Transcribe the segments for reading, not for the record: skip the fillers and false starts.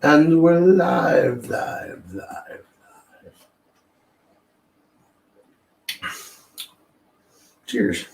And we're live. Cheers.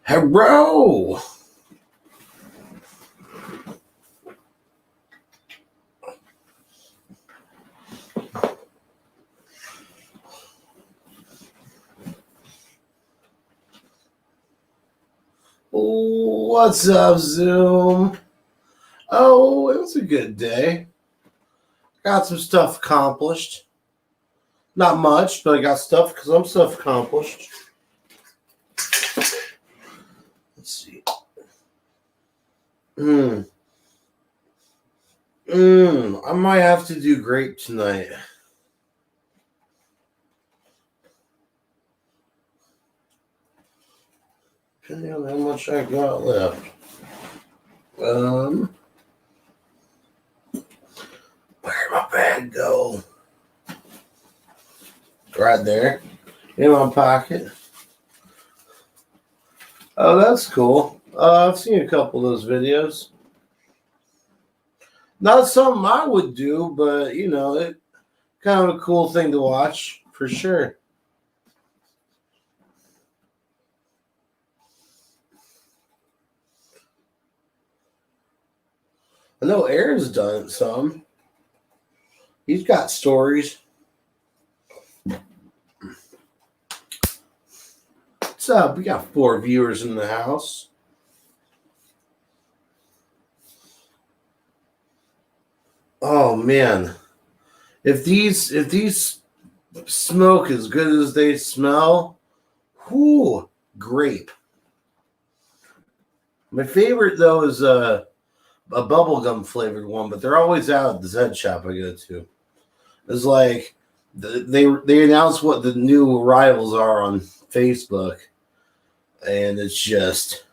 Hello. What's up, Zoom? Oh, it was a good day. Got some stuff accomplished. Not much, but I got some stuff accomplished. Let's see. I might have to do grape tonight. Depending on how much I got left. Where'd my bag go? Right there. In my pocket. Oh, that's cool. I've seen a couple of those videos. Not something I would do, but it kind of a cool thing to watch for sure. I know Aaron's done it some. He's got stories. What's up? We got 4 viewers in the house. Oh man. If these smoke as good as they smell, grape. My favorite though is a bubblegum flavored one, but they're always out at the Zed shop I go to. It's like they announce what the new arrivals are on Facebook, and it's just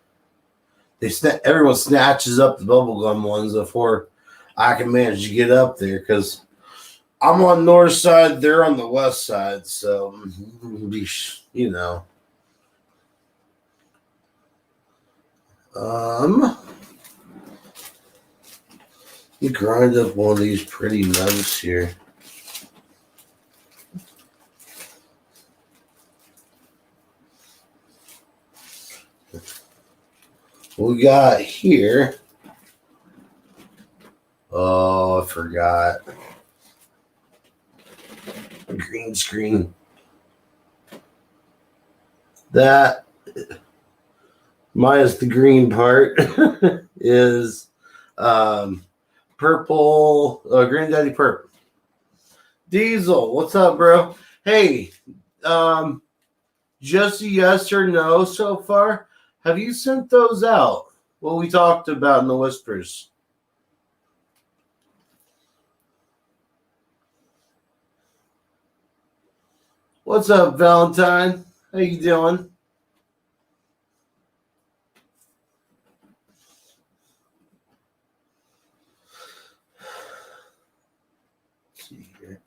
everyone snatches up the bubblegum ones before I can manage to get up there because I'm on the north side, they're on the west side, so You grind up one of these pretty nugs here. We got here. Oh, I forgot. Green screen. That minus the green part is purple, Granddaddy Purple. Diesel, what's up, bro? Hey, just a yes or no so far. Have you sent those out? What we talked about in the whispers. What's up, Valentine? How you doing? Let's see here.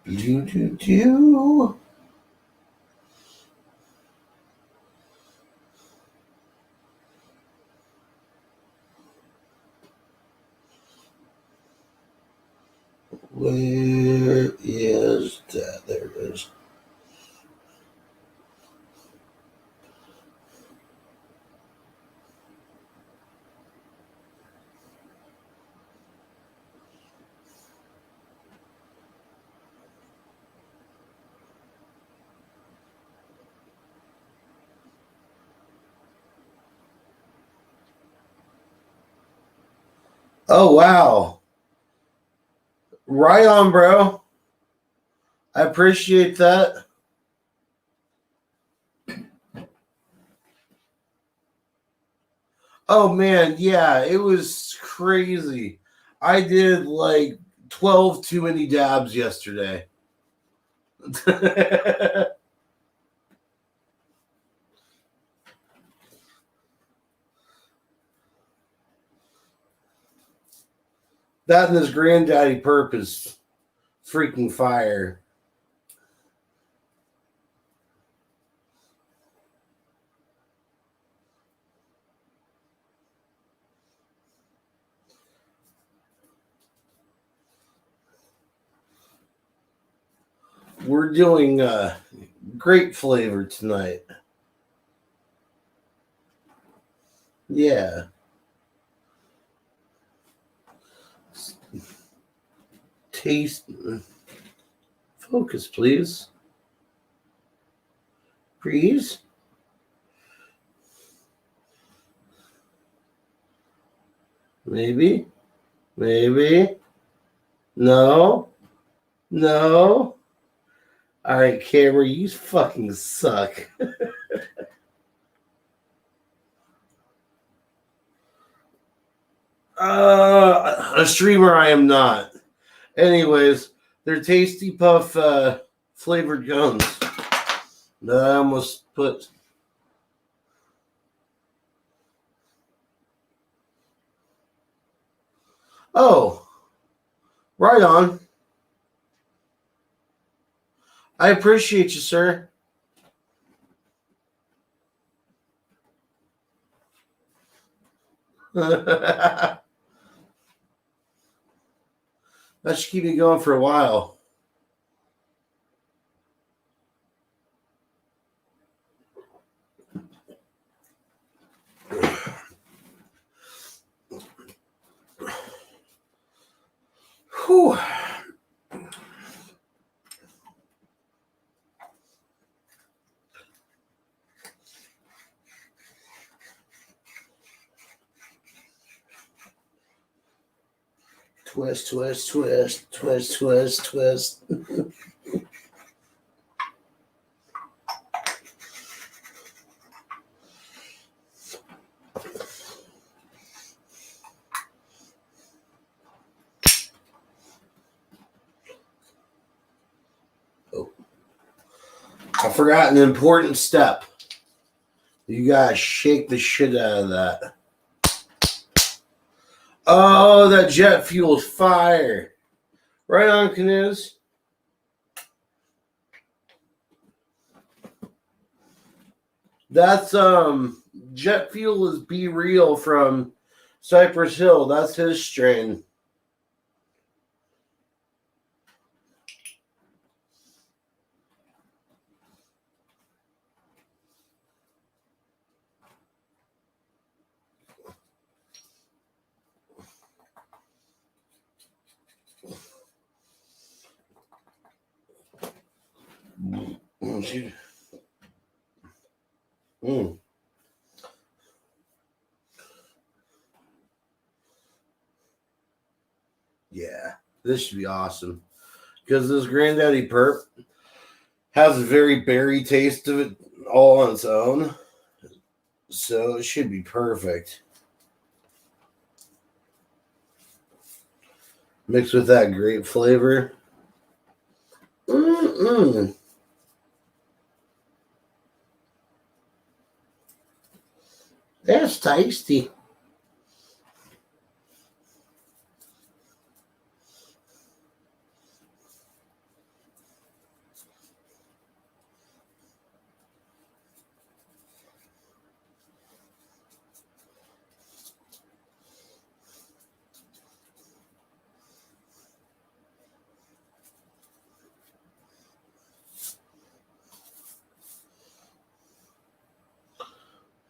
Do. Where is that? There it is. Oh, wow. Right on, bro. I appreciate that. Oh man, yeah, it was crazy. I did like 12 too many dabs yesterday. That and his granddaddy perp is freaking fire. We're doing grape flavor tonight. Yeah. Taste. Focus, please. Please. Maybe. Maybe. No. No. All right, camera, you fucking suck. A streamer I am not. Anyways, they're Tasty Puff flavored gums. I almost put. Oh, right on. I appreciate you, sir. That should keep me going for a while. Whew. Twist, twist, twist, twist, twist, twist. Oh. I forgot an important step. You gotta shake the shit out of that. Oh, that jet fuel's fire. Right on, Canoes. That's jet fuel is Be Real from Cypress Hill. That's his strain. Mm. Yeah, this should be awesome. Because this Granddaddy Perp has a very berry taste of it all on its own. So it should be perfect. Mixed with that grape flavor. Mm-mm. That's tasty.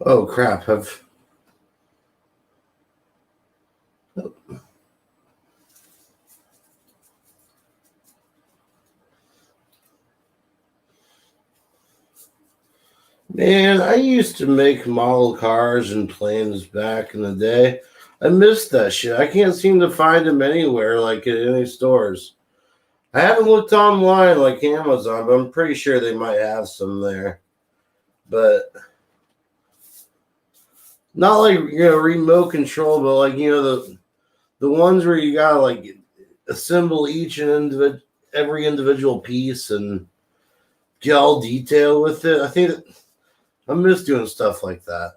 Oh crap! Man, I used to make model cars and planes back in the day. I missed that shit. I can't seem to find them anywhere, like at any stores. I haven't looked online like Amazon, but I'm pretty sure they might have some there. But not like remote control, but like the ones where you gotta like assemble each and every individual piece and get all detail with it. I think I miss doing stuff like that.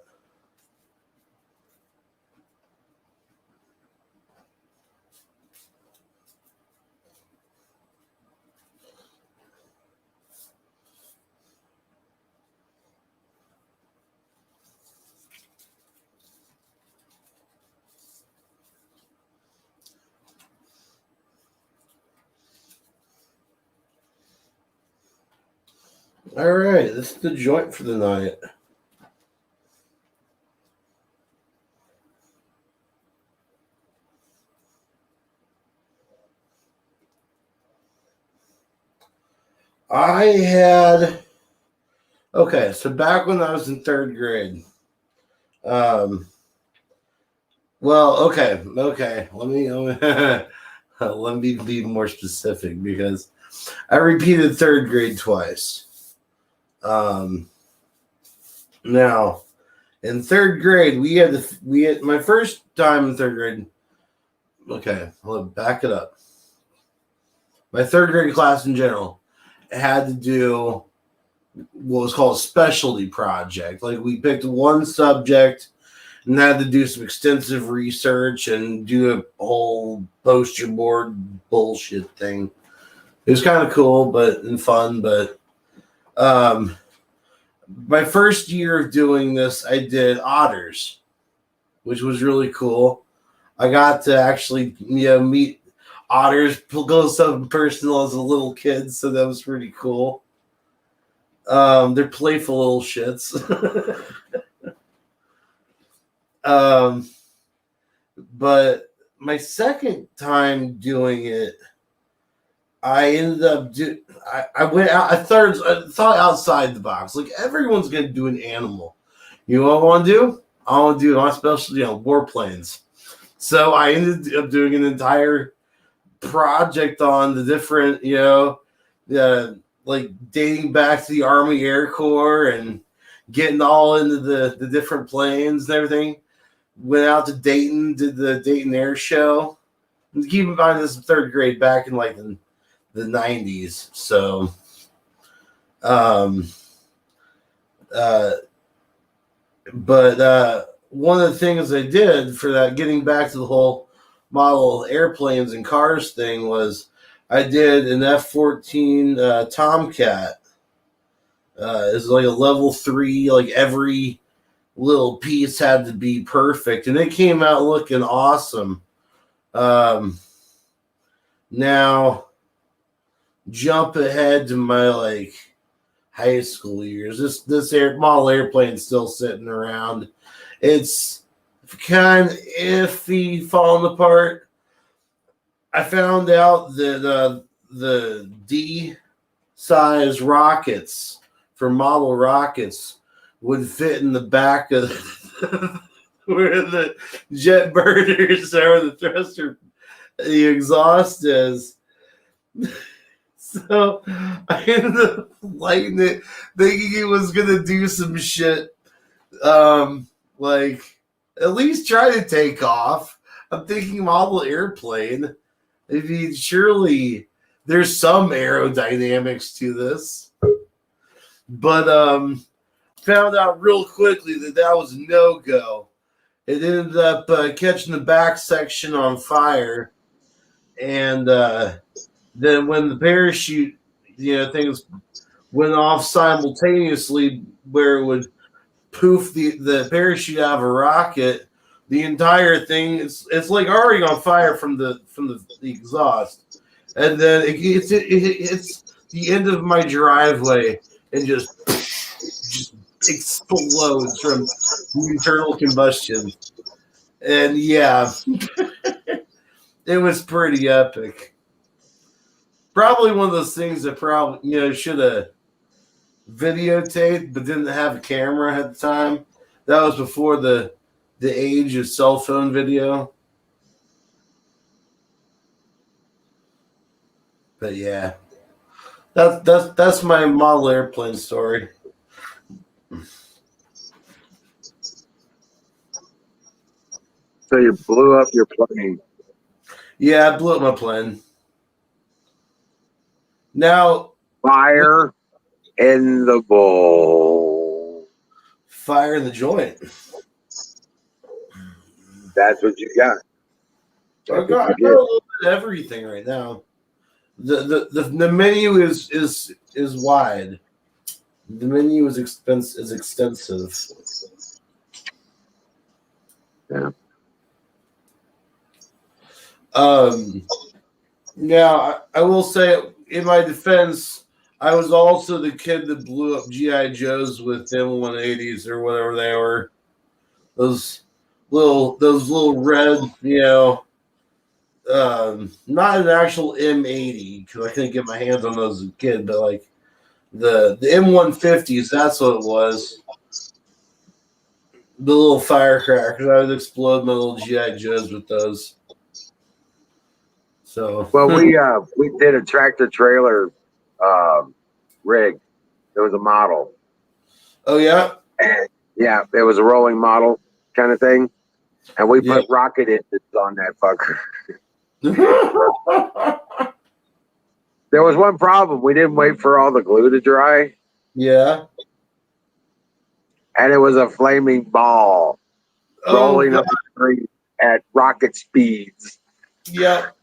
All right, this is the joint for the night. I had okay, so back when I was in third grade. Um, well, okay. Let me be more specific because I repeated third grade twice. Now in third grade, we had my first time in third grade. Okay, I'll back it up. My third grade class in general had to do what was called a specialty project. Like we picked one subject and had to do some extensive research and do a whole poster board bullshit thing. It was kind of cool, but and fun. But um, my first year of doing this, I did otters, which was really cool. I got to actually meet otters, go something personal as a little kid, so that was pretty cool. They're playful little shits. But my second time doing it, I ended up I went out. I thought outside the box. Like everyone's gonna do an animal. You know what I want to do? I want to do my specialty on warplanes. So I ended up doing an entire project on the different, like dating back to the Army Air Corps and getting all into the different planes and everything. Went out to Dayton, did the Dayton Air Show. And keep in mind, this is third grade back in like the 90s. So, um, uh, but one of the things I did for that, getting back to the whole model airplanes and cars thing, was I did an F-14 Tomcat. It's like a level 3, like every little piece had to be perfect, and it came out looking awesome. Now, jump ahead to my like high school years. This model airplane's still sitting around. It's kind of iffy, falling apart. I found out that the D size rockets for model rockets would fit in the back of where the jet burners are, the thruster, the exhaust is. So I ended up lighting it, thinking it was gonna do some shit. Like at least try to take off. I'm thinking model airplane. I mean, surely there's some aerodynamics to this. But found out real quickly that was a no-go. It ended up catching the back section on fire, and then when the parachute, things went off simultaneously, where it would poof the parachute out of a rocket, the entire thing it's like already on fire from the exhaust, and then it's the end of my driveway and just explodes from the internal combustion. And yeah, it was pretty epic. Probably one of those things that probably should have videotaped but didn't have a camera at the time. That was before the age of cell phone video. But yeah, that's my model airplane story. So you blew up your plane. Yeah, I blew up my plane. Now, Fire in the bowl. fire in the joint. That's what you got. I That's what got you a get. little bit of everything right now. The menu is wide. The menu is extensive. Yeah. Now I will say, in my defense, I was also the kid that blew up GI Joes with M180s or whatever they were. Those little red, not an actual M80 because I couldn't get my hands on those as a kid, but like the M150s, that's what it was. The little firecrackers. I would explode my little GI Joes with those. So, Well, we did a tractor trailer rig. There was a model. oh yeah, Yeah, it was a rolling model kind of thing, and we yeah. put rocket engines on that fucker. There was one problem. We didn't wait for all the glue to dry, Yeah. and it was a flaming ball Oh rolling god. up the street at rocket speeds. Yep.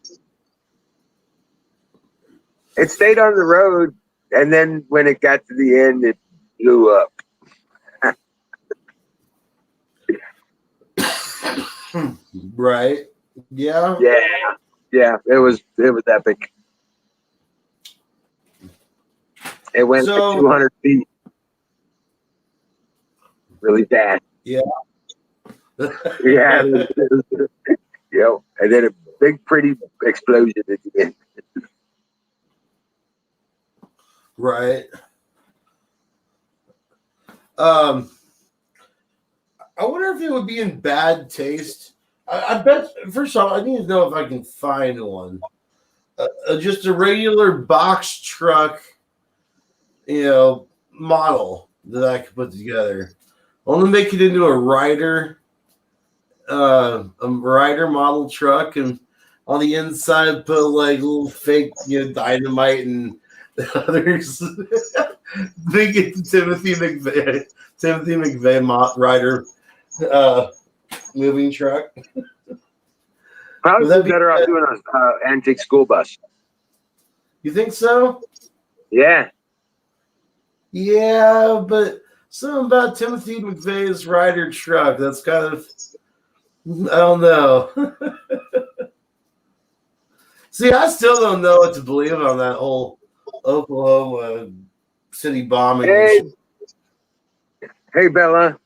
It stayed on the road, and then when it got to the end, it blew up. Right. Yeah. Yeah, yeah, it was epic. It went like So 200 feet really fast. yeah. Yeah, yo, and then a big pretty explosion at the end. Right. Um, I wonder if it would be in bad taste. I bet. First off, I need to know if I can find one. Just a regular box truck, model that I could put together. I want to make it into a rider model truck, and on the inside put like little fake, dynamite and others. Think it's Timothy McVeigh rider moving truck. Probably Would that be be? better off doing an antique school bus. You think so? Yeah, Yeah, but something about Timothy McVeigh's rider truck. That's kind of, I don't know. See, I still don't know what to believe on that whole Oklahoma city bombing and hey, shit. hey, Bella.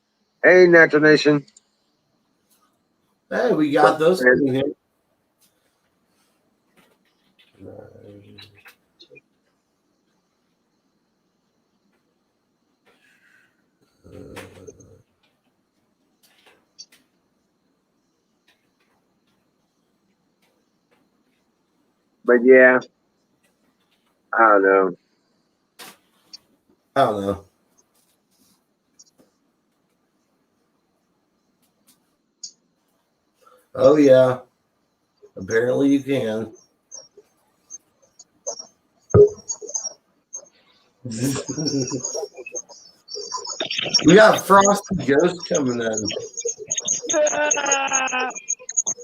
Hey, Natural Nation. Hey, we got those two in here. But yeah, I don't know. I don't know. Oh yeah, apparently you can. We got Frosty Ghost coming in.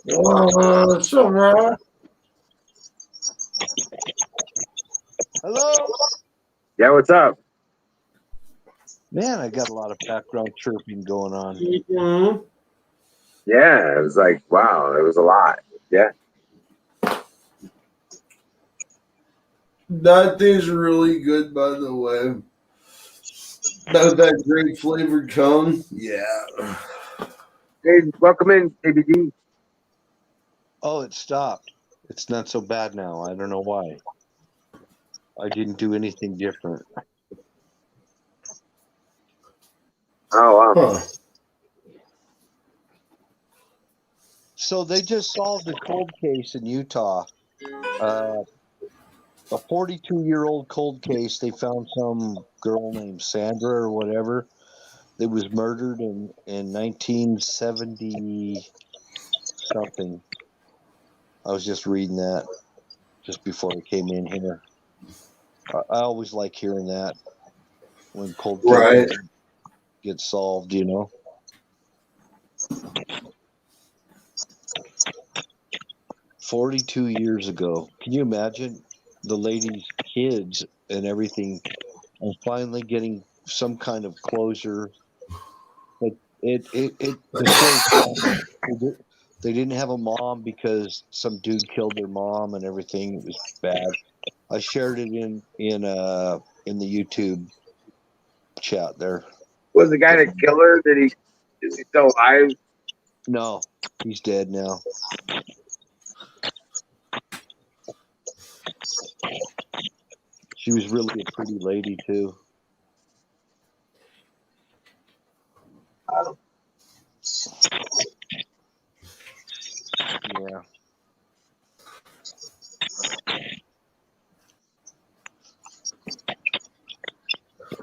What's up, bro? Hello? Yeah, what's up? Man, I got a lot of background chirping going on. Mm-hmm. Yeah, it was like, wow, it was a lot. Yeah. That thing's really good, by the way. That great flavored cone. Yeah. Hey, welcome in, ABD. Oh, it stopped. It's not so bad now. I don't know why. I didn't do anything different. Oh, wow. Huh. So they just solved a cold case in Utah. a 42-year-old cold case. They found some girl named Sandra or whatever that was murdered in 1970 something. I was just reading that just before I came in here. I always like hearing that when cold cases Right. get solved, you know. 42 years ago. Can you imagine the lady's kids and everything and finally getting some kind of closure? But it destroys families. They didn't have a mom because some dude killed their mom and everything. It was bad. I shared it in the YouTube chat there. Was the guy that killed her? Is he still alive? No, he's dead now. She was really a pretty lady too. Yeah.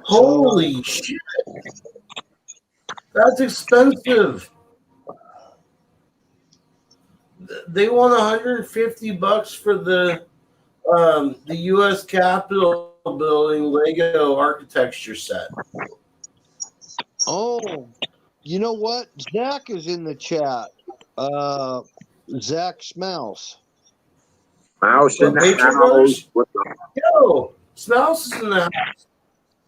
Holy shit. That's expensive. They want $150 for the U.S. Capitol building Lego architecture set. Oh, you know what? Zach is in the chat. Zach Smouse. Mouse in What, the Patriot house. Brothers? What the? Yo, Smouse is in the house.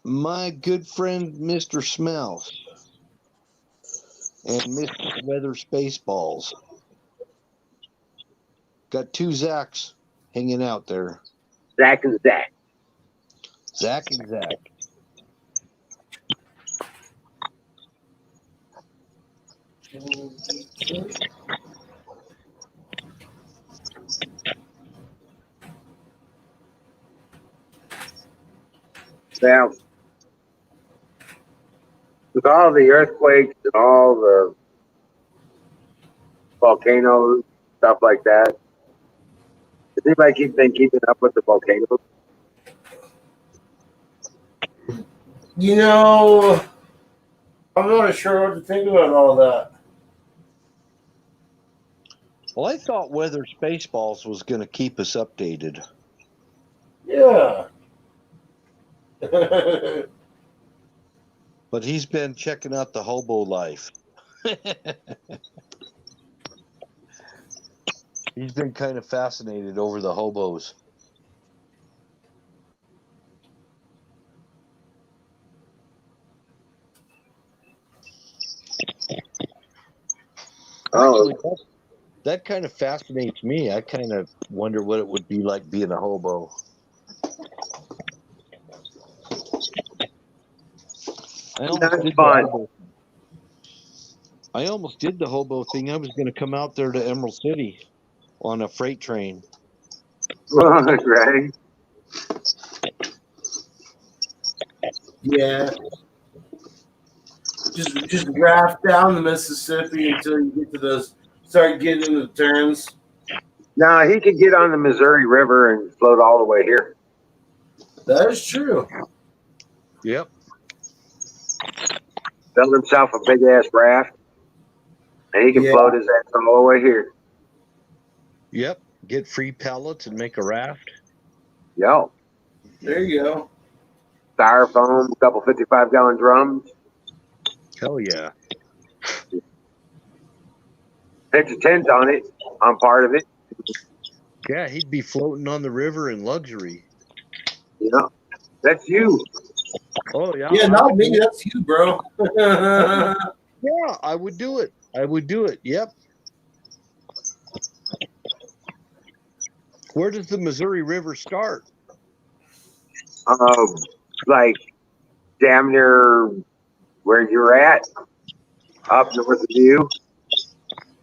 My good friend, Mr. Smouse. And Mr. Weather Spaceballs. Got two Zachs hanging out there. Zach and Zach. Zach and Zach. Now, with all the earthquakes and all the volcanoes, stuff like that, does anybody been keeping up with the volcanoes? You know, I'm not sure what to think about all that. Well, I thought Weather Spaceballs was going to keep us updated. Yeah. But he's been checking out the hobo life. He's been kind of fascinated over the hobos. Oh, Actually, that kind of fascinates me. I kind of wonder what it would be like being a hobo. that's fun. I almost did the hobo thing. I was going to come out there to Emerald City on a freight train. Right? Yeah. Just raft down the Mississippi until you get to those, start getting into the turns. Now he could get on the Missouri River and float all the way here. That is true. Yep. Build himself a big ass raft, and he can float his ass all the way here. Yep. Get free pellets and make a raft. Yo, There you go. styrofoam, a couple 55-gallon drums. Hell yeah. Pitch a tent on it, on part of it. Yeah, he'd be floating on the river in luxury. You know, that's you. Oh, yeah. Yeah, not me. That's you, bro. Yeah, I would do it. I would do it. Yep. Where does the Missouri River start? Like damn near where you're at, up north of you.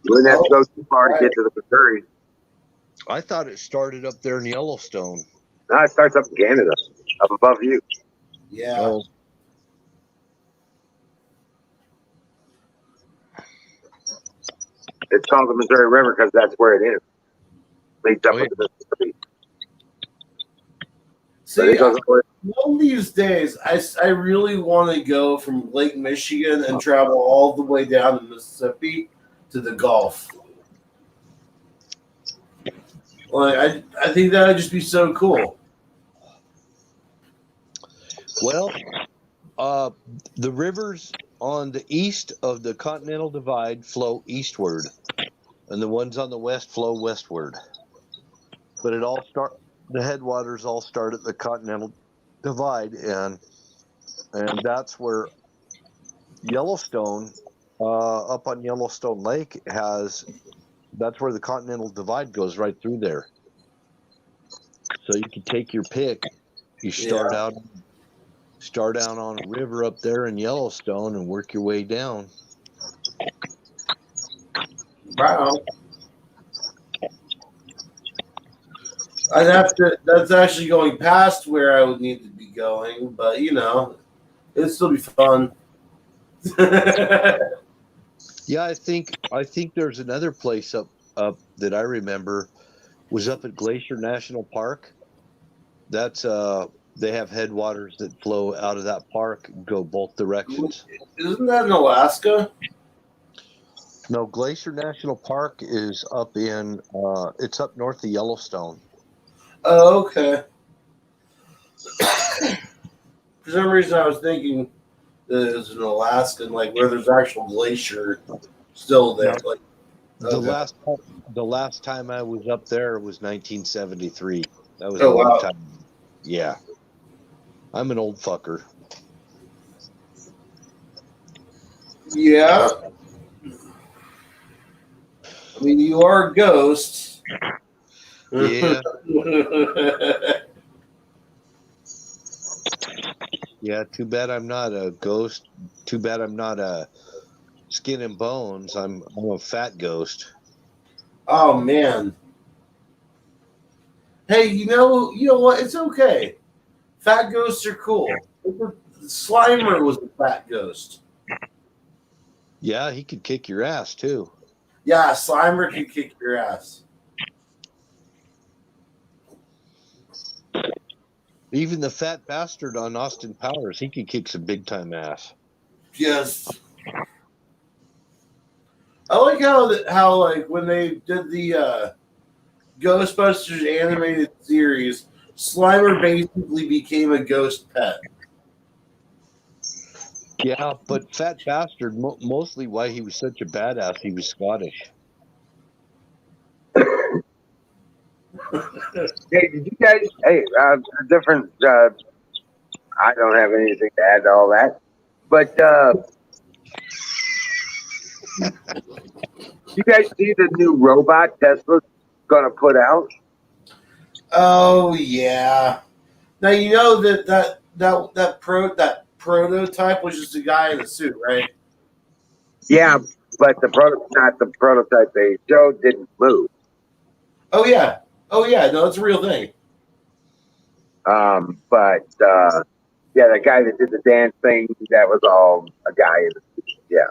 You wouldn't have to go too far to get to the Missouri. I thought it started up there in Yellowstone. No, it starts up in Canada, up above you. Yeah. Oh. It's called the Missouri River because that's where it is. Leads up into the Mississippi. But it See, goes all the way. one of these days, I really want to go from Lake Michigan and travel all the way down to Mississippi to the Gulf. Like, I think that would just be so cool. Well, the rivers on the east of the Continental Divide flow eastward, and the ones on the west flow westward. But the headwaters all start at the Continental Divide, and that's where Yellowstone, up on Yellowstone Lake, that's where the Continental Divide goes right through there. So you can take your pick. You start out on a river up there in Yellowstone and work your way down. Wow. I'd have to. That's actually going past where I would need to be going, but it'd still be fun. Yeah, I think there's another place up that I remember was up at Glacier National Park. That's they have headwaters that flow out of that park, go both directions. Isn't that in Alaska? No, Glacier National Park is up in it's up north of Yellowstone. Oh, okay. For some reason, I was thinking that it was in Alaska, like where there's actual glacier still there. No. Like The last time I was up there was 1973. That was Oh, a long wow. time. Yeah, I'm an old fucker. Yeah. I mean, you are a ghost. Yeah. Yeah, too bad I'm not a ghost. Too bad I'm not a skin and bones. I'm a fat ghost. Oh man. Hey, you know what? It's okay. Fat ghosts are cool. Slimer was a fat ghost. Yeah, he could kick your ass too. Yeah, Slimer can kick your ass. Even the fat bastard on Austin Powers, he could kick some big time ass. Yes. I like how like when they did the Ghostbusters animated series, Slimer basically became a ghost pet. Yeah, but fat bastard, mostly why he was such a badass, he was Scottish. Hey, did you guys? Hey, different. I don't have anything to add to all that, but you guys see the new robot Tesla's gonna put out? Oh yeah. Now you know that prototype was just a guy in a suit, right? Yeah, but not the prototype they showed didn't move. Oh yeah. No, it's a real thing. But yeah, the guy that did the dance thing, that was all a guy in the suit. Yeah,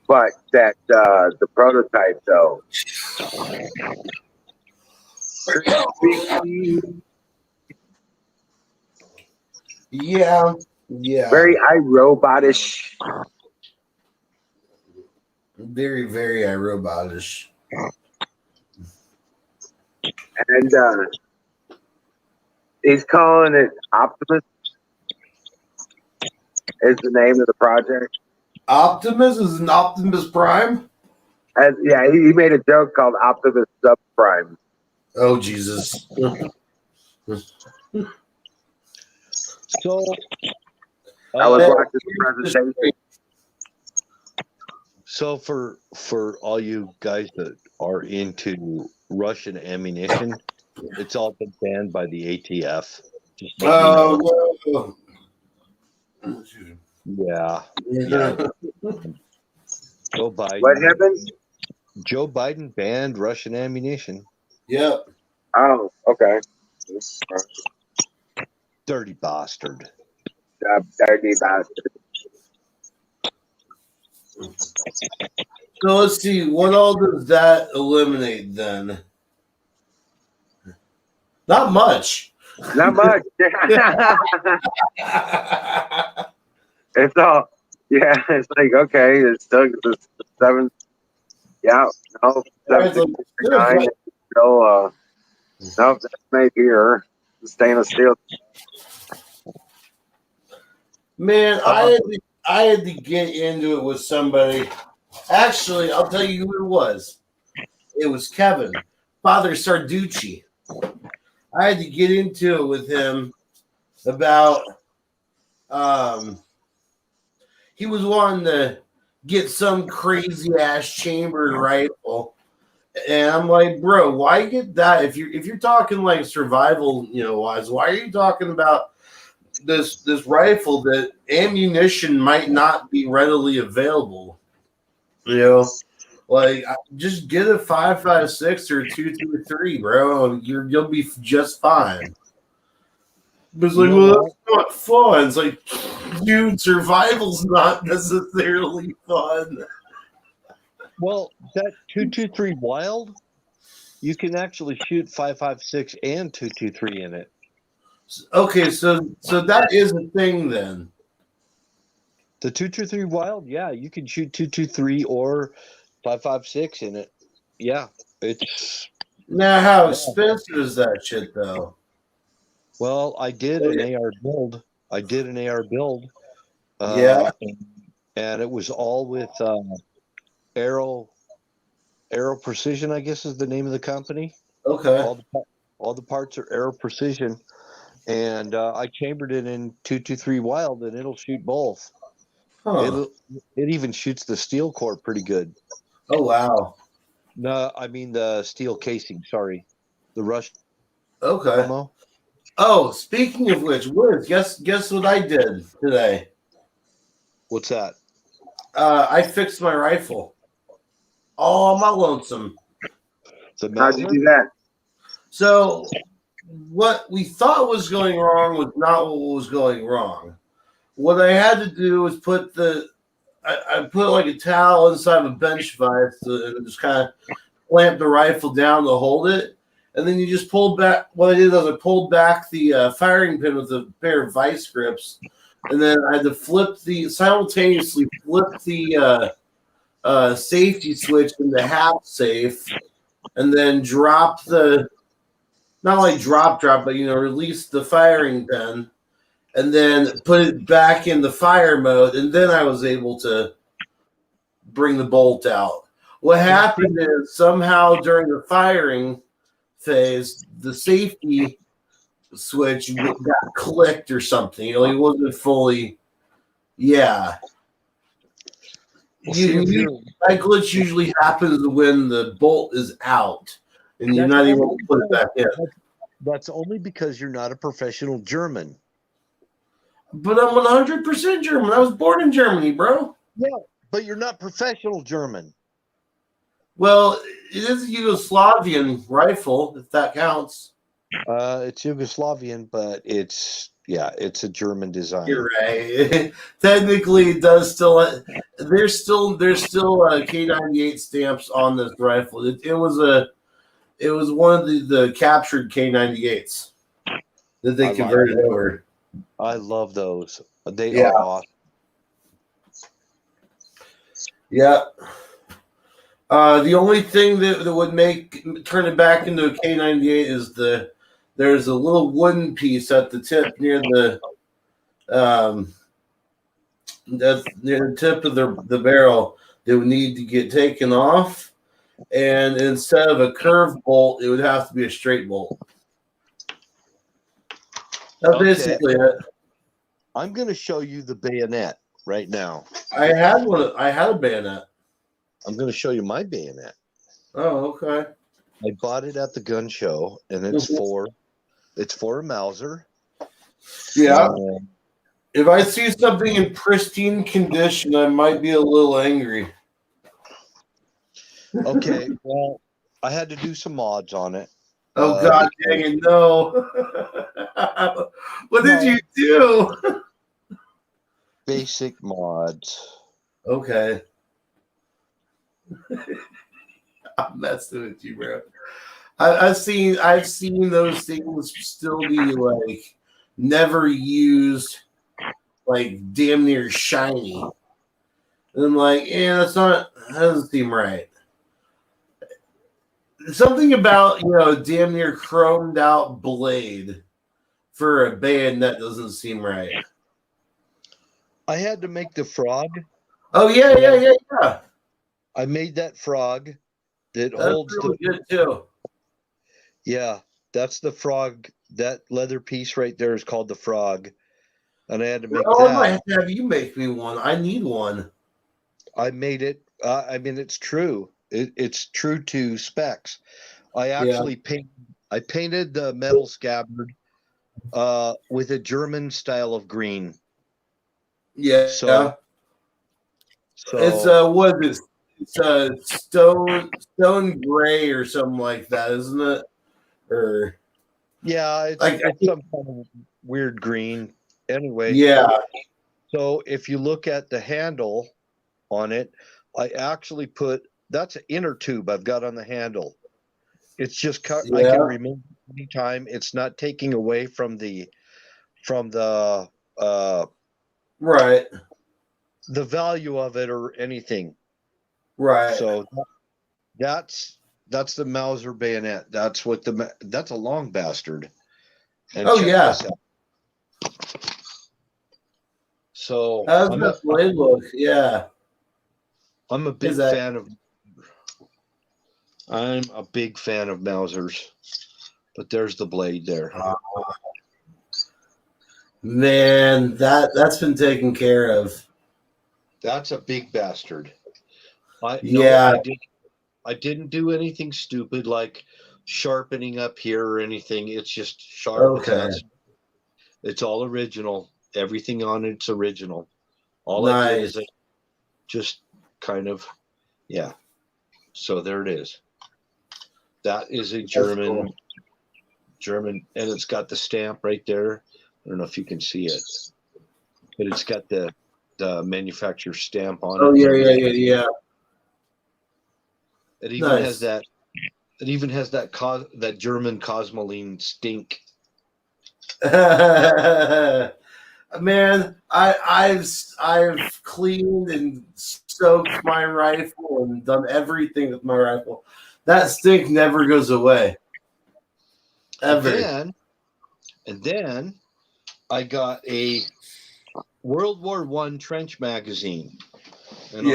but that the prototype though. Yeah. Yeah. Very iRobotish. Very, very iRobotish. And he's calling it Optimus. Is the name of the project? Optimus is an Optimus Prime? And yeah, he made a joke called Optimus Subprime. Oh Jesus. So I was watching the presentation. So for all you guys that are into Russian ammunition, it's all been banned by the ATF. Just let you know. Yeah. Joe Biden. What happened? Joe Biden banned Russian ammunition. Yep. Oh, okay. Dirty bastard. Dirty bastard. So let's see, what all does that eliminate then? Not much. Not much. It's all, yeah. It's like okay, it's still the 7. Yeah, no, Guys, 769. Still, no, that's made here. Stainless steel. man, I had to get into it with somebody. Actually, I'll tell you who it was. It was Kevin, Father Sarducci. I had to get into it with him about he was wanting to get some crazy ass chambered rifle. And I'm like, bro, why get that? If you're talking like survival, wise, why are you talking about this rifle that ammunition might not be readily available? Like just get a 5.56 or 2.23, bro. You'll be just fine. But it's like, well, that's not fun. It's like, dude, survival's not necessarily fun. Well, that 223 Wild, you can actually shoot 5.56 and 223 in it. Okay, so that is a thing then. The 223 Wild, yeah, you can shoot 223 or 5.56 in it. Yeah, it's. Now, how expensive is that shit though? Well, I did an AR build. Yeah. And it was all with Aero Precision, I guess is the name of the company. Okay. All the parts are Aero Precision, and I chambered it in 223 Wild, and it'll shoot both. Huh. It even shoots the steel core pretty good. Oh wow. No, I mean the steel casing. Sorry, the Rush. Okay. Ammo. Oh, speaking of which, Woods, guess what I did today? What's that? I fixed my rifle. All on my lonesome. How'd you do that? So what we thought was going wrong was not what was going wrong. What I had to do was I put like a towel inside of a bench vise and just kind of clamp the rifle down to hold it. And then you just pulled back. What I did was I pulled back the firing pin with a pair of vice grips. And then I had to simultaneously flip the safety switch into half safe. And then drop not like drop, but release the firing pin, and then put it back in the fire mode, and then I was able to bring the bolt out. What happened is somehow during the firing phase, the safety switch got clicked or something. It wasn't fully. Yeah. That glitch usually happens when the bolt is out and you're not able to put it back in. That's only because you're not a professional German. But I'm 100% German. I was born in Germany, bro. Yeah, but you're not professional German. Well, it is a Yugoslavian rifle, if that counts. It's Yugoslavian, but it's a German design. You're right. Technically, it does still. There's still K98 stamps on this rifle. It was one of the captured K98s that they converted over. I love those. They are awesome. Yeah. The only thing that would turn it back into a K98 is there's a little wooden piece at the tip near the tip of the barrel that would need to get taken off, and instead of a curved bolt, it would have to be a straight bolt. That's basically it. I'm going to show you the bayonet right now. I had a bayonet. I'm going to show you my bayonet. Oh, okay. I bought it at the gun show, and it's for a Mauser. Yeah. If I see something in pristine condition, I might be a little angry. Okay, well, I had to do some mods on it. Oh, God dang it, no. What did you do? Basic mods. Okay. I'm messing with you, bro. I've seen those things still be like never used, like damn near shiny. And I'm like, yeah, that doesn't seem right. Something about damn near chromed out blade for a bayonet doesn't seem right. I had to make the frog. Oh yeah. I made that frog that That's holds really good too. Yeah, that's the frog. That leather piece right there is called the frog, and I had to make Oh, I might that. have to have you make me one. I need one. I made it. I mean, it's true. It's true to specs. I Yeah. actually painted the metal scabbard with a German style of green. Yeah. So It's what is it? It's stone gray or something like that, isn't it? Or yeah, it's like some kind of weird green. Anyway, yeah. so if you look at the handle on it, I actually put that's an inner tube I've got on the handle. It's just cut. I can Yeah. remove anytime. It's not taking away from Right. the value of it or anything. Right. So that's the Mauser bayonet. That's a long bastard. And Oh check yeah. this out. So How's that blade look? Yeah. I'm a big fan of Mausers. But there's the blade there. Man, that's been taken care of. That's a big bastard. I didn't do anything stupid like sharpening up here or anything. It's just sharp. Okay. It's all original. Everything on it's original. All Nice. I did is just kind of, yeah. So there it is. That is a German, and it's got the stamp right there. I don't know if you can see it, but it's got the manufacturer stamp on it. Oh yeah. It even has that. It even has that German Cosmoline stink. Man, I've cleaned and soaked my rifle and done everything with my rifle. That stink never goes away. Ever. And then I got a World War I trench magazine, and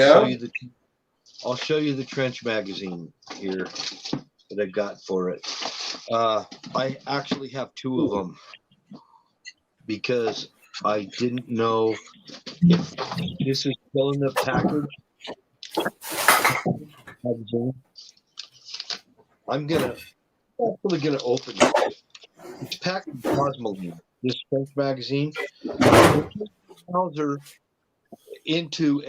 I'll show you the trench magazine here that I got for it. I actually have two of them because I didn't know if this is still in the package. I'm actually gonna open it. It's packed with Cosmoline. This French magazine. Mauser into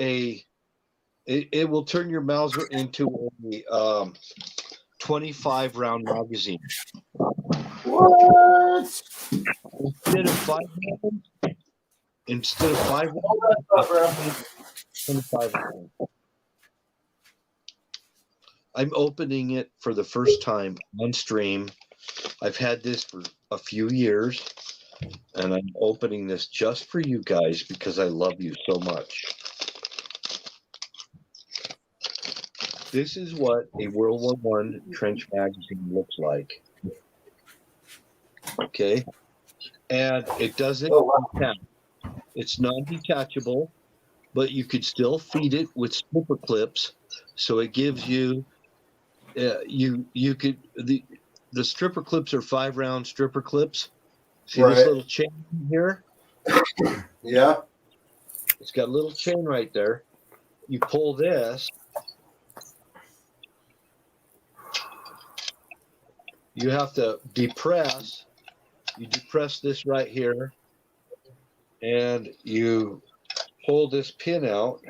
it will turn your Mauser into a 25 round magazine. What? Instead of 5 rounds, 25 rounds. I'm opening it for the first time on stream. I've had this for a few years, and I'm opening this just for you guys because I love you so much. This is what a World War I trench magazine looks like. Okay, and it doesn't detach. It's non-detachable, but you could still feed it with snipper clips, so it gives you you could the stripper clips are 5 round stripper clips. See this little chain here? Yeah. It's got a little chain right there. You pull this. You have to depress. You depress this right here, and you pull this pin out.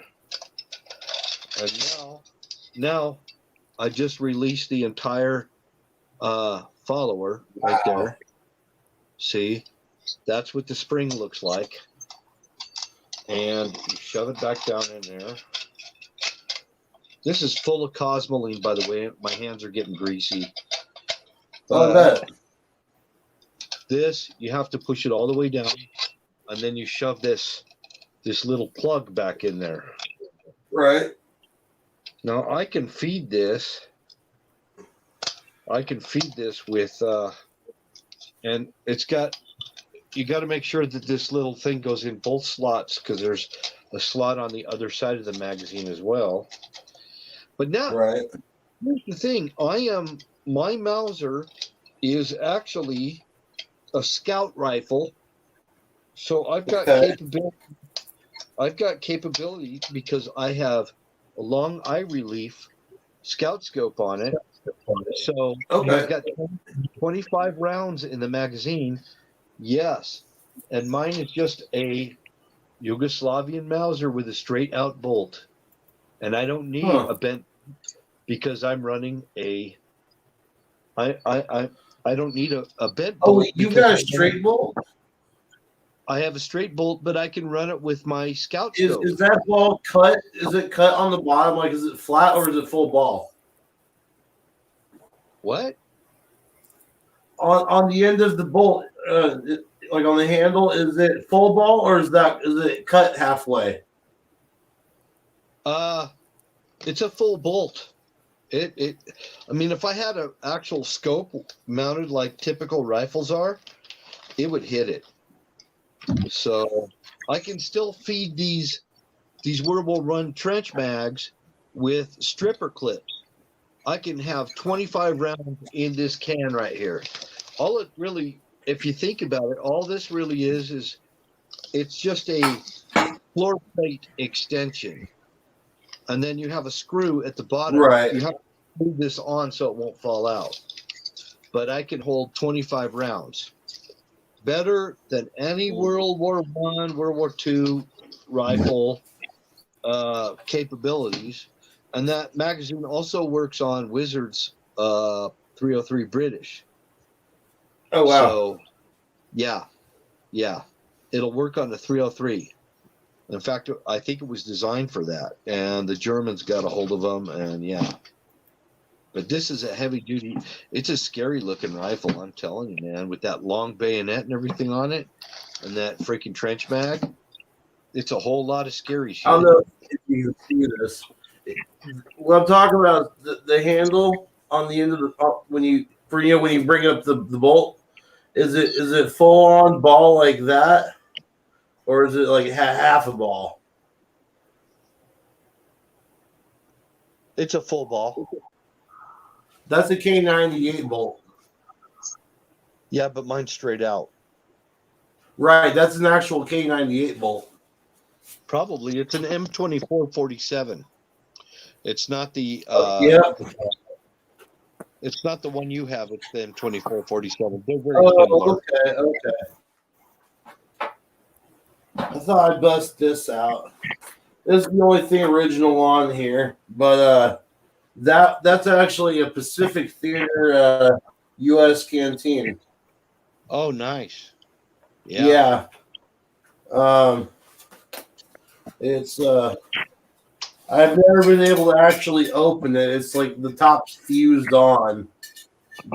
And now I just released the entire follower right there. See, that's what the spring looks like. And you shove it back down in there. This is full of Cosmoline, by the way. My hands are getting greasy. Oh, I bet. This, you have to push it all the way down, and then you shove this little plug back in there. Right. Now I can feed this. With, and you got to make sure that this little thing goes in both slots, because there's a slot on the other side of the magazine as well. But now, right. Here's the thing. My Mauser is actually a scout rifle, so I've got capability. I've got capability because I have a long eye relief scout scope on it. So I've got 25 rounds in the magazine. Yes. And mine is just a Yugoslavian Mauser with a straight out bolt. And I don't need a bent, because I'm running I don't need a bent bolt. Oh, you got a straight bolt? I have a straight bolt, but I can run it with my scout scope. Is that ball cut? Is it cut on the bottom? Like, is it flat or is it full ball? What? On the end of the bolt, like on the handle, is it full ball or is it cut halfway? It's a full bolt. I mean, if I had an actual scope mounted like typical rifles are, it would hit it. So I can still feed these World War Run trench mags with stripper clips. I can have 25 rounds in this can right here. All it really, if you think about it, all this really is it's just a floor plate extension. And then you have a screw at the bottom. Right. You have to move this on so it won't fall out. But I can hold 25 rounds. Better than any World War I, World War II rifle capabilities. And that magazine also works on Wizards 303 British. Oh, wow. So, yeah. It'll work on the 303. In fact, I think it was designed for that. And the Germans got a hold of them, and yeah. But this is a heavy duty. It's a scary looking rifle, I'm telling you, man, with that long bayonet and everything on it, and that freaking trench mag. It's a whole lot of scary shit. I don't know if you can see this. What I'm talking about, the handle on the end of the when you bring up the bolt, is it full on ball like that, or is it like half a ball? It's a full ball. That's a K98 bolt. Yeah, but mine's straight out. Right, that's an actual K98 bolt. Probably it's an M2447. It's not the It's not the one you have. It's the M2447. They're very similar. Okay. I thought I'd bust this out. This is the only thing original on here, but that's actually a Pacific Theater U.S. canteen. Oh, nice. Yeah. It's I've never been able to actually open it. It's like the top's fused on,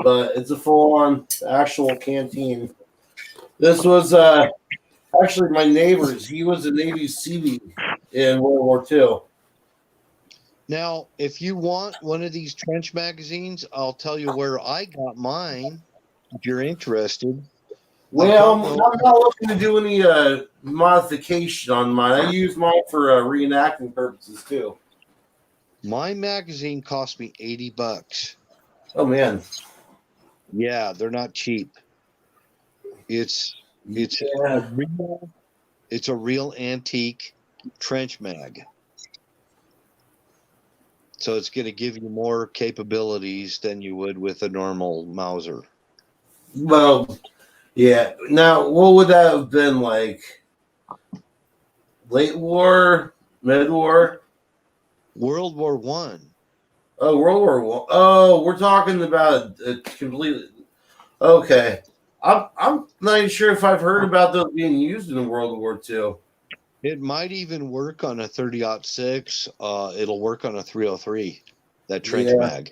but it's a full-on actual canteen. This was actually my neighbor's. He was a Navy Seabees in World War II. Now, if you want one of these trench magazines, I'll tell you where I got mine, if you're interested. Well, I'm not looking to do any modification on mine. I use mine for reenacting purposes too. My magazine cost me $80. Oh man! Yeah, they're not cheap. It's a real antique trench mag. So it's going to give you more capabilities than you would with a normal Mauser. Well, yeah. Now, what would that have been like? Late war, mid war, World War One. Oh, World War One. Oh, we're talking about a completely. Okay, I'm not even sure if I've heard about those being used in World War II. It might even work on a 30-06. It'll work on a 303. That trench mag.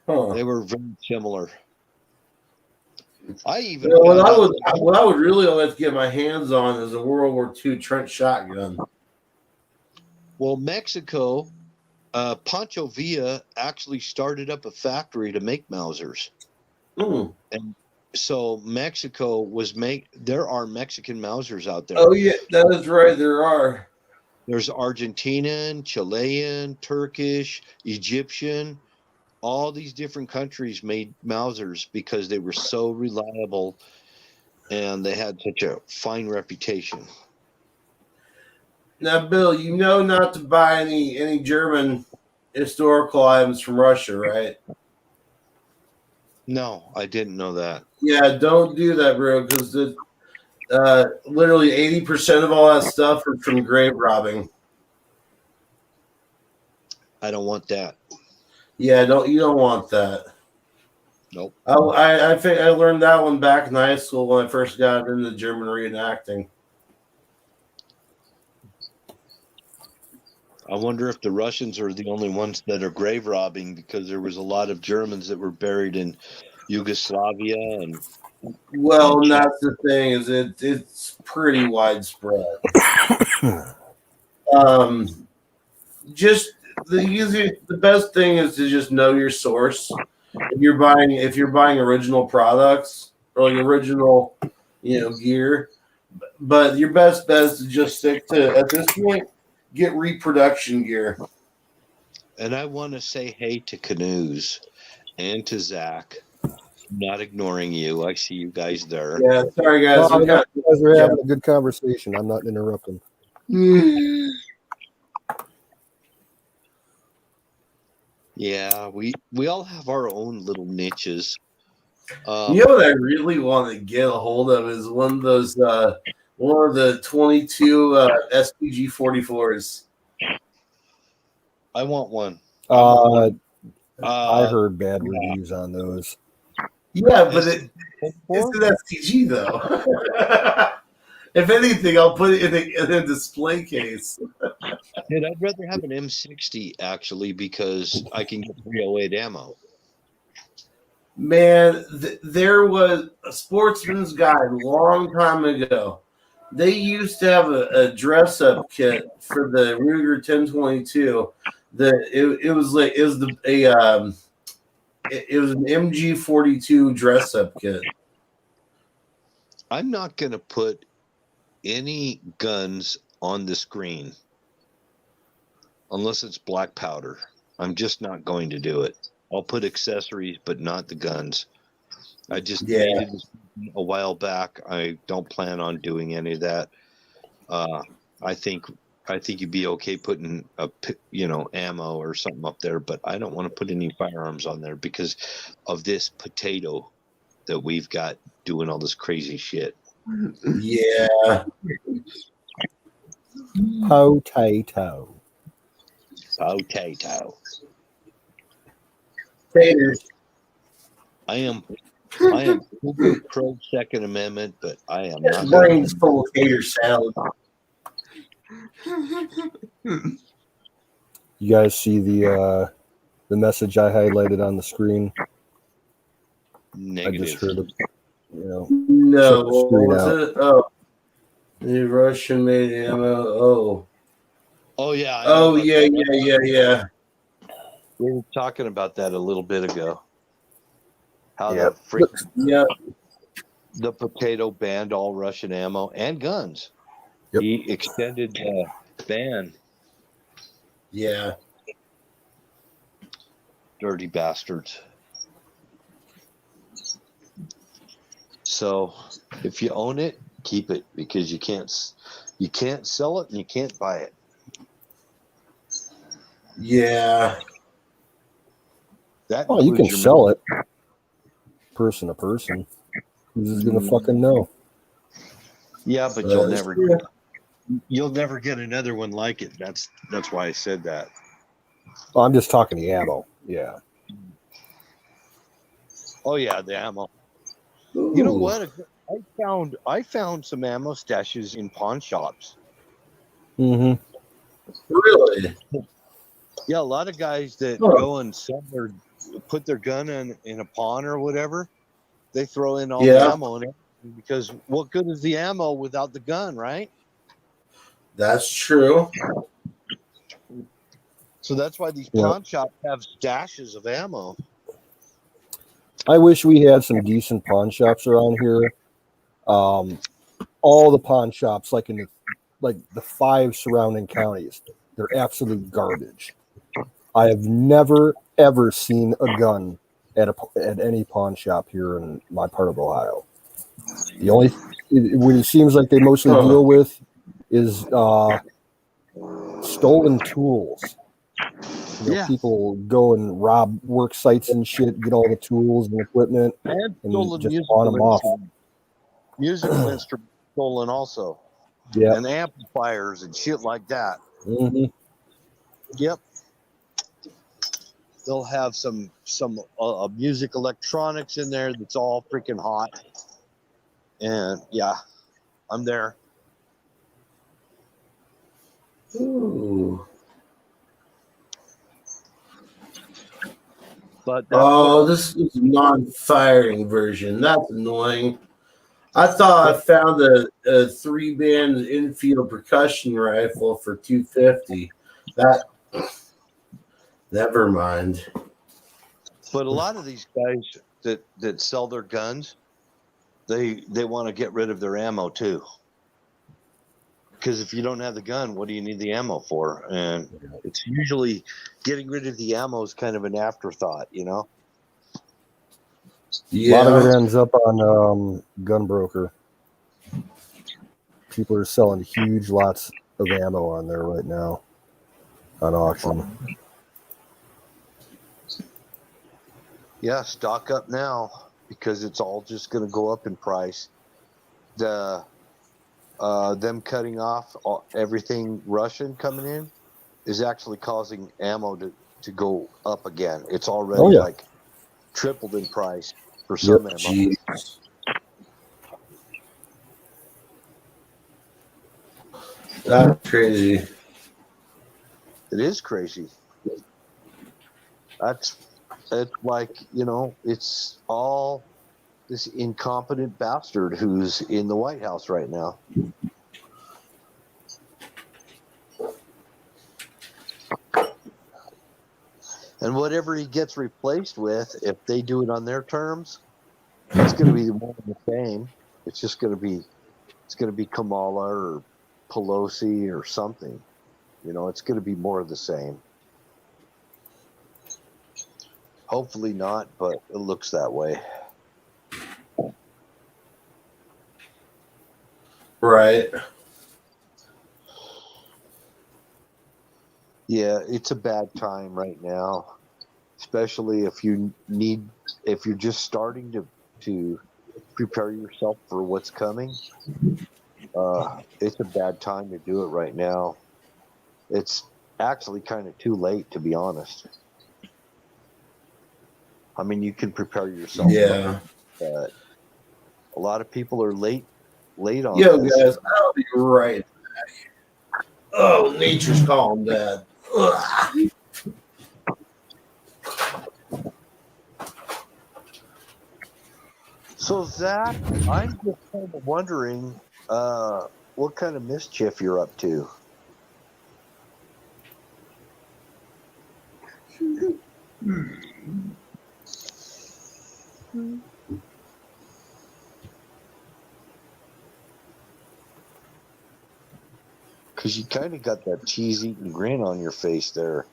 Huh. They were very similar. I even You know, found out what I would really like to get my hands on is a World War II trench shotgun. well, Mexico, Pancho Villa actually started up a factory to make Mausers. Mm. And so Mexico there are Mexican Mausers out there. Oh yeah, that is right. There are. There's Argentinian, Chilean, Turkish, Egyptian. All these different countries made Mausers because they were so reliable and they had such a fine reputation. Now, Bill, you know not to buy any German historical items from Russia, right? No, I didn't know that. Yeah, don't do that, bro, because literally 80% of all that stuff are from grave robbing. I don't want that. Yeah, you don't want that. Nope. I think I learned that one back in high school when I first got into German reenacting. I wonder if the Russians are the only ones that are grave robbing, because there was a lot of Germans that were buried in Yugoslavia and Well, and that's the thing, is it's pretty widespread. Just the best thing is to just know your source. If you're buying original products or like original, gear, but your best bet is to just stick to, at this point, get reproduction gear. And I want to say hey to Canoes and to Zach. Not ignoring you. I see you guys there. Yeah, sorry guys. Well, you guys are having a good conversation. I'm not interrupting. Yeah, we all have our own little niches. You know what I really want to get a hold of is one of the 22 SPG 44s. I want one. I heard bad reviews on those. Yeah, but it's an STG though. If anything, I'll put it in a display case. Dude, I'd rather have an M60 actually, because I can get 308 ammo. Man, there was a Sportsman's Guide a long time ago. They used to have a dress-up kit for the Ruger 1022. It was an MG42 dress-up kit. I'm not going to put any guns on the screen unless it's black powder. I'm just not going to do it. I'll put accessories, but not the guns. I just painted this a while back. I don't plan on doing any of that. I think you'd be okay putting ammo or something up there, but I don't want to put any firearms on there because of this potato that we've got doing all this crazy shit. Yeah. Potato. Taters. I am pro Second Amendment, but I am not. His brain's full of tater salad. You guys see the message I highlighted on the screen? Negative. I just heard it. No, what was out. it? Oh, the Russian made ammo. Oh yeah. Oh yeah. We were talking about that a little bit ago. How Yeah. the potato banned all Russian ammo and guns. Yep. He extended the ban. Yeah. Dirty bastards. So if you own it, keep it, because you can't sell it and you can't buy it. Yeah. You can sell it person to person. Who's just gonna fucking know? Yeah, but you'll never get another one like it. That's why I said that. Oh, I'm just talking the ammo. Yeah. Oh yeah, the ammo. Ooh. You know what? I found some ammo stashes in pawn shops. Mm-hmm. Really? Yeah, a lot of guys that go and sell put their gun in a pond or whatever, they throw in all the Yeah, ammo in it, because what good is the ammo without the gun, right? that's true. So that's why these Yeah. pawn shops have stashes of ammo. I wish we had some decent pawn shops around here. All the pawn shops, like the 5 surrounding counties, they're absolute garbage. I have never ever seen a gun at any pawn shop here in my part of Ohio. The only what it seems like they mostly Huh. deal with is stolen tools. Yeah. People go and rob work sites and shit, get all the tools and equipment, And and stolen just pawn them off. musical instruments stolen also, Yeah. and amplifiers and shit like that. Mm-hmm. Yep. They'll have some music electronics in there that's all freaking hot. And yeah, I'm there. Ooh. But Oh, this is a non-firing version. That's annoying. I thought I found a 3-band infield percussion rifle for $250. That never mind. But a lot of these guys that sell their guns, they want to get rid of their ammo too. Because if you don't have the gun, what do you need the ammo for? And it's usually getting rid of the ammo is kind of an afterthought, you know? A lot of it Yeah. ends up on Gunbroker. People are selling huge lots of ammo on there right now on auction. Yeah, stock up now because it's all just going to go up in price. Them cutting off everything Russian coming in is actually causing ammo to go up again. It's already like tripled in price for some ammo. Jeez. That's crazy. It is crazy. It's like, it's all this incompetent bastard who's in the White House right now. And whatever he gets replaced with, if they do it on their terms, it's going to be more of the same. It's going to be Kamala or Pelosi or something. It's going to be more of the same. Hopefully not, but it looks that way. Right. Yeah, it's a bad time right now, especially if you're just starting to prepare yourself for what's coming. It's a bad time to do it right now. It's actually kind of too late, to be honest. I mean, you can prepare yourself. Yeah. But a lot of people are late on Yo, this. guys, I'll be right back. Oh, nature's calling, Dad. Ugh. So Zach, I'm just kind of wondering what kind of mischief you're up to. Because you kind of got that cheese-eating grin on your face there.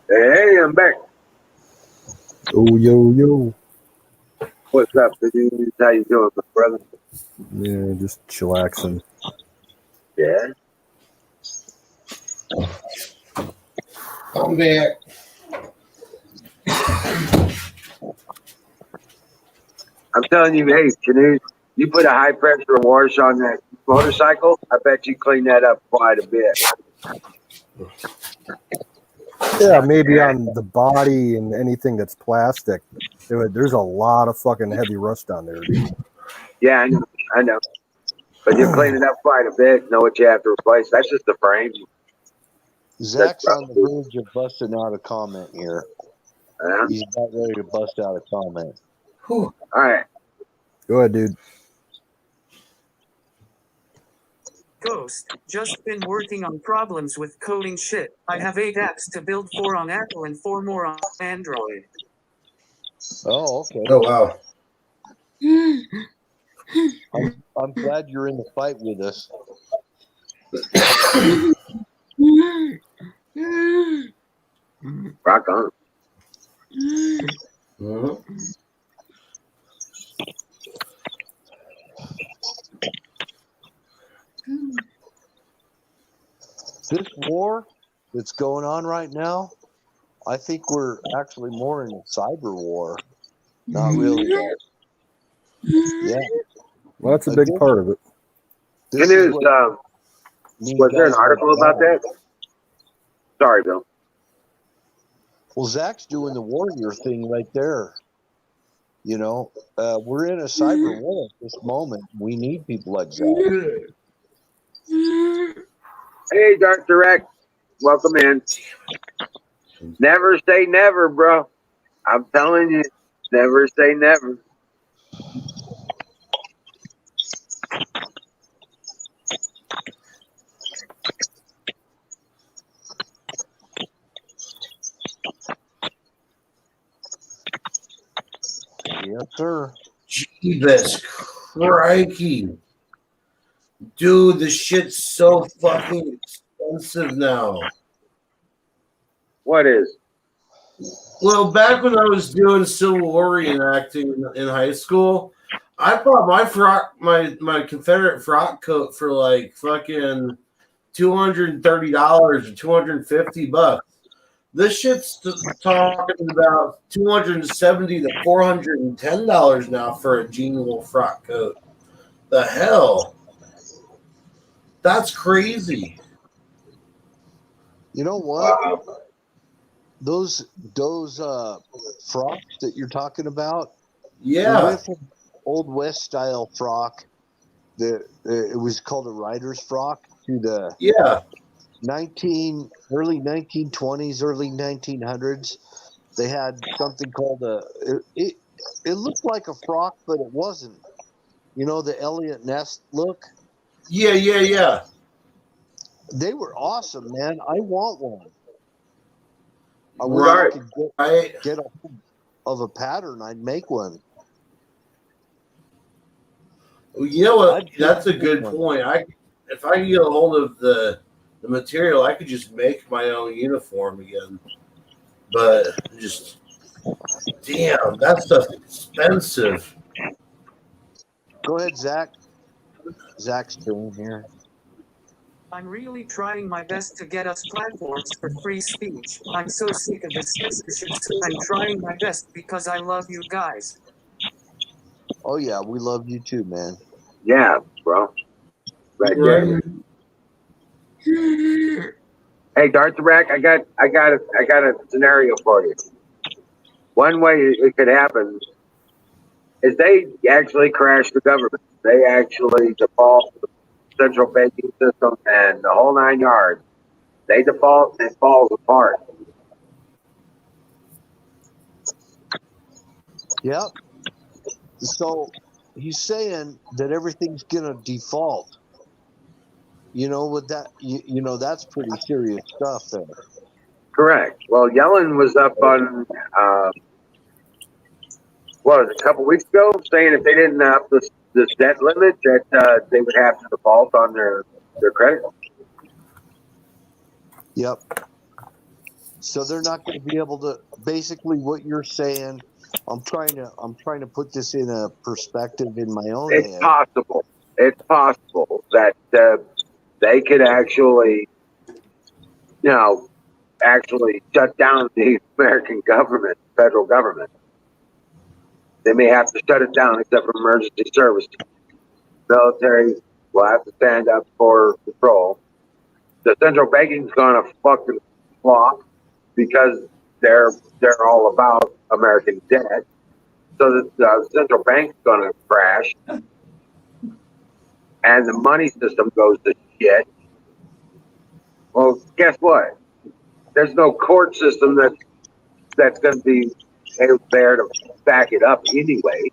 Hey, I'm back. Oh, yo. What's up, dude? How you doing, my brother? Yeah, just chillaxing. Yeah. I'm back. I'm telling you, hey, Canoe, you put a high pressure wash on that motorcycle, I bet you clean that up quite a bit. Yeah, maybe on the body and anything that's plastic. There's a lot of fucking heavy rust on there, dude. Yeah, I know. But you clean it up quite a bit, know what you have to replace. That's just the frame. Zach's on the verge of busting out a comment here. Uh-huh. He's about ready to bust out a comment. Whew. All right. Go ahead, dude. Ghost, just been working on problems with coding shit. I have 8 apps to build, 4 on Apple and 4 more on Android. Oh, okay. Oh wow. I'm glad you're in the fight with us. Rock on. Mhm. This war that's going on right now, I think we're actually more in a cyber war. Not really. Yeah. Well, that's a big part of it. This Canoes, is what was there an article about that? Sorry, Bill. Well, Zach's doing the warrior thing right there. You know, we're in a cyber war at this moment. We need people like Zach. Hey, Dark Direct. Welcome in. Never say never, bro. I'm telling you, never say never. Yes, sir. Jeebus crikey. Dude, this shit's so fucking expensive now. What is? Well, back when I was doing Civil War reenacting in high school, I bought my Confederate frock coat for like fucking $230 or $250. This shit's talking about $270 to $410 now for a jean wool frock coat. The hell? That's crazy. You know what? Wow. Those frocks that you're talking about, we Yeah. went from old West style frock that it was called a rider's frock to the Yeah. early 1920s, early 1900s. They had something called it looked like a frock, but it wasn't. You know, the Elliot Ness look. Yeah. They were awesome, man. I want one. I wish Right. I could get a hold of a pattern. I'd make one. You know what? That's a good point. If I get a hold of the material, I could just make my own uniform again. But just damn, that stuff's expensive. Go ahead, Zach. Zach's doing here. I'm really trying my best to get us platforms for free speech. I'm so sick of this censorship, so I'm trying my best because I love you guys. Oh yeah, we love you too, man. Yeah, bro. Right there. Hey, Darth Direct, I got a scenario for you. One way it could happen is they actually crash the government. They actually default the central banking system and the whole 9 yards. They default and it falls apart. Yep. So he's saying that everything's gonna default. You know, with that, you know, that's pretty serious stuff there. Correct. Well, Yellen was up on what was it, a couple weeks ago, saying if they didn't up this debt limit, that they would have to default on their credit. Yep. So they're not going to be able to. Basically, what you're saying, I'm trying to put this in a perspective in my own It's head. possible. It's possible that they could actually, you know, actually shut down the American government, federal government. They may have to shut it down except for emergency services. Military will have to stand up for control. The central banking's gonna fucking flop because they're all about American debt. So the central bank's gonna crash, and the money system goes to shit. Well, guess what? There's no court system that's going to be there to back it up anyway,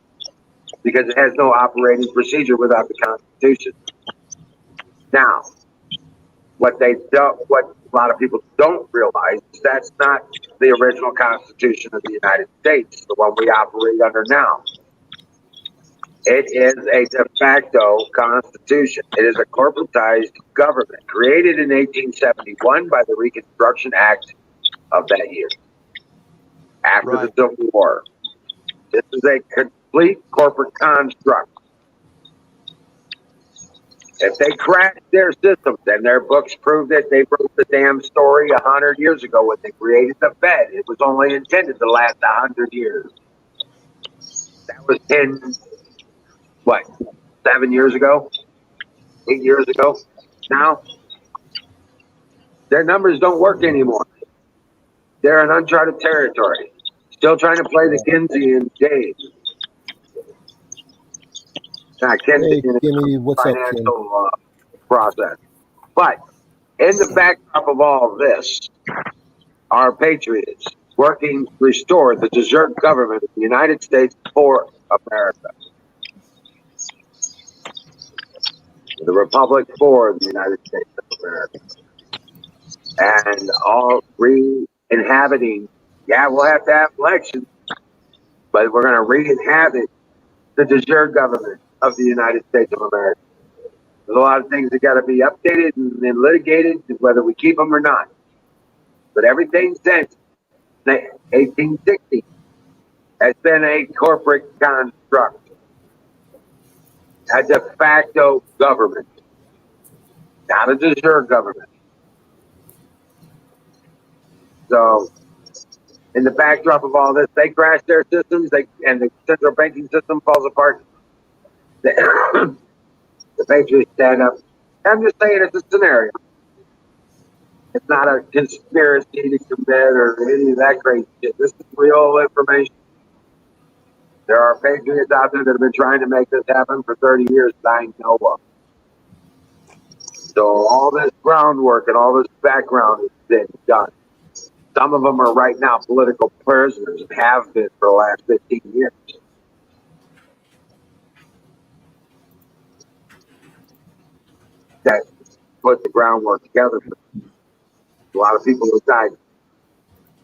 because it has no operating procedure without the Constitution. Now, what a lot of people don't realize is that's not the original Constitution of the United States, the one we operate under now. It is a de facto constitution. It is a corporatized government created in 1871 by the Reconstruction Act of that year, after the Right. Civil War. This is a complete corporate construct. If they crash their systems, and their books prove that they wrote the damn story 100 years ago when they created the Fed, it was only intended to last 100 years. That was 7 years ago, 8 years ago. Now, their numbers don't work anymore. They're in uncharted territory, still trying to play the Keynesian game. Not Hey, Keynesian Kimmy, what's up, Kim? financial process. But in the backdrop of all of this, our patriots working to restore the deserved government of the United States for America. The Republic for the United States of America. And all re-inhabiting, yeah, we'll have to have elections, but we're going to re-inhabit the deserved government of the United States of America. There's a lot of things that got to be updated and litigated, whether we keep them or not. But everything since 1860 has been a corporate construct, a de facto government, not a de jure government. So, in the backdrop of all this, they crash their systems, and the central banking system falls apart. The, the Patriots stand up. I'm just saying it's a scenario. It's not a conspiracy to commit or any of that crazy shit. This is real information. There are patriots out there that have been trying to make this happen for 30 years that I know of. So all this groundwork and all this background has been done. Some of them are right now political prisoners and have been for the last 15 years. That put the groundwork together. A lot of people have died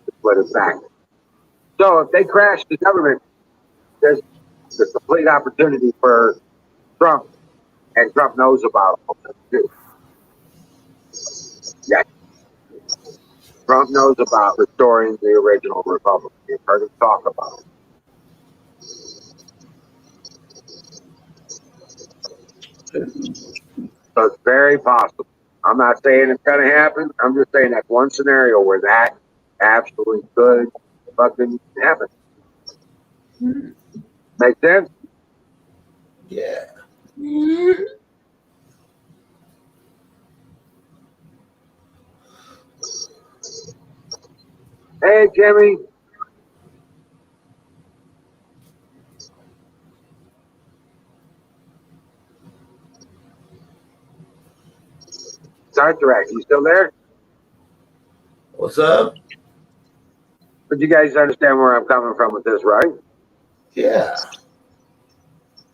to put it back. So if they crash the government, there's a complete opportunity for Trump, and Trump knows about all this too. Yeah, Trump knows about restoring the original republic. You've heard him talk about it. So it's very possible. I'm not saying it's going to happen. I'm just saying that's one scenario where that absolutely could fucking happen. Make sense? Yeah. Hey, Jimmy. Star Trek, you still there? What's up? But you guys understand where I'm coming from with this, right? Yeah.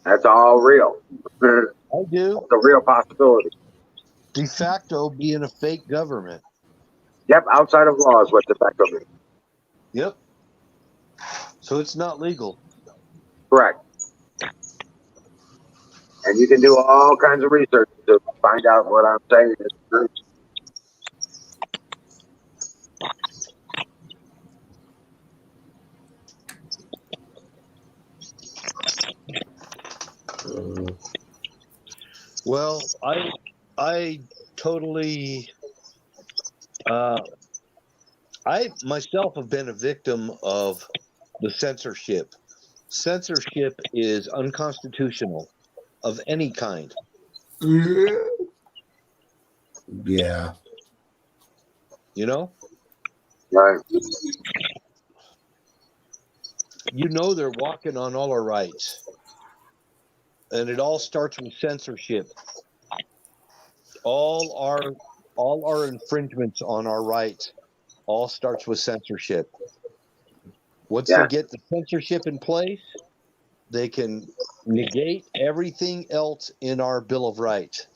That's all real. It's I do. a real possibility. De facto being a fake government. Yep, outside of law is what the fact of it. Yep. So it's not legal. Correct. And you can do all kinds of research to find out what I'm saying is true. Well, I totally. I myself have been a victim of the censorship. Censorship is unconstitutional of any kind. Yeah. You know, Right. they're walking on all our rights, and it all starts with censorship. All our infringements on our rights all starts with censorship. Once they Yeah. get the censorship in place, they can negate everything else in our Bill of Rights.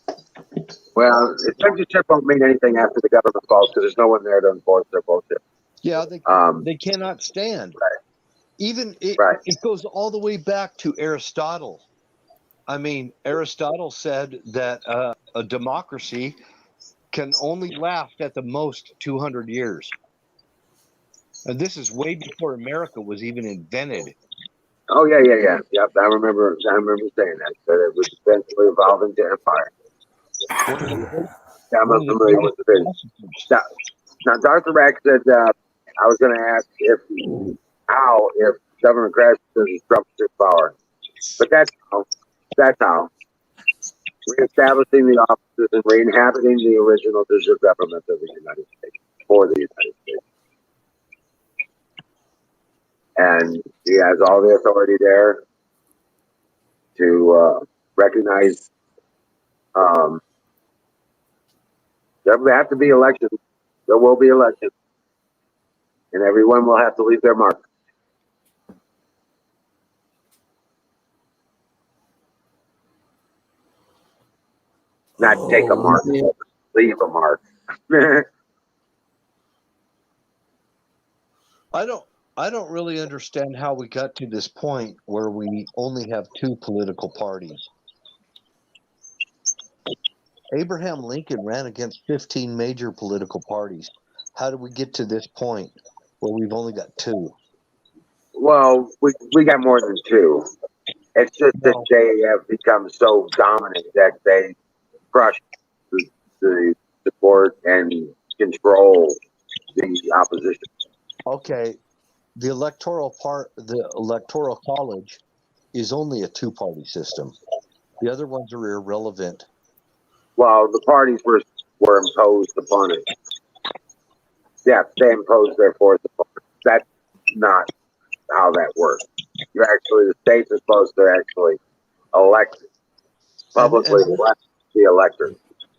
Well, censorship won't mean anything after the government falls because there's no one there to enforce their bullshit. Yeah, Um, they cannot stand. Even right. it goes all the way back to Aristotle. I mean, Aristotle said that a democracy can only last at the most 200 years. And this is way before America was even invented. Oh yeah. Yep. I remember saying that it would eventually evolve into empire. One of the great, Yeah, I'm one of the familiar with greatest the vision. philosophers. Now, Dr. Rack said I was going to ask if government crashes and Trump took power, but that's how reestablishing the offices and re-inhabiting the original digital government of the United States for the United States, and he has all the authority there to recognize. Um, there have to be elections. There will be elections, and everyone will have to leave their mark. Not take a mark, man. leave a mark. I don't really understand how we got to this point where we only have two political parties. Abraham Lincoln ran against 15 major political parties. How did we get to this point where we've only got two? Well, we got more than two. It's just that No. they have become so dominant that they crush the support and control the opposition. Okay, the electoral college is only a two-party system. The other ones are irrelevant. Well, the parties were imposed upon it. Yeah, they imposed their force upon it. That's not how that works. The states are supposed to actually elect, And publicly elect the electors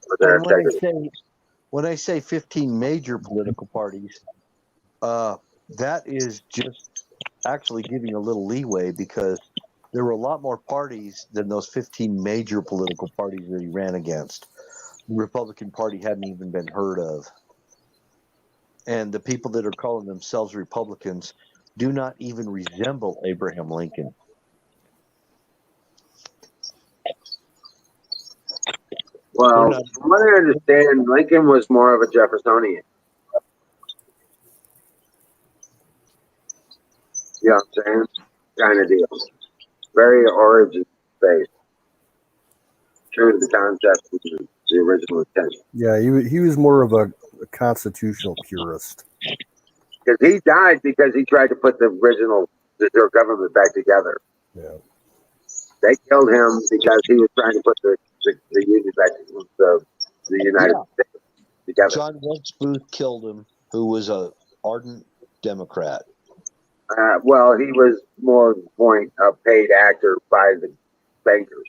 for their and integrity. when I say 15 major political parties, that is just actually giving a little leeway because there were a lot more parties than those 15 major political parties that he ran against. The Republican Party hadn't even been heard of. And the people that are calling themselves Republicans do not even resemble Abraham Lincoln. Well, from what I understand, Lincoln was more of a Jeffersonian. You know what I'm saying? Kind of deal. Very origin based. True to the concept of the original intent. Yeah, he was more of a constitutional purist. Because he died because he tried to put the government back together. Yeah. They killed him because he was trying to put the Union back, the United States together. John Wilkes Booth killed him, who was a ardent Democrat. Well, he was more point a paid actor by the bankers.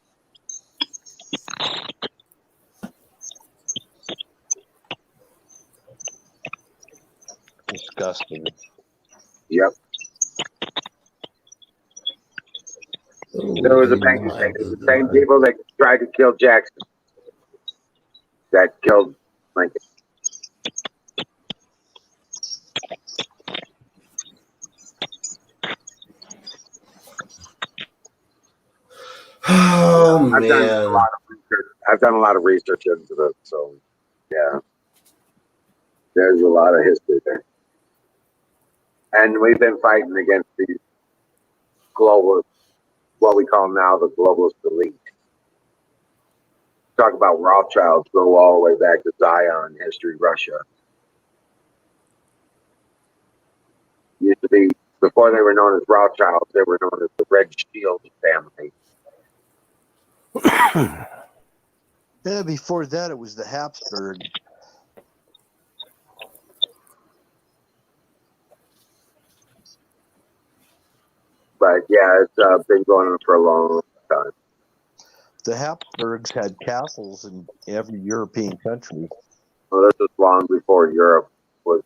Disgusting. Yep. There was a bank. The same people that tried to kill Jackson that killed Lincoln. Oh I've done a man. lot of research. I've done a lot of research into this, so yeah, there's a lot of history there. And we've been fighting against these global, what we call now the globalist elite. talk about Rothschilds go all the way back to Zion history, Russia. Used to be, before they were known as Rothschilds, they were known as the Red Shield family. Yeah, before that, it was the Habsburg. But yeah, it's been going on for a long time. The Habsburgs had castles in every European country. Well, this was long before Europe was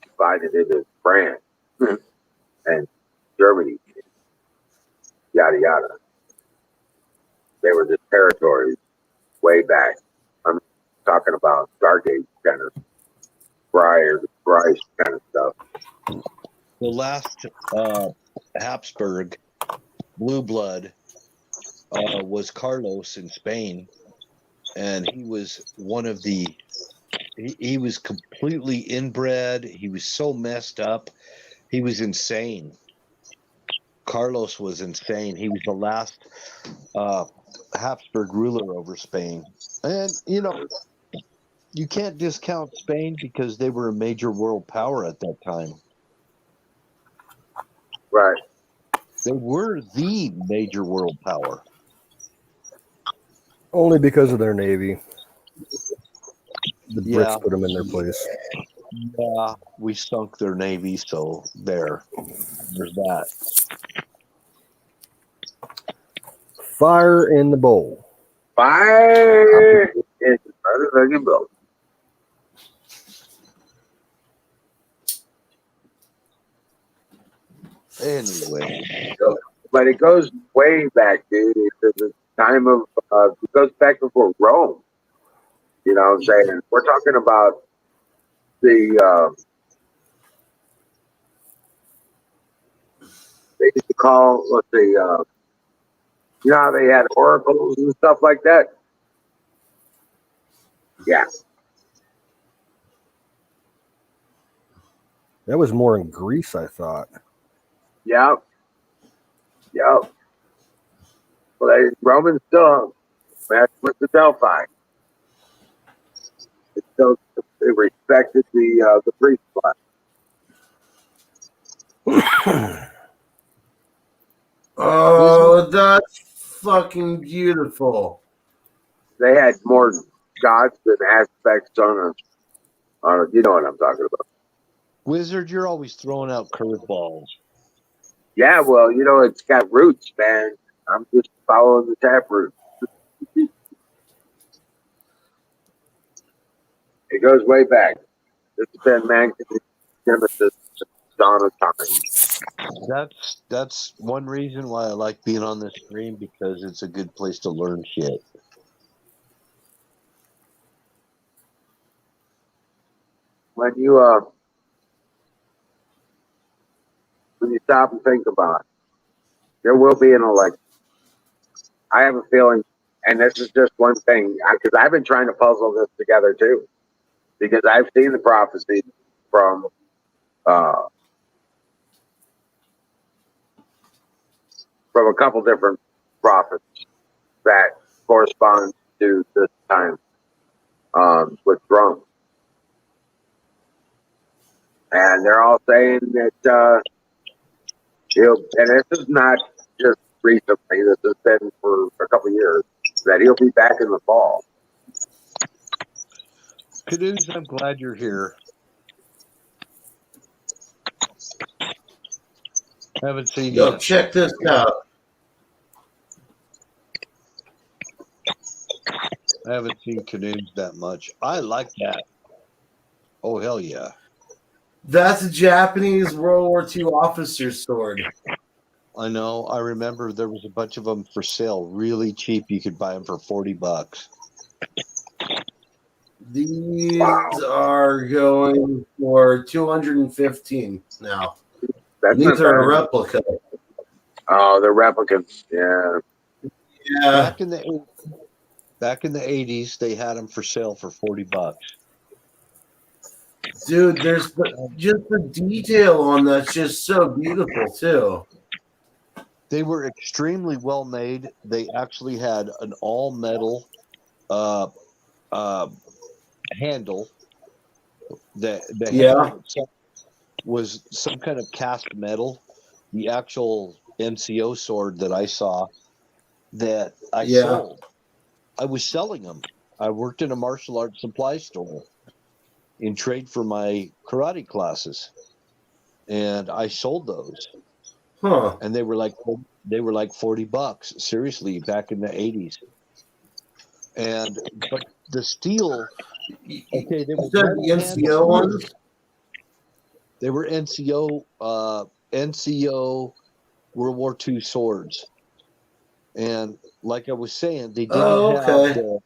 divided into France and Germany, yada yada. They were just territories way back. I'm talking about Dark Age kind of Friar Christ kind of stuff. The last Habsburg, blue blood, was Carlos in Spain, and he was one of the. He was completely inbred. He was so messed up. He was insane. Carlos was insane. He was the last Habsburg ruler over Spain, and you can't discount Spain because they were a major world power at that time. Right. They were the major world power. Only because of their navy. The Brits Yeah. put them in their place. Yeah, we sunk their navy, so there's that. Fire in the bowl. Fire is the motherfucking boat. Anyway, But it goes way back, dude. It's the time of, it goes back before Rome. You know what I'm saying? We're talking about the, they used to call, let's see, you know how they had oracles and stuff like that? Yeah. That was more in Greece, I thought. Yep. Yep. Well, Romans still messed with the Delphi. They respected the priest class. Oh, that's fucking beautiful. They had more gods than aspects on a, you know what I'm talking about. Wizard, you're always throwing out curveballs. Yeah, well, you know, it's got roots, man. I'm just following the taproot. It goes way back. This has been mankind's nemesis since the dawn of time. That's one reason why I like being on this stream, because it's a good place to learn shit. When you stop and think about it, there will be an election. I have a feeling, and this is just one thing, because I've been trying to puzzle this together too, because I've seen the prophecy from a couple different prophets that correspond to this time with Trump. And they're all saying that and this is not just recently, this has been for a couple of years, that he'll be back in the fall. Caduce, I'm glad you're here. Haven't seen Yo, you. check this out. I haven't seen Caduce that much. I like that. Oh, hell yeah. That's a Japanese World War II officer's sword. I know. I remember there was a bunch of them for sale, really cheap. You could buy them for $40. These are going for 215 now. That's These not are a bad. replica. Oh, they're replicants. Yeah. Yeah. Back in the 80s, they had them for sale for $40. Dude, there's just the detail on that's just so beautiful too. They were extremely well made. They actually had an all metal handle. The Yeah. handle itself was some kind of cast metal. The actual NCO sword that I saw that I Yeah. sold, I was selling them. I worked in a martial arts supply store in trade for my karate classes, and I sold those. Huh. And they were like $40. Seriously, back in the 80s. And but the steel, okay, they You were said metal the NCO handles. ones? They were NCO World War II swords. And like I was saying, they didn't Oh, have okay.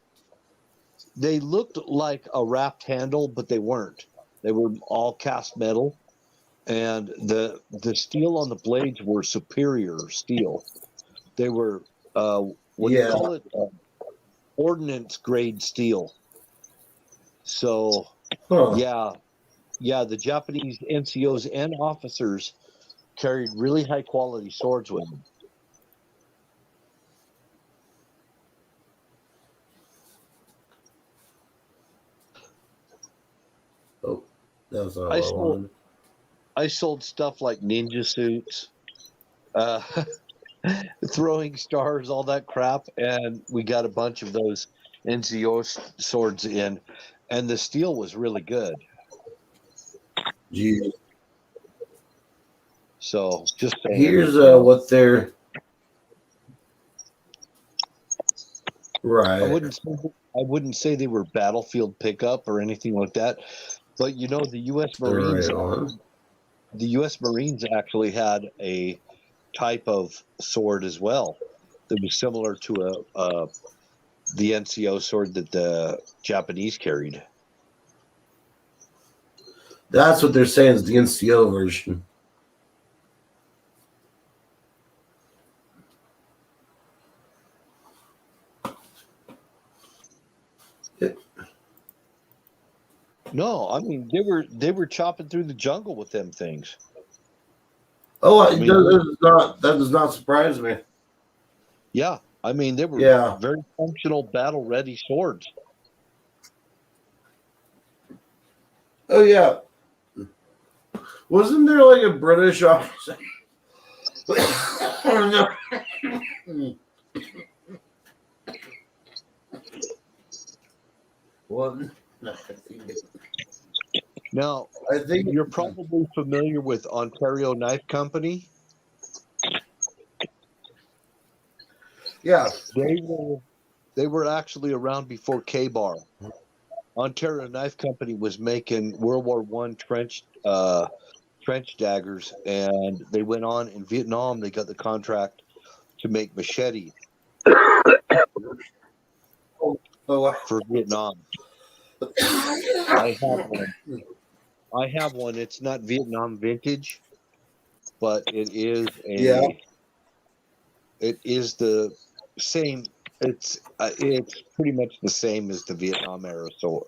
they looked like a wrapped handle, but they weren't. They were all cast metal, and the steel on the blades were superior steel. They were what do you Yeah. call it? Ordnance grade steel. So Huh. yeah, the Japanese NCOs and officers carried really high quality swords with them. Oh, that's not I what I sold wanted. I sold stuff like ninja suits, uh, throwing stars, all that crap, and we got a bunch of those NCO swords in, and the steel was really good. Gee. So just saying, Here's what they're I right. wouldn't say they were battlefield pickup or anything like that, but you know the U.S. The Marines right one. actually had a type of sword as well that was similar to the NCO sword that the Japanese carried. That's what they're saying is the NCO version. No, I mean they were chopping through the jungle with them things. Oh, I mean, that does not surprise me. yeah, I mean they were Yeah. very functional, battle ready swords. Oh yeah. Wasn't there like a British officer? What? Now, I think. you're probably familiar with Ontario Knife Company. Yeah. They were actually around before K-Bar. Ontario Knife Company was making World War One trench daggers, and they went on in Vietnam. They got the contract to make machetes Oh. for Vietnam. I have one. It's not Vietnam vintage, but Yeah. it is the same. It's pretty much the same as the Vietnam era. So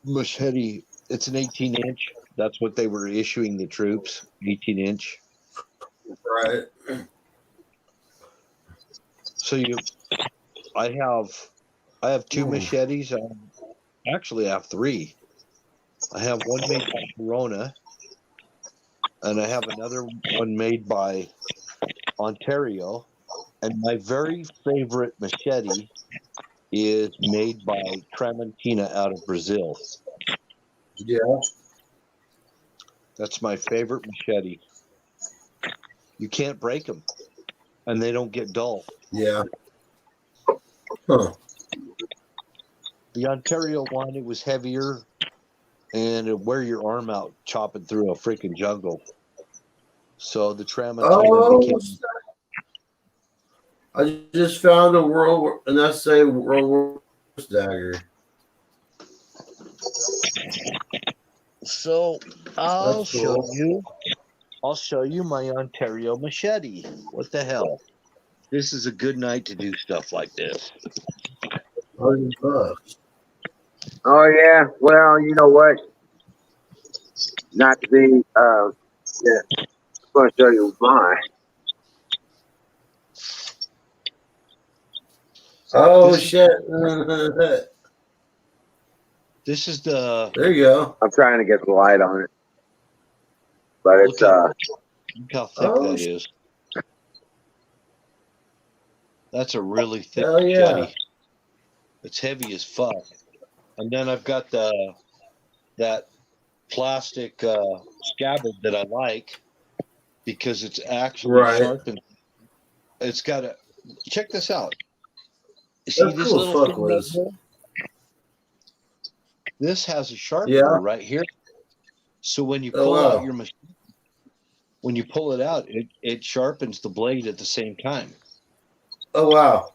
machete. It's an 18-inch. That's what they were issuing the troops. 18-inch. Right. So I have two machetes. Actually, I have three. I have one made by Corona, and I have another one made by Ontario. And my very favorite machete is made by Tramontina out of Brazil. Yeah. That's my favorite machete. You can't break them, and they don't get dull. Yeah. Huh. The Ontario one, it was heavier, and it'd wear your arm out chopping through a freaking jungle. So the Tramontina Oh, became. I just found an essay World War dagger. So I'll That's cool. show you my Ontario machete. What the hell? This is a good night to do stuff like this. $100. Oh yeah. Well, you know what? Not to be. Yeah. I'm going to show you mine. Oh This is- shit! This is the There you go. I'm trying to get the light on it, but it's look how thick Oh, that is. That's a really thick hell yeah! machete. It's heavy as fuck. And then I've got that plastic scabbard that I like because it's actually Right. sharpened. It's got a check this out. See That's this cool as little fuck, thing right Liz. here? This has a sharpener Yeah. right here. So when you Oh pull out wow. your machine, when you pull it out, it sharpens the blade at the same time. Oh wow.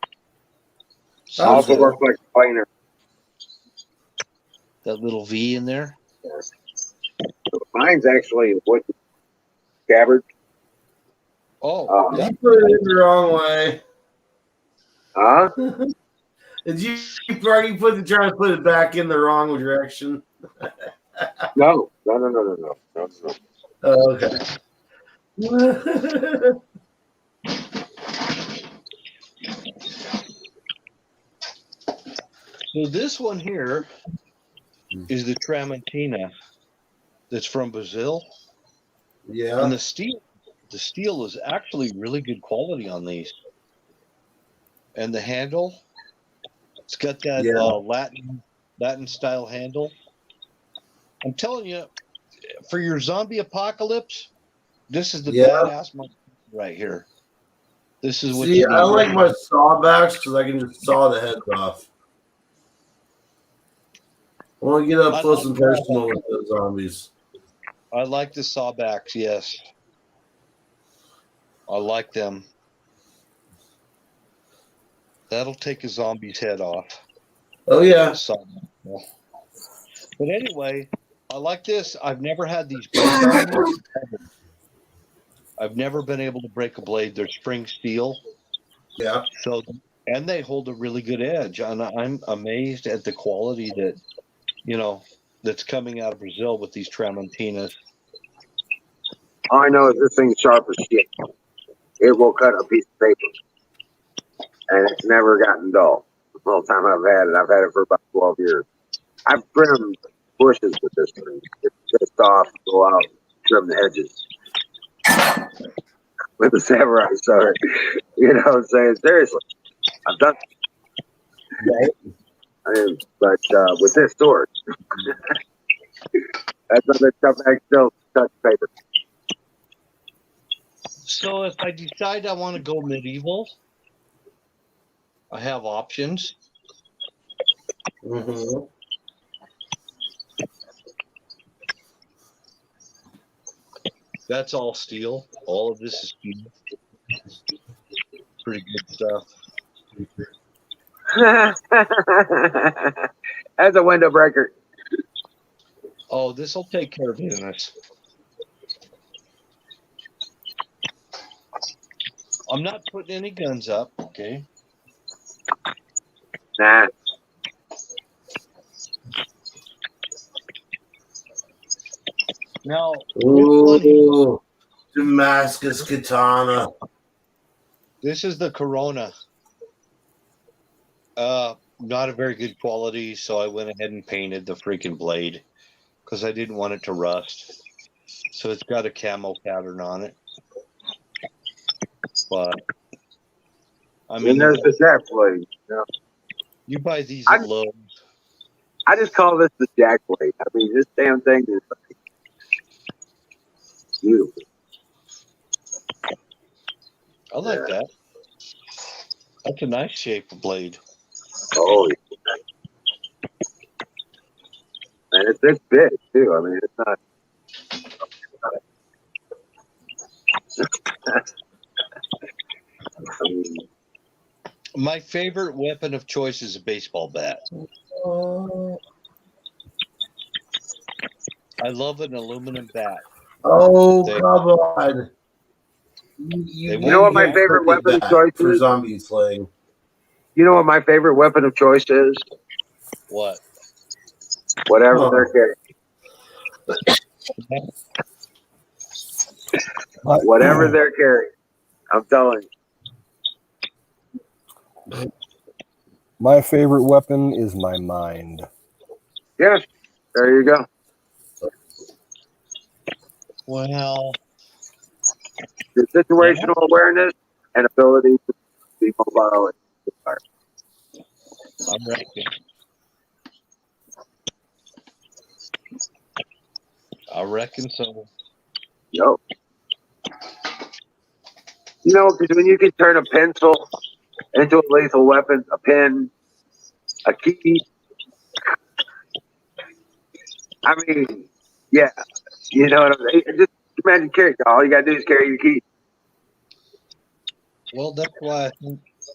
So That's also cool. works like a planer. that little V in there. Mine's actually a wood scabbard. Oh, Did you put it in the wrong way? Huh? Did you already try to put it back in the wrong direction? No. Oh, okay. so this one here is the Tramontina that's from Brazil, and Yeah. the steel is actually really good quality on these. And the handle, it's got that Yeah. Latin style handle. I'm telling you, for your zombie apocalypse, this is the Yeah. badass one right here. This is what See, you I need. like my sawbacks because I can just saw the heads off. I want to get up close and personal with the zombies. I like the sawbacks, yes. I like them. That'll take a zombie's head off. Oh yeah. But anyway, I like this. I've never had these break on me. I've never been able to break a blade. They're spring steel. Yeah. So, and they hold a really good edge. And I'm amazed at the quality that's coming out of Brazil with these Tramontinas. All I know is this thing's sharp as shit. It will cut a piece of paper, and it's never gotten dull. The whole time I've had it for about 12 years. I've trimmed bushes with this thing. It's just off, go out, trim the edges with the samurai sword. You know what I'm saying? Seriously, I've done it. But with this sword, that's another tough act still touch paper. So if I decide I want to go medieval, I have options. Mm-hmm. That's all steel. All of this is steel. Pretty good stuff. That's a window breaker. Oh, this will take care of business. I'm not putting any guns up, okay? Nah. Now, Ooh, Damascus katana. this is the Corona. Not a very good quality, so I went ahead and painted the freaking blade because I didn't want it to rust. So it's got a camo pattern on it. But I mean, And there's the jack blade. You know? you buy these I- at Lowe's. I just call this the jack blade. I mean, this damn thing is like beautiful. I like that. That's a nice shaped blade. Oh, yeah. And it's big too. I mean, it's not. I mean, My favorite weapon of choice is a baseball bat. I love an aluminum bat. Oh, They- come on. You know what my favorite weapon of choice for is? zombie slaying. You know what my favorite weapon of choice is? What? Whatever Oh. they're carrying. Whatever they're carrying. I'm telling you. My favorite weapon is my mind. Yes, there you go. Well, The situational awareness and ability to be mobile. I reckon. I reckon so. Yo. You know, because when you can turn a pencil into a lethal weapon, a pen, a key, I mean, yeah, you know what I'm saying? Just imagine carrying. All you got to do is carry your key. Well, that's why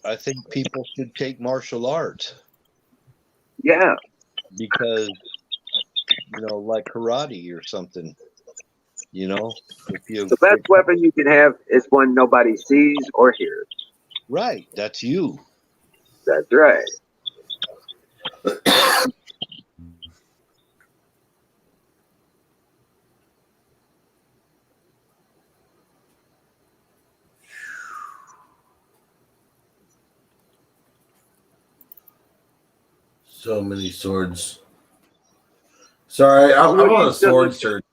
I think people should take martial arts Yeah. because like karate or something. If you The best weapon you can have is one nobody sees or hears. right, that's you. That's right. So many swords. Sorry, I'm on a sword search.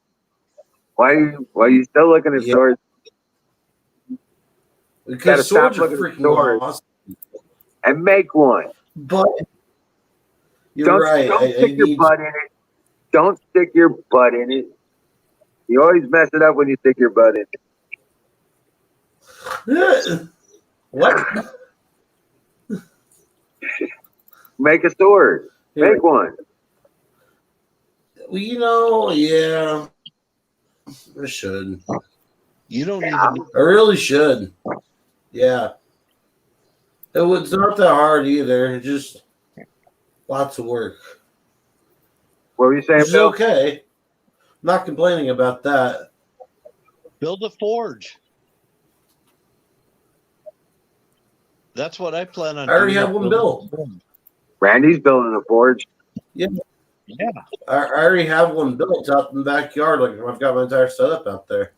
Why are you still looking at swords? Because swords are looking at freaking swords awesome. and make one. But you're right. Don't I stick your need. butt in it. Don't stick your butt in it. You always mess it up when you stick your butt in it. What? Make a sword. Here. Make one. Well, yeah. I should. You don't even. I really should. Yeah. It's not that hard either. It's just lots of work. What were you saying, Which is Bill? okay. I'm not complaining about that. Build a forge. That's what I plan on I already doing. have one built. Randy's building a forge. Yeah. Yeah. I already have one built out in the backyard. Like I've got my entire setup out there.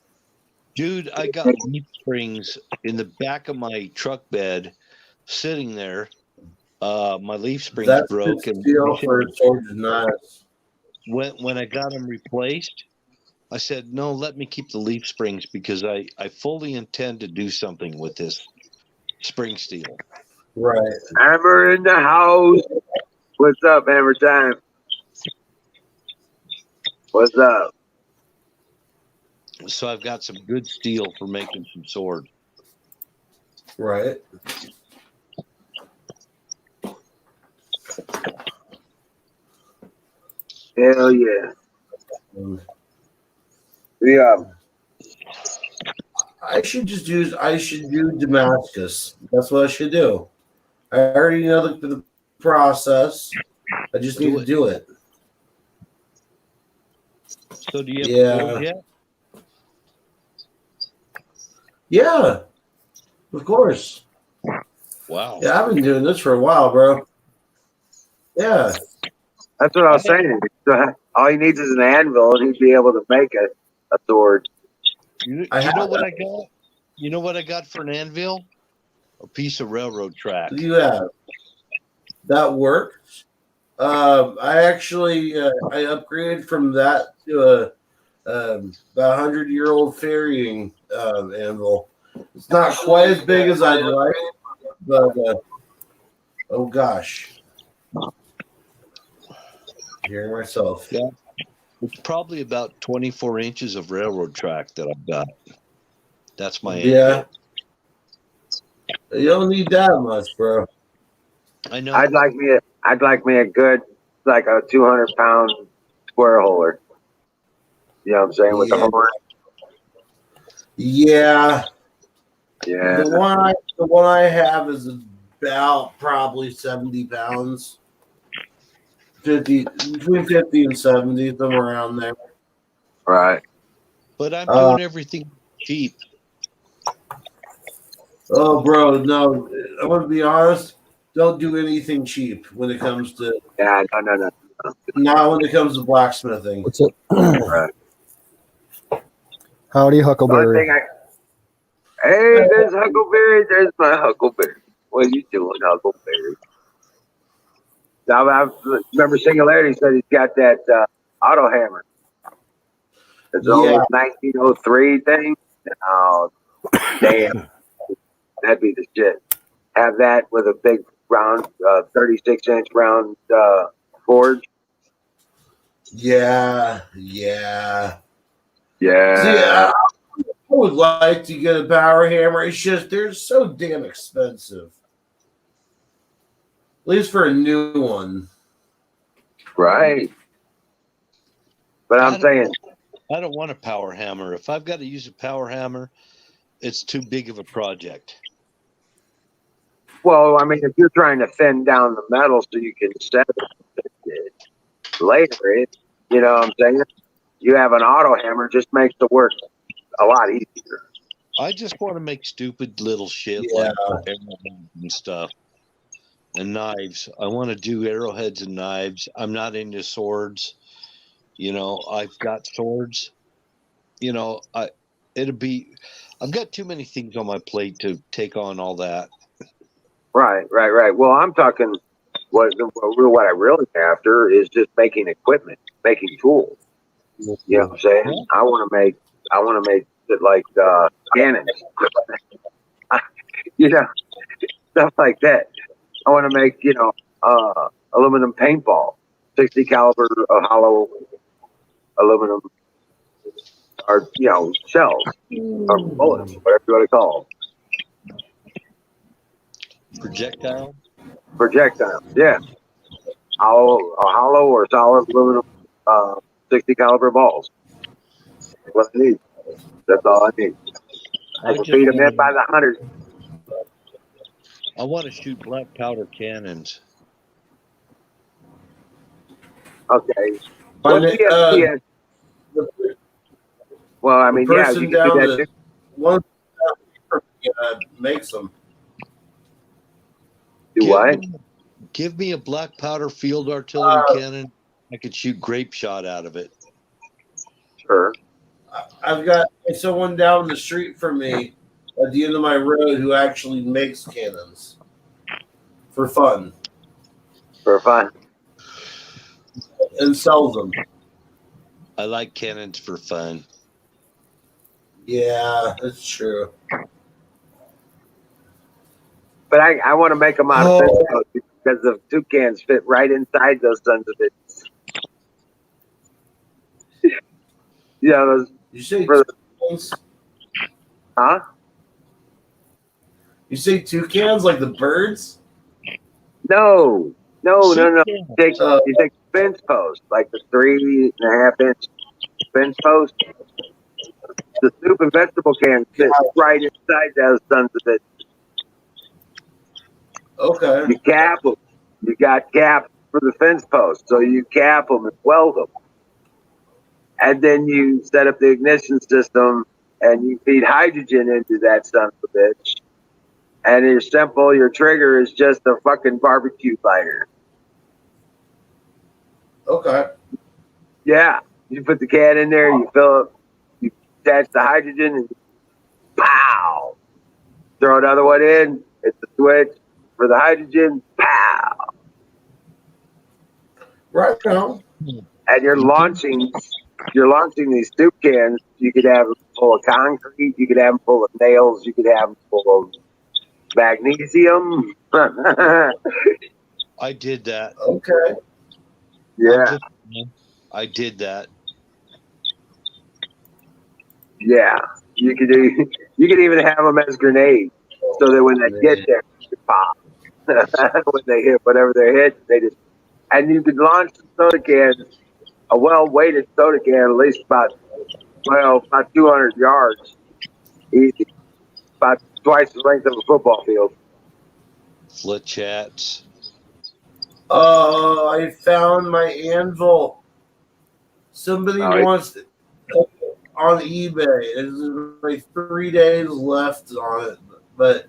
Dude, I got leaf springs in the back of my truck bed sitting there. My leaf springs That's broke, good and steel for a sword is nice. when I got them replaced, I said, no, let me keep the leaf springs because I fully intend to do something with this spring steel. Right. Hammer in the house. What's up, Hammer Time? What's up? So I've got some good steel for making some swords. Right. Hell yeah. Yeah. I should do Damascus. That's what I should do. I already know the process. I just need to do it. So do you have a forge yet? Yeah. Of course. Wow. Yeah, I've been doing this for a while, bro. Yeah. That's what I was saying. All he needs is an anvil, and he'd be able to make a sword. You know what I got? You know what I got for an anvil? A piece of railroad track. You have. That works. I actually I upgraded from that to a 100-year-old ferrying anvil. It's not quite as big as I'd like, but oh gosh, hearing myself. Yeah, it's probably about 24 inches of railroad track that I've got. That's my anvil. You don't need that much, bro. I know. I'd like me a good, like a 200-pound square holder. You know what I'm saying? With the horn. Yeah. Yeah. The one I have is about probably 70 pounds. 50 between 50 and 70, somewhere around there. Right. But I'm doing everything cheap. Oh, bro, no. I'm gonna be honest. Don't do anything cheap when it comes to. Yeah, no. Not when it comes to blacksmithing. What's up? Right. Howdy, Huckleberry. Hey, there's Huckleberry. There's my Huckleberry. What are you doing, Huckleberry? I remember Singularity said he's got that auto hammer. It's an Yeah, old 1903 thing. Oh, damn. That'd be the shit. Have that with a big round, 36-inch round forge. yeah, yeah. See, Yeah. I would like to get a power hammer. It's just they're so damn expensive. At least for a new one. Right. But I'm saying, I don't want a power hammer. If I've got to use a power hammer, it's too big of a project. well, I mean, if you're trying to thin down the metal so you can set it later, you know what I'm saying? You have an auto hammer, just makes the work a lot easier. I just want to make stupid little shit Yeah. like arrowheads and stuff and knives. I want to do arrowheads and knives. I'm not into swords. You know, I've got swords. You know, I've got too many things on my plate to take on all that. Right. Well, I'm talking what I really after is just making equipment, making tools. You know what I'm saying? Yeah. I want to make it like cannons, you know, stuff like that. I want to make, aluminum paintball, 60 caliber hollow aluminum, or shells or bullets, whatever you want to call Projectile. them. Projectiles, yeah, hollow or solid aluminum, 60 caliber balls. That's what I need. That's all I need. I can feed them in by the hundreds. I want to shoot black powder cannons. Okay. My, What's the FPS? the, Well, I the mean, yeah, person you can do down that the too. one makes them. Do what? Give me a black powder field artillery cannon. I could shoot grape shot out of it. Sure. I've got someone down the street from me at the end of my road who actually makes cannons for fun For fun. and sells them. I like cannons for fun. Yeah, that's true. But I want to make them out of fence posts because the toucans fit right inside those sons of bitches. You know, those, You say for, toucans? huh? You say toucans like the birds? No. You Uh, take fence posts, like the 3.5-inch fence post. The soup and vegetable cans fit right inside those sons of bitches. okay. You cap them. You got caps for the fence posts, so you cap them and weld them. And then you set up the ignition system and you feed hydrogen into that son of a bitch. And it's simple. Your trigger is just a fucking barbecue lighter. Okay. Yeah. You put the can in there, you fill it, you attach the hydrogen, and pow! Throw another one in, hit the switch for the hydrogen, pow! Right now. And you're launching these soup cans. You could have them full of concrete, you could have them full of nails, you could have them full of magnesium. I did that. Okay. Yeah. I did that. Yeah. You could even have them as grenades, so that when they get there, they pop. When they hit whatever they hit, and you could launch the soda cans, a well-weighted soda can, at least about 200 yards, easy, about twice the length of a football field. Flit chats. Oh, I found my anvil. Somebody wants it on eBay. There's like 3 days left on it, but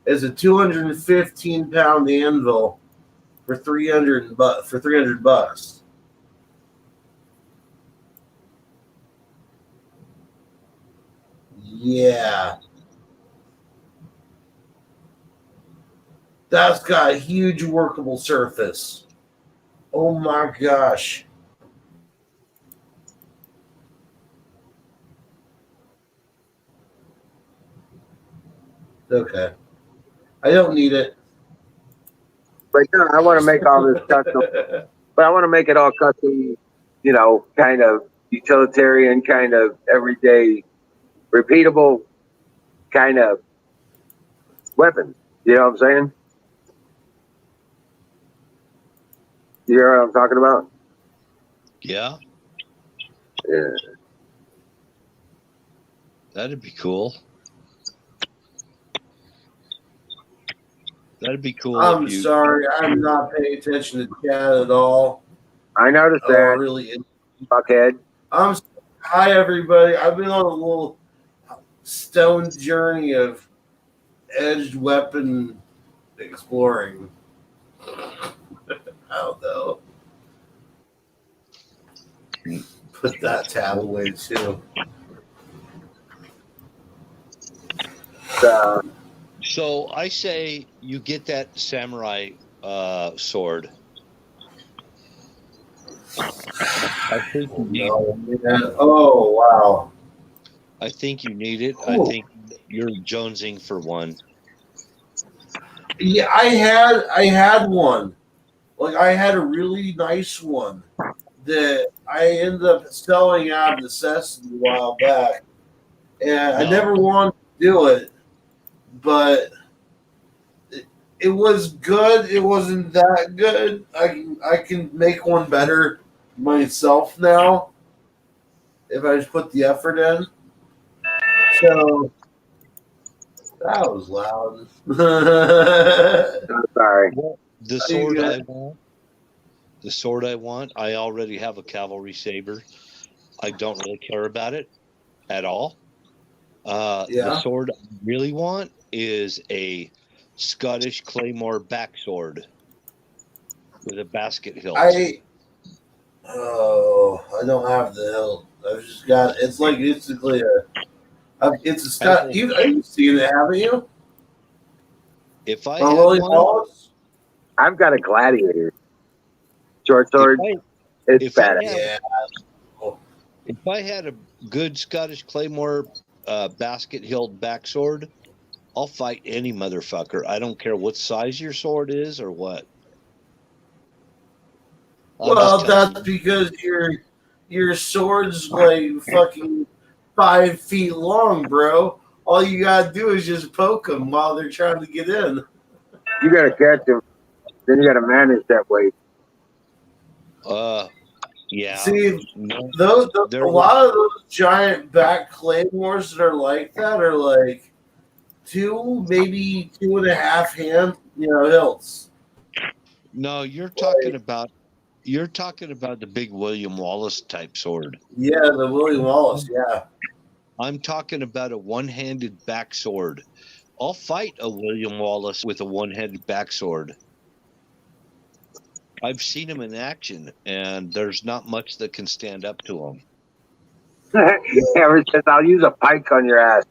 it's a 215-pound anvil for $300. Yeah, that's got a huge workable surface. Oh my gosh. Okay. I don't need it. But no, I want to make all this custom. But I want to make it all custom. You know, kind of utilitarian, kind of everyday, repeatable kind of weapon. You know what I'm saying? You hear what I'm talking about? Yeah, Yeah. that'd be cool. That'd be cool if I'm you. sorry. I'm not paying attention to chat at all. I noticed Or that, really. fuckhead. I'm Hi everybody. I've been on a little stone journey of edged weapon exploring. I don't know. Put that tab away too. Uh, So I say you get that samurai sword. I think you need. No, man. Oh wow. I think you need it. I Cool. think you're jonesing for one. Yeah, I had one. Like I had a really nice one that I ended up selling out of necessity a while back, and I No, never wanted to do it, but it was good. It wasn't that good. I can make one better myself now if I just put the effort in. So that was loud. I'm sorry. well, the Are you sword I good? want. The sword I want. I already have a cavalry saber. I don't really care about it at all. The Yeah. sword I really want is a Scottish claymore backsword with a basket hilt. I I don't have the hilt. I've just got. It's like basically it's a I Scott. think You've seen it, haven't you? if I On had Willie one, Wallace. I've got a gladiator short if sword. I It's if I badass. had Yeah. Oh, if I had a good Scottish claymore basket hilt backsword, I'll fight any motherfucker. I don't care what size your sword is or what. I'm just well, telling that's you. because your sword's like fucking 5 feet long, bro. All you gotta do is just poke them while they're trying to get in. You got to catch him. Then you got to manage that weight. Uh, yeah. See, No, a there was lot of those giant back claymores that are like that are like two, maybe 2.5 hand, hilts. no. Like, You're talking about the big William Wallace type sword. yeah, the Willie Wallace, yeah. I'm talking about a one-handed backsword. I'll fight a William Wallace with a one-handed backsword. I've seen him in action, and there's not much that can stand up to him. Ever says, I'll use a pike on your ass.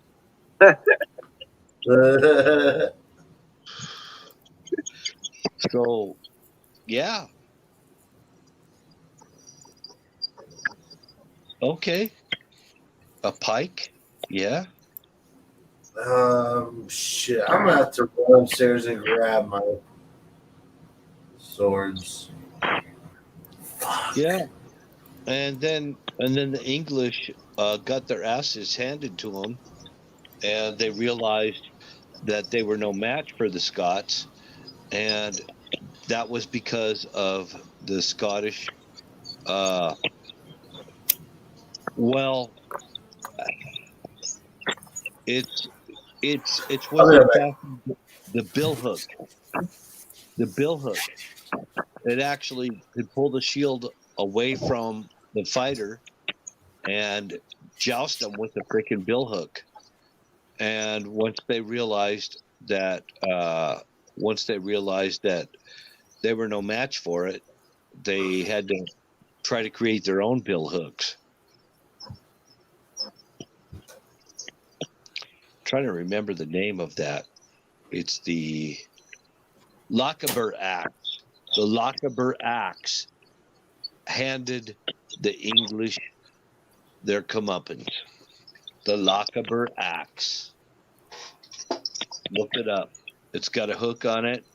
So, yeah, okay, a pike, yeah. Shit, I'm gonna have to run upstairs and grab my swords. Yeah, and then the English got their asses handed to them, and they realized that they were no match for the Scots, and that was because of the Scottish. Uh, well, it's it's I'll what be they right back. fashioned the bill hook. The bill hook. It actually could pull the shield away from the fighter and joust them with a freaking bill hook. And that, once they realized that they were no match for it, they had to try to create their own bill hooks. I'm trying to remember the name of that. It's the Lochaber axe. The Lochaber axe handed the English their comeuppance. The Lochaber Axe. Look it up. It's got a hook on it.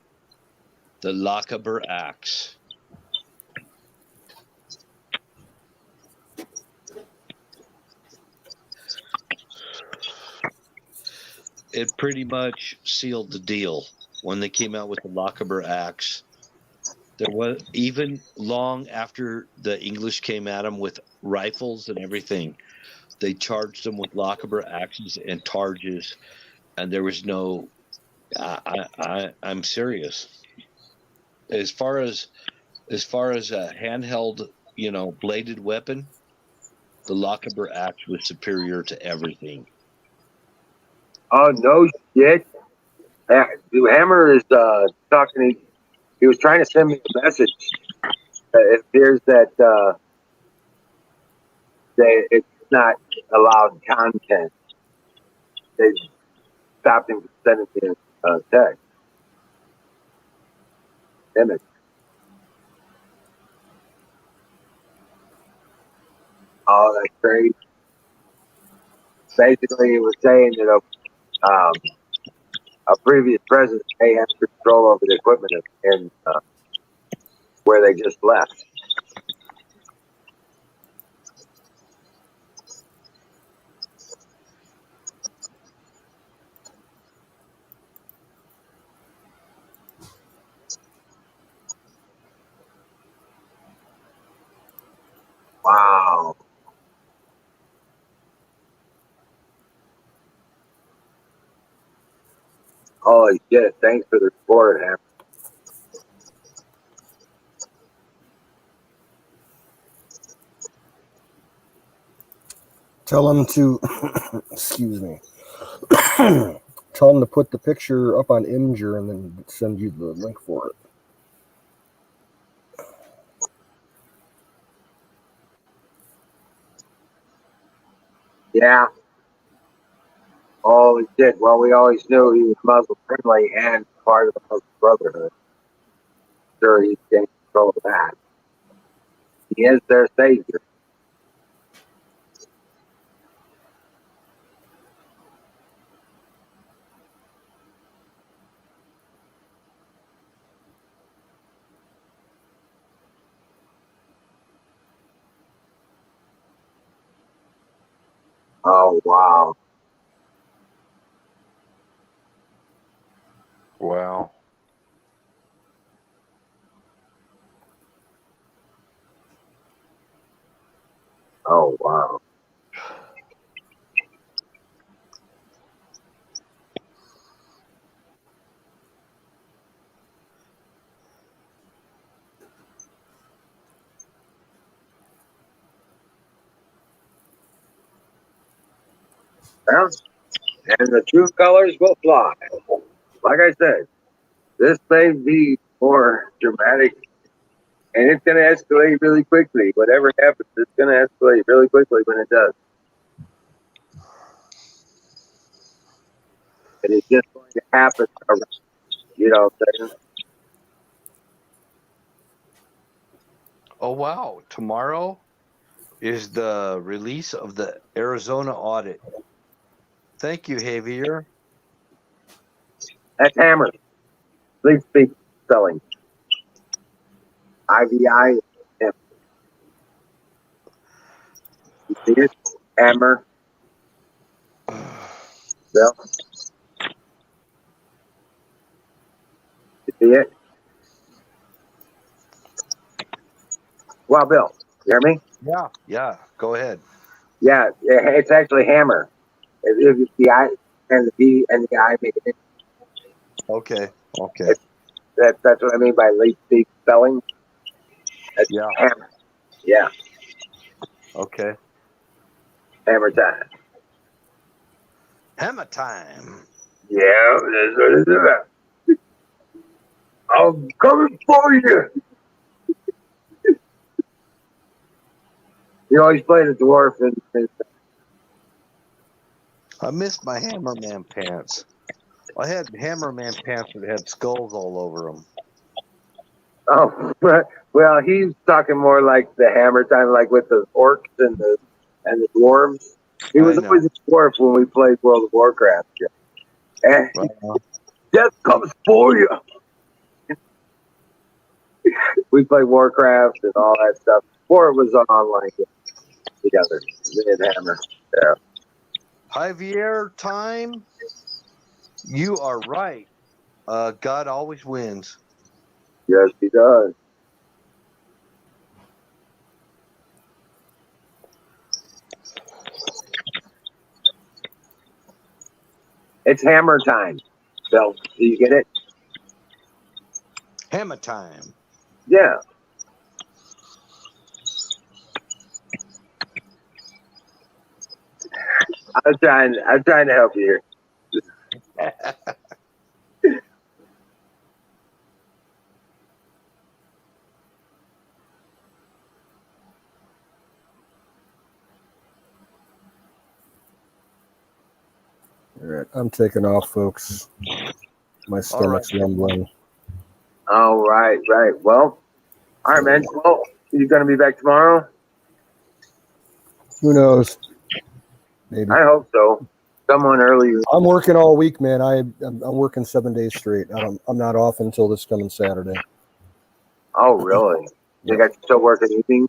The Lochaber Axe. It pretty much sealed the deal when they came out with the Lochaber Axe. There was even long after the English came at them with rifles and everything, they charged them with Lochaber axes and targes, and there was no. I'm serious. As far as a handheld, bladed weapon, the Lochaber axe was superior to everything. Oh no shit! Hammer is talking. He was trying to send me a message. It appears that it's not allowed content. They stopped him from sending me a text. Image. Oh, that's crazy. Basically, he was saying that a previous president may have control over the equipment in where they just left. Wow. Holy shit. Thanks for the report, Hammer. Tell him to, excuse me. Tell him to put the picture up on Imgur and then send you the link for it. Yeah. Holy shit. Well, we always knew he was Muslim friendly and part of the Muslim Brotherhood. Sure, he's in control of that. He is their savior. Oh, wow. Wow. Oh, wow. Well, and the true colors will fly. Like I said, this may be more dramatic and it's going to escalate really quickly. Whatever happens, it's going to escalate really quickly when it does. And it's just going to happen around, what I'm saying? Oh wow! Tomorrow is the release of the Arizona audit. Thank you, Javier. That's Hammer. Please speak spelling. IVI. You see it? Hammer. Bill. You see it? Well, Bill, you hear me? Yeah. Go ahead. Yeah, it's actually Hammer. It's the I and the B and the I make it. Okay. That's what I mean by late speak spelling. That's Yeah. Hammer. Yeah, Okay. Hammer time. Hammer time. Yeah, that's what it's about. I'm coming for you. You always play the dwarf and I missed my Hammerman pants. I had Hammerman pants that had skulls all over them. Oh, well, he's talking more like the hammer time, like with the orcs and the dwarves. He was I know. always a dwarf when we played World of Warcraft. And death comes for you. We played Warcraft and all that stuff before it was on online together. Me and Hammer. Yeah. Javier time. You are right. God always wins. Yes, he does. It's hammer time. Bill, do you get it? Hammer time. Yeah. I'm trying to help you here. All right, I'm taking off, folks. My stomach's rumbling. All right, right. Well, all right, man. Well, you gonna be back tomorrow? Who knows? Maybe. I hope so. Someone earlier. I'm working all week, man. I'm working 7 days straight. I'm not off until this coming Saturday. Oh, really? You got to still working evenings?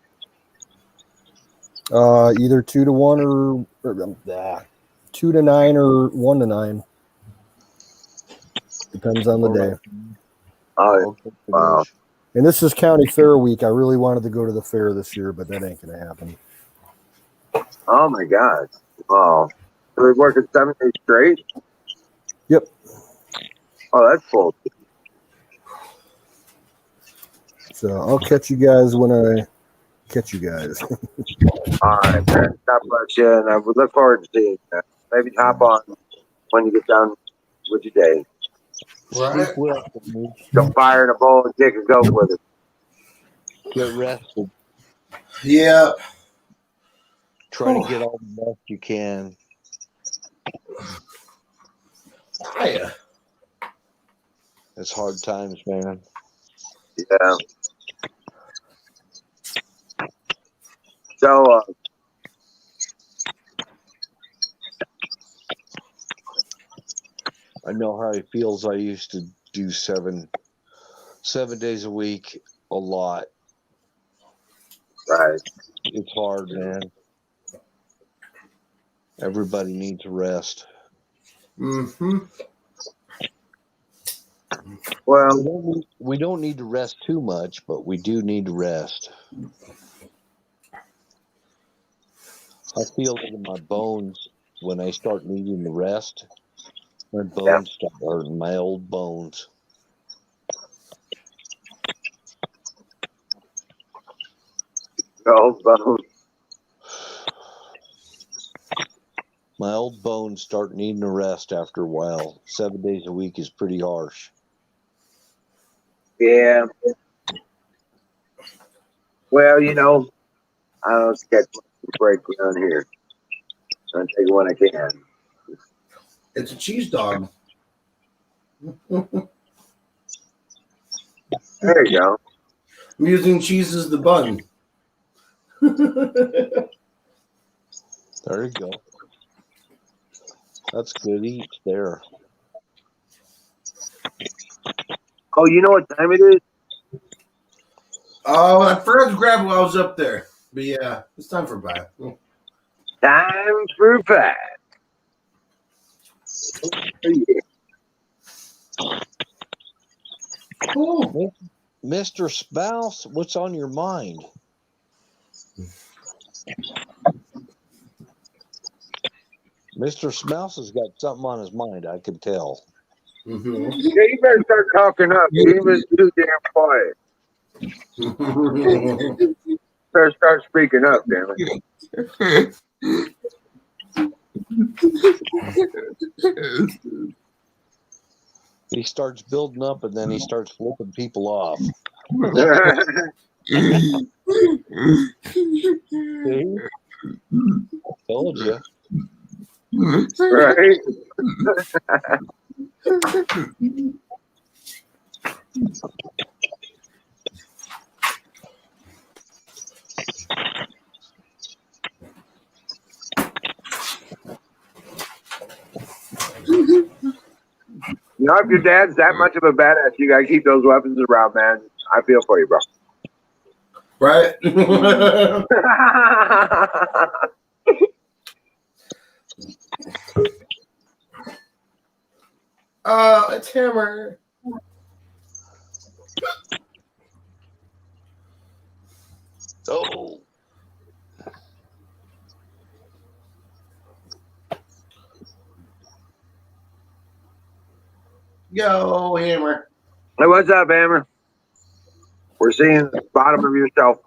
Either 2 to 1 or 2 to 9 or 1 to 9. Depends on the day. Oh, wow. And this is county fair week. I really wanted to go to the fair this year, but that ain't gonna happen. Oh my God. Oh, so we're working 7 days straight? Yep. Oh, that's cool. So I'll catch you guys when I catch you guys. All right, man. God bless you, and I would look forward to seeing you. Maybe hop on when you get done with your day. Speak well for me. Go fire in a bowl and take a goat with it. Get rested. Yeah. Try to get all the rest you can. Hiya. It's hard times, man. Yeah. So, I know how he feels. I used to do 7 days a week, a lot. right. It's hard, man. Everybody needs a rest. Mm-hmm. Well, We don't need to rest too much, but we do need to rest. I feel it in my bones when I start needing the rest. My bones start hurting, my old bones. My old bones start needing a rest after a while. 7 days a week is pretty harsh. yeah. Well, you know, I don't get a break around here. I'll take it when I can. It's a cheese dog. There you go. I'm using cheese as the bun. There you go. That's good eats there. Oh, you know what time it is? Oh, I forgot to grab while I was up there. But yeah, it's time for bye. Time for pie. Cool. Mr. Spouse, what's on your mind? Mr. Spouse has got something on his mind, I can tell. Mm-hmm. Yeah, you better start talking up. He was too damn quiet. Better start speaking up, damn it. He starts building up and then he starts flipping people off. See? Told you. Right? know, if your dad's that much of a badass, you gotta keep those weapons around, man. I feel for you, bro. Right? It's Hammer. Oh, Yo, Hammer. Hey, what's up, Hammer? We're seeing the bottom of yourself.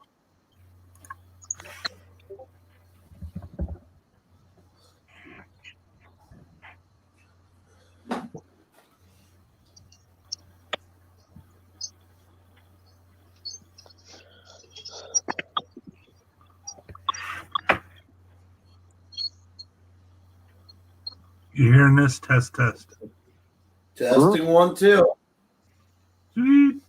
You hearing this? Test, test. Testing 1, 2. Sweet.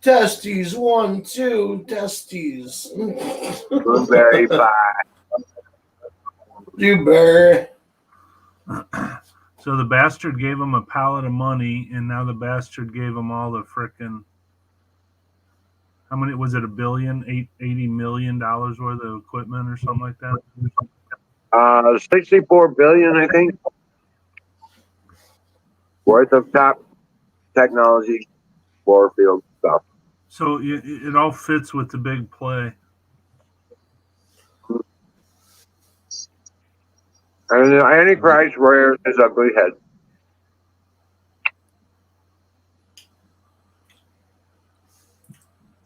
Testes 1, 2. Testes. Blueberry pie. Blueberry. So the bastard gave him a pallet of money, and now the bastard gave him all the frickin' how many was it? $80 million worth of equipment or something like that. 64 billion, I think, worth of top technology, Warfield stuff. So it all fits with the big play. And the Antichrist rears his ugly head.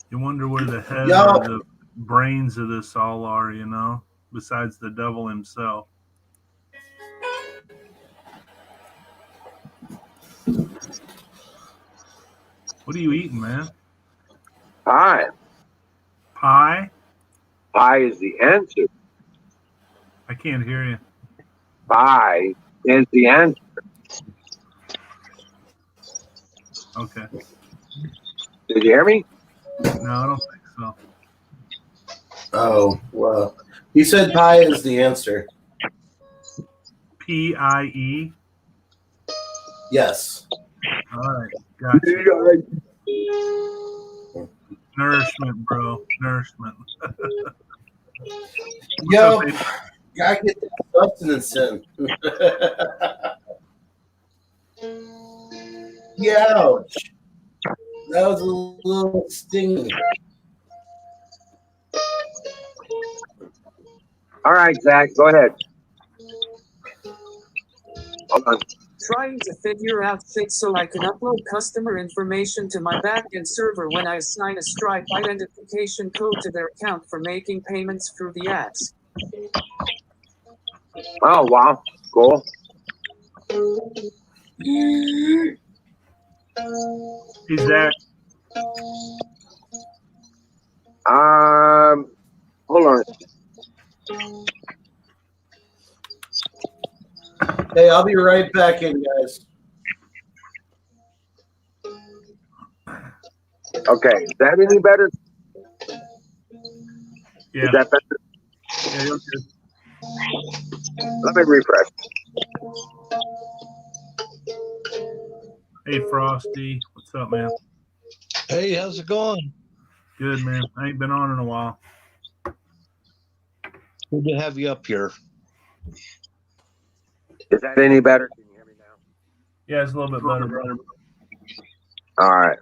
You wonder where the head Yo. or the brains of this all are, you know, besides the devil himself. What are you eating, man? Pie. Pie? Pie is the answer. I can't hear you. Pie is the answer. Okay. Did you hear me? No, I don't think so. Oh, well. He said pie is the answer. PIE? Yes. All right. Gotcha. Nourishment, bro. Nourishment. Yo, What's up, gotta get that sustenance in. Ouch. That was a little stingy. All right, Zach, go ahead. Hold on. Trying to figure out shit so I can upload customer information to my backend server when I assign a Stripe identification code to their account for making payments through the apps. Oh, wow. Cool. Is that Hold on. Hey, I'll be right back in, guys. Okay, is that any better? yeah? Is that better? Yeah, you're good. Let me refresh. Hey, Frosty. What's up, man? hey, how's it going? Good, man. I ain't been on in a while. Good to have you up here. Is that any better? Can you hear me now? Yeah, it's a little bit better, brother. All right.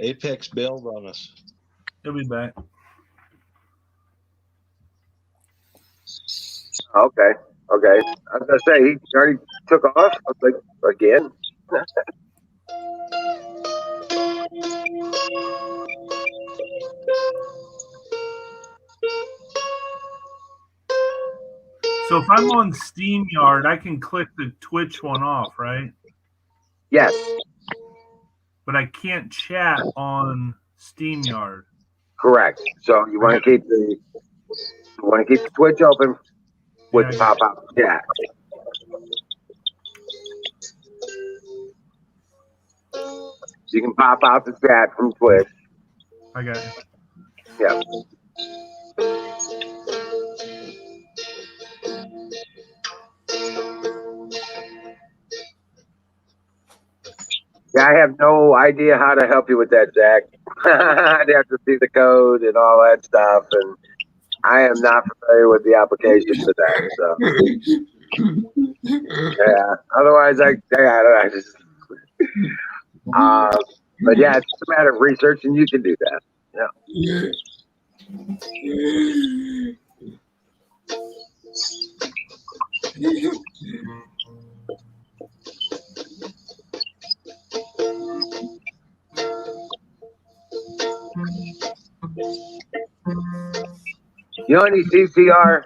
Apex bailed on us. He'll be back. Okay. Okay. I was gonna say he already took off. I was like, again. So if I'm on SteamYard, I can click the Twitch one off, right? Yes. But I can't chat on SteamYard. Correct. So you want to keep the Twitch open with Yeah, I pop out chat. You can pop out the chat from Twitch. I got you. Yeah. I have no idea how to help you with that, Zach. I'd have to see the code and all that stuff, and I am not familiar with the application for that. So yeah. Otherwise, I don't know. But yeah, it's just a matter of research, and you can do that. Yeah. You know any CCR?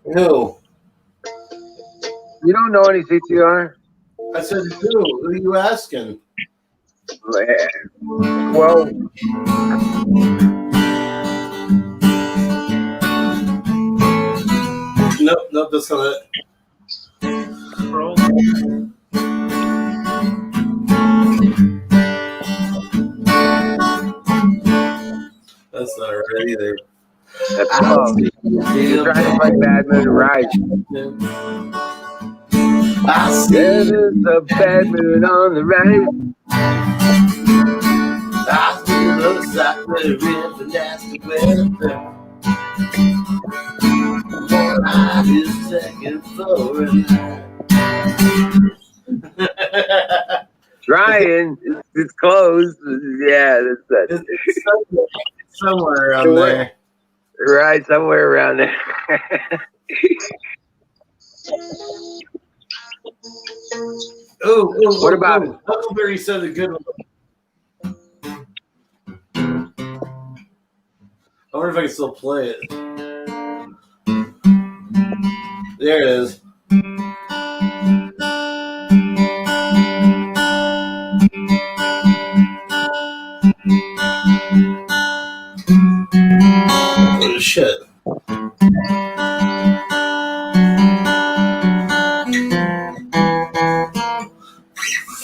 Who? You don't know any CCR? I said who? Who are you asking? Well, Nope, that's not it. That's not right either. that's close. You're trying to play Bad Moon Rise. I see There's a bad moon on the rise. I feel looks like the river nasty weather. One eye is taken for a night. Trying. It's close. Yeah, that's it. It's somewhere around there. Right, somewhere around there. Ooh, What about it? Huckleberry said a good one. I wonder if I can still play it. There it is. Oh, shit.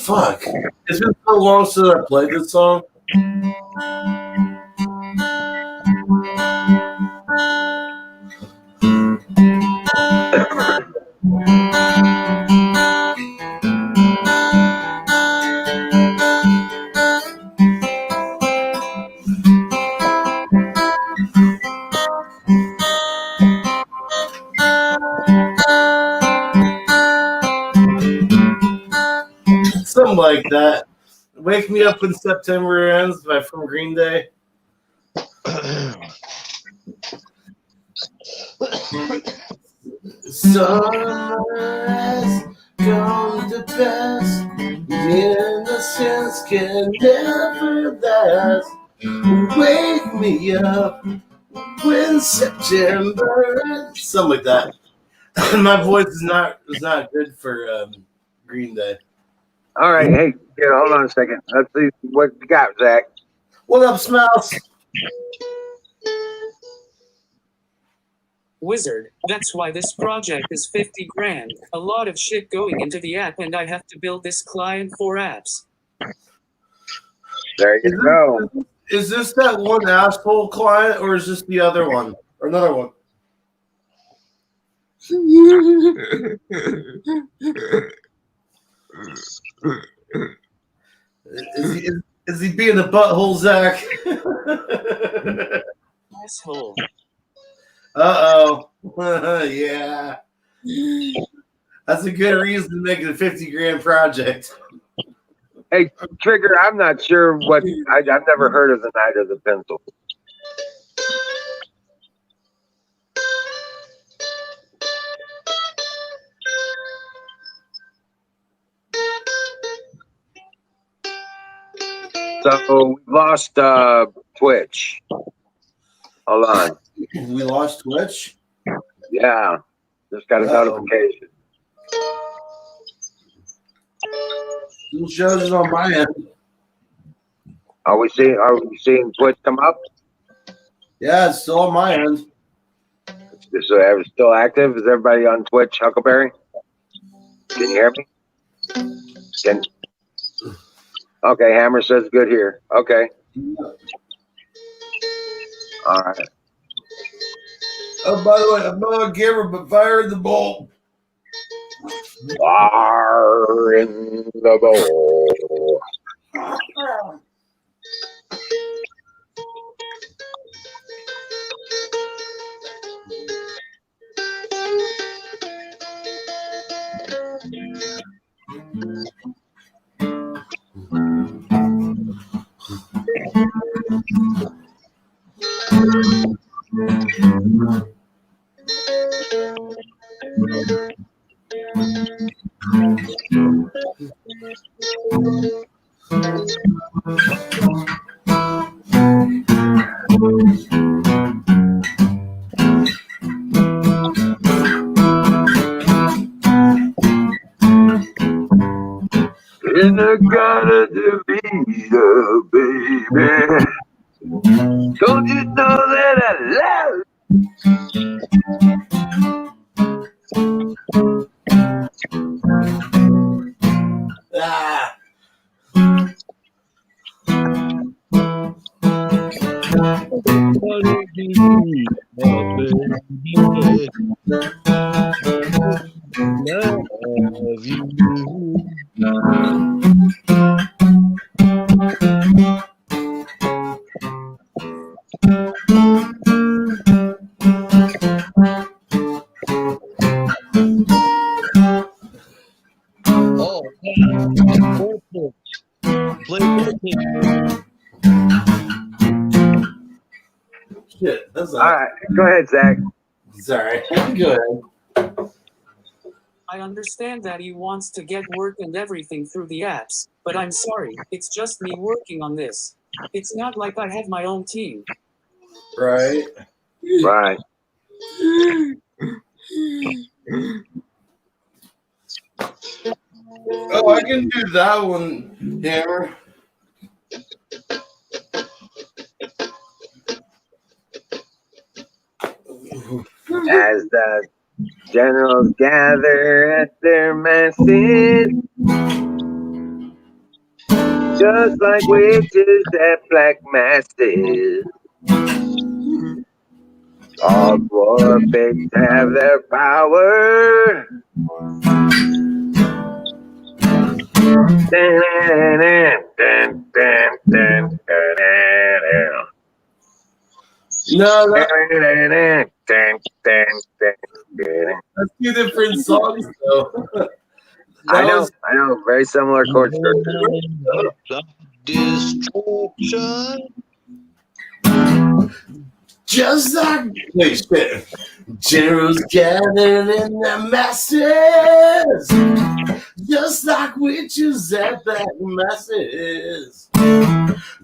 Fuck. It's been so long since I played this song. Something like that. Wake Me Up When September Ends by From Green Day. Sunrise come to pass. Innocence can never last. Wake me up when September ends. Something like that. My voice is not good for Green Day. All right, hey, hold on a second. Let's see what you got, Zach. What up, Smells? Wizard, that's why this project is 50 grand. A lot of shit going into the app and I have to build this client for apps. There you go. Is this that one asshole client, or is this the other one? Or another one? Is he being a butthole, Zach? Asshole. Uh-oh. Yeah. That's a good reason to make it a 50 grand project. Hey, Trigger, I'm not sure what I've never heard of the Night of the Pencil. So we lost Twitch. Hold on. We lost Twitch? Yeah. Just got a notification. Still shows it on my end. Are we seeing Twitch come up? Yeah, it's still on my end. So it's still active? Is everybody on Twitch, Huckleberry? Can you hear me? Okay, Hammer says good here. Okay. All right. Oh, by the way, I'm not a gamer, but fired the bolt. Fire in the bowl. In the gutter to be the baby. Don't you know that I love Ah, What do you baby? Love you. Oh, perfect. Play that shit. That's All not. right, go ahead, Zach. Sorry. Go ahead. I understand that he wants to get work and everything through the apps, but I'm sorry, it's just me working on this. It's not like I have my own team. Right. Right. Oh, I can do that one, Hammer. As the generals gather at their masses, just like witches at black masses. All warpigs have their power. No, that's two different songs, though. I That know, was I know. Very similar chord structure. destruction. just like wait, shit. Generals gathered in their masses, just like witches at black masses.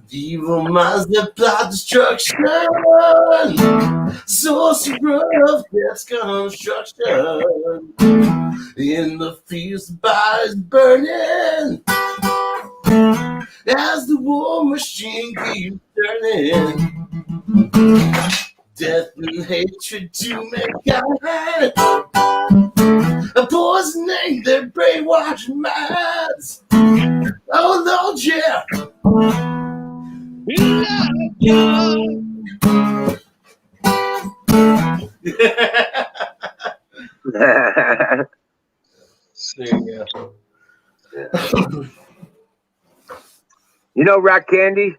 The evil minds that plot destruction, sorcerer of death's construction. In the fields, the bodies burning as the war machine keeps turning. Death and hatred to mankind, a poisoning their brainwashed minds. Oh Lord, yeah. There you go. You know Rock Candy?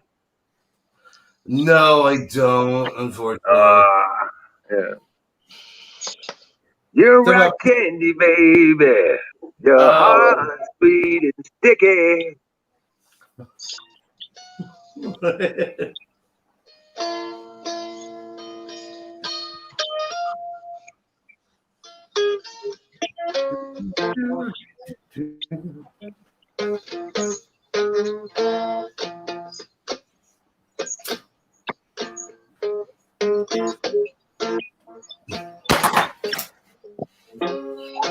No, I don't, unfortunately. Yeah. You're They're rock not- candy, baby. Your heart's sweet and sticky.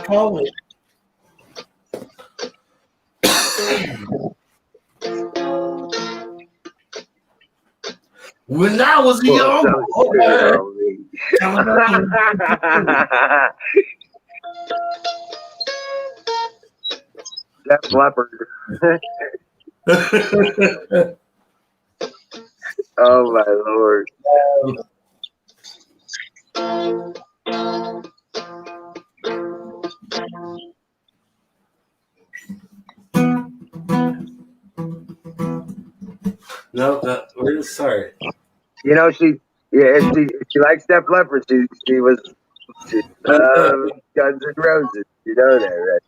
Probably. When I was Put young, some sugar on me. Def Leppard. Oh my lord. No, we're sorry. You know, if she likes Def Leppard, she Guns N' Roses. You know that,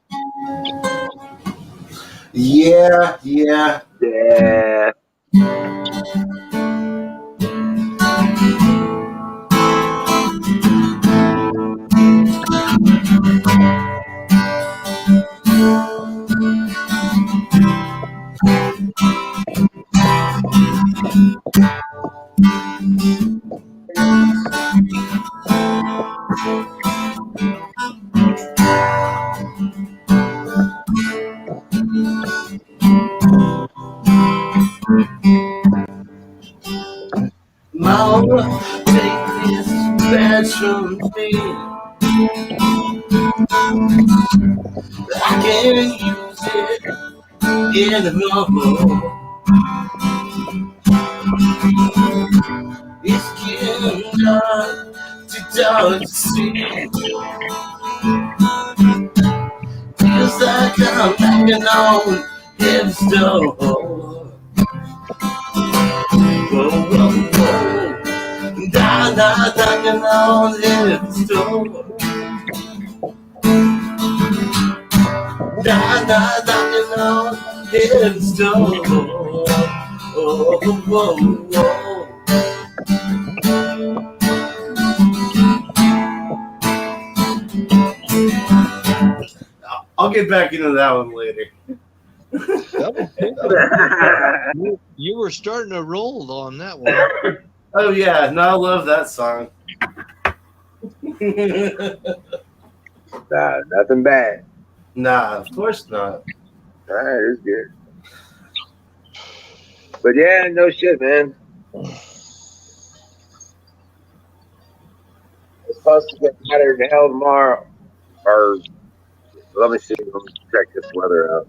Yeah. right? Yeah. Mama, take this badge from me. I can't use it anymore. It's getting dark, too dark to see. Feels like I'm knocking on heaven's door. Whoa, whoa, whoa. Down, knocking on heaven's door. Down, knocking on heaven's door. Oh, whoa, whoa. I'll get back into that one later. That was good. You were starting to roll on that one. Oh yeah, no, I love that song. Nah, nothing bad. Nah, of course not. All right, it's good. But yeah, no shit, man. It's supposed to get hotter than hell tomorrow. Or let me see. Let me check this weather out.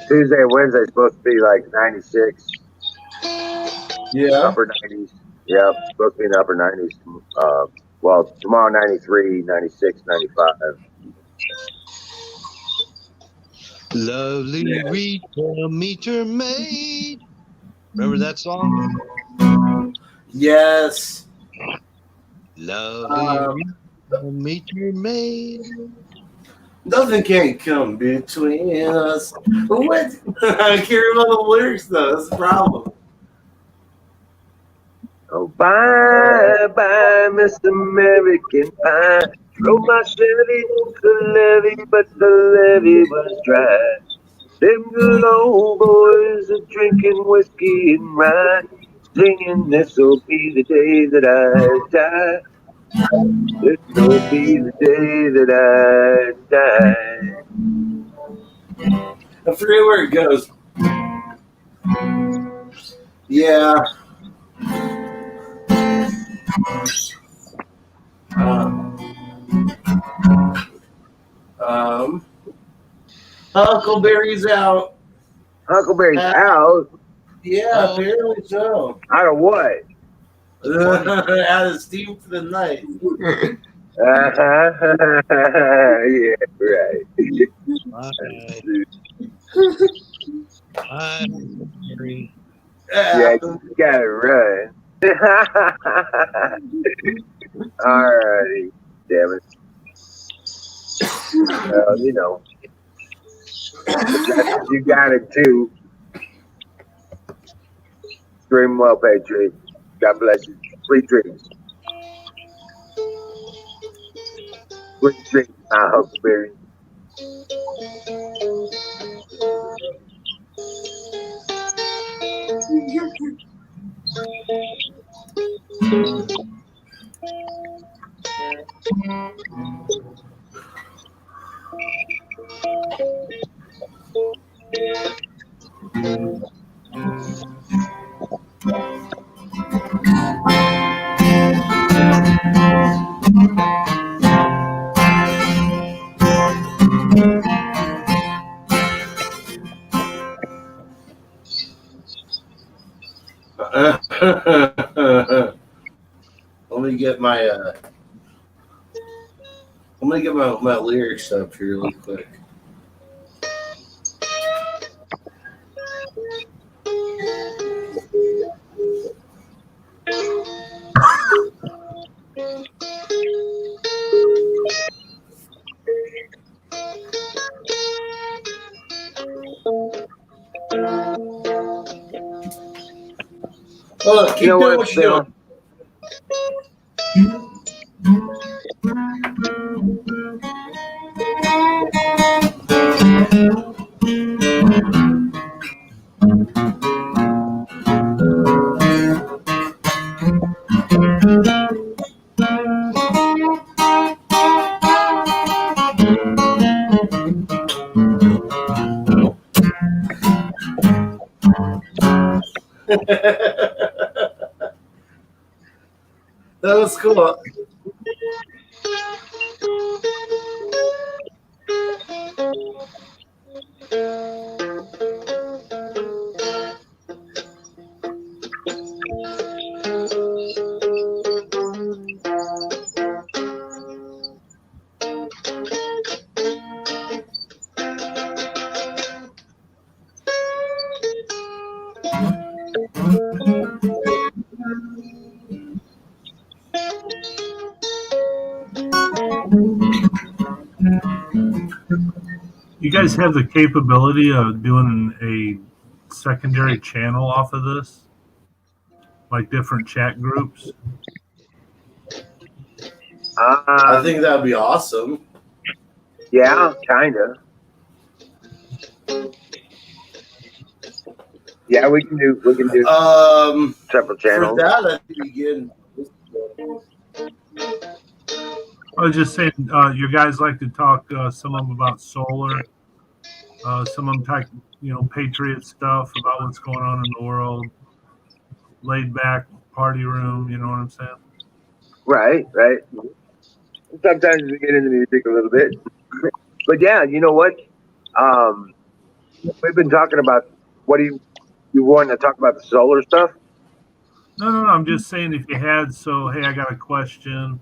Tuesday and Wednesday is supposed to be like 96, Yeah. upper 90s. Yeah, supposed to be in the upper 90s. Well, tomorrow 93, 96, 95. Lovely Rita, meter maid. Remember that song? Yes. Lovely Rita, meter maid. Nothing can come between us. What? I can't remember the lyrics though. That's the problem. Oh, bye, bye, Miss American Pie. Drove my Chevy to the levee, but the levee was dry. Them good old boys are drinking whiskey and rye, singing this'll be the day that I die. This'll be the day that I die. I forget where it goes. Yeah. Huckleberry's out. Huckleberry's out? Yeah, apparently so. Out of what? Out of steam for the night. Yeah, right. Yeah, you got it right. Alrighty, damn it. Well, you know, you got it too. Dream well, Patriot. God bless you. Sweet dreams. Sweet dreams, my Huckleberry. Let me get my I'm gonna get my lyrics up here really quick. Keep You know doing what, what you're Bill? doing. That was cool. You guys have the capability of doing a secondary channel off of this, like different chat groups. I think that would be awesome. Yeah, kinda. Yeah, we can do separate For channels. that, I think we begin. I was just saying, you guys like to talk some of them about solar, some of them talk, patriot stuff about what's going on in the world, laid back party room. You know what I'm saying? Right. Sometimes we get into music a little bit, but yeah, you know what? We've been talking about what do you want to talk about the solar stuff? No. I'm just saying if you had, hey, I got a question,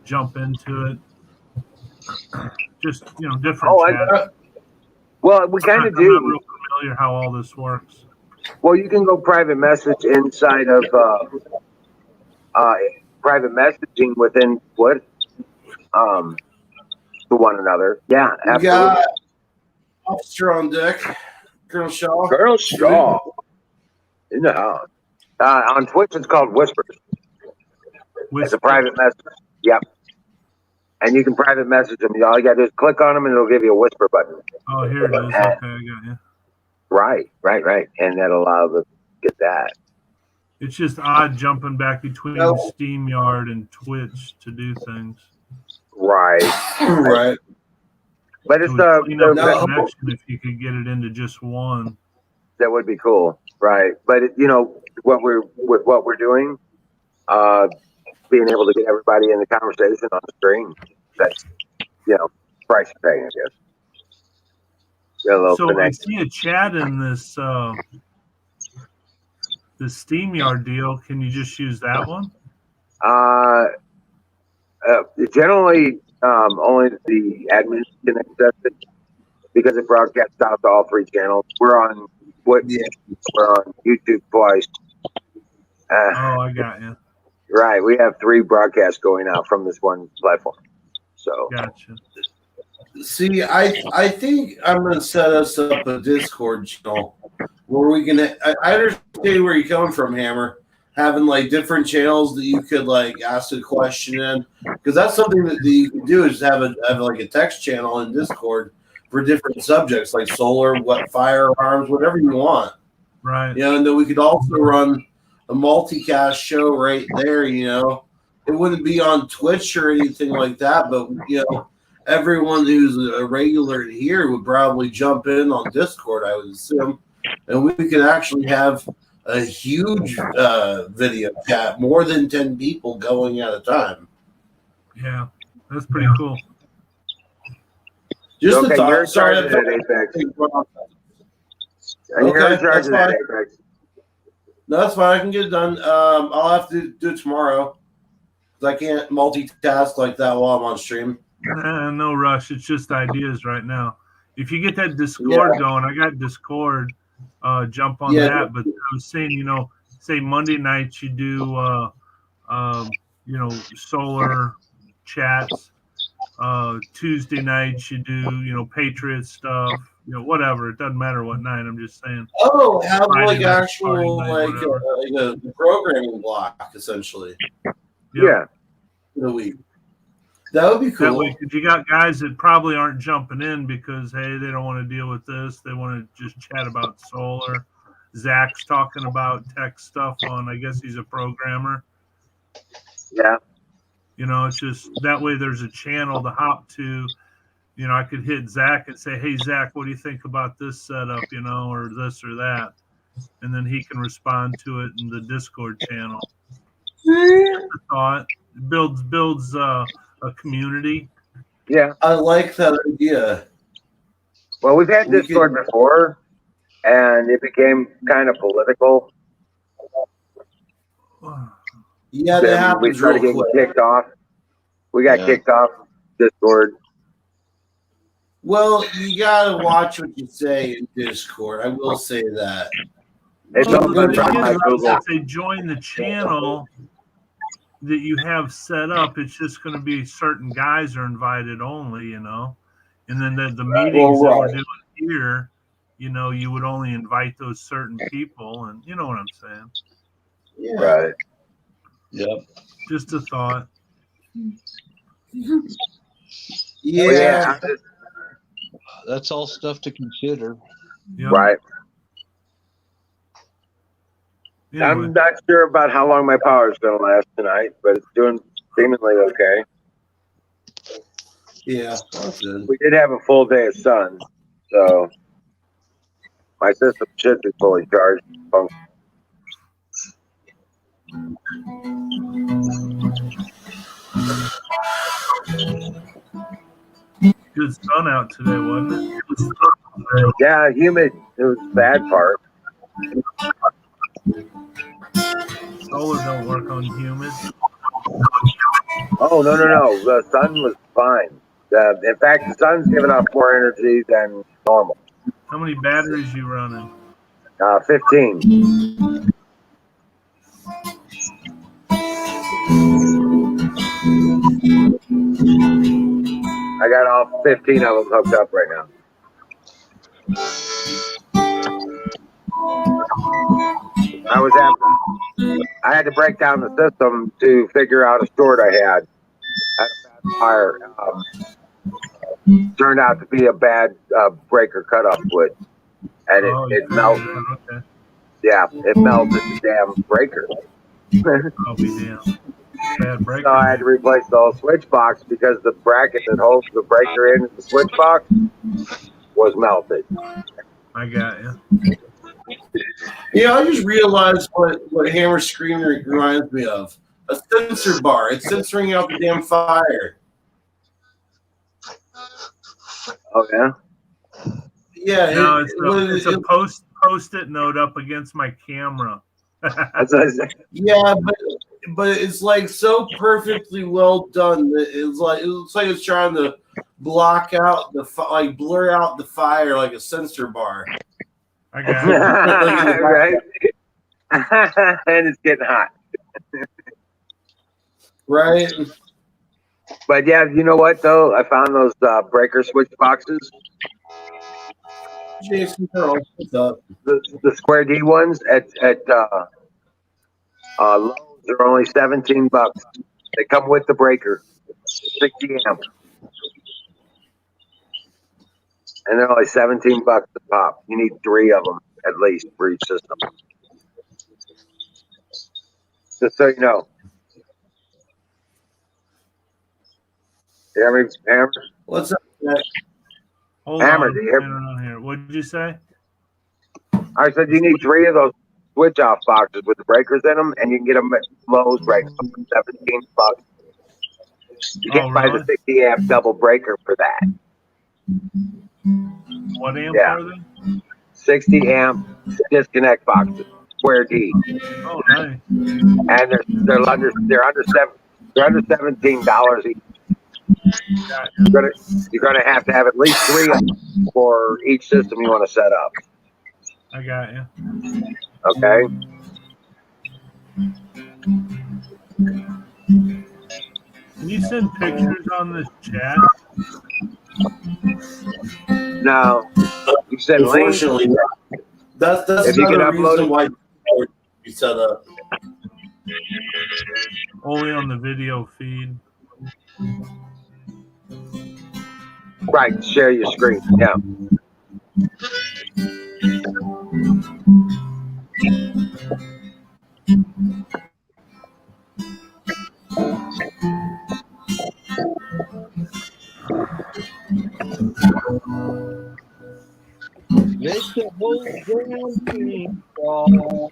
jump into it. Just different Oh, chat. well, we kind of I'm not do. real familiar how all this works. Well, you can go private message inside of private messaging within what to one another. Yeah, We absolutely. got Officer on deck, Colonel Shaw. Colonel Shaw in the house. On Twitch, it's called Whispers. It's a private message. Yep. And you can private message them. All you got to do is click on them, and it'll give you a whisper button. Oh, here it is. Okay, I got you. Right. And that'll allow them to get that. It's just odd jumping back between SteamYard and Twitch to do things. Right. But it's the connection if you could get it into just one. That would be cool, right? But what we're doing, being able to get everybody in the conversation on the stream, that's price of paying, I guess. So I see a chat in this SteamYard deal. Can you just use that one? Generally, only the admins can access it because it broadcasts out to all three channels. We're on Twitch, we're on YouTube twice. I got you. Right, we have 3 broadcasts going out from this one platform. So gotcha. See, I think I'm going to set us up a Discord channel where we can. I understand where you're coming from, Hammer. Having like different channels that you could like ask a question in, because that's something that you can do is have like a text channel in Discord for different subjects like solar, firearms, whatever you want. Right. And then we could also run a multicast show right there. It wouldn't be on Twitch or anything like that, but everyone who's a regular here would probably jump in on Discord, I would assume, and we could actually have a huge video chat, more than 10 people going at a time. Yeah, that's pretty cool. Just a thought. You're in charge of that, Apex. You're in charge of that, Apex. No, that's fine. I can get it done. I'll have to do it tomorrow because I can't multitask like that while I'm on stream. Nah, no rush. It's just ideas right now. If you get that Discord going, I got Discord. Jump on Yeah. that. But I was saying, say Monday nights you do, solar chats. Tuesday nights you do, Patriot stuff. Whatever. It doesn't matter what night. I'm just saying. Oh, have Friday like night, actual Friday night, like a programming block essentially Yep. Yeah. in a week. That would be That cool. way, because you got guys that probably aren't jumping in because hey, they don't want to deal with this. They want to just chat about solar. Zach's talking about tech stuff on. I guess he's a programmer. Yeah. It's just that way. There's a channel to hop to. I could hit Zach and say, "Hey, Zach, what do you think about this setup? Or this or that," and then he can respond to it in the Discord channel. Just a thought. Builds a community. Yeah. I like that idea. Well, we've had Discord before, and it became kind of political. Yeah, that Then we happens started real getting quick. kicked off. We got kicked off Discord. Well, you gotta watch what you say in Discord. I will say that. It's Well, all done the by thing my is, Google. if they join the channel that you have set up, it's just going to be certain guys are invited only, and then the meetings that we're doing here, you would only invite those certain people, and you know what I'm saying. Yeah. Right. Yep. Just a thought. Yeah. That's all stuff to consider. Yep. Right. Anyway. I'm not sure about how long my power is going to last tonight, but it's doing seemingly okay. Yeah, that's good. We did have a full day of sun, so my system should be fully charged. Good sun out today, wasn't it? Yeah, humid. It was the bad part. Solar don't work on humid. Oh, no. The sun was fine. In fact, the sun's giving off more energy than normal. How many batteries you running? 15. I got all 15 of them hooked up right now. I had to break down the system to figure out a short I had. I had a bad fire. Turned out to be a bad breaker cutoff wood, and it melted. Okay. Yeah, it melted the damn breaker. I'll be damned. Bad breaker. So I had to replace the whole switch box because the bracket that holds the breaker in the switch box was melted. I got you. Yeah, I just realized what Hammer Screamer reminds me of. A sensor bar. It's censoring out the damn fire. Oh, yeah? Yeah. No, it's a post-it note up against my camera. Yeah, but it's like so perfectly well done that it looks like it's trying to block out blur out the fire like a sensor bar. I got it. Right? And it's getting hot. Right? But yeah, you know what though? I found those breaker switch boxes. Jason Pearl, what's up? The square D ones at Lowe's are only $17. They come with the breaker, 60 amp, and they're only $17 a pop. You need 3 of them at least for each system. Just so you know. You hear me, Hammer? What's up, Jack? Hold Hammer, on. do you hear On here. What did you say? I said you need 3 of those switch off boxes with the breakers in them, and you can get them at Lowe's right now for $17. You can't buy the 60 amp double breaker for that. What amp are they? 60 amp disconnect boxes, square D. Oh, nice. And they're under $17 each. You're gonna have to have at least 3 of them for each system you want to set up. I got you. Okay. Can you send pictures on the chat? Now you said links. Unfortunately, that's If you can another upload reason it, why you set up. Only on the video feed. right? Share your screen. Yeah. Make the whole damn thing fall.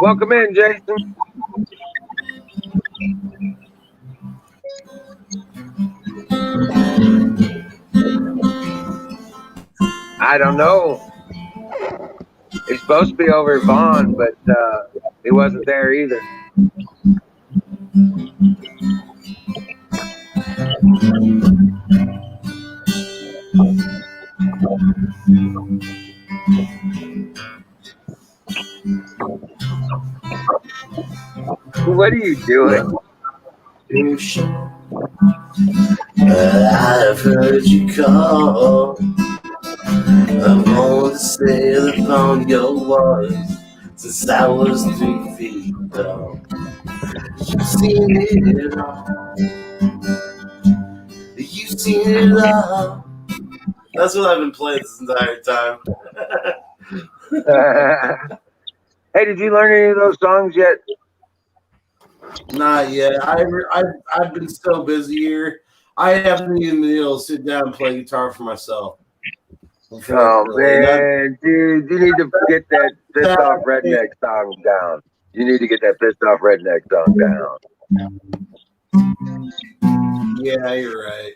Welcome in, Jason. I don't know. He's supposed to be over at Vaughn, but he wasn't there either. What are you doing? I've heard you call. I want to sail upon your waters since I was 3 feet tall. You've seen it all. You've seen it all. That's what I've been playing this entire time. Hey, did you learn any of those songs yet? Not yet. I've been so busy here. I haven't even been able to sit down and play guitar for myself. Oh man, dude, you need to get that pissed off redneck song down. You need to get that pissed off redneck song down. Yeah, you're right.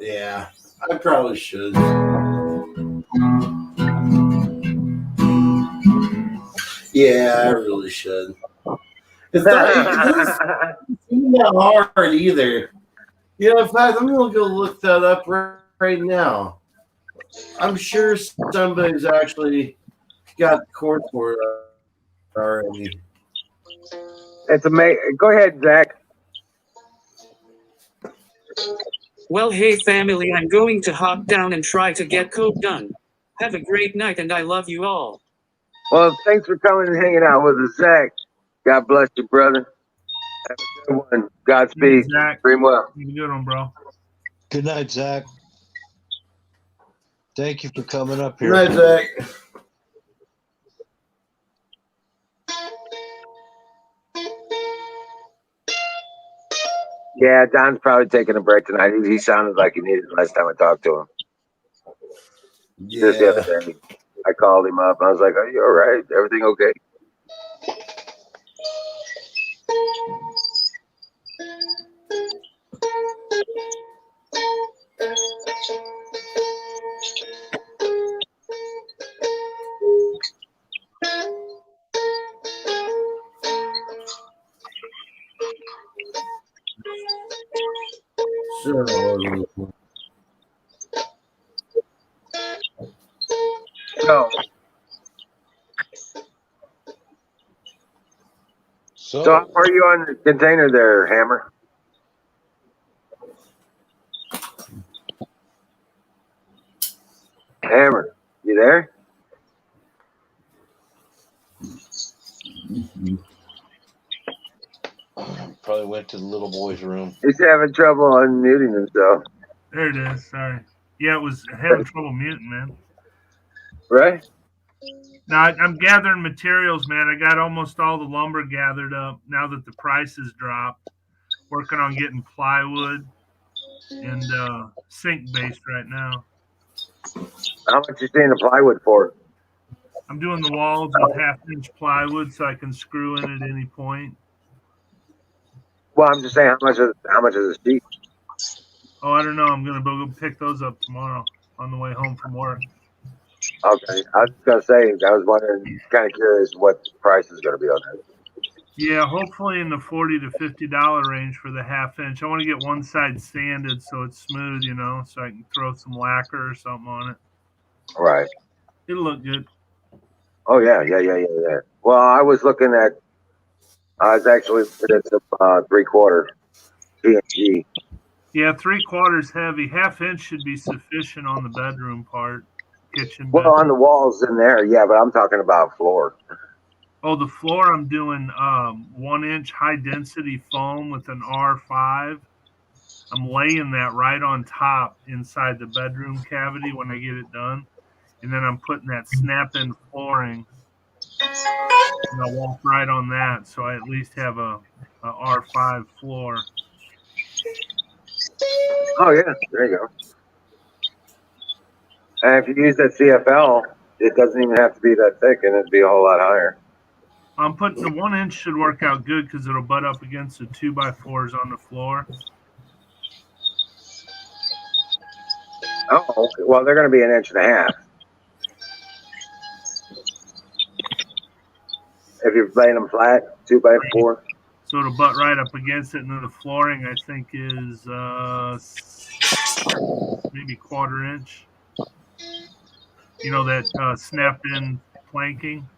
Yeah, I probably should. Yeah, I really should. It's not, it doesn't seem that hard either. You know, in fact, I'm gonna go look that up right now. I'm sure somebody's actually got the chord for it already. It's amazing. Go ahead, Zach. Well, hey family, I'm going to hop down and try to get code done. Have a great night and I love you all. Well, thanks for coming and hanging out with us, Zach. God bless you, brother. Have a good one. Godspeed. Zach, Dream well. you good one, bro. Good night, Zach. Thank you for coming up Good here. night, Zach. Yeah, Don's probably taking a break tonight. He sounded like he needed it last time I talked to him. Just the other Yeah. day. I called him up. I was like, "Are you all right? Everything okay?" So how far are you on the container there, Hammer? Hammer, you there? Probably went to the little boy's room. He's having trouble unmuting himself. There it is. Sorry. Yeah, it was having trouble muting, man. Right? Now I'm gathering materials, man. I got almost all the lumber gathered up now that the prices dropped. Working on getting plywood and sink base right now. How much you seeing the plywood for? I'm doing the walls with 1/2-inch plywood so I can screw in at any point. Well, I'm just saying, how much is a sheet? Oh, I don't know. I'm gonna go pick those up tomorrow on the way home from work. Okay, I was gonna say, I was wondering, kind of curious what the price is gonna be on that. Yeah, hopefully in the $40 to $50 range for the half inch. I want to get one side sanded so it's smooth, so I can throw some lacquer or something on it. Right. It'll look good. Oh yeah. Well, I was looking at. I was actually looking at some 3/4 PNG. Yeah, 3/4 heavy. Half inch should be sufficient on the bedroom part, kitchen Well, bed. on the walls in there, yeah, but I'm talking about floor. Oh, the floor I'm doing 1 inch high density foam with an R5. I'm laying that right on top inside the bedroom cavity when I get it done. And then I'm putting that snap in flooring and I'll walk right on that. So I at least have a R5 floor. Oh yeah, there you go. And if you use that CFL, it doesn't even have to be that thick, and it'd be a whole lot higher. I'm putting the 1 inch should work out good because it'll butt up against the 2x4s on the floor. Oh, okay. Well, they're going to be 1.5 inches. If you're laying them flat, 2x4. So it'll butt right up against it, and then the flooring I think is maybe 1/4 inch. That snap in planking.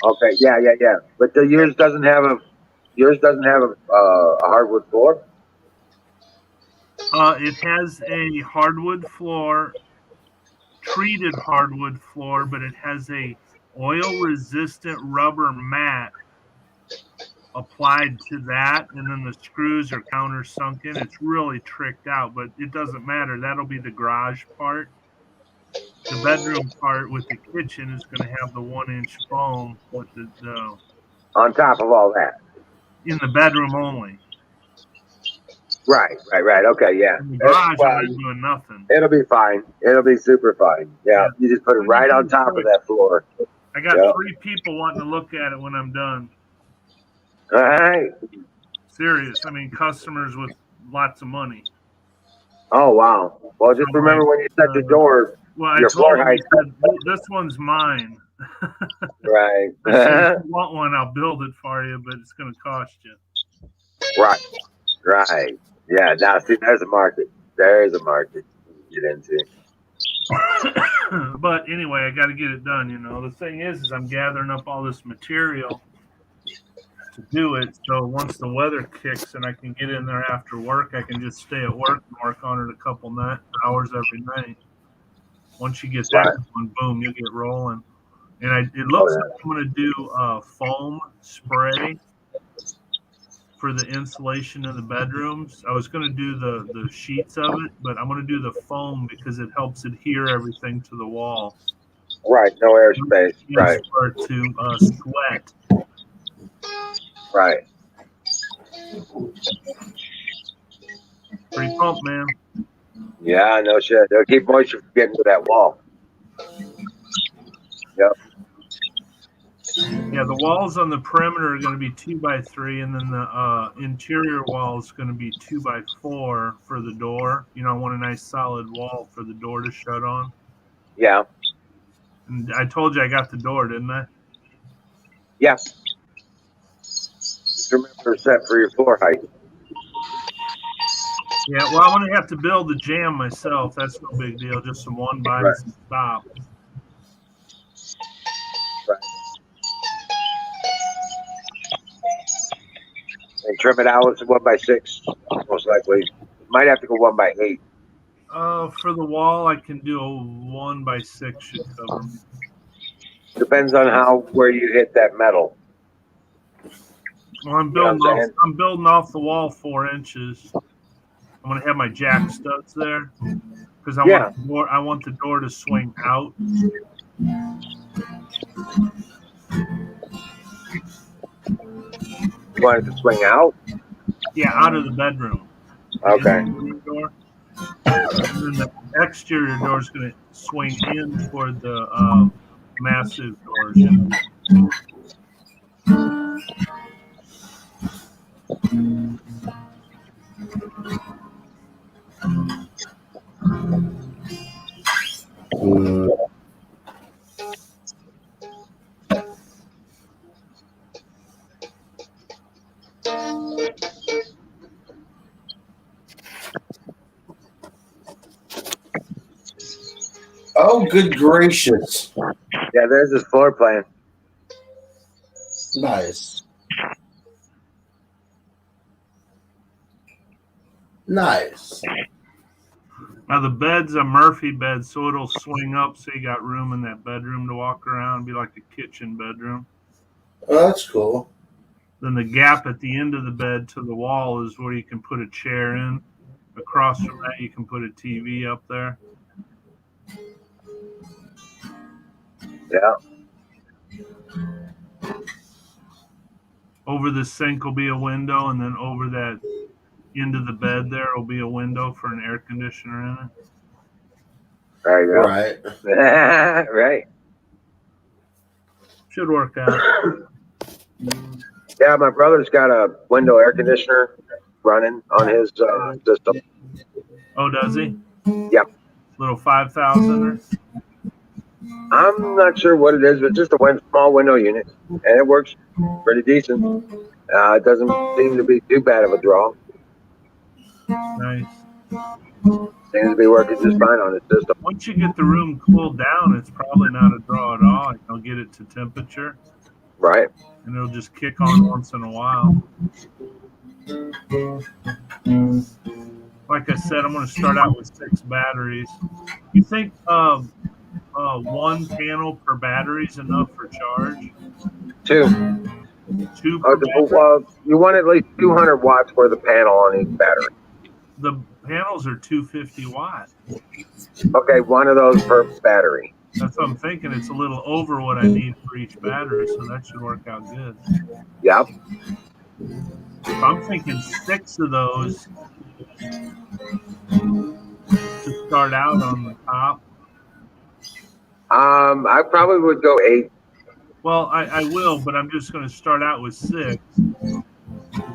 Okay, yeah. But yours doesn't have a hardwood floor. It has a hardwood floor, treated hardwood floor, but it has a oil resistant rubber mat applied to that, and then the screws are countersunken. It's really tricked out, but it doesn't matter. That'll be the garage part. The bedroom part with the kitchen is going to have the 1 inch foam with the On top of all that. in the bedroom only. Right. Okay, yeah. In the garage, Well, I'm not doing nothing. it'll be fine. It'll be super fine. Yeah, Yeah. you just put it right on top of that floor. I got Yep. 3 people wanting to look at it when I'm done. All right. Serious. I mean, customers with lots of money. Oh wow. Well, just remember when you set the door, Well, I your told floor him, height. I said, this one's mine. Right. I said, if you want one, I'll build it for you, but it's going to cost you. Right. Yeah. Now, see, there's a market. There's a market to get into. But anyway, I got to get it done. The thing is I'm gathering up all this material to do it. So once the weather kicks and I can get in there after work, I can just stay at work and work on it a couple hours every night. Once you get that going, boom, you'll get rolling. And it looks like I'm going to do foam spray for the insulation in the bedrooms. I was going to do the sheets of it, but I'm going to do the foam because it helps adhere everything to the wall. Right. No airspace. Right. To sweat. Right. Pretty pumped, man. Yeah, no shit. They'll keep moisture from getting to that wall. Yep. Yeah, the walls on the perimeter are going to be 2x3, and then the interior wall is going to be 2x4 for the door. I want a nice solid wall for the door to shut on. Yeah. And I told you I got the door, didn't I? Yes. Just remember set for your floor height. Yeah, well, I'm going to have to build the jam myself. That's no big deal. Just some 1x and stop. Right. And trim it out with 1x6, most likely. Might have to go 1x8. For the wall, I can do a 1x6 should cover me. Depends on where you hit that metal. Well, I'm building off the wall 4 inches. I'm going to have my jack studs there because I want the door to swing out. You want it to swing out? Yeah, out of the bedroom. Okay. Door. And then the exterior door is going to swing in toward the massive doors. Oh, good gracious. Yeah, there's his floor plan. Nice. Nice. Now the bed's a Murphy bed, so it'll swing up, so you got room in that bedroom to walk around, be like a kitchen bedroom. Oh, that's cool. Then the gap at the end of the bed to the wall is where you can put a chair in. Across from that, you can put a TV up there. Yeah. Over the sink will be a window, and then over that end of the bed there will be a window for an air conditioner in it. There you go. Right. Right. Should work out. Yeah, my brother's got a window air conditioner running on his system. Oh, does he? Yep. Little 5,000er. I'm not sure what it is, but just a small window unit, and it works pretty decent. It doesn't seem to be too bad of a draw. Nice. Seems to be working just fine on his system. Once you get the room cooled down, it's probably not a draw at all. You'll get it to temperature, Right. and it'll just kick on once in a while. Like I said, I'm going to start out with 6 batteries. You think one panel per battery is enough for charge? 2. 2 per battery? Well, you want at least 200 watts for the panel on each battery. The panels are 250 watt. Okay, one of those per battery. That's what I'm thinking. It's a little over what I need for each battery, so that should work out good. Yep. So I'm thinking 6 of those to start out on the top. I probably would go 8. Well, I will, but I'm just going to start out with 6.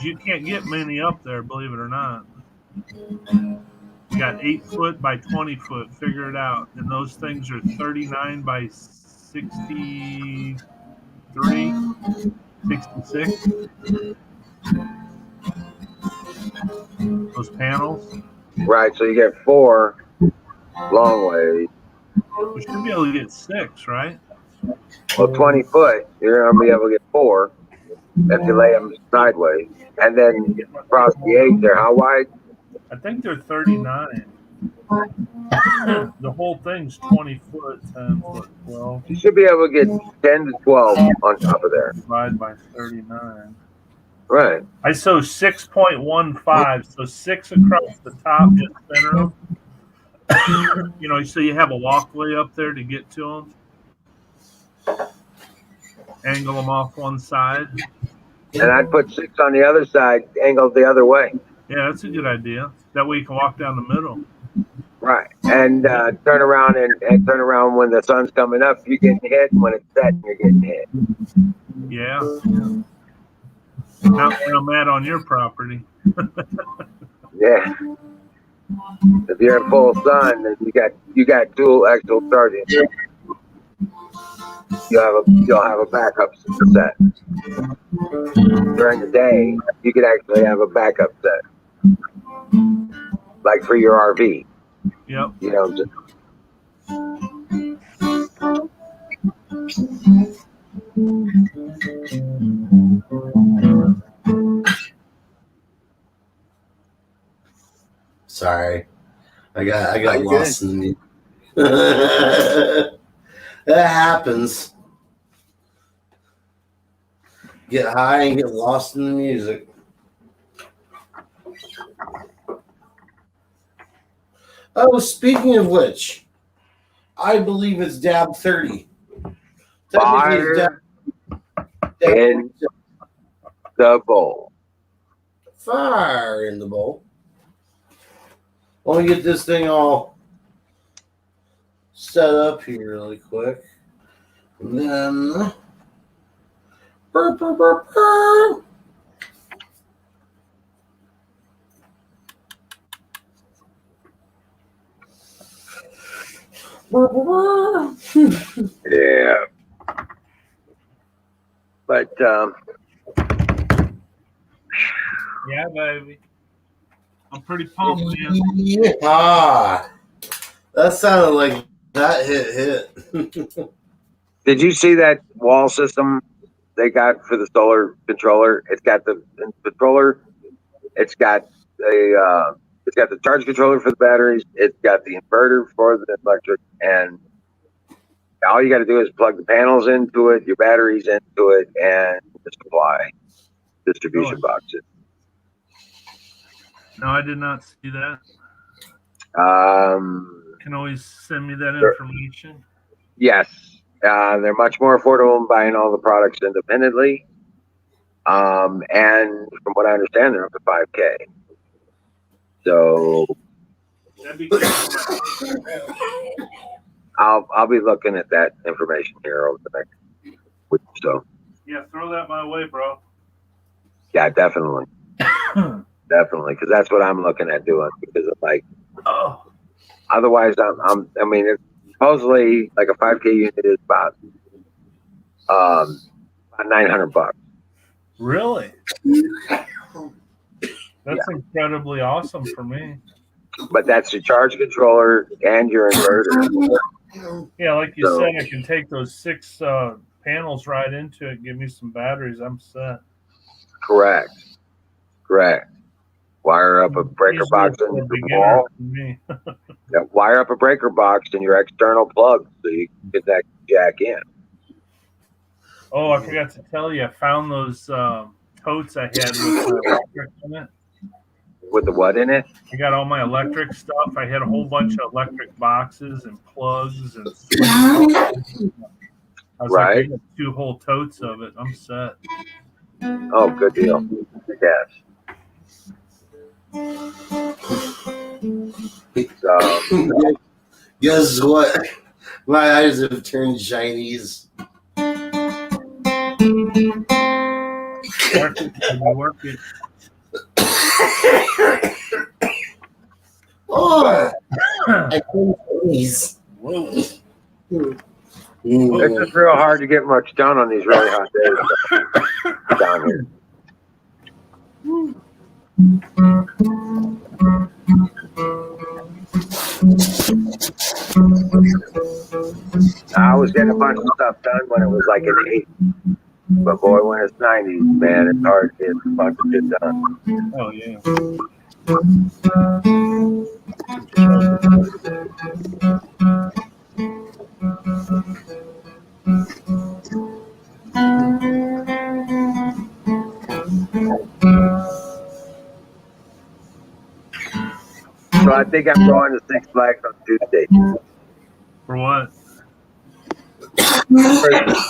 You can't get many up there, believe it or not. You got 8 foot by 20 foot. Figure it out. And those things are 39 by 63, 66. Those panels. Right, so you get 4 long ways. We should be able to get 6, right? Well, 20 foot, you're going to be able to get 4 if you lay them sideways. And then across the 8 there, how wide? I think they're 39. The whole thing's 20 foot, 10 foot, 12. You should be able to get 10 to 12 on top of there. Divided by 39. Right. I saw 6.15, so 6 across the top, just center them. You know, so you have a walkway up there to get to them. Angle them off one side. And I'd put 6 on the other side, angled the other way. Yeah, that's a good idea. That way you can walk down the middle. Right. And turn around and turn around when the sun's coming up, you're getting hit. When it's setting, you're getting hit. Yeah. Not when I'm at on your property. Yeah. If you're in full sun, then you got dual axial charging. You'll have a backup set. During the day, you could actually have a backup set. Like for your RV. Yep. You know, Sorry. I got Are you lost in the That happens. Get high and get lost in the music. Oh, speaking of which, I believe it's dab 30. Technically, it's in the bowl. Fire in the bowl. Let me get this thing all set up here really quick. And then burr, burr, burr, burr. Burr, burr, burr. Yeah. But Yeah, baby. I'm pretty pumped, man. Yeah. That sounded like That hit. Did you see that wall system they got for the solar controller? It's got the controller. It's got it's got the charge controller for the batteries. It's got the inverter for the electric, and all you got to do is plug the panels into it, your batteries into it, and the supply distribution Really? boxes. No, I did not see that. Can always send me that information. Yes, they're much more affordable than buying all the products independently. And from what I understand, they're up to 5K. So That'd be good. I'll be looking at that information here over the next week or so. Yeah, throw that my way, bro. Yeah, definitely, definitely, because that's what I'm looking at doing. Because of like, Oh, otherwise, I mean, it's supposedly like a 5K unit is about $900. really? That's incredibly awesome for me. But that's your charge controller and your inverter. Yeah, like you So- said, I can take those 6 panels right into it, give me some batteries. I'm set. Correct. Wire up a breaker Easier box for in a your beginner wall. than me. Yeah, wire up a breaker box in your external plug so you can get that jack in. Oh, I forgot to tell you, I found those totes I had with my electric in it. With the what in it? I got all my electric stuff. I had a whole bunch of electric boxes and plugs and I was like, I got 2 whole totes of it. I'm set. Oh, good deal. Yes. So, Guess what? My eyes have turned Chinese. Work it, baby, work it. Oh, I turned Chinese. it's just real hard to get much done on these really hot days down here. I was getting a bunch of stuff done when it was like an 8. But boy, when it's 90s, man, it's hard to get a bunch of shit done. Oh, yeah. So I think I'm going to Six Flags on Tuesday. For what?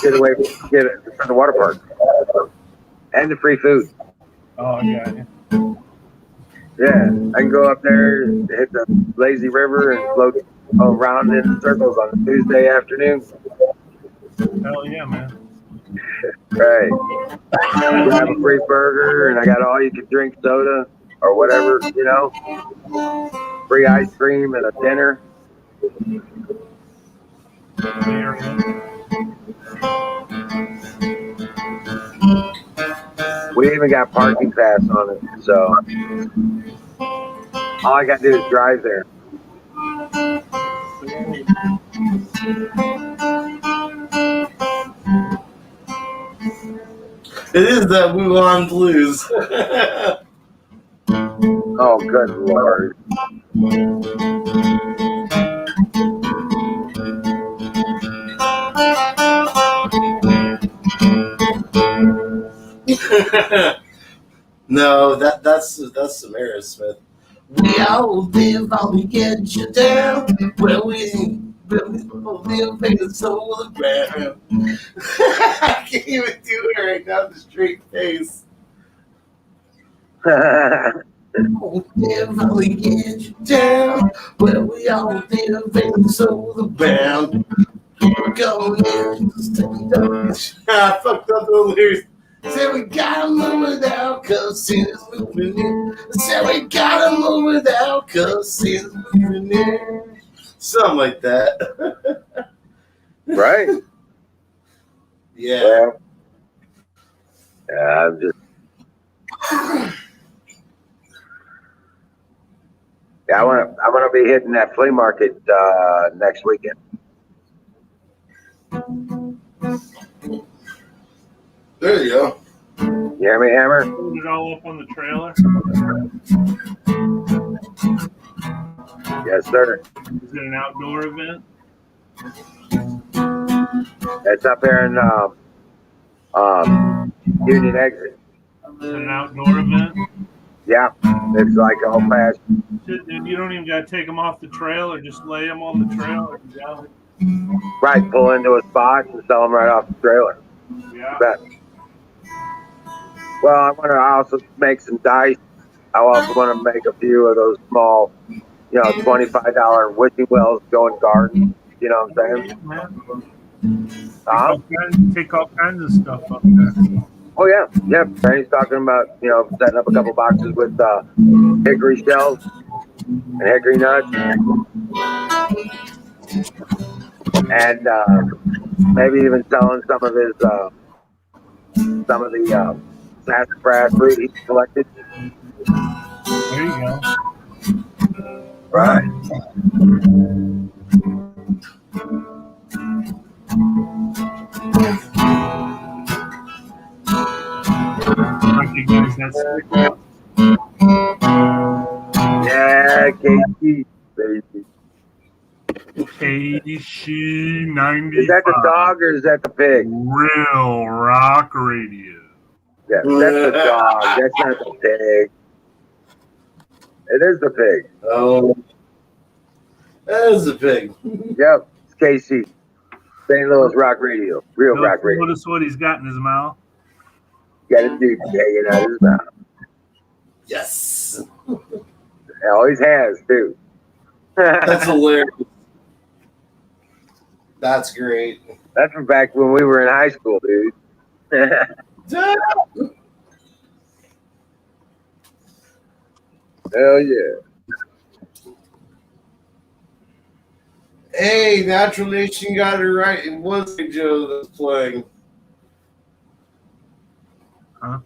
Get away, get it from the water park. And the free food. Oh, I got you. Yeah, I can go up there, hit the lazy river, and float around in circles on a Tuesday afternoon. Hell yeah, man. Right. Grab a free burger, and I got all you can drink soda or whatever, you know. Free ice cream and a dinner. We even got parking pass on it, so all I gotta do is drive there. It is that Wuhan blues. Oh, good lord. No, that's some Aerosmith. We all live on the edge of town where we live in the soul of the ground. I can't even do it right now, the straight face. Live on the edge of town where we all live in the soul of the ground. We're going in, I fucked up the lyrics. Said we gotta move it out, cause sin's moving in. Said we gotta move it out, cause sin's moving in. Something like that. Right? Yeah. Well, yeah, I'm just. Yeah, I'm gonna be hitting that flea market next weekend. There you go. You hear me, Hammer? Put it all up on the trailer. Yes, sir. Is it an outdoor event? It's up here in Union Exit. Is it an outdoor event? Yeah, it's like old fashioned. Shit, dude, you don't even got to take them off the trail or just lay them on the trail and go. Right, pull into a spot and sell them right off the trailer. Yeah. Bet. Well, I want to also make some dice. I also want to make a few of those small, $25 wishing wells going garden. You know what I'm saying? Take all kinds of stuff up there. Oh yeah, yeah. Randy's talking about setting up a couple boxes with hickory shells and hickory nuts, and maybe even selling some of the sassafras fruit he collected. There you go. Right. Recognize that stick. Yeah, KC, baby. KC95. Is that the dog or is that the pig? Real Rock Radio. Yeah, that's the dog. That's not the pig. It is the pig. Oh, that is a pig. Yep, it's KC. St. Louis Rock Radio. Real Rock Radio. Notice what he's got in his mouth. Got a dude hanging out his mouth. Yes. He always has, too. That's hilarious. That's great. That's from back when we were in high school, dude. Hell yeah. Hey, Natural Nation got it right. It was Joe that's playing. Huh?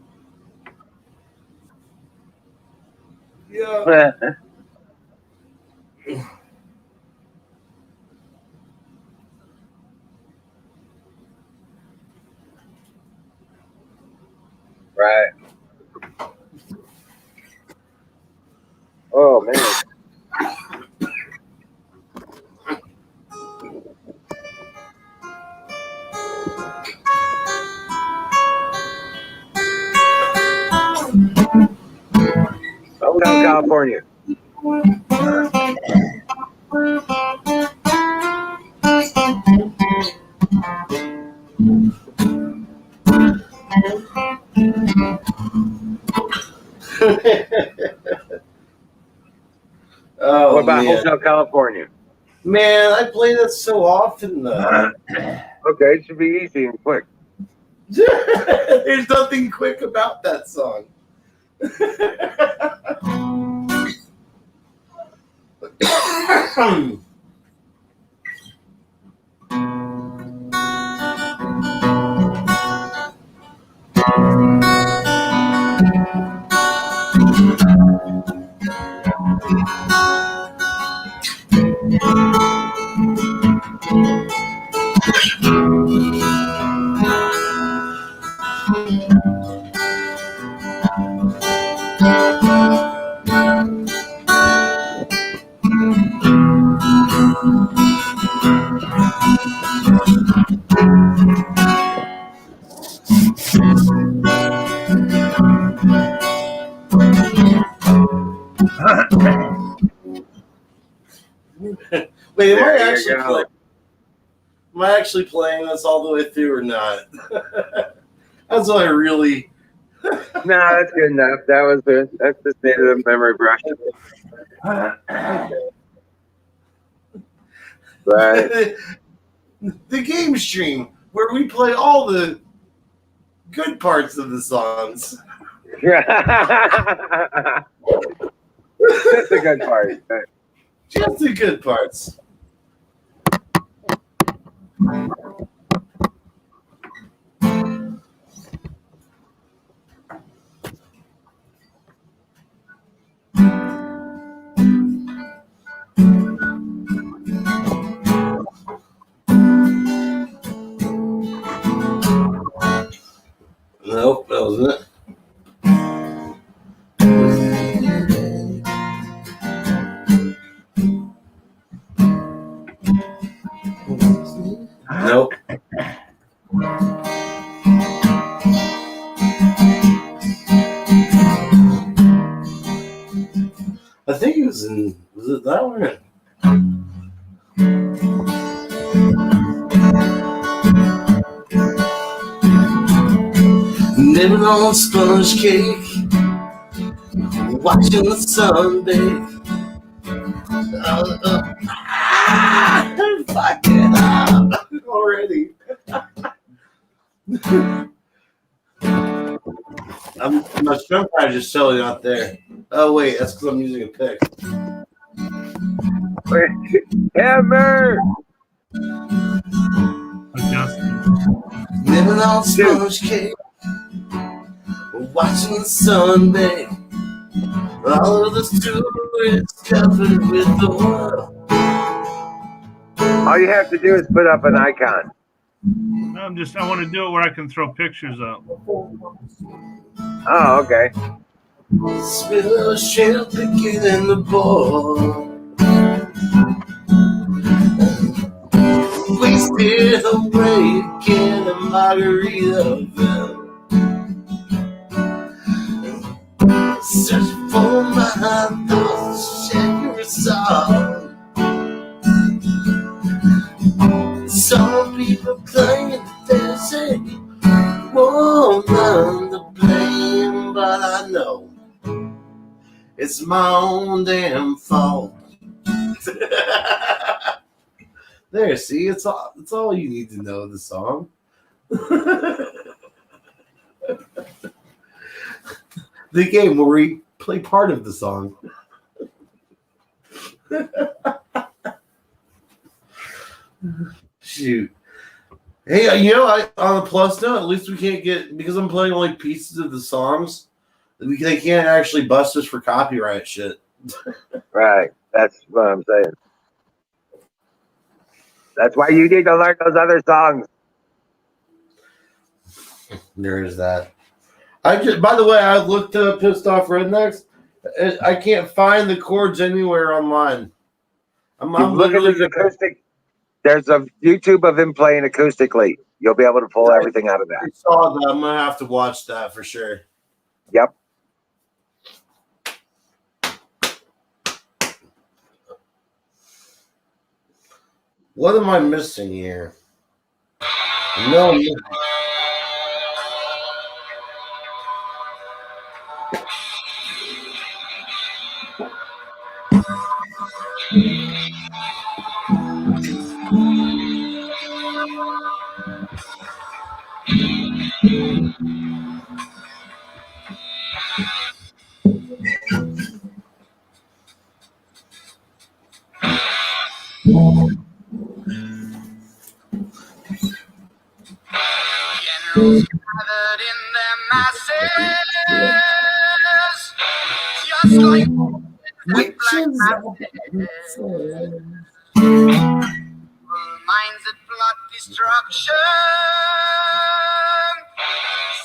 Yeah. Right. Oh, man. Hometown, California. Oh, What about man. Hotel California? Man, I play that so often. Okay, it should be easy and quick. There's nothing quick about that song. Wait, am I actually playing this all the way through or not? That's what I really. Nah, that's good enough. That was good. That's just the memory brush. Right. The game stream where we play all the good parts of the songs. That's the good part. Just the good parts. Nope. I think it was in. Was it that one? Living on sponge cake, watching the sun bake. Fuck it up already. My strum pad is just totally not there. Oh wait, that's because I'm using a pick. Hammer! Living on sponge cake, watching the sun bake. All of the stories covered with the world. All you have to do is put up an icon. I want to do it where I can throw pictures up. Oh, okay. Spill a shell beginning the ball. Wasted away again a Margaritaville. Search for my thoughts, check your song. Some people claim there's a woman to blame, but I know it's my own damn fault. There, see, it's all you need to know the song. The game where we play part of the song. Shoot. Hey, you know, on the plus note, at least we can't get, because I'm playing only pieces of the songs, they can't actually bust us for copyright shit. Right. That's what I'm saying. That's why you need to learn those other songs. There is that. By the way, I looked up Pissed Off Rednecks. I can't find the chords anywhere online. I'm Look at literally his acoustic. There's a YouTube of him playing acoustically. You'll be able to pull everything out of I that. saw that. I'm gonna have to watch that for sure. Yep. What am I missing here? No. Generals gathered in their masses, just like Witches. minds that plot destruction,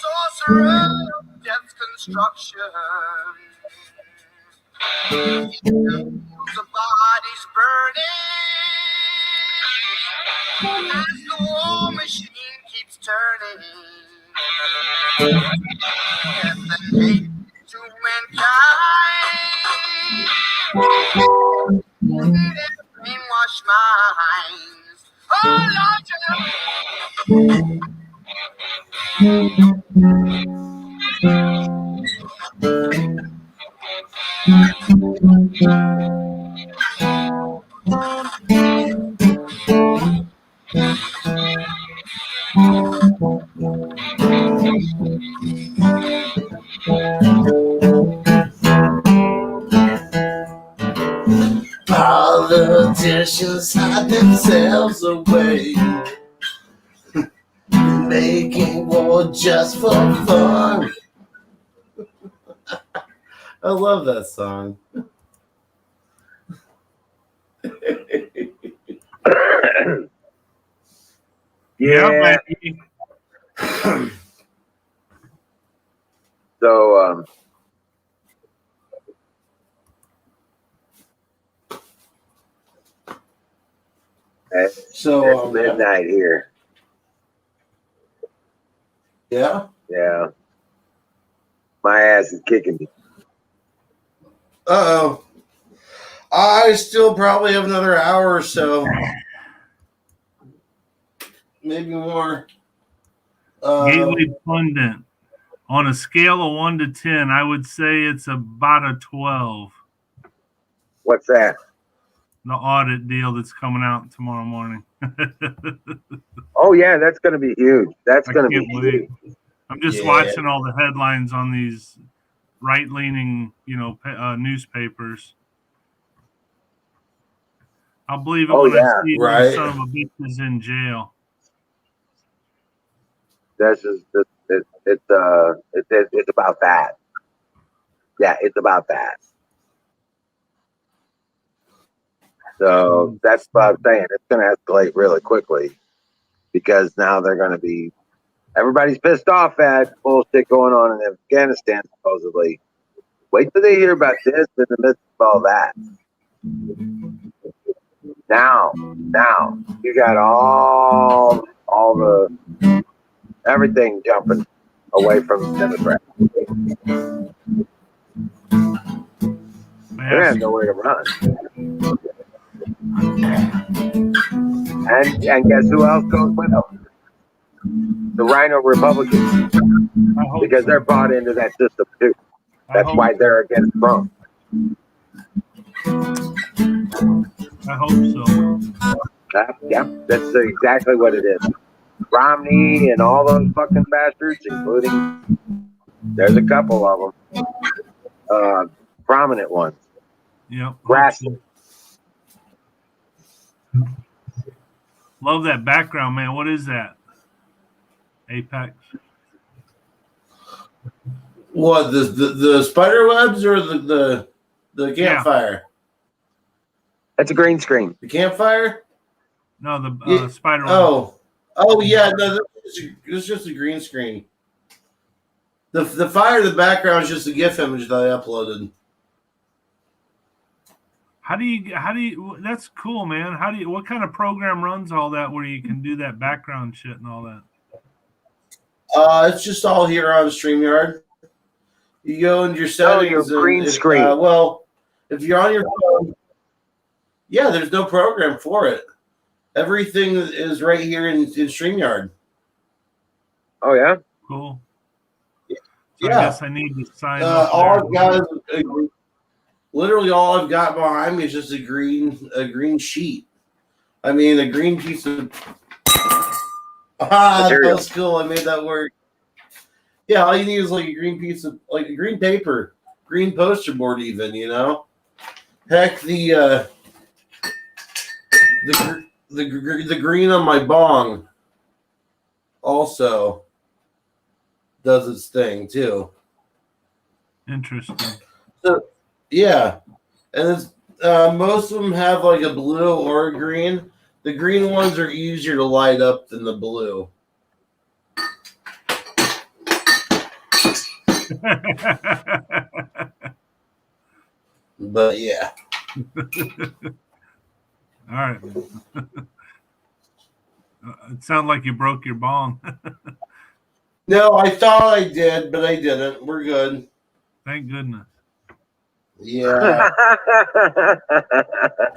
sorcerer of death's construction. The bodies burning as the war machine keeps turning. Death and hate to mankind. Brainwashed minds. Oh, Lord, Politicians hide themselves away, making war just for fun. I love that song. Yeah. Mikey. So, It's So midnight here. yeah. Yeah. My ass is kicking me. Uh-oh. I still probably have another hour or so. Maybe more. Gateway Pundit. On a scale of 1 to 10, I would say it's about a 12. What's that? The audit deal that's coming out tomorrow morning. Oh yeah, that's going to be huge. That's I going to can't be wait. huge. I'm just Yeah. watching all the headlines on these right-leaning, newspapers. I'll believe it Oh when I yeah, see right. the son of a bitch is in jail. this is it's about that. Yeah, it's about that. So that's what I'm saying. It's going to escalate really quickly because now they're going to be. Everybody's pissed off at bullshit going on in Afghanistan, supposedly. Wait till they hear about this in the midst of all that. Now, you got all the everything jumping away from Democrats. They have nowhere to run. And guess who else goes with them? The Rhino Republicans, because they're bought into that system too. That's why they're against Trump. I hope so. Yeah, that's exactly what it is. Romney and all those fucking bastards, including there's a couple of them, prominent ones. Yep. Grassley. Love that background, man. What is that? Apex. What, the spider webs or the campfire? That's a green screen. The campfire? No, the spider web. Oh yeah, no, it's just a green screen. The fire in the background is just a GIF image that I uploaded. How do you that's cool, man. What kind of program runs all that where you can do that background shit and all that? It's just all here on StreamYard. You go into your settings. Your green screen. If you're on your phone, yeah, there's no program for it. Everything is right here in StreamYard. Oh yeah. Cool. Yeah. So I guess I need to sign up. All I've got is literally all I've got behind me is just a green sheet. I mean, a green piece of. That was cool. I made that work. Yeah, all you need is like a green piece of a green paper, green poster board, even, you know. Heck, the green on my bong also does its thing too. Interesting. So yeah, and it's, most of them have like a blue or a green. The green ones are easier to light up than the blue. But yeah. All right. It sounded like you broke your bong. No, I thought I did, but I didn't. We're good. Thank goodness. Yeah.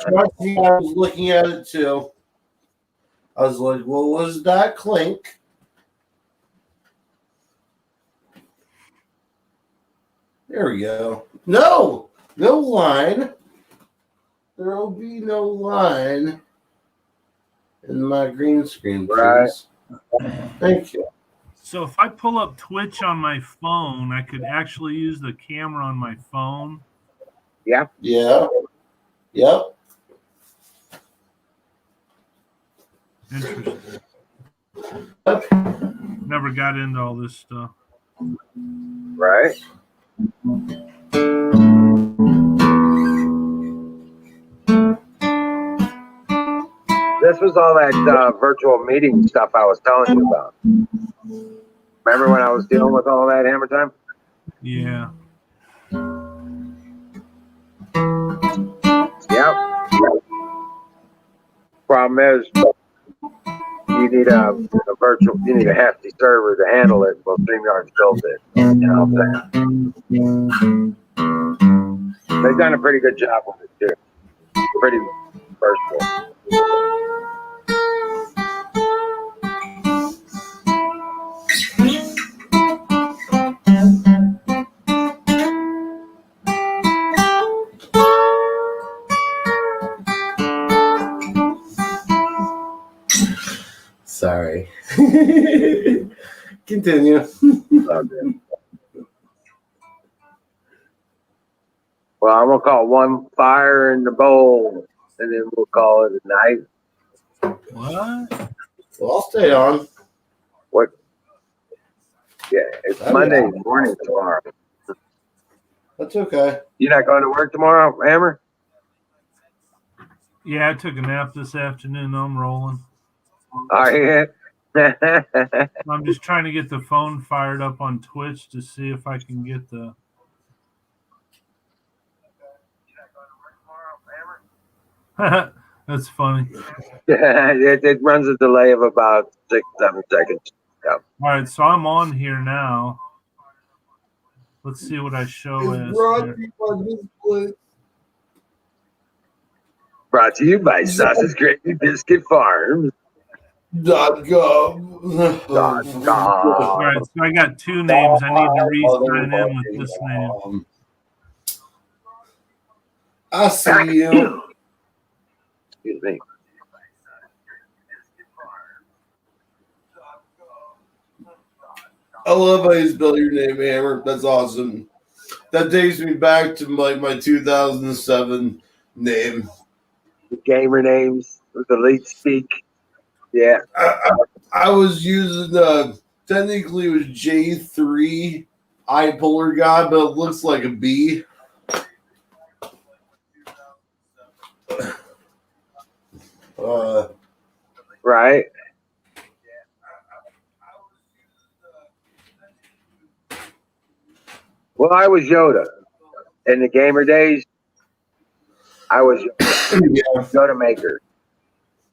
Trust me, I was looking at it too. I was like, what was that clink? There we go. No line. There will be no line in my green screen, please. Right. Thank you. So if I pull up Twitch on my phone, I could actually use the camera on my phone. Yeah. Yeah. Yep. Interesting. Never got into all this stuff. Right. This was all that virtual meeting stuff I was telling you about. Remember when I was dealing with all that hammer time? Yeah. Yep. Problem is, you need a virtual, you need a hefty server to handle it. Well, StreamYard's built it. You know what I'm saying? They've done a pretty good job with it too. Pretty versatile. Sorry. Continue. Okay. Well, I'm gonna call one fire in the bowl, and then we'll call it a night. What? Well, I'll stay on. What? Yeah, it's Oh, Monday yeah. morning tomorrow. That's okay. You're not going to work tomorrow, Hammer? Yeah, I took a nap this afternoon. I'm rolling. Are you? I'm just trying to get the phone fired up on Twitch to see if I can get the. That's funny. it runs a delay of about 6-7 seconds. Yeah. All right, so I'm on here now. Let's see what I show as. Brought to you by Sausage Gravy Biscuit Farms. .gov. All right, so I got two names. I need to re-sign in with this name. I see you. Excuse me. I love how you spell your name, Hammer. That's awesome. That takes me back to like my 2007 name. The gamer names with the lead speak. Yeah. I was using technically it was J3 Eyepuller guy, but it looks like a B. Right. Well, I was Yoda. In the gamer days, I was Yoda Maker.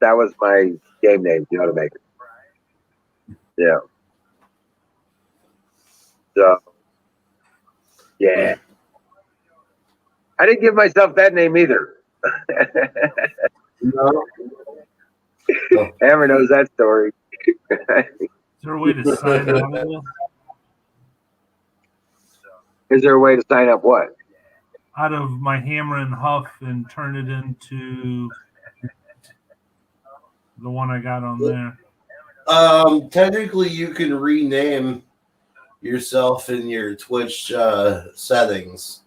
That was my game name, Yoda Maker. Yeah. So, yeah. I didn't give myself that name either. No. Hammer knows that story. Is there a way to sign out of this? Is there a way to sign up what? Out of my Hammer and Huff and turn it into the one I got on there. Technically, you can rename yourself in your Twitch settings.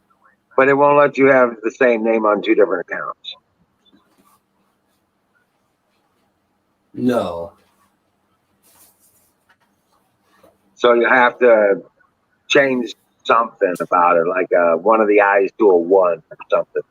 But it won't let you have the same name on two different accounts. No. So you have to change something about it, like one of the I's to a 1 or something.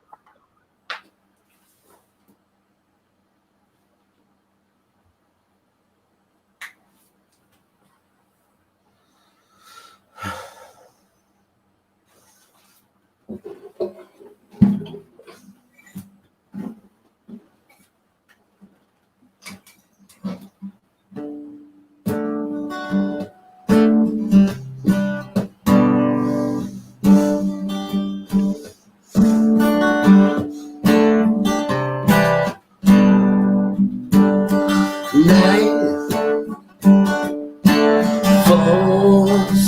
Night falls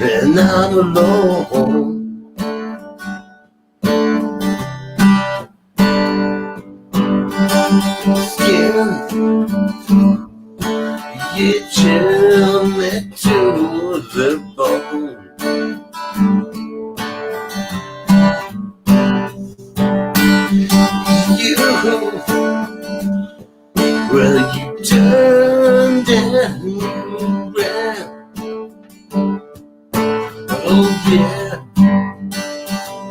and I'm alone. Skin, you chill me to the bone. You, well, you turned and ran. Oh yeah,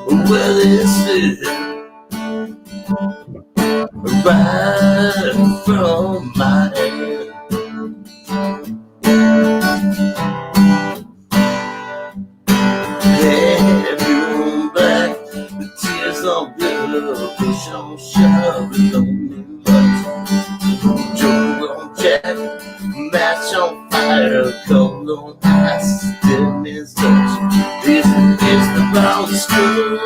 well it's right from my hand. Have you on back, the tears all good, push on, shove it on me much. flesh on fire, cold on ice, still means touch. This is the wrong school.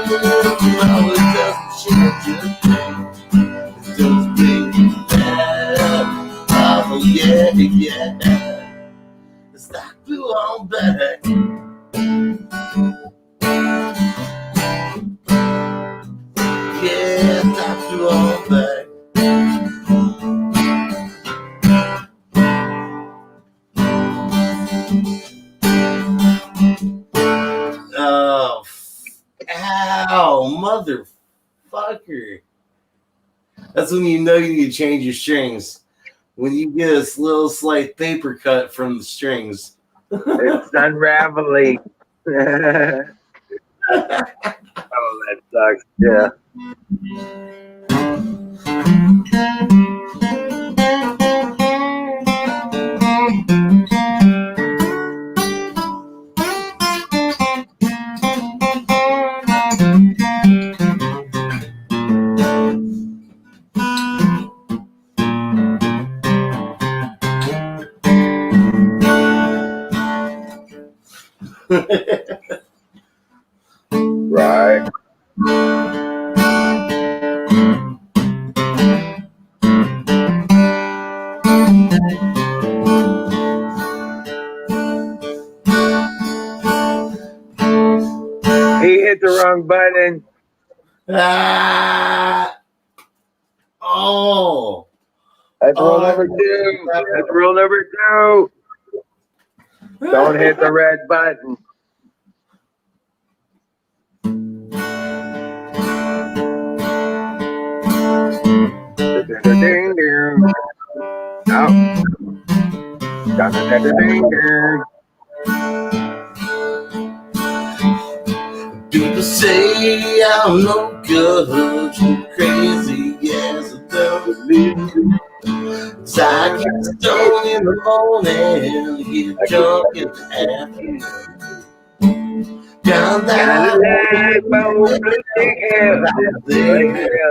No, it doesn't change your thing. It doesn't make you better. Oh, yeah, yeah. It's like blue on black. Yeah, it's like blue on black. Oh, ow, motherfucker. That's when you know you need to change your strings. When you get a little slight paper cut from the strings. It's unraveling. Oh, that sucks. Yeah. Right. He hit the wrong button. Ah! Oh! That's rule number 2. That's rule number 2. Don't hit the red button. Ding, ding. Oh. Ding, ding. People say I'm no good, you crazy as a devil. So I get stoned in the morning, get drunk in the afternoon. Down that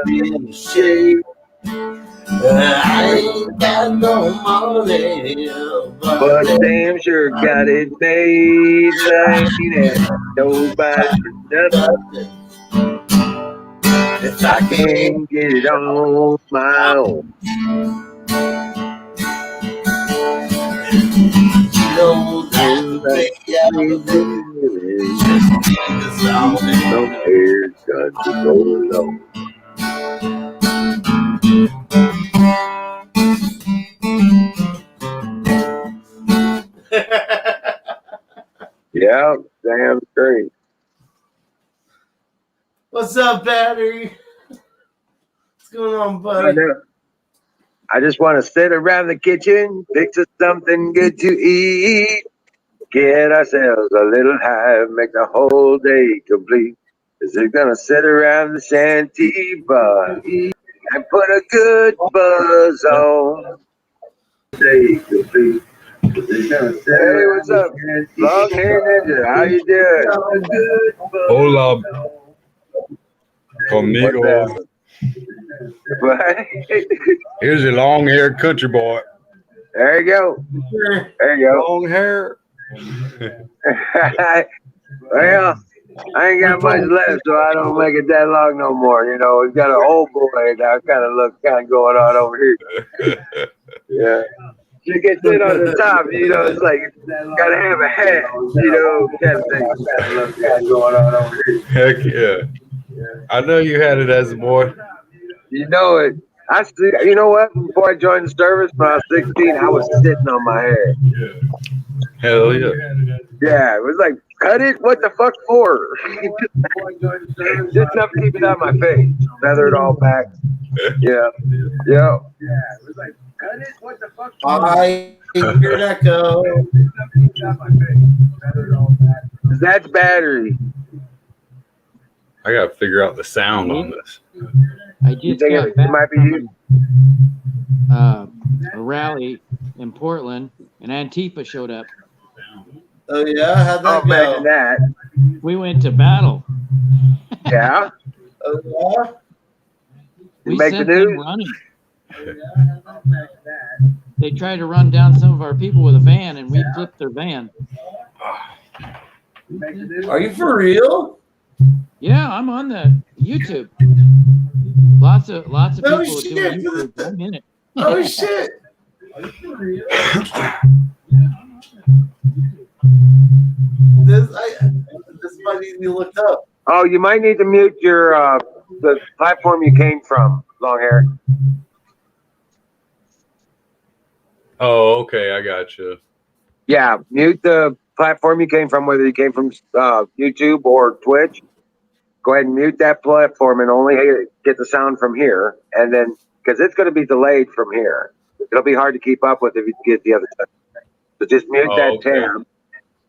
in the shade. I ain't got no money, But damn sure got it made. Like nobody nothing. If I can't get it on my own. You know that way Some hair's got to go low. Yeah, damn straight. What's up, Battery? What's going on, I buddy? know. I just want to sit around the kitchen, fix us something good to eat, get ourselves a little high, make the whole day complete. Is it gonna sit around the shanty bar and put a good buzz on? Day complete. Hey, what's up? Long hair ninja, how you doing? Hola, What's conmigo. that? Right? Here's a long-haired country boy. There you go. There you go. Long hair. Well, I ain't got much left, so I don't make it that long no more. You know, we've got an old boy now, kind of going on over here. Yeah. You get it on the top, you know, it's like, gotta have a hat, you know, kind of thing. Kind of going on over here. Heck yeah. I know you had it as a boy. You know it. I see. You know what? Before I joined the service, when I was 16, I was sitting on my hair. Hell yeah. Yeah, it was like, cut it? What the fuck for? Just enough to keep it out of my face. Feather it all back. Yeah. Yeah. It was like, cut it? What the fuck for? I hear that go. That's battery. I gotta figure out the sound on this. I You just think got it back might be you? from a rally in Portland, and Antifa showed up. Oh yeah, how'd I'll that imagine go? that. We went to battle. Yeah. Oh yeah. We Make the sent them news? running. they tried to run down some of our people with a van, and we flipped their van. Are you for real? Yeah, I'm on the YouTube. Lots of No people shit. doing YouTube. I'm in it. Oh shit. This might need to be looked up. Oh, you might need to mute your the platform you came from, long hair. Oh, okay, I got you. Yeah, mute the platform you came from, whether you came from YouTube or Twitch. Go ahead and mute that platform and only get the sound from here. And then, because it's going to be delayed from here. It'll be hard to keep up with if you get the other stuff. So just mute that tab.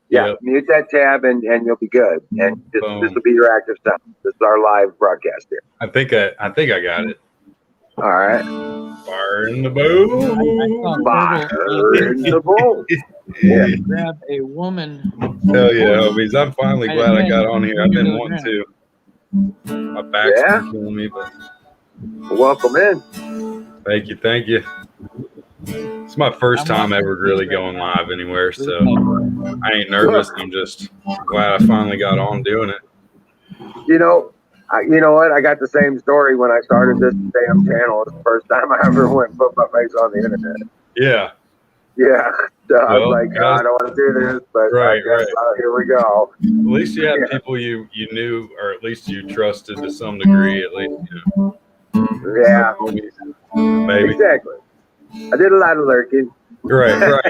Yeah, Yep. mute that tab and you'll be good. And this will be your active sound. This is our live broadcast here. I think I got it. All right. Fire in the bowl. Fire in the bowl. Yeah. Grab a woman. Hell yeah, homies. I'm finally glad I got on here. I've been wanting to. My back's been killing me, but welcome in. Thank you. It's my first time ever really going live anywhere, so I ain't nervous. I'm just glad I finally got on doing it. You know what? I got the same story when I started this damn channel. It's the first time I ever went and put my face on the internet. Yeah. Yeah. So I was like, I don't want to do this, but right. Here we go. At least you had people you knew, or at least you trusted to some degree, at least. You know. Yeah. Maybe. Exactly. I did a lot of lurking. Right.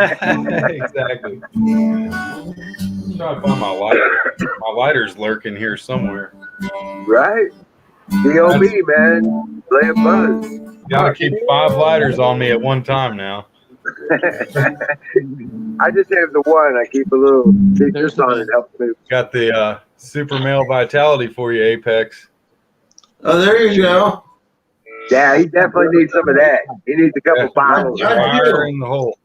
Exactly. I'm trying to find my lighter. My lighter's lurking here somewhere. Right. D.O.B., man. Play a buzz. Gotta keep 5 lighters on me at one time now. I just have the one. I keep a little secret on it. Helps me. Got the super male vitality for you, Apex. Oh, there you go. Yeah, he definitely needs some of that. He needs a couple bottles. Fire in the hole.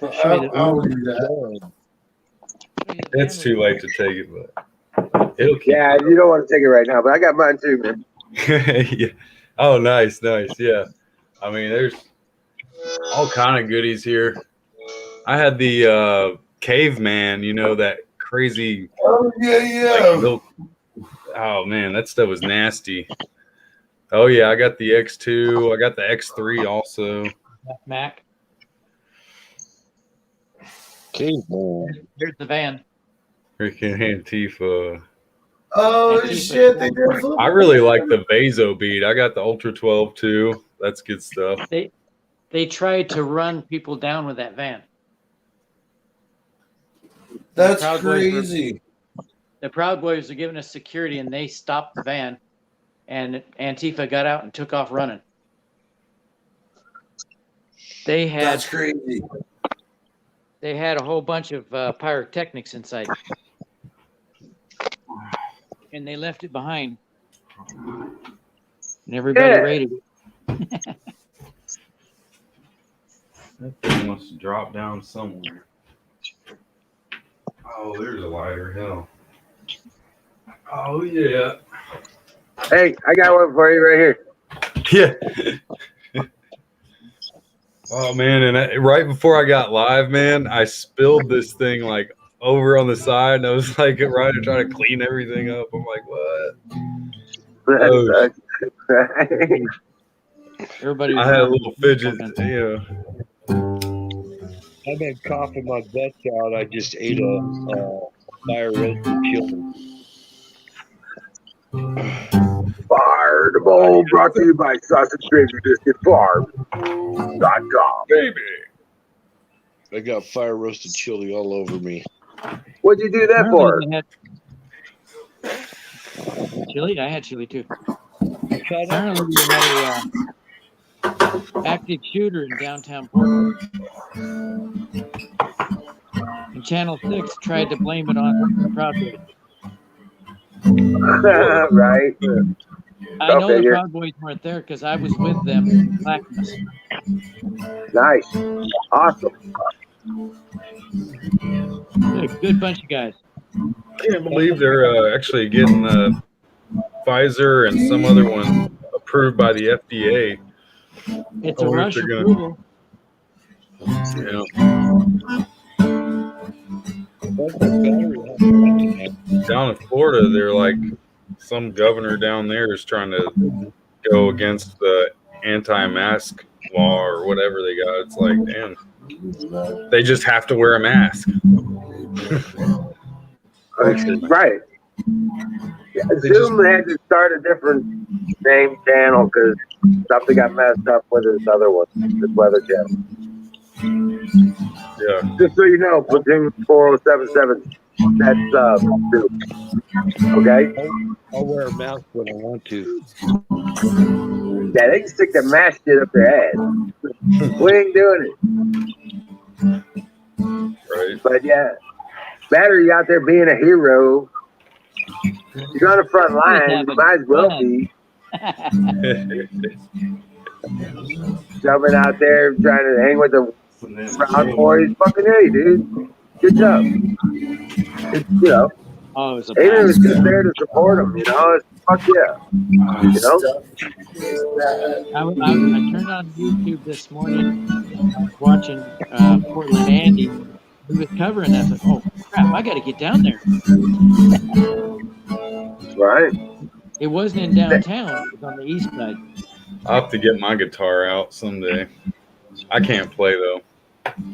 I'll do that. It's too late to take it, but it'll keep. Yeah, you don't want to take it right now, but I got mine too, man. Yeah. Oh, nice. Yeah. I mean, there's all kind of goodies here. I had the caveman, that crazy. Oh yeah. Oh man, that stuff was nasty. Oh yeah, I got the X2. I got the X3 also. Mac. Caveman. Here's the van. Freaking Antifa. Oh shit! They did. I really like the Vaso beat. I got the Ultra 12 too. That's good stuff. They tried to run people down with that van. That's crazy. The Proud Boys are giving us security, and they stopped the van, and Antifa got out and took off running. That's crazy. They had a whole bunch of pyrotechnics inside, and they left it behind, and everybody raided it. That thing must have dropped down somewhere. Oh, there's a lighter. Hell. Oh, yeah. Hey, I got one for you right here. Yeah. Oh, man. And right before I got live, man, I spilled this thing like over on the side. And I was like, trying to clean everything up. I'm like, what? Oh, everybody. I had a little fidget, I've been coughing my guts out. I just ate a fire roasted chili. Fire the Bowl, brought to you by Sausage Gravy Biscuit Farm.com. Baby. I got fire roasted chili all over me. What'd you do that for? Chili? I had chili too. Apparently we had a active shooter in downtown Portland. And Channel 6 tried to blame it on the Proud Boys. Right. I know the Proud Boys weren't there because I was with them in Clackamas. Nice. Awesome. Good bunch of guys. Can't believe they're actually getting Pfizer and some other one approved by the FDA. It's a rush approval. Yeah. What's the battery have to run, man? Down in Florida, they're like some governor down there is trying to go against the anti-mask law or whatever they got. It's like, damn, they just have to wear a mask. Right. Zoom had to start a different name channel because something got messed up with this other one, this weather channel. Yeah. Just so you know, Platoon 4077, that's Zoom. Okay? I'll wear a mask when I want to. Yeah, they can stick that mask shit up their ass. We ain't doing it. Right. But yeah, Battery out there being a hero. You're on the front line, you might as well be. Jumping out there trying to hang with the Proud Boys. Fucking hey, dude. Good job. It's, you know, Oh, it was a even if it's blast. just there to support them, you know, it's, fuck yeah. You know? I turned on YouTube this morning, watching Portland Andy. He was covering that. I was like, oh crap, I got to get down there. Right. It wasn't in downtown. It was on the east side. I'll have to get my guitar out someday. I can't play though.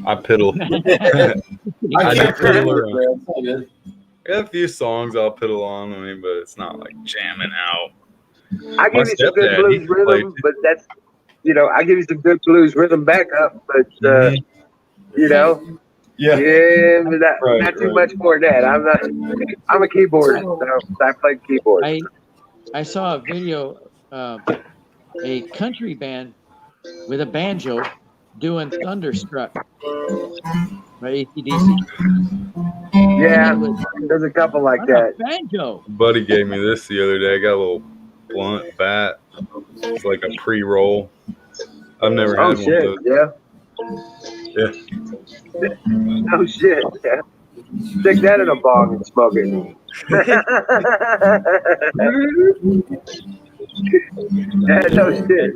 I piddle. I can't do piddle play around. it, it's all good. I got a few songs I'll piddle on, I mean, but it's not like jamming out. I give you some good stepdad, he blues can play rhythm, but that's, you know, I give you some good blues rhythm backup, but, you know, yeah, but not too much more than that. I'm a keyboardist, so I play keyboard. I saw a video of a country band with a banjo doing Thunderstruck by AC/DC. Yeah, there's a couple like that. Banjo. Buddy gave me this the other day. I got a little blunt bat. It's like a pre-roll. I've never had one shit, of those. Yeah. Oh shit, yeah. Stick that in a bong and smoke it. Yeah, no shit.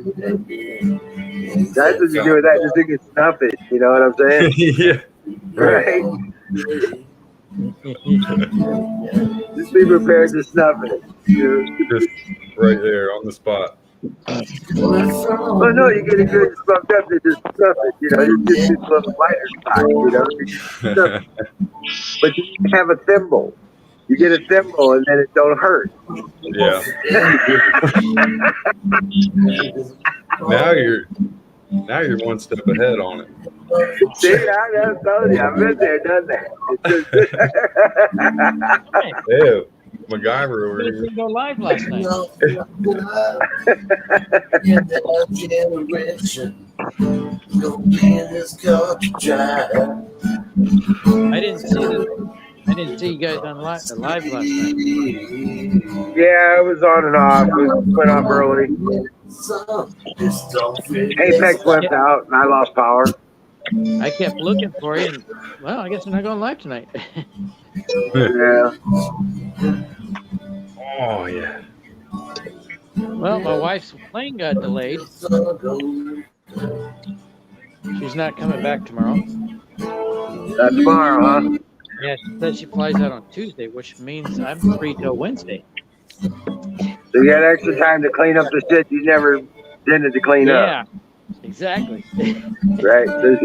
That's what you do with that. Just think it's snuff it. You know what I'm saying? Yeah. Right. Just be prepared to snuff it. Just right there on the spot. Oh no, you get a good smoked up to just snuff it. You know, you just do a little lighter spot. You know, but you have a thimble. You get a thimble and then it don't hurt. Yeah. Now you're one step ahead on it. See, I told you, I've been there, done that. Yeah, MacGyver over We here. didn't go live last night. I didn't see you guys on live last night. Yeah, it was on and off. It went off early. Apex went out and I lost power. I kept looking for you, and well, I guess I'm not going live tonight. Yeah. Oh yeah. Well, my wife's plane got delayed. She's not coming back tomorrow. That's tomorrow, huh? Yeah, she said she flies out on Tuesday, which means I'm free till Wednesday. So you got extra time to clean up the shit you never intended to clean up. Yeah, exactly. Right. So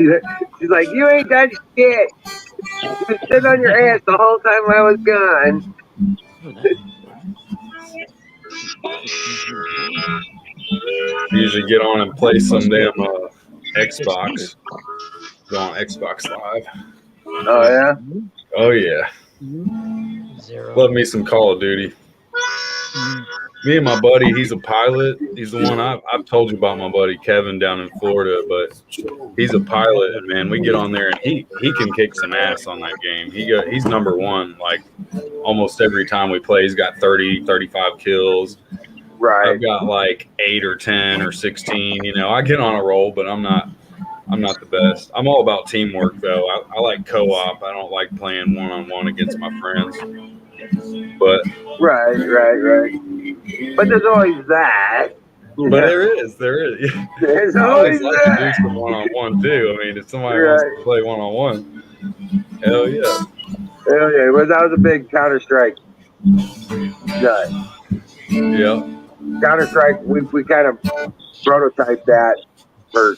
she's like, you ain't done shit. You been sitting on your ass the whole time I was gone. Usually get on and play some damn Xbox. Go on Xbox Live. Oh yeah. Oh yeah. Love me some Call of Duty. Me and my buddy, he's a pilot. He's the one I've told you about, my buddy Kevin down in Florida, but he's a pilot, and man, we get on there and he can kick some ass on that game. He's number one like almost every time we play. He's got 30, 35 kills. Right. I've got like 8 or 10 or 16. You know, I get on a roll, but I'm not the best. I'm all about teamwork though. I like co-op. I don't like playing one-on-one against my friends. But Right. But there's always that. But there is. There's I always always like to do that. some one-on-one too. I mean, if somebody Right. wants to play one-on-one, hell yeah. Hell yeah. Well, that was a big Counter-Strike nut. Yeah. Counter-Strike, we kind of prototyped that for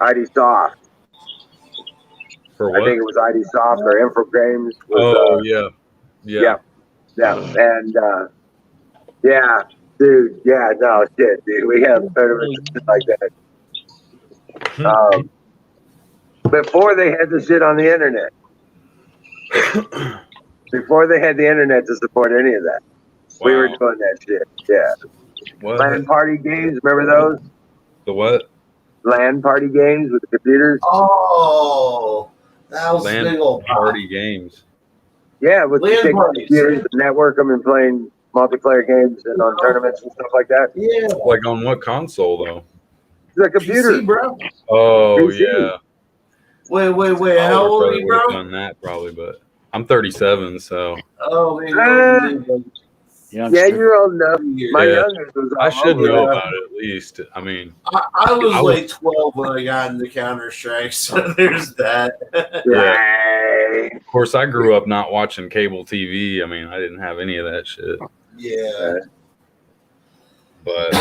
ID Soft. For I what? think it was ID Soft or Infogrames was Oh yeah. yeah, and yeah, dude, yeah, no shit, dude. We have tournaments and shit like that. Before they had the shit on the internet. Before they had the internet to support any of that. Wow. We were doing that shit. Yeah. What? LAN party games, remember those? The what? LAN party games with the computers? Oh, that was LAN big old party games. Yeah, with LAN the parties. computers, network them and playing multiplayer games and on tournaments and stuff like that. Yeah. Like on what console though? The computer. PC, bro. Oh PC. yeah. Wait. My How older old are brother you, would have bro? done that probably, but I'm 37, so Oh, man, you're older than me, Yeah, you're old enough. My Yeah. youngest was I all should over know that. about it at least. I mean, I was I like 12 when I got into Counter Strike, so there's that. Right. of course, I grew up not watching cable TV. I mean, I didn't have any of that shit. Yeah. But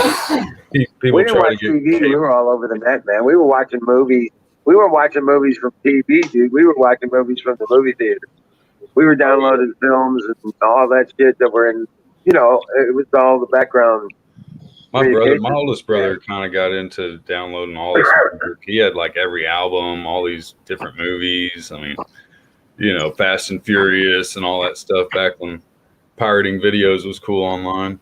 We people didn't try to watch get TV. We cable. were all over the net, man. We were watching movies. We weren't watching movies from TV, dude. We were watching movies from the movie theater. We were downloading films and all that shit that were in, you know, it was all the background. My oldest brother kind of got into downloading all this music. He had like every album, all these different movies. I mean, you know, Fast and Furious and all that stuff back when pirating videos was cool online.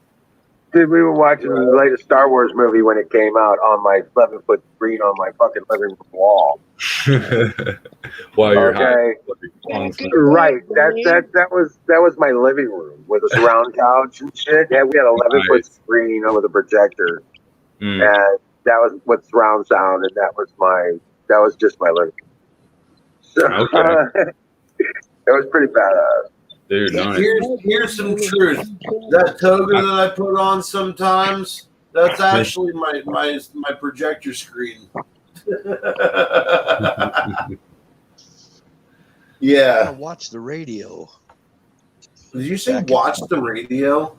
Dude, we were watching the latest Star Wars movie when it came out on my 11-foot screen on my fucking living room wall. While you're Okay. Right. That was my living room with a surround couch and shit. Yeah, we had an 11-foot screen over the projector. And that was with surround sound, and that was just my living room. So it was pretty badass. Dude, nice. Here's some truth. That toga that I put on sometimes, that's actually my projector screen. Yeah. Watch the radio. Did you say watch the radio?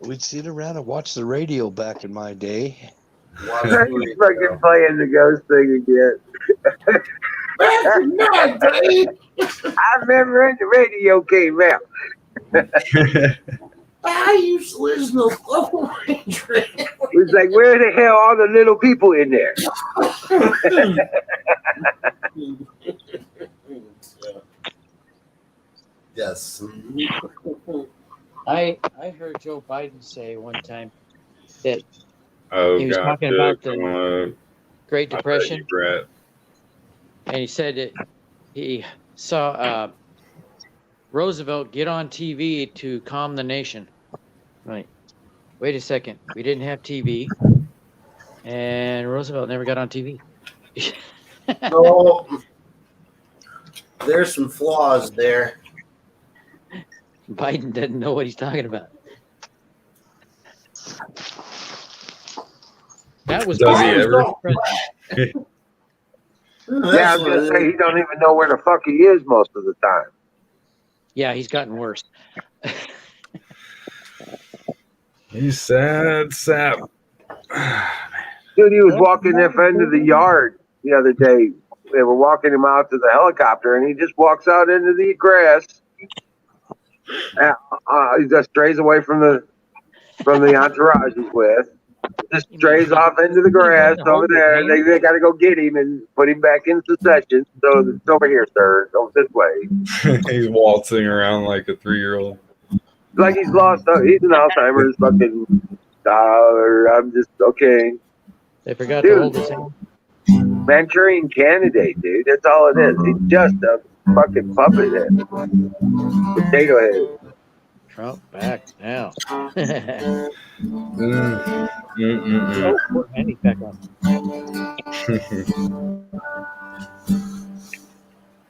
We'd sit around and watch the radio back in my day. Watch He's the fucking radio. playing the ghost thing again. Back in my day. I remember when the radio came out. I used to listen to Lone Ranger. It was like, where the hell are the little people in there? Yes. I heard Joe Biden say one time that Oh, he was God, talking dude, about come the on. Great I bet Depression, you regret. and he said that he saw Roosevelt get on TV to calm the nation. Right. Wait a second. We didn't have TV, and Roosevelt never got on TV. No, there's some flaws there. Biden doesn't know what he's talking about. That was Does he ever? president. Yeah, I was gonna say he don't even know where the fuck he is most of the time. Yeah, he's gotten worse. You sad sap. Dude, he was walking that end of the yard the other day. They were walking him out to the helicopter, and he just walks out into the grass. He just strays away from the entourage he's with. Just strays off into the grass over there. They got to go get him and put him back in succession. So it's over here, sir. Go this way. He's waltzing around like a 3-year-old. Like he's lost. He's an Alzheimer's fucking. I'm just okay. They forgot to hold his hand. Manchurian candidate, dude. That's all it is. He's just a fucking puppet head. Potato head. Trump back now. Andy back on.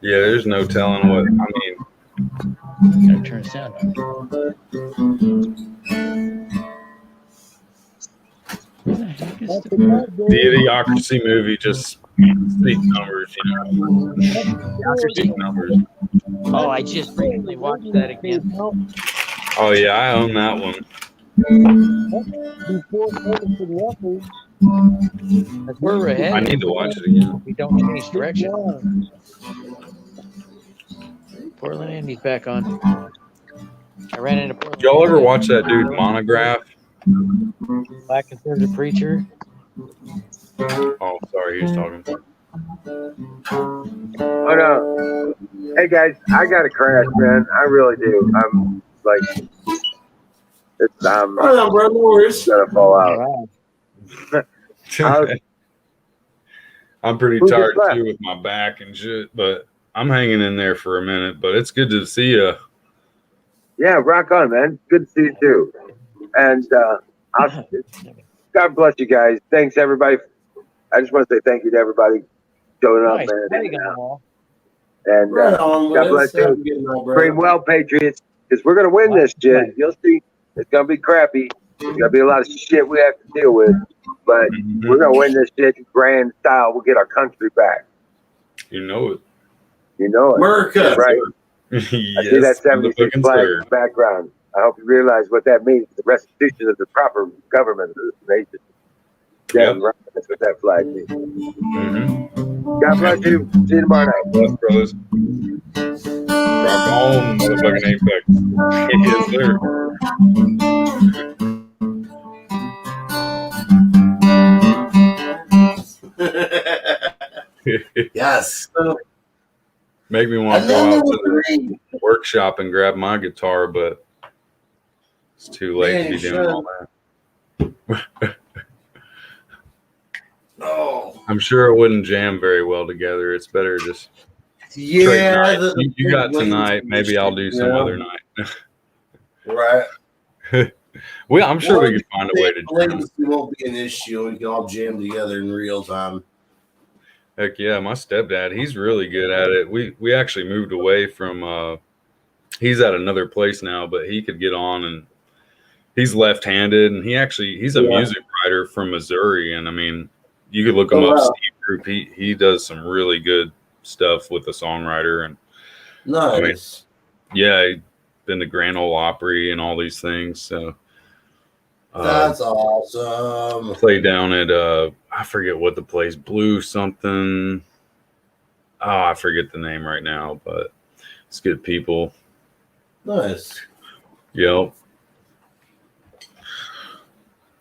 Yeah, there's no telling what. I mean, Gotta turn it down. That's a bad The day. Idiocracy movie just speak numbers, you know. Speak numbers. Oh, I just recently watched that again. Oh yeah, I own that one. Before payment for the effort. That's where we're I headed. need to watch it again. We don't change Good direction. job. Portland Andy's back on. I ran into Portland. Y'all ever Andy. watch that dude Monograph? Black conservative preacher. Oh, sorry, he was talking. Oh no. Hey guys, I got to crash, man. I really do. I'm like, I'm Right on, bro. No worries. gonna fall out. Wow. I'm pretty Who just tired left? too with my back and shit, but I'm hanging in there for a minute. But it's good to see you. Yeah, rock on, man. Good to see you too. And God bless you guys. Thanks everybody. I just want to say thank you to everybody showing up, Nice. man. Tag on the wall. And Right on, God bless you. Scream well, Patriots, because we're gonna win this shit. You'll see. It's gonna be crappy. There's gonna be a lot of shit we have to deal with, but we're gonna win this shit in grand style. We'll get our country back. You know it. You know it. America. Right? Yes, I see that 76 motherfucking flag sir. in the background. I hope you realize what that means. The restitution of the proper government of this nation. Yeah, Yep. right. That's what that flag means. Mm-hmm. God bless you. See you tomorrow night. Bless, brothers. Rock on, motherfucking Apex. Yes, sir. Yes. Make me want to go out to the workshop and grab my guitar, but it's too late to be doing all that. Oh. I'm sure it wouldn't jam very well together. It's better just Yeah. trade night. You got tonight. Maybe I'll do some other night. Right. Well, I'm sure we could find a way to jam. Latency won't be an issue. We can all jam together in real time. Heck yeah, my stepdad, he's really good at it. We actually moved away from he's at another place now, but he could get on, and he's left-handed, and he's a music writer from Missouri, and I mean, you could look him up, Steve Group. He does some really good stuff with the songwriter, and Nice. I mean, yeah, he's been to Grand Ole Opry and all these things, so That's awesome. play down at I forget what the place, Blue something. Oh, I forget the name right now, but it's good people. Nice. Yep.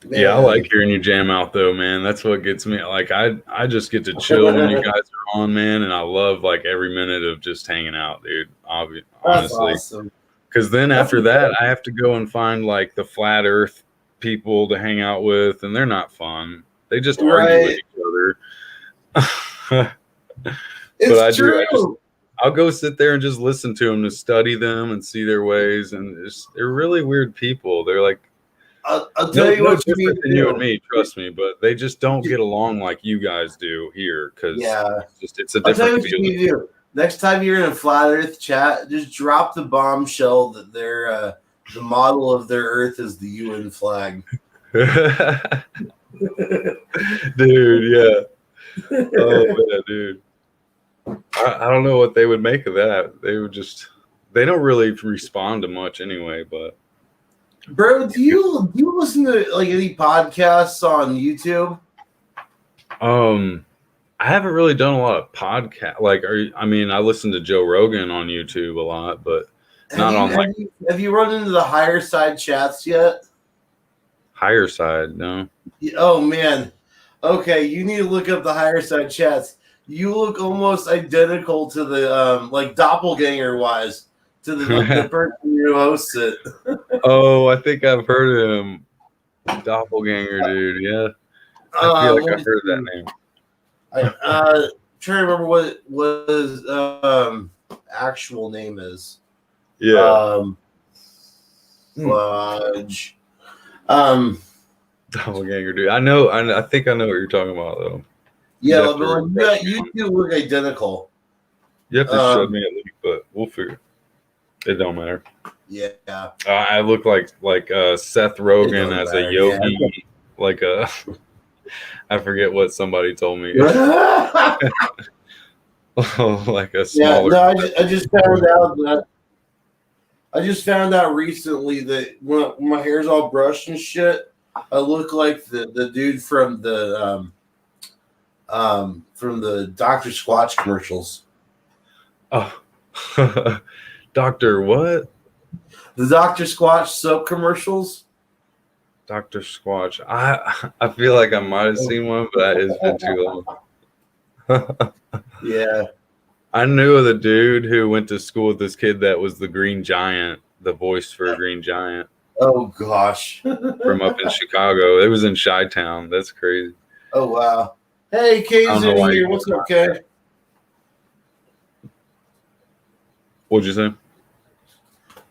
Man. Yeah, I like hearing you jam out though, man. That's what gets me. Like I just get to chill when you guys are on, man, and I love like every minute of just hanging out, dude. That's Honestly, awesome. because then after that, I have to go and find like the flat Earth people to hang out with, and they're not fun. They just argue with each other. It's true. I'll go sit there and just listen to them, to study them and see their ways, and they're really weird people. They're like, I'll tell you what you need different to than you do. and me, trust me, but they just don't get along like you guys do here, because it's a I'll tell you different what you feeling. need to do. Next time you're in a flat Earth chat, just drop the bombshell that they're the model of their Earth is the UN flag. Dude, yeah. Oh man, dude. I don't know what they would make of that. They don't really respond to much anyway, but Bro, do you listen to like any podcasts on YouTube? I haven't really done a lot of podcast. Like, I mean, I listen to Joe Rogan on YouTube a lot, but not on like Have you run into the higher side chats yet? higher side. No. Oh man. Okay, you need to look up the higher side chats. You look almost identical to the like doppelganger wise to the person who hosts it. Oh, I think I've heard of him. Doppelganger, dude. Yeah. I feel like I've heard that name. Trying to remember what his actual name is. Yeah. Fudge. Doppelganger, dude. I think I know what you're talking about, though. Yeah, but like, you two look identical. You have to show me at least, but we'll figure. It don't matter. Yeah. I look like Seth Rogen as a yogi, like a. I forget what somebody told me. Yeah, Like a no, smaller. I just found out recently that when my hair's all brushed and shit, I look like the dude from the Dr. Squatch commercials. Oh, Doctor what? The Dr. Squatch soap commercials. Doctor Squatch. I feel like I might have seen one, but it's been too long. Yeah. I knew the dude who went to school with this kid that was the Green Giant, the voice for Green Giant Oh gosh. from up in Chicago. It was in Chi-Town. That's crazy. Oh wow. Hey, I Kay's don't know in why here. you- What's up, Kay? What'd you say?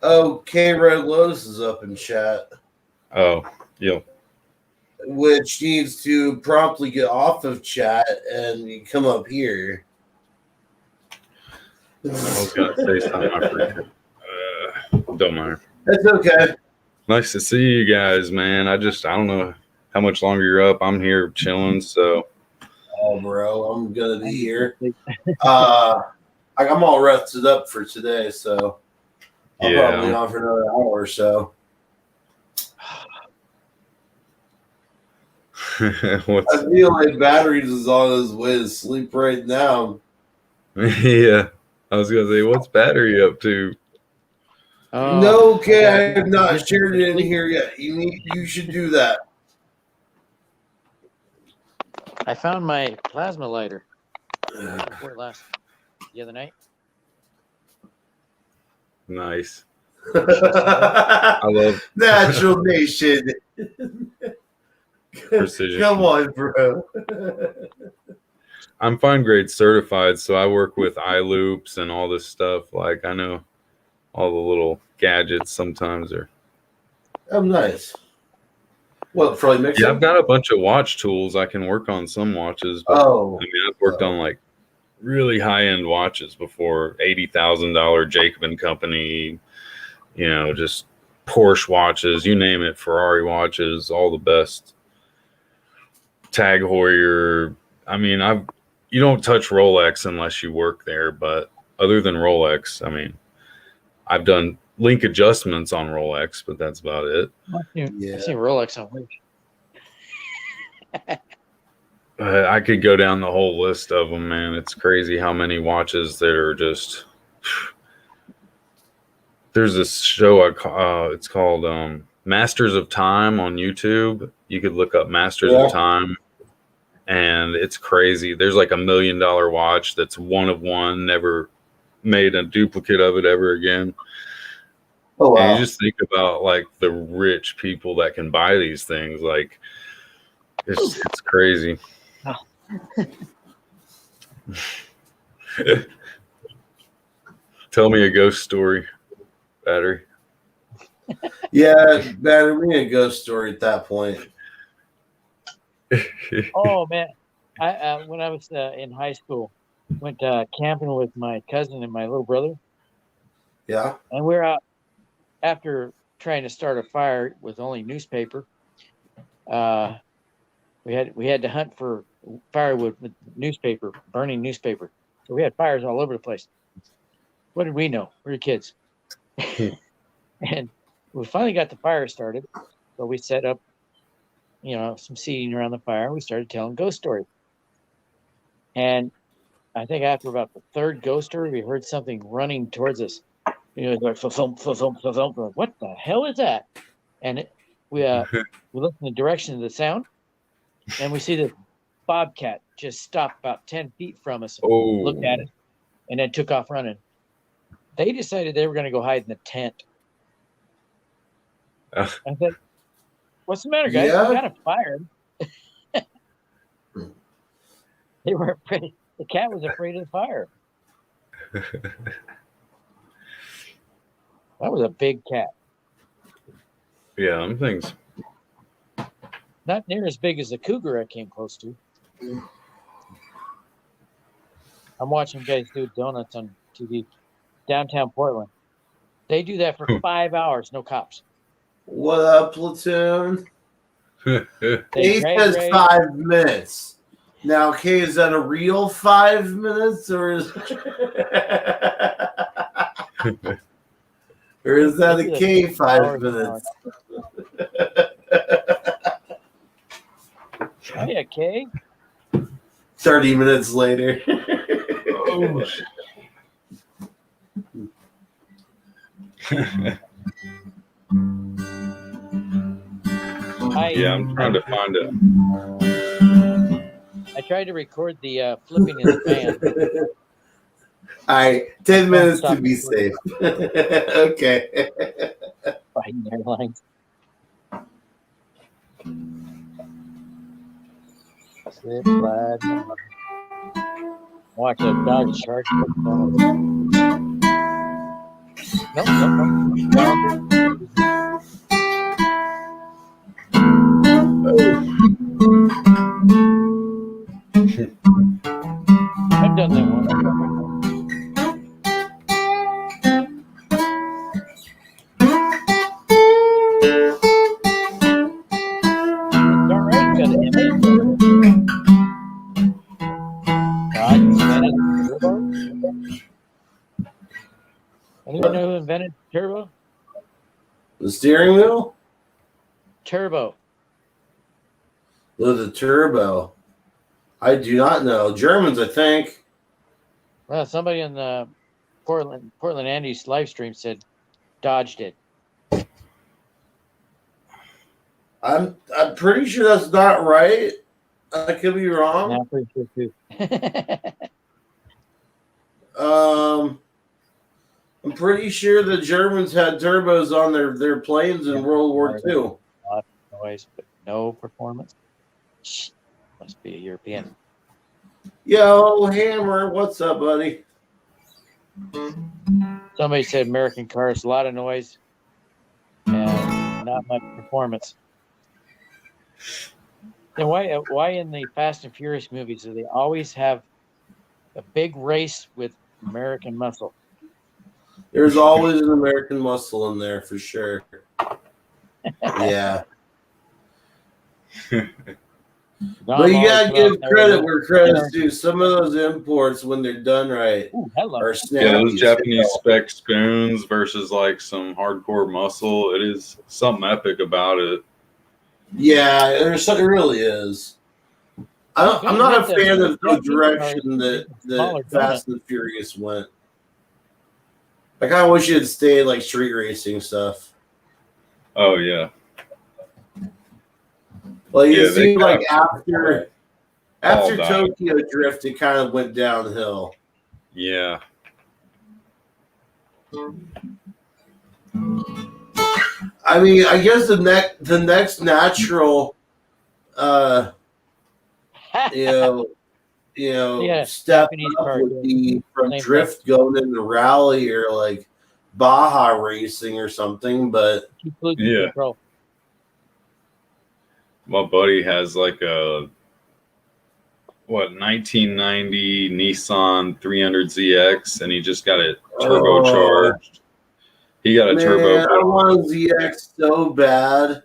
Oh, K Red Lotus is up in chat, Oh, yeah. which needs to promptly get off of chat and come up here. I was gonna say something. I forget. Don't matter. That's okay. Nice to see you guys, man. I don't know how much longer you're up. I'm here chilling, so Oh, bro, I'm gonna be here. I'm all rested up for today, so I'll probably be yeah. on for another hour or so. What's I feel like batteries is on his way to sleep right now. yeah? I was gonna say, what's battery up to? Oh, No, okay, I I got have not position shared for it in sleep. here yet. You should do that. I found my plasma lighter before the other night. Nice. I love Natural Nation. precision. Come on, bro. I'm fine grade certified, so I work with eye loops and all this stuff. Like I know all the little gadgets sometimes are. Oh, nice. What, for like mixing? Yeah, I've got a bunch of watch tools. I can work on some watches, but Oh, I mean, I've worked on like really high end watches before. $80,000 Jacob and Company, just Porsche watches, you name it, Ferrari watches, all the best. Tag Heuer. I mean, you don't touch Rolex unless you work there, but other than Rolex, I mean, I've done link adjustments on Rolex, but that's about it. yeah. I've seen Rolex on Wish. I could go down the whole list of them, man. It's crazy how many watches that are just. There's this show it's called Masters of Time on YouTube. You could look up Masters Yeah. of Time, and it's crazy. There's like $1 million watch that's one of one, never made a duplicate of it ever again. Oh, wow. And you just think about like the rich people that can buy these things. Like it's crazy. Tell me a ghost story, Battery. Yeah, better. We need a ghost story at that point. Oh man, I when I was in high school, went camping with my cousin and my little brother, Yeah. and we were out after trying to start a fire with only newspaper. We had to hunt for firewood with newspaper, burning newspaper. So we had fires all over the place. What did we know? We were kids. And we finally got the fire started. So we set up, some seating around the fire. We started telling ghost stories. And I think after about the third ghost story, we heard something running towards us. Like thump, thump, thump. What the hell is that? And we look in the direction of the sound, and we see the bobcat just stopped about 10 feet from us, and looked at it, and then took off running. They decided they were going to go hide in the tent. I said, "What's the matter, guys? Yeah. We got a fire." They were afraid. The cat was afraid of the fire. That was a big cat. Yeah, them things. Not near as big as the cougar I came close to. I'm watching guys do donuts on TV. Downtown Portland. They do that for 5 hours, no cops. What up, platoon? They He drag says race. 5 minutes. Now, Kay, is that a real 5 minutes, or is or is that a K 5 minutes? Oh yeah, Kay. 30 minutes later. Oh, yeah, I'm trying to find it. I tried to record the flipping in the fan. All right, 10 minutes to Stop be recording. safe. Okay. Biden Airlines. Slip, slide. Watch a Dodge Charger. Nope. I've done that one. Darn right, you got an image. Dodge invented turbo. Anyone know who invented turbo? The steering wheel? Turbo. The turbo. I do not know. Germans, I think. Well, somebody in the Portland Andy's live stream said Dodge did. I'm pretty sure that's not right. I could be wrong. Yeah, pretty sure too. I'm pretty sure the Germans had turbos on their planes in World War II. A lot of noise, but no performance. Shh. Must be a European. Yo, Hammer, what's up, buddy? Somebody said American cars, a lot of noise and not much performance. And why in the Fast and Furious movies do they always have a big race with American muscle? There's always an American muscle in there for sure. Yeah. But you gotta give credit where credit's due. Some of those imports, when they're done right, are snappy. Yeah, those Japanese spec spoons versus like some hardcore muscle. It is something epic about it. Yeah, it really is. I'm not a fan of the direction that Fast and Furious went. I kind of wish it had stayed like street racing stuff. Oh yeah. Well, you Yeah, see, like all after died. Tokyo Drift, it kind of went downhill. Yeah. I mean, I guess the next natural, Yeah, step Japanese up car, would be from Same drift going into rally or like Baja racing or something. But Yeah. Control. My buddy has like a 1990 Nissan 300ZX, and he just got it turbocharged. He got a turbo. I want a ZX so bad.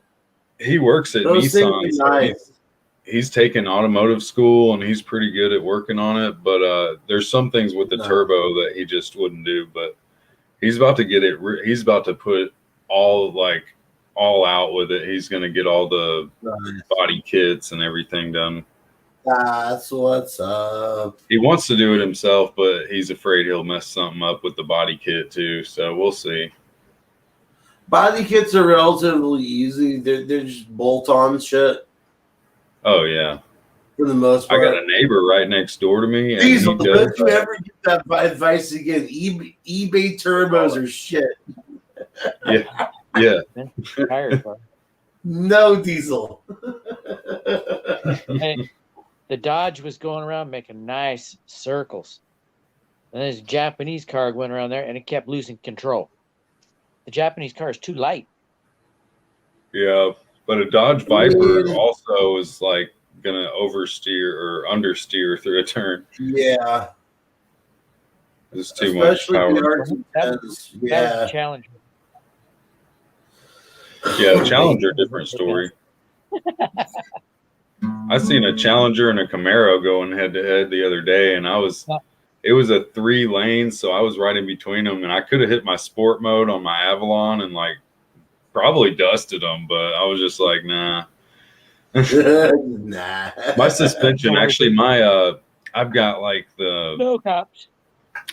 He works at Those things Nissan. be So nice. he's taken automotive school, and he's pretty good at working on it. But there's some things with the turbo that he just wouldn't do. But he's about to get it. He's about to put all out with it. He's going to get all the body kits and everything done. That's what's up. He wants to do it himself, but he's afraid he'll mess something up with the body kit too. So we'll see. Body kits are relatively easy. They're just bolt-on shit Oh yeah, for the most part. I got a neighbor right next door to me, and Diesel, he does. don't you ever get that advice again? eBay turbos are shit. Yeah. No diesel. Hey, the Dodge was going around making nice circles. And this Japanese car went around there and it kept losing control. The Japanese car is too light. Yeah, but a Dodge Viper also is like gonna oversteer or understeer through a turn. Yeah, It's too especially much the power. RT10s. That was Yeah, a Challenger. Yeah, the Challenger, different story. I seen a Challenger and a Camaro going head to head the other day, and it was a 3 lane, so I was right in between them, and I could have hit my sport mode on my Avalon and like probably dusted them, but I was just like, nah. Nah. My suspension, actually, I've got like the No cops.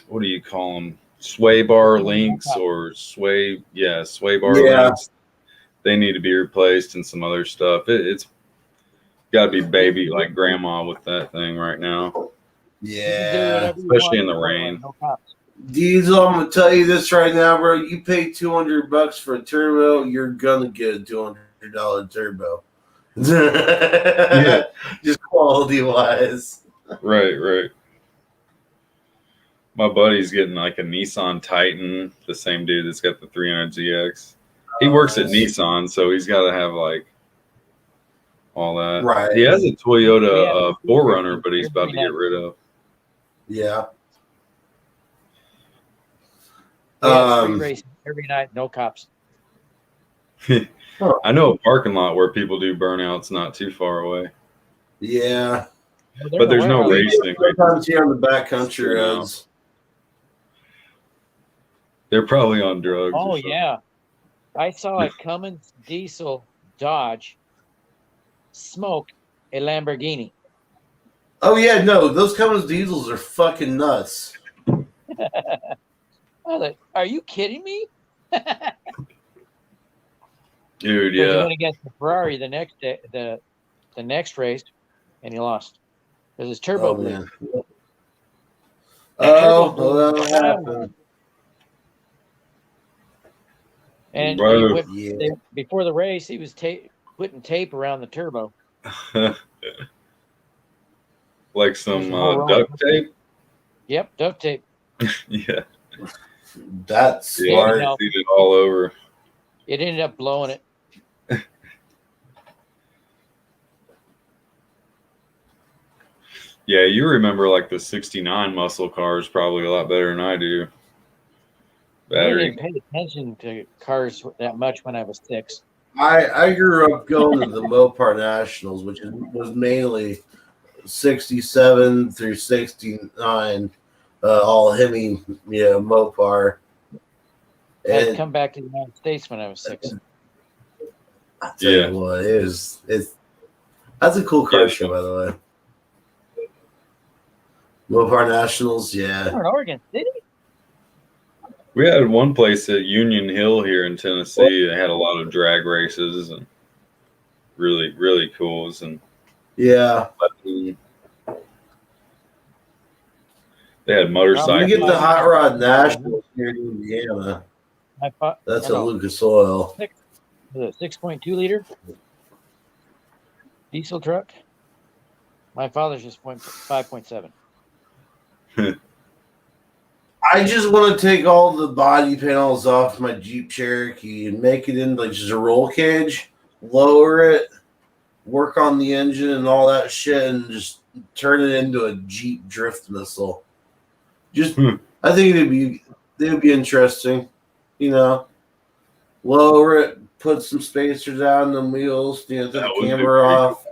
what do you call them? Sway bar links or sway bar links. They need to be replaced and some other stuff. It's got to be baby like grandma with that thing right now. Yeah. Especially in the rain. No cops. Diesel, I'm gonna tell you this right now, bro. You pay $200 for a turbo, you're gonna get a $200 turbo. Yeah. Just quality wise. Right. My buddy's getting like a Nissan Titan, the same dude that's got the 300ZX. He works at Nissan, so he's got to have like all that. Right. He has a Toyota 4Runner, but he's about to get rid of. Yeah. Street racing every night, no cops. I know a parking lot where people do burnouts not too far away. Yeah. But there's no racing. Sometimes here on the backcountry roads. They're probably on drugs. Oh, yeah. I saw a Cummins diesel Dodge smoke a Lamborghini. Oh, yeah, no. Those Cummins diesels are fucking nuts. Are you kidding me? Dude, He yeah. went against the Ferrari the next day, the next race, and he lost because his turbo blew. Man. Oh, well, that happened. And before the race, he was putting tape around the turbo. Like some duct tape? Yep, duct tape. Yeah. That's smart. Feed it all over. It ended up blowing it. Yeah, you remember like the 69 muscle cars probably a lot better than I do. Battery. I didn't pay attention to cars that much when I was 6. I grew up going to the Mopar Nationals, which was mainly 67 through 69, all Hemi, Mopar. I had to come back to the United States when I was 6. I tell you what, that's a cool car show, by the way. Mopar Nationals, yeah. We're in Oregon City. We had one place at Union Hill here in Tennessee that had a lot of drag races and really, really cool. And yeah, they had motorcycles. You get the Hot Rod Nationals here in Indiana. That's a Lucas Oil. 6.2 liter diesel truck. My father's just 5.7. I just want to take all the body panels off my Jeep Cherokee and make it into like just a roll cage, lower it, work on the engine and all that shit, and just turn it into a Jeep drift missile. Just, I think they would be interesting, Lower it, put some spacers on the wheels, take the camber off,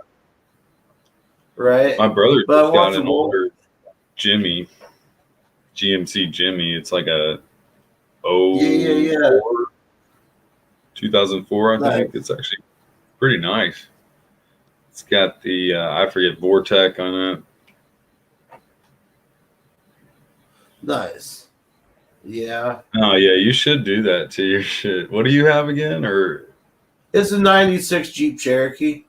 right? My brother just got an older Jimmy. GMC Jimmy. It's like a 2004, I think. It's actually pretty nice. It's got the I forget Vortec on it. Nice. Yeah. Oh yeah, you should do that to your shit. What do you have again? Or it's a '96 Jeep Cherokee.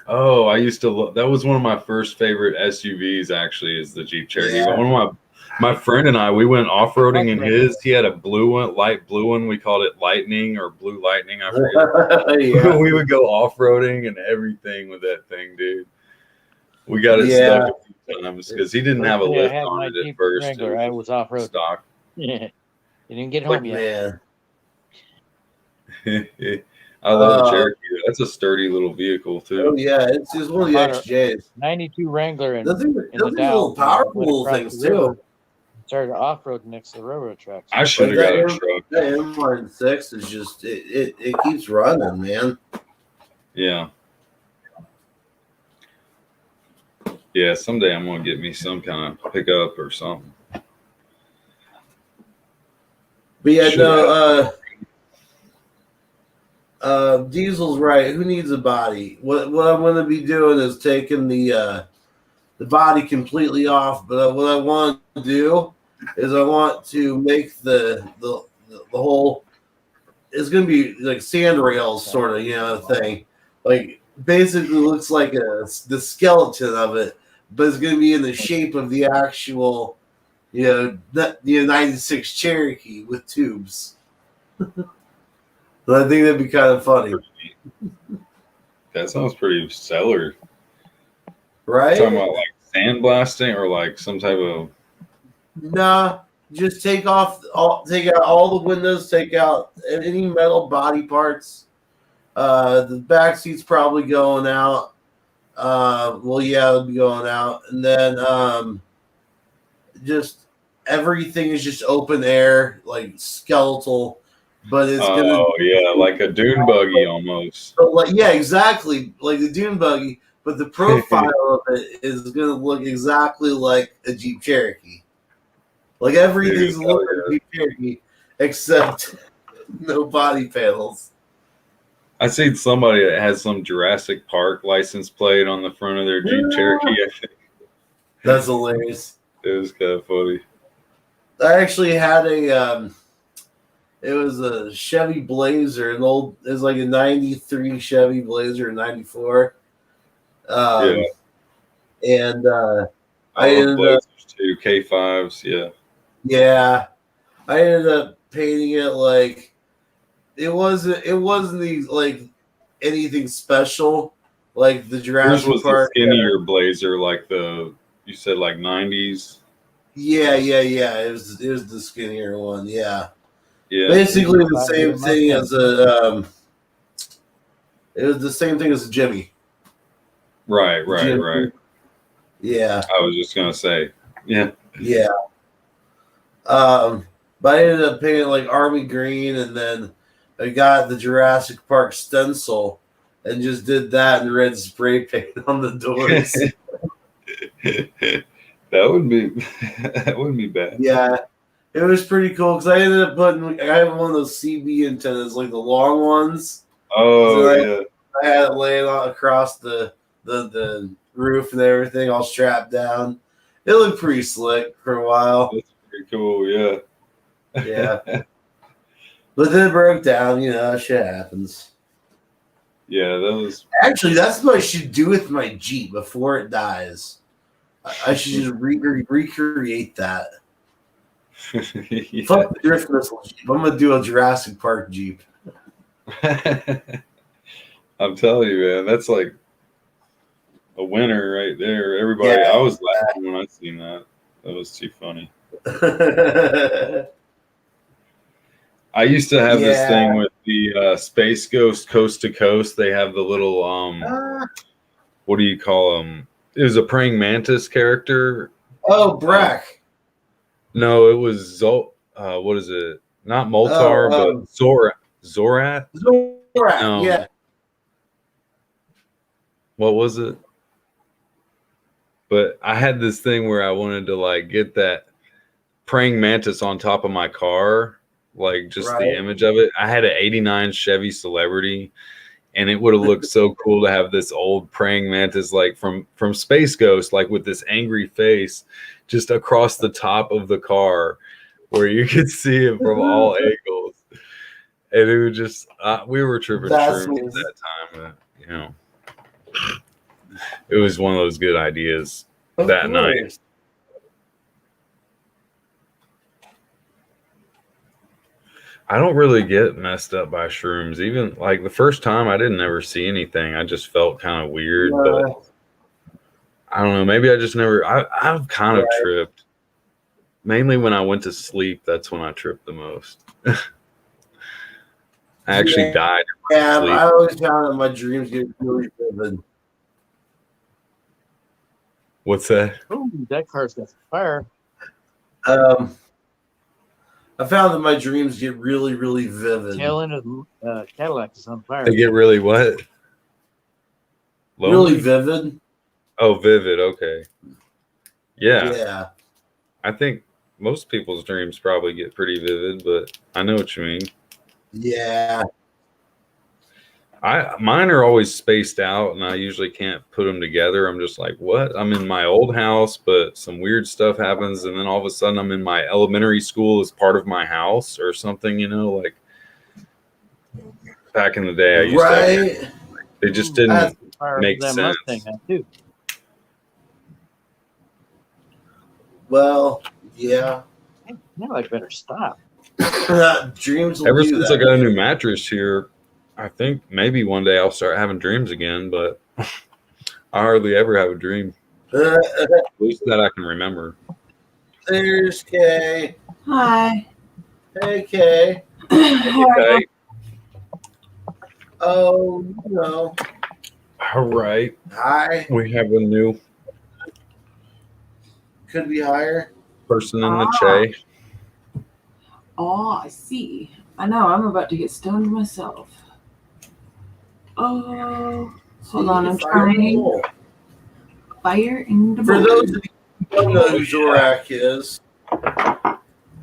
Oh, I used to that was one of my first favorite SUVs. Actually, is the Jeep Cherokee. Yeah. One of my friend and I, we went off-roading in his. He had a blue one, light blue one. We called it Lightning or Blue Lightning. I forget. Yeah. We would go off-roading and everything with that thing, dude. We got it stuck a few times because he didn't have a lift on it at first. Wrangler, I was off-road stock. Yeah, you didn't get home yet. I love Cherokee. That's a sturdy little vehicle too. Oh yeah, it's just one of the XJs. '92 Wrangler and those little powerful things too. Started off-road next to the railroad tracks. I should have got a truck. That M6 is just it keeps running, man. Yeah, Yeah, someday I'm gonna get me some kind of pickup or something. But yeah, Should no. Diesel's right. Who needs a body? What I'm going to be doing is taking the body completely off. But what I want to do is I want to make the whole. It's going to be like sand rails, sort of, thing. Like basically looks like the skeleton of it, but it's going to be in the shape of the actual, the '96 Cherokee with tubes. But I think that'd be kind of funny, that sounds pretty stellar. right? Talking about like sandblasting or like some type of Nah, just take out all the windows, take out any metal body parts. The back seat's probably going out. Well, yeah, it'll be going out, and then just everything is just open air, like skeletal, but it's gonna. yeah, like a dune buggy almost. But like, yeah, exactly, like the dune buggy, but the profile of it is gonna look exactly like a Jeep Cherokee. Like everything's Dude, looking like a Jeep Cherokee except no body panels. I seen somebody that has some Jurassic Park license plate on the front of their Jeep Cherokee. I think That's hilarious. it was kind of funny. I actually had it was a Chevy Blazer, it was like a '93 Chevy Blazer, '94. Yeah. And I All those ended up, Blazers too, K5s. Yeah. yeah, I ended up painting it like it wasn't like anything special like the Yours Jurassic was the Park. skinnier Blazer, like you said, like '90s. Yeah. It was the skinnier one. Yeah. Yeah. Basically the same thing as a. It was the same thing as a Jimmy. Right. Yeah. I was just gonna say, yeah. Yeah. But I ended up painting like army green, and then I got the Jurassic Park stencil and just did that in red spray paint on the doors. that wouldn't be bad. Yeah. It was pretty cool because I ended up I have one of those CB antennas, like the long ones. Oh, So yeah. I had it laying out across the roof and everything, all strapped down. It looked pretty slick for a while. That's pretty cool, yeah. Yeah. But then it broke down, shit happens. Yeah, that was Actually, that's what I should do with my Jeep before it dies. I should just recreate that. yeah. Fuck the Drift Missile Jeep. I'm gonna do a Jurassic Park Jeep. I'm telling you, man, that's like a winner right there. Everybody, Yeah. I was laughing when I seen that. That was too funny. I used to have this thing with the Space Ghost Coast to Coast. They have the little what do you call them? It was a praying mantis character. Oh, Brack. No, it was what is it? Not Moltar, but Zorat. Zorak, No. yeah. What was it? But I had this thing where I wanted to like get that praying mantis on top of my car, like just the image of it. I had an '89 Chevy Celebrity, and it would have looked so cool to have this old praying mantis like from Space Ghost, like with this angry face, just across the top of the car, where you could see it from all angles. And it was just we were tripping shrooms at that time, it was one of those good ideas that night. I don't really get messed up by shrooms. Even like the first time, I didn't ever see anything. I just felt kind of weird, but I don't know. Maybe I just never. I've kind of tripped. Mainly when I went to sleep. That's when I tripped the most. I actually died. Yeah, I always found that my dreams get really vivid. What's that? Ooh, that car's got fire. I found that my dreams get really, really vivid. Tail end of the Cadillac is on fire. They get really what? Really vivid. Oh, vivid. Okay. Yeah. Yeah. I think most people's dreams probably get pretty vivid, but I know what you mean. Yeah. Mine are always spaced out, and I usually can't put them together. I'm just like, what? I'm in my old house, but some weird stuff happens, and then all of a sudden, I'm in my elementary school as part of my house or something. Like back in the day, I used to have. Right. They just That's, didn't Fire make that sense. Mustang too. well, yeah. Now I better stop. Dreams will Ever do since I that. got a new mattress here, I think maybe one day I'll start having dreams again, but I hardly ever have a dream. At least that I can remember. There's Kay. Hi. Hey, Kay. Okay. Oh, no. All right. Hi. We have a new Could be higher. person in the Ah. Che. Oh, I see. I know, I'm about to get stoned myself. Oh, hold on, I'm trying. Fire in the For bowl. those of you who don't know who Zorak is,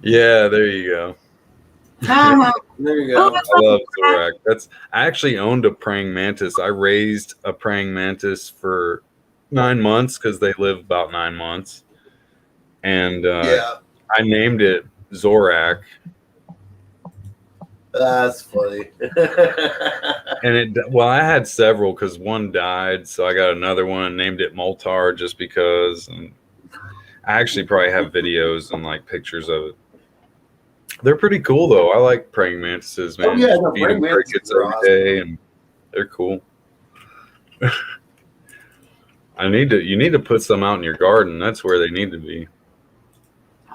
Yeah, there you go. there you go. I love Zorak. I actually owned a praying mantis. I raised a praying mantis for 9 months because they live about 9 months. And Yeah, I named it Zorak. that's funny. And I had several because one died, so I got another one and named it Moltar just because. And I actually probably have videos and like pictures of it. They're pretty cool though. I like praying mantises, man. Oh, yeah, no, Feed praying them mantises crickets are every awesome. day, and they're cool. You need to put some out in your garden. That's where they need to be.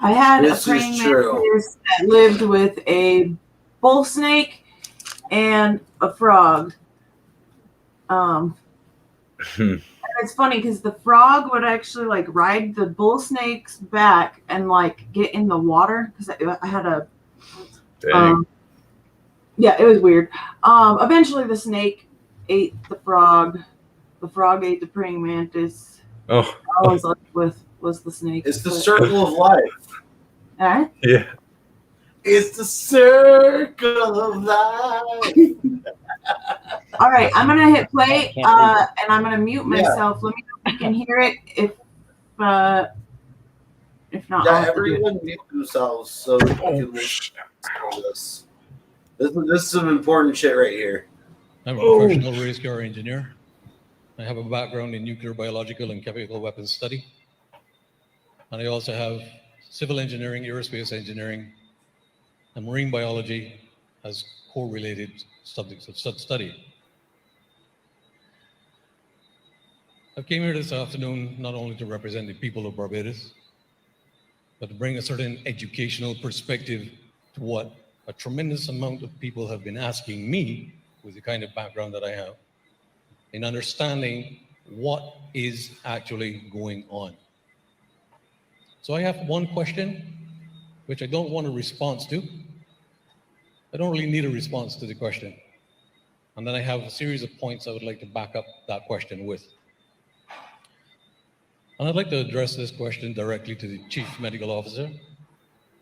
I had This a praying is true. mantis that lived with a bull snake and a frog. And it's funny because the frog would actually like ride the bull snake's back and like get in the water because I had a Dang. yeah, it was weird. Eventually the snake ate the frog. The frog ate the praying mantis. Oh, All I was left with was the snake. It's the circle of life. All right. yeah. It's the circle of life. All right, I'm gonna hit play, Can't read and I'm gonna mute myself. Let me know if you can hear it. If not, I'll Yeah, have to do it. everyone mute themselves so that you can listen to this. This is some important shit right here. I'm a professional race car engineer. I have a background in nuclear, biological, and chemical weapons study. And I also have civil engineering, aerospace engineering, and marine biology as core-related subjects of study. I came here this afternoon not only to represent the people of Barbados, but to bring a certain educational perspective to what a tremendous amount of people have been asking me with the kind of background that I have in understanding what is actually going on. So I have one question, which I don't want a response to. I don't really need a response to the question. And then I have a series of points I would like to back up that question with. And I'd like to address this question directly to the Chief Medical Officer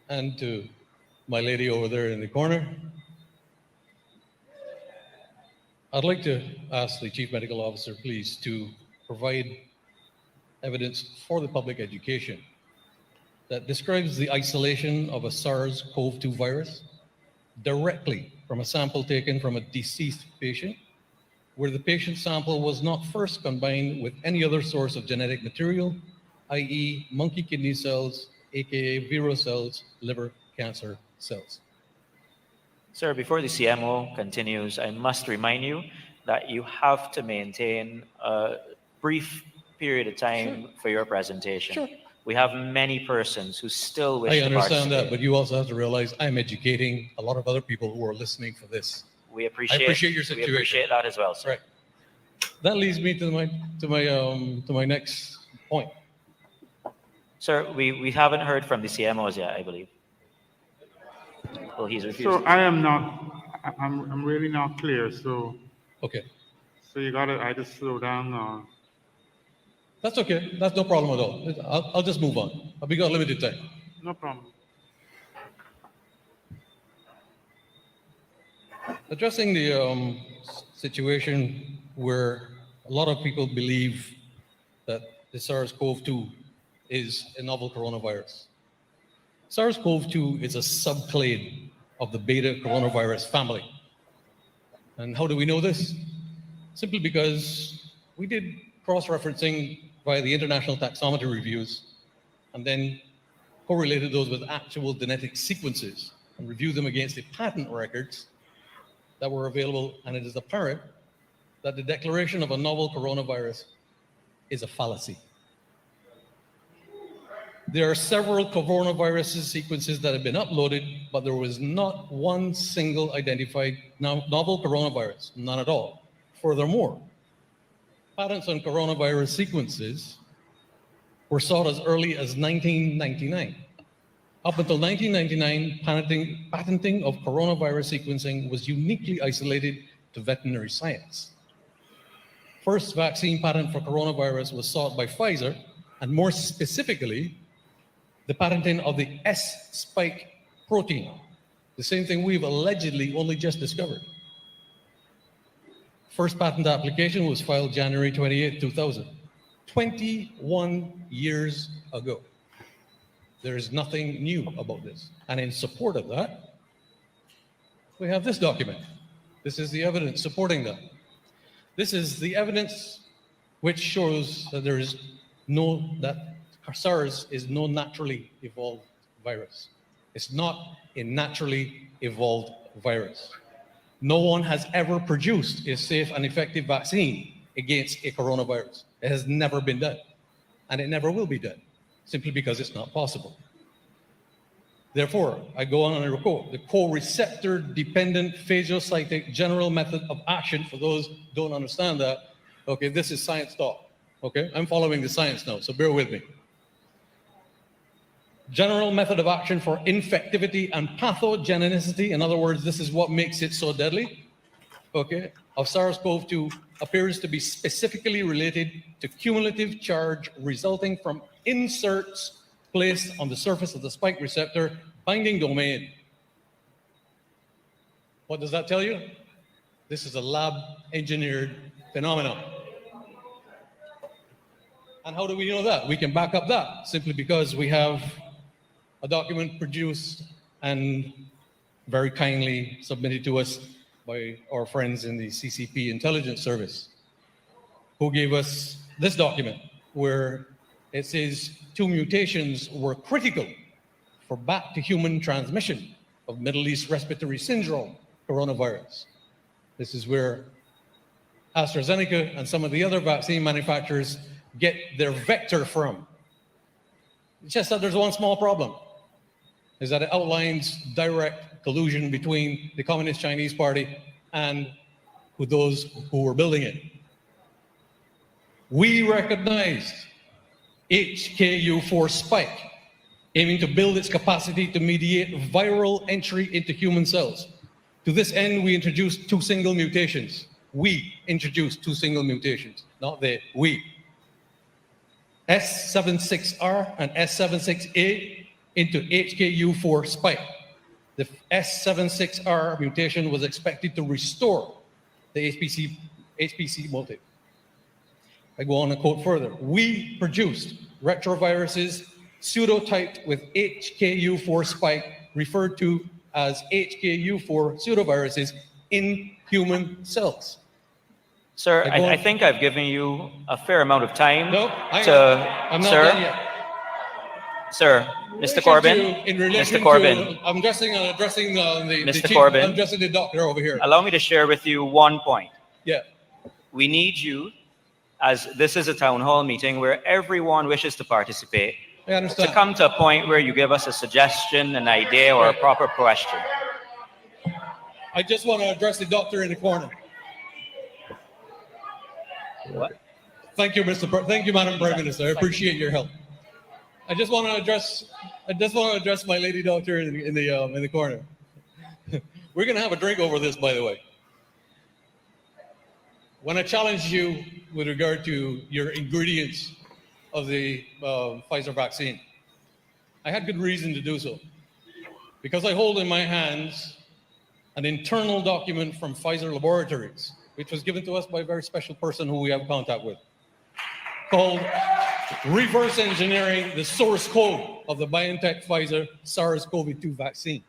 and to my lady over there in the corner. I'd like to ask the Chief Medical Officer, please, to provide evidence for the public education that describes the isolation of a SARS-CoV-2 virus directly from a sample taken from a deceased patient, where the patient sample was not first combined with any other source of genetic material, i.e. monkey kidney cells, aka Vero cells, liver cancer cells. Sir, before the CMO continues, I must remind you that you have to maintain a brief period of time for your presentation. Sure. We have many persons who still wish I to understand that, participate. but you also have to realize I'm educating a lot of other people who are listening for this. We appreciate your situation. We appreciate that as well, sir. Right. That leads me to my next point. Sir, we haven't heard from the CMOs yet, I believe. Well, he's refused. So I am not. I'm really not clear. So okay. So you gotta either slow down or. That's okay. That's no problem at all. I'll just move on. We got limited time. No problem. Addressing the situation where a lot of people believe that the SARS-CoV-2 is a novel coronavirus. SARS-CoV-2 is a subclade of the beta coronavirus family. And how do we know this? Simply because we did cross-referencing via the international taxonomy reviews and then correlated those with actual genetic sequences and reviewed them against the patent records that were available, and it is apparent that the declaration of a novel coronavirus is a fallacy. There are several coronavirus sequences that have been uploaded, but there was not one single identified novel coronavirus, none at all. Furthermore, patents on coronavirus sequences were sought as early as 1999. Up until 1999, patenting of coronavirus sequencing was uniquely isolated to veterinary science. First vaccine patent for coronavirus was sought by Pfizer, and more specifically, the patenting of the S-spike protein, the same thing we've allegedly only just discovered. First patent application was filed January 28, 2000, 21 years ago. There is nothing new about this. And in support of that, we have this document. This is the evidence supporting that. This is the evidence which shows that that SARS is no naturally evolved virus. It's not a naturally evolved virus. No one has ever produced a safe and effective vaccine against a coronavirus. It has never been done, and it never will be done, simply because it's not possible. Therefore, I go on and I quote, the co-receptor dependent phagocytic general method of action, for those who don't understand that, okay, this is science talk, okay? I'm following the science now, so bear with me. General method of action for infectivity and pathogenicity, in other words, this is what makes it so deadly, okay, of SARS-CoV-2 appears to be specifically related to cumulative charge resulting from inserts placed on the surface of the spike receptor binding domain. What does that tell you? This is a lab-engineered phenomenon. And how do we know that? We can back up that simply because we have a document produced and very kindly submitted to us by our friends in the CCP Intelligence Service, who gave us this document where it says 2 mutations were critical for back-to-human transmission of Middle East respiratory syndrome coronavirus. This is where AstraZeneca and some of the other vaccine manufacturers get their vector from. It's just that there's one small problem, is that it outlines direct collusion between the Communist Chinese Party and those who were building it. We recognized HKU4 spike, aiming to build its capacity to mediate viral entry into human cells. To this end, we introduced 2 single mutations. We introduced 2 single mutations, not they, we. S76R and S76A into HKU4 spike. The S76R mutation was expected to restore the HPC motif. I go on and quote further. We produced retroviruses pseudotyped with HKU4 spike, referred to as HKU4 pseudoviruses, in human cells. Sir, I think I've given you a fair amount of time I'm not done yet. Sir, Mr. Corbin. Mr. Corbin. I'm addressing the Mr. chief, Corbin. I'm addressing the doctor over here. Allow me to share with you one point. Yeah. We need you, as this is a town hall meeting where everyone wishes to participate, I understand. to come to a point where you give us a suggestion, an idea, or a proper question. I just want to address the doctor in the corner. What? Thank you, Thank you, Madam Prime Minister. I appreciate your help. I just want to address my lady doctor in the corner. We're going to have a drink over this, by the way. When I challenged you with regard to your ingredients of the Pfizer vaccine. I had good reason to do so, because I hold in my hands an internal document from Pfizer Laboratories, which was given to us by a very special person who we have contact with, called Reverse Engineering the Source Code of the BioNTech Pfizer SARS-CoV-2 vaccine.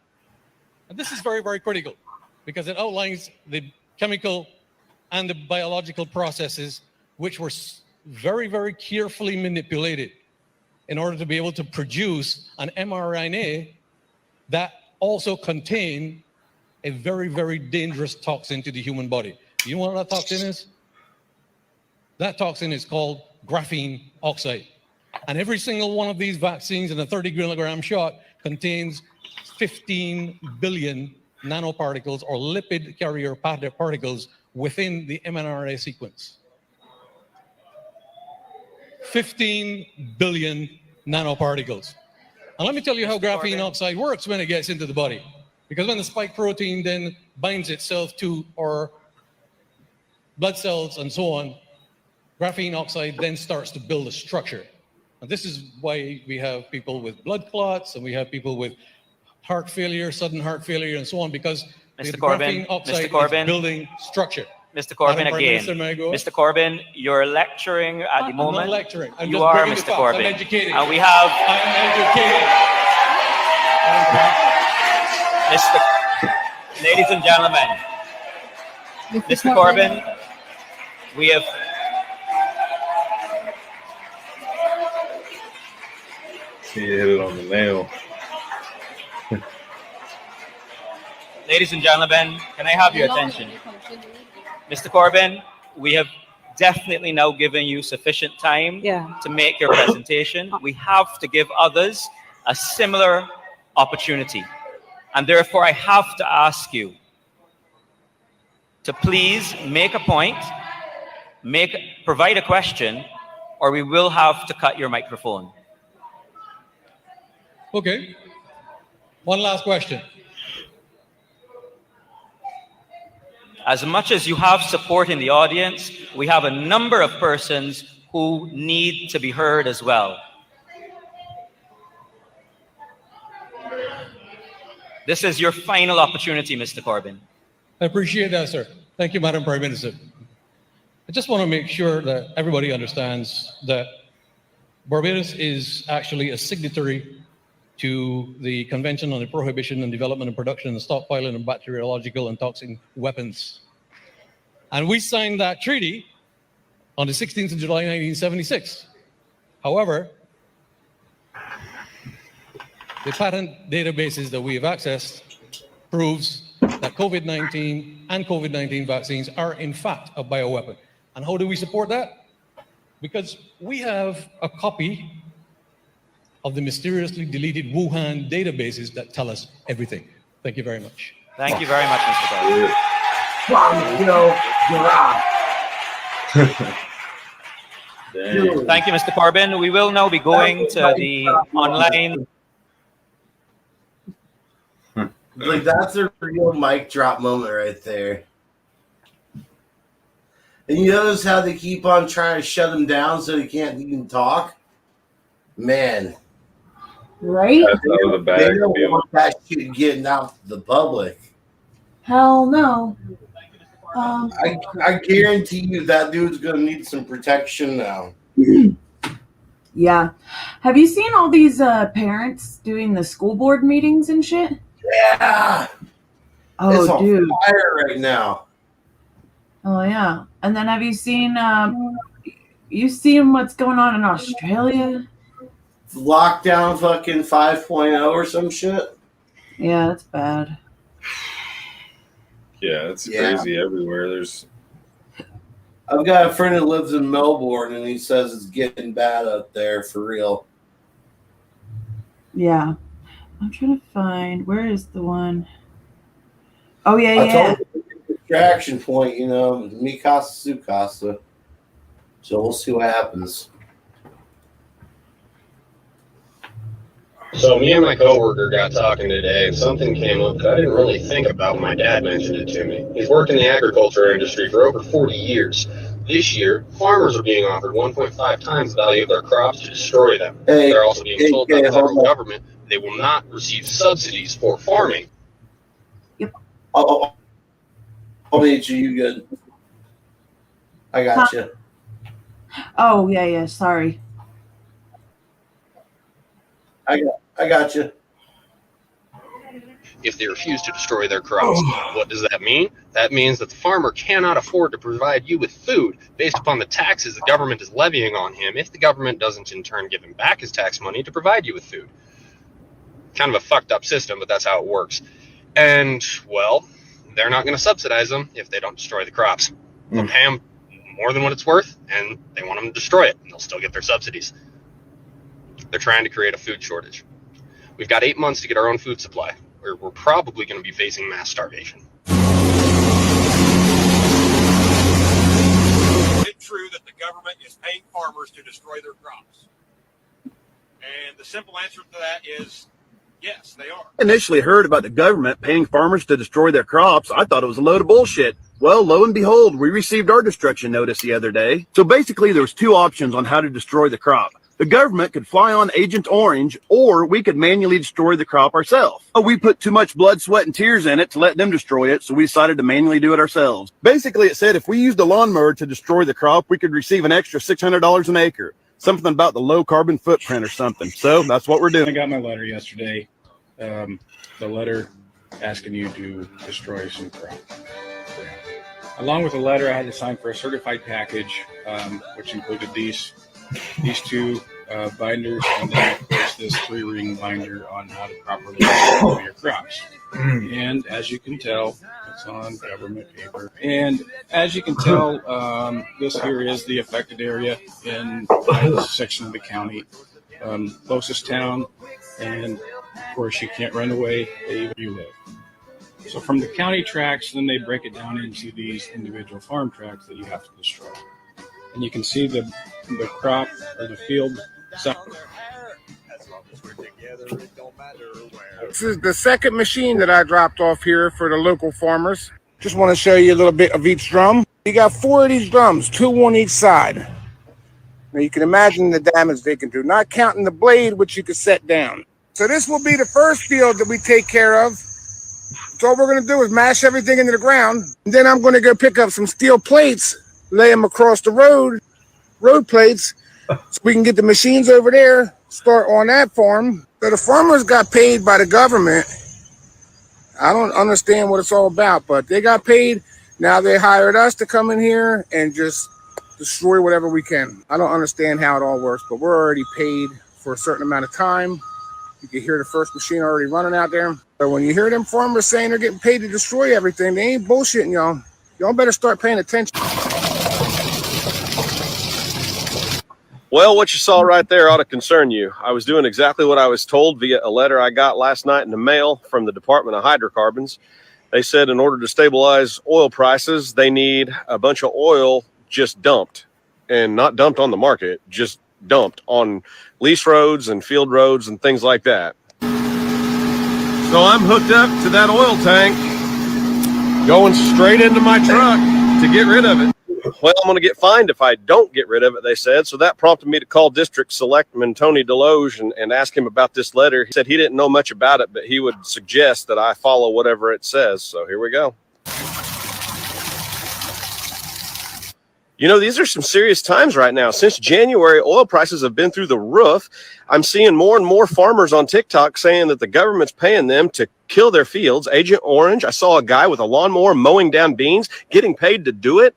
And this is very, very critical, because it outlines the chemical and the biological processes which were very, very carefully manipulated in order to be able to produce an mRNA that also contained a very, very dangerous toxin to the human body. You know what that toxin is? That toxin is called graphene oxide. And every single one of these vaccines in a 30-milligram shot contains 15 billion nanoparticles or lipid carrier particles within the mRNA sequence. 15 billion nanoparticles. And let me tell you how graphene oxide works when it gets into the body. Because when the spike protein then binds itself to our blood cells and so on, graphene oxide then starts to build a structure. And this is why we have people with blood clots and we have people with heart failure, sudden heart failure, and so on, because the graphene oxide is building structure. Mr. Corbin, again. Mr. Corbin, you're lecturing at the moment. I'm not lecturing. I'm you just are, bringing Mr. the facts. Corbin. I'm educated. And we have... I'm educated. Ladies and gentlemen, Mr. Corbin, we have... He hit it on the nail. Ladies and gentlemen, can I have your attention? Mr. Corbin, we have definitely now given you sufficient time to make your presentation. We have to give others a similar opportunity. And therefore, I have to ask you to please make a point, provide a question, or we will have to cut your microphone. Okay. One last question. As much as you have support in the audience, we have a number of persons who need to be heard as well. This is your final opportunity, Mr. Corbin. I appreciate that, sir. Thank you, Madam Prime Minister. I just want to make sure that everybody understands that Barbados is actually a signatory to the Convention on the Prohibition and Development and Production and Stockpiling of Bacteriological and Toxic Weapons. And we signed that treaty on the 16th of July, 1976. However, the patent databases that we have accessed proves that COVID-19 and COVID-19 vaccines are in fact a bioweapon. And how do we support that? Because we have a copy of the mysteriously deleted Wuhan databases that tell us everything. Thank you very much. Thank you very much, Mr. Corbin. Thank you, Mr. Corbin. We will now be going to the online. Like, that's a real mic drop moment right there. And you notice how they keep on trying to shut him down so he can't even talk? Man. Right? They don't want that shit getting out to the public. Hell no. I guarantee you that dude's going to need some protection now. Yeah. Have you seen all these parents doing the school board meetings and shit? Yeah. Oh, it's on dude. fire right now. Oh, yeah. And then have you seen what's going on in Australia? Lockdown fucking 5.0 or some shit? Yeah, that's bad. Yeah, it's crazy everywhere. I've got a friend who lives in Melbourne, and he says it's getting bad up there for real. Yeah. I'm trying to find, where is the one? Oh, yeah, I yeah. told him distraction point, you know, mi casa su casa. So we'll see what happens. So me and my coworker got talking today, and something came up that I didn't really think about. My dad mentioned it to me. He's worked in the agriculture industry for over 40 years. This year, farmers are being offered 1.5 times the value of their crops to destroy them. Hey, They're also being told by the hold federal on. government they will not receive subsidies for farming. I'll meet you. You good? I got you. Oh yeah. Sorry. I got you. If they refuse to destroy their crops. What does that mean? That means that the farmer cannot afford to provide you with food based upon the taxes the government is levying on him if the government doesn't in turn give him back his tax money to provide you with food. Kind of a fucked up system, but that's how it works. And, well, they're not going to subsidize them if they don't destroy the crops. They'll pay them more than what it's worth, and they want them to destroy it, and they'll still get their subsidies. They're trying to create a food shortage. We've got 8 months to get our own food supply. We're probably going to be facing mass starvation. Is it true that the government is paying farmers to destroy their crops? And the simple answer to that is yes, they are. Initially heard about the government paying farmers to destroy their crops, I thought it was a load of bullshit. Well, lo and behold, we received our destruction notice the other day. So basically, there was two options on how to destroy the crop. The government could fly on Agent Orange, or we could manually destroy the crop ourselves. But we put too much blood, sweat, and tears in it to let them destroy it, so we decided to manually do it ourselves. Basically, it said if we used a lawnmower to destroy the crop, we could receive an extra $600 an acre. Something about the low carbon footprint or something. So that's what we're doing. I got my letter yesterday. The letter asking you to destroy some crop. Along with the letter, I had to sign for a certified package, which included these two binders, and then of course this 3-ring binder on how to properly destroy your crops. And as you can tell, it's on government paper. And as you can tell, this here is the affected area in this section of the county, closest town, and of course you can't run away where you live. So from the county tracts, then they break it down into these individual farm tracts that you have to destroy. And you can see the crop or the field. This is the second machine that I dropped off here for the local farmers. Just want to show you a little bit of each drum. You got 4 of these drums, 2 on each side. Now you can imagine the damage they can do, not counting the blade, which you can set down. So this will be the first field that we take care of. So all we're going to do is mash everything into the ground. And then I'm going to go pick up some steel plates, lay them across the road plates, so we can get the machines over there, start on that farm. So the farmers got paid by the government. I don't understand what it's all about, but they got paid. Now they hired us to come in here and just destroy whatever we can. I don't understand how it all works, but we're already paid for a certain amount of time. You can hear the first machine already running out there. So when you hear them farmers saying they're getting paid to destroy everything, they ain't bullshitting y'all. Y'all better start paying attention. Well, what you saw right there ought to concern you. I was doing exactly what I was told via a letter I got last night in the mail from the Department of Hydrocarbons. They said in order to stabilize oil prices, they need a bunch of oil just dumped, and not dumped on the market, just dumped on lease roads and field roads and things like that. So I'm hooked up to that oil tank, going straight into my truck to get rid of it. Well, I'm going to get fined if I don't get rid of it, they said. So that prompted me to call District Selectman Tony Deloge and ask him about this letter. He said he didn't know much about it, but he would suggest that I follow whatever it says. So here we go. You know, these are some serious times right now. Since January, oil prices have been through the roof. I'm seeing more and more farmers on TikTok saying that the government's paying them to kill their fields. Agent Orange, I saw a guy with a lawnmower mowing down beans, getting paid to do it.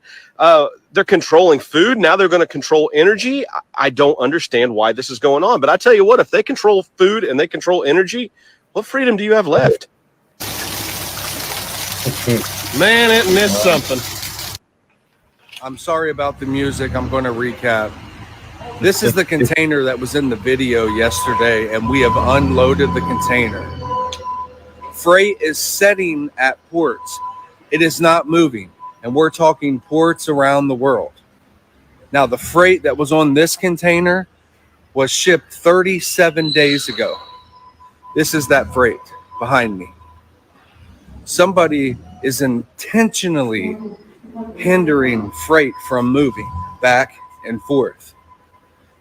They're controlling food. Now they're going to control energy. I don't understand why this is going on. But I tell you what, if they control food and they control energy, what freedom do you have left? Man, isn't this something? I'm sorry about the music. I'm going to recap. This is the container that was in the video yesterday, and we have unloaded the container. Freight is setting at ports. It is not moving, and we're talking ports around the world. Now, the freight that was on this container was shipped 37 days ago. This is that freight behind me. Somebody is intentionally hindering freight from moving back and forth.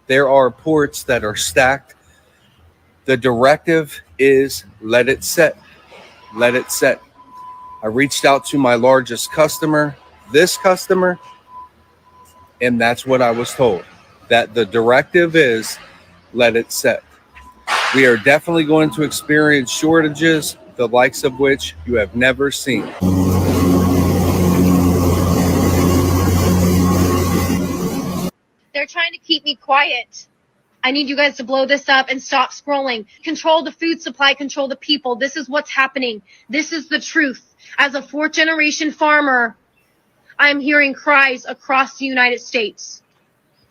There are ports that are stacked. The directive is let it set. Let it set. I reached out to my largest customer, this customer, and that's what I was told, that the directive is let it set. We are definitely going to experience shortages, the likes of which you have never seen. They're trying to keep me quiet. I need you guys to blow this up and stop scrolling. Control the food supply, control the people. This is what's happening. This is the truth. As a fourth-generation farmer, I'm hearing cries across the United States.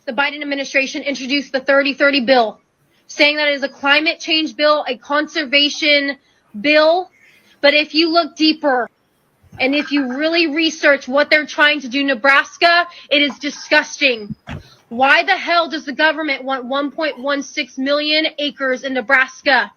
The Biden administration introduced the 3030 bill, saying that it is a climate change bill, a conservation bill. But if you look deeper and if you really research what they're trying to do in Nebraska, it is disgusting. Why the hell does the government want 1.16 million acres in Nebraska?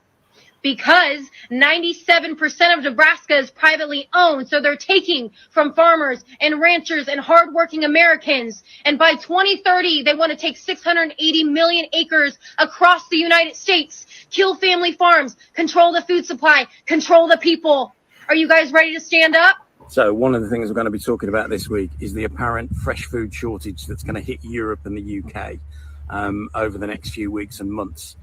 Because 97% of Nebraska is privately owned. So they're taking from farmers and ranchers and hardworking Americans. And by 2030, they want to take 680 million acres across the United States, kill family farms, control the food supply, control the people. Are you guys ready to stand up? So one of the things we're going to be talking about this week is the apparent fresh food shortage that's going to hit Europe and the UK over the next few weeks and months.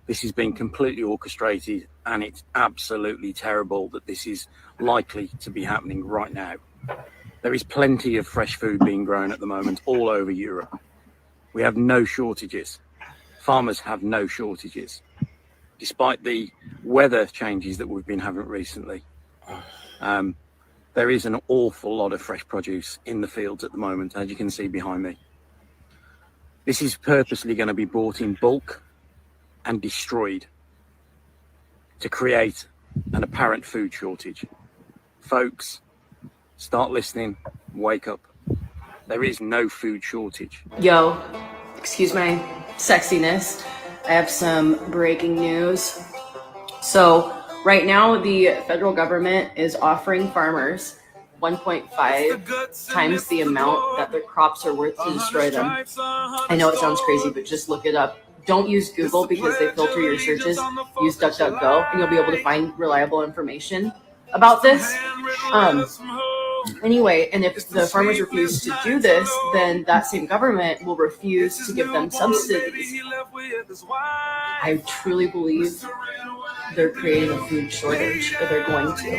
This has been completely orchestrated, and it's absolutely terrible that this is likely to be happening right now. There is plenty of fresh food being grown at the moment all over Europe. We have no shortages. Farmers have no shortages, despite the weather changes that we've been having recently. There is an awful lot of fresh produce in the fields at the moment, as you can see behind me. This is purposely going to be bought in bulk and destroyed to create an apparent food shortage. Folks, start listening, wake up. There is no food shortage. Yo, excuse my sexiness. I have some breaking news. So right now, the federal government is offering farmers 1.5 times the amount that their crops are worth to destroy them. I know it sounds crazy, but just look it up. Don't use Google because they filter your searches. Use DuckDuckGo, and you'll be able to find reliable information about this. Anyway, and if the farmers refuse to do this, then that same government will refuse to give them subsidies. I truly believe they're creating a food shortage, or they're going to.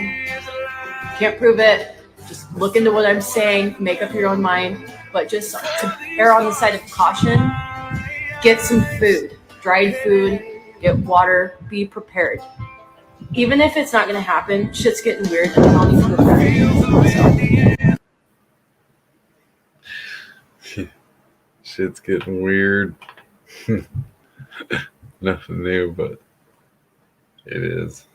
Can't prove it. Just look into what I'm saying, make up your own mind, but just to err on the side of caution, get some food, dried food, get water, be prepared. Even if it's not going to happen, shit's getting weird and I don't even prepare. Shit's getting weird. Nothing new, but it is.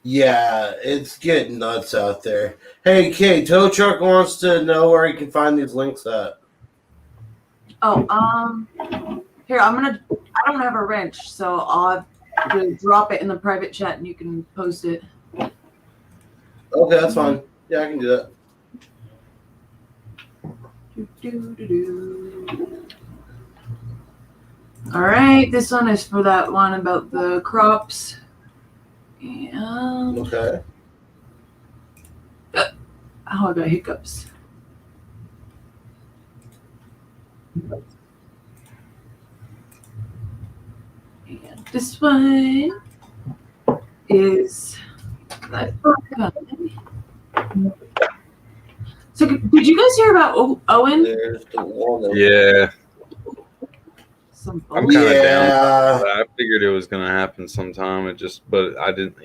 Yeah, it's getting nuts out there. Hey, Kate, Tow Truck wants to know where he can find these links at. Oh, here, I don't have a wrench, so I'll have to drop it in the private chat and you can post it. Okay, that's fine. Yeah, I can do that. All right, this one is for that one about the crops. And okay. Oh, I got hiccups. And this one is that. So, did you guys hear about Owen? There's the one. Yeah. I'm kind of Yeah. down. I figured it was going to happen sometime. But I didn't,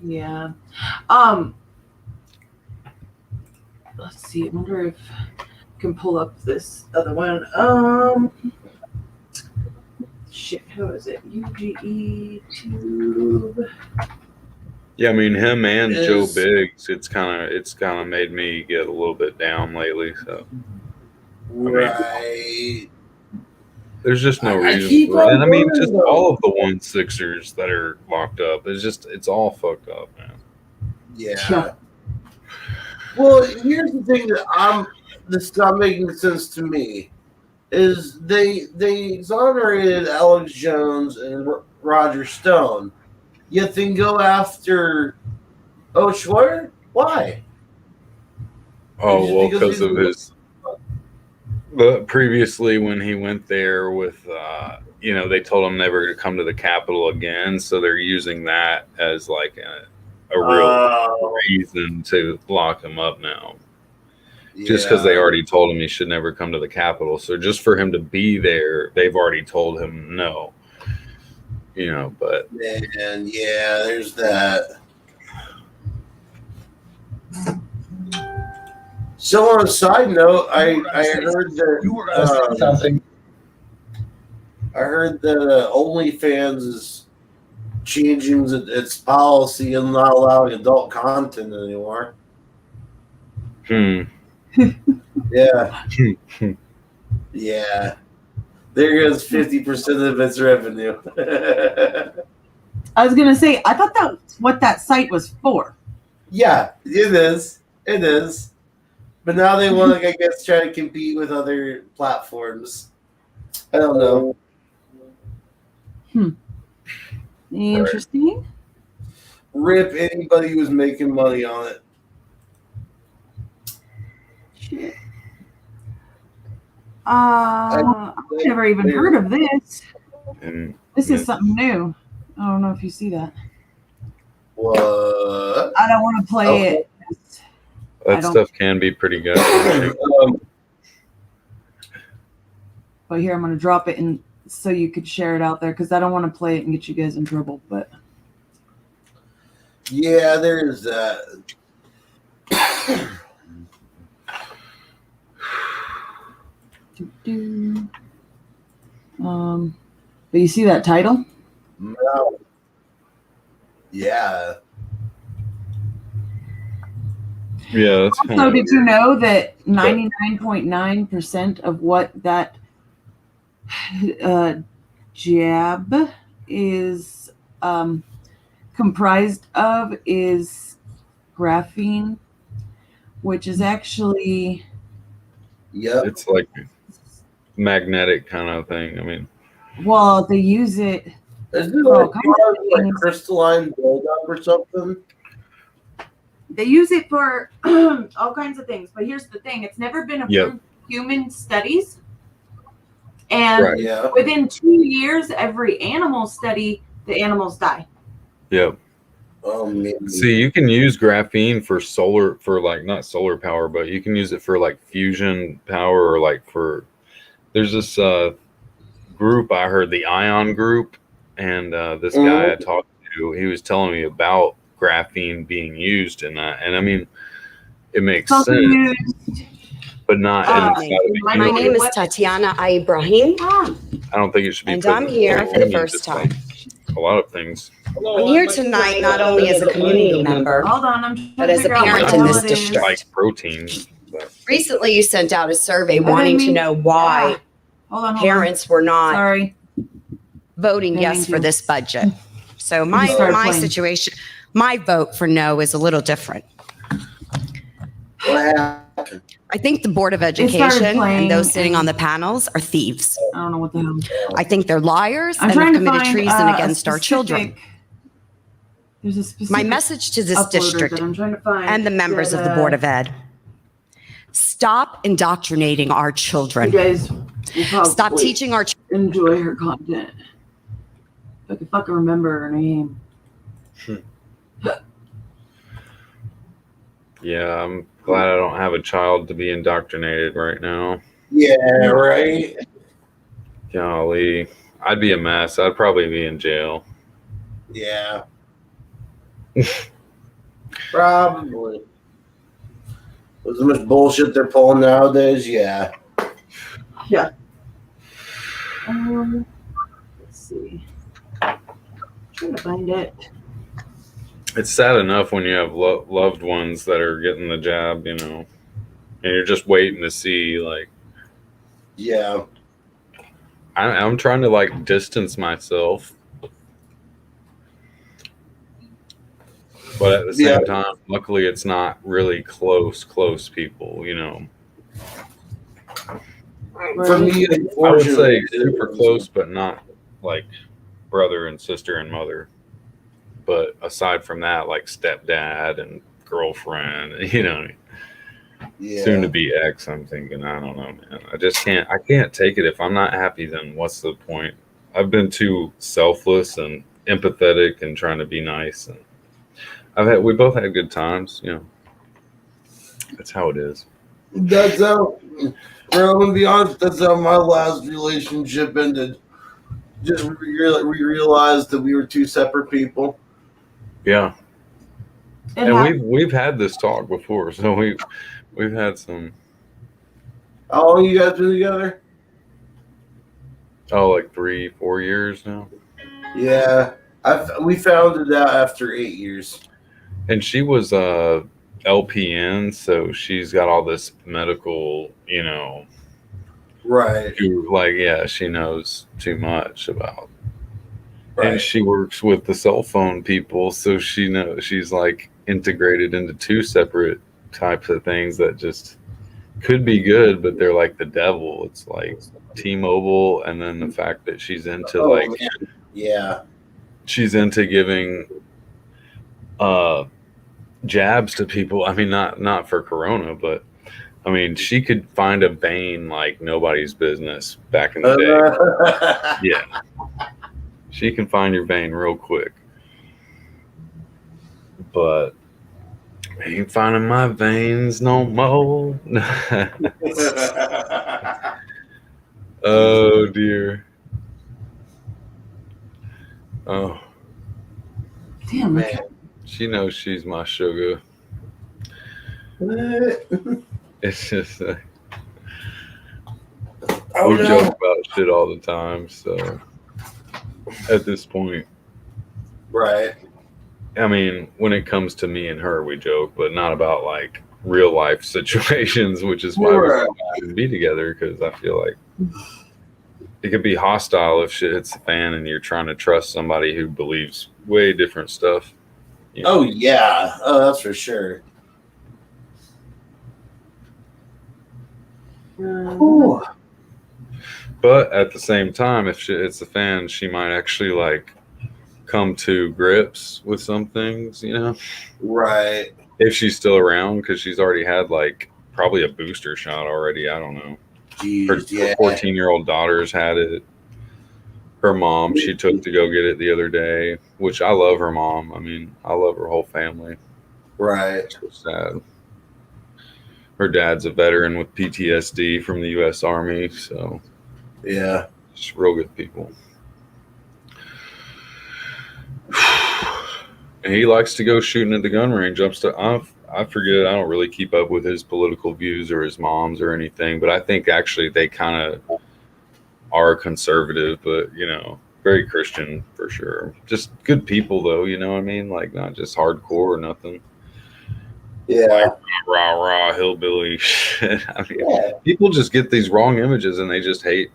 Yeah. Let's see. I wonder if I can pull up this other one. Shit. How is it? UGE Tube. Yeah, I mean him and Joe Biggs. It's kind of made me get a little bit down lately. So. Right. There's just no I reason keep for it. on And I mean, wondering, just though. all of the 1-6ers that are locked up. It's all fucked up, man. Yeah. Well, here's the thing that's not making sense to me is they exonerated Alex Jones and Roger Stone, yet they go after Schwartz. Why? Oh, Just well, because because he's of his. But previously, when he went there with, they told him never to come to the Capitol again. So they're using that as like a real reason to lock him up now. Just because they already told him he should never come to the Capitol. So just for him to be there, they've already told him no. But. Man, yeah, there's that. So on a side note, I heard that something. I heard that OnlyFans is changing its policy and not allowing adult content anymore. Yeah. Yeah. There goes 50% of its revenue. I was gonna say, I thought that's what that site was for. Yeah, it is. It is. But now they want to, I guess, try to compete with other platforms. I don't know. Interesting. Rip anybody who's making money on it. Shit. I've never even heard of this. This is something new. I don't know if you see that. What? I don't want to play it. That stuff can be pretty good. But here, I'm going to drop it in so you could share it out there because I don't want to play it and get you guys in trouble. But yeah, there is that. But you see that title? No. Yeah. Yeah. That's Also, did you know that 99.9% of what that jab is comprised of is graphene, which is actually it's like magnetic kind of thing. I mean, well, they use it. Isn't it like crystalline buildup or something? They use it for all kinds of things. But here's the thing: it's never been approved for human studies. And within 2 years, every animal study, the animals die. Yep. Oh man. See, you can use graphene for not solar power, but you can use it for like fusion power or like there's this group I heard, the Ion group, and this guy I talked to, he was telling me about graphene being used in that. And I mean, it makes sense. But not my name is Tatiana Ibrahim. I don't think it should be. And I'm here for the first time. A lot of things. I'm here tonight not only as a community member, but as a parent in this district. Like protein. Recently, you sent out a survey wanting to know why parents were not voting yes for this budget. So my situation, my vote for no is a little different. I think the Board of Education and those sitting on the panels are thieves. I don't know what the hell. I think they're liars and have committed treason against our children. There's a specific My message to this district and the members of the Board of Ed: stop indoctrinating our children. You guys will Stop teaching our children. Enjoy her content. If I could fucking remember her name. Yeah, I'm glad I don't have a child to be indoctrinated right now. Yeah, right. Golly, I'd be a mess. I'd probably be in jail. Yeah. Probably. With as much bullshit they're pulling nowadays, yeah. Yeah. Let's see. I'm trying to find it. It's sad enough when you have loved ones that are getting the jab, and you're just waiting to see, like. Yeah. I'm trying to like distance myself, but at the same time, luckily it's not really close people, you know. For me, I would say super close, but not like brother and sister and mother. But aside from that, like stepdad and girlfriend, you know, soon to be ex, I'm thinking, I don't know, man. I can't take it. If I'm not happy, then what's the point? I've been too selfless and empathetic and trying to be nice. And we both had good times, you know. That's how it is. That's how, bro, I'm gonna be honest, that's how my last relationship ended. Just we realized that we were two separate people. Yeah. And we've had this talk before, so we've had some. How long you guys been together? Oh, like 3-4 years now. Yeah, we found it out after 8 years. And she was LPN, so she's got all this medical, you know. Right. Like, yeah, she knows too much about. Right. And she works with the cell phone people, so she knows she's like integrated into two separate types of things that just could be good, but they're like the devil. It's like T-Mobile, and then the fact that she's into man. Yeah, she's into giving jabs to people. I mean, not for Corona, but I mean, she could find a vein like nobody's business back in the day. Yeah, she can find your vein real quick, but I ain't finding my veins no more. Oh dear. Oh. Damn, man. She knows she's my sugar. It's just we joke about shit all the time, so at this point. Right. I mean, when it comes to me and her, we joke, but not about like real life situations, which is why we shouldn't be together, because I feel like it could be hostile if shit hits the fan and you're trying to trust somebody who believes way different stuff. You know? Oh, yeah. Oh, that's for sure. But at the same time, if shit hits the fan, she might actually like come to grips with some things, you know? Right. If she's still around, because she's already had like probably a booster shot already. I don't know. Jeez, her 14-year-old daughter's had it. Her mom, she took to go get it the other day, which I love her mom. I mean, I love her whole family. Right. So sad. Her dad's a veteran with PTSD from the U.S. Army, so yeah, just real good people. And he likes to go shooting at the gun range. I forget. I don't really keep up with his political views or his mom's or anything, but I think actually they kind of are conservative, but you know, very Christian for sure. Just good people, though. You know what I mean? Like not just hardcore or nothing. Yeah, like rah hillbilly shit. I mean, people just get these wrong images and they just hate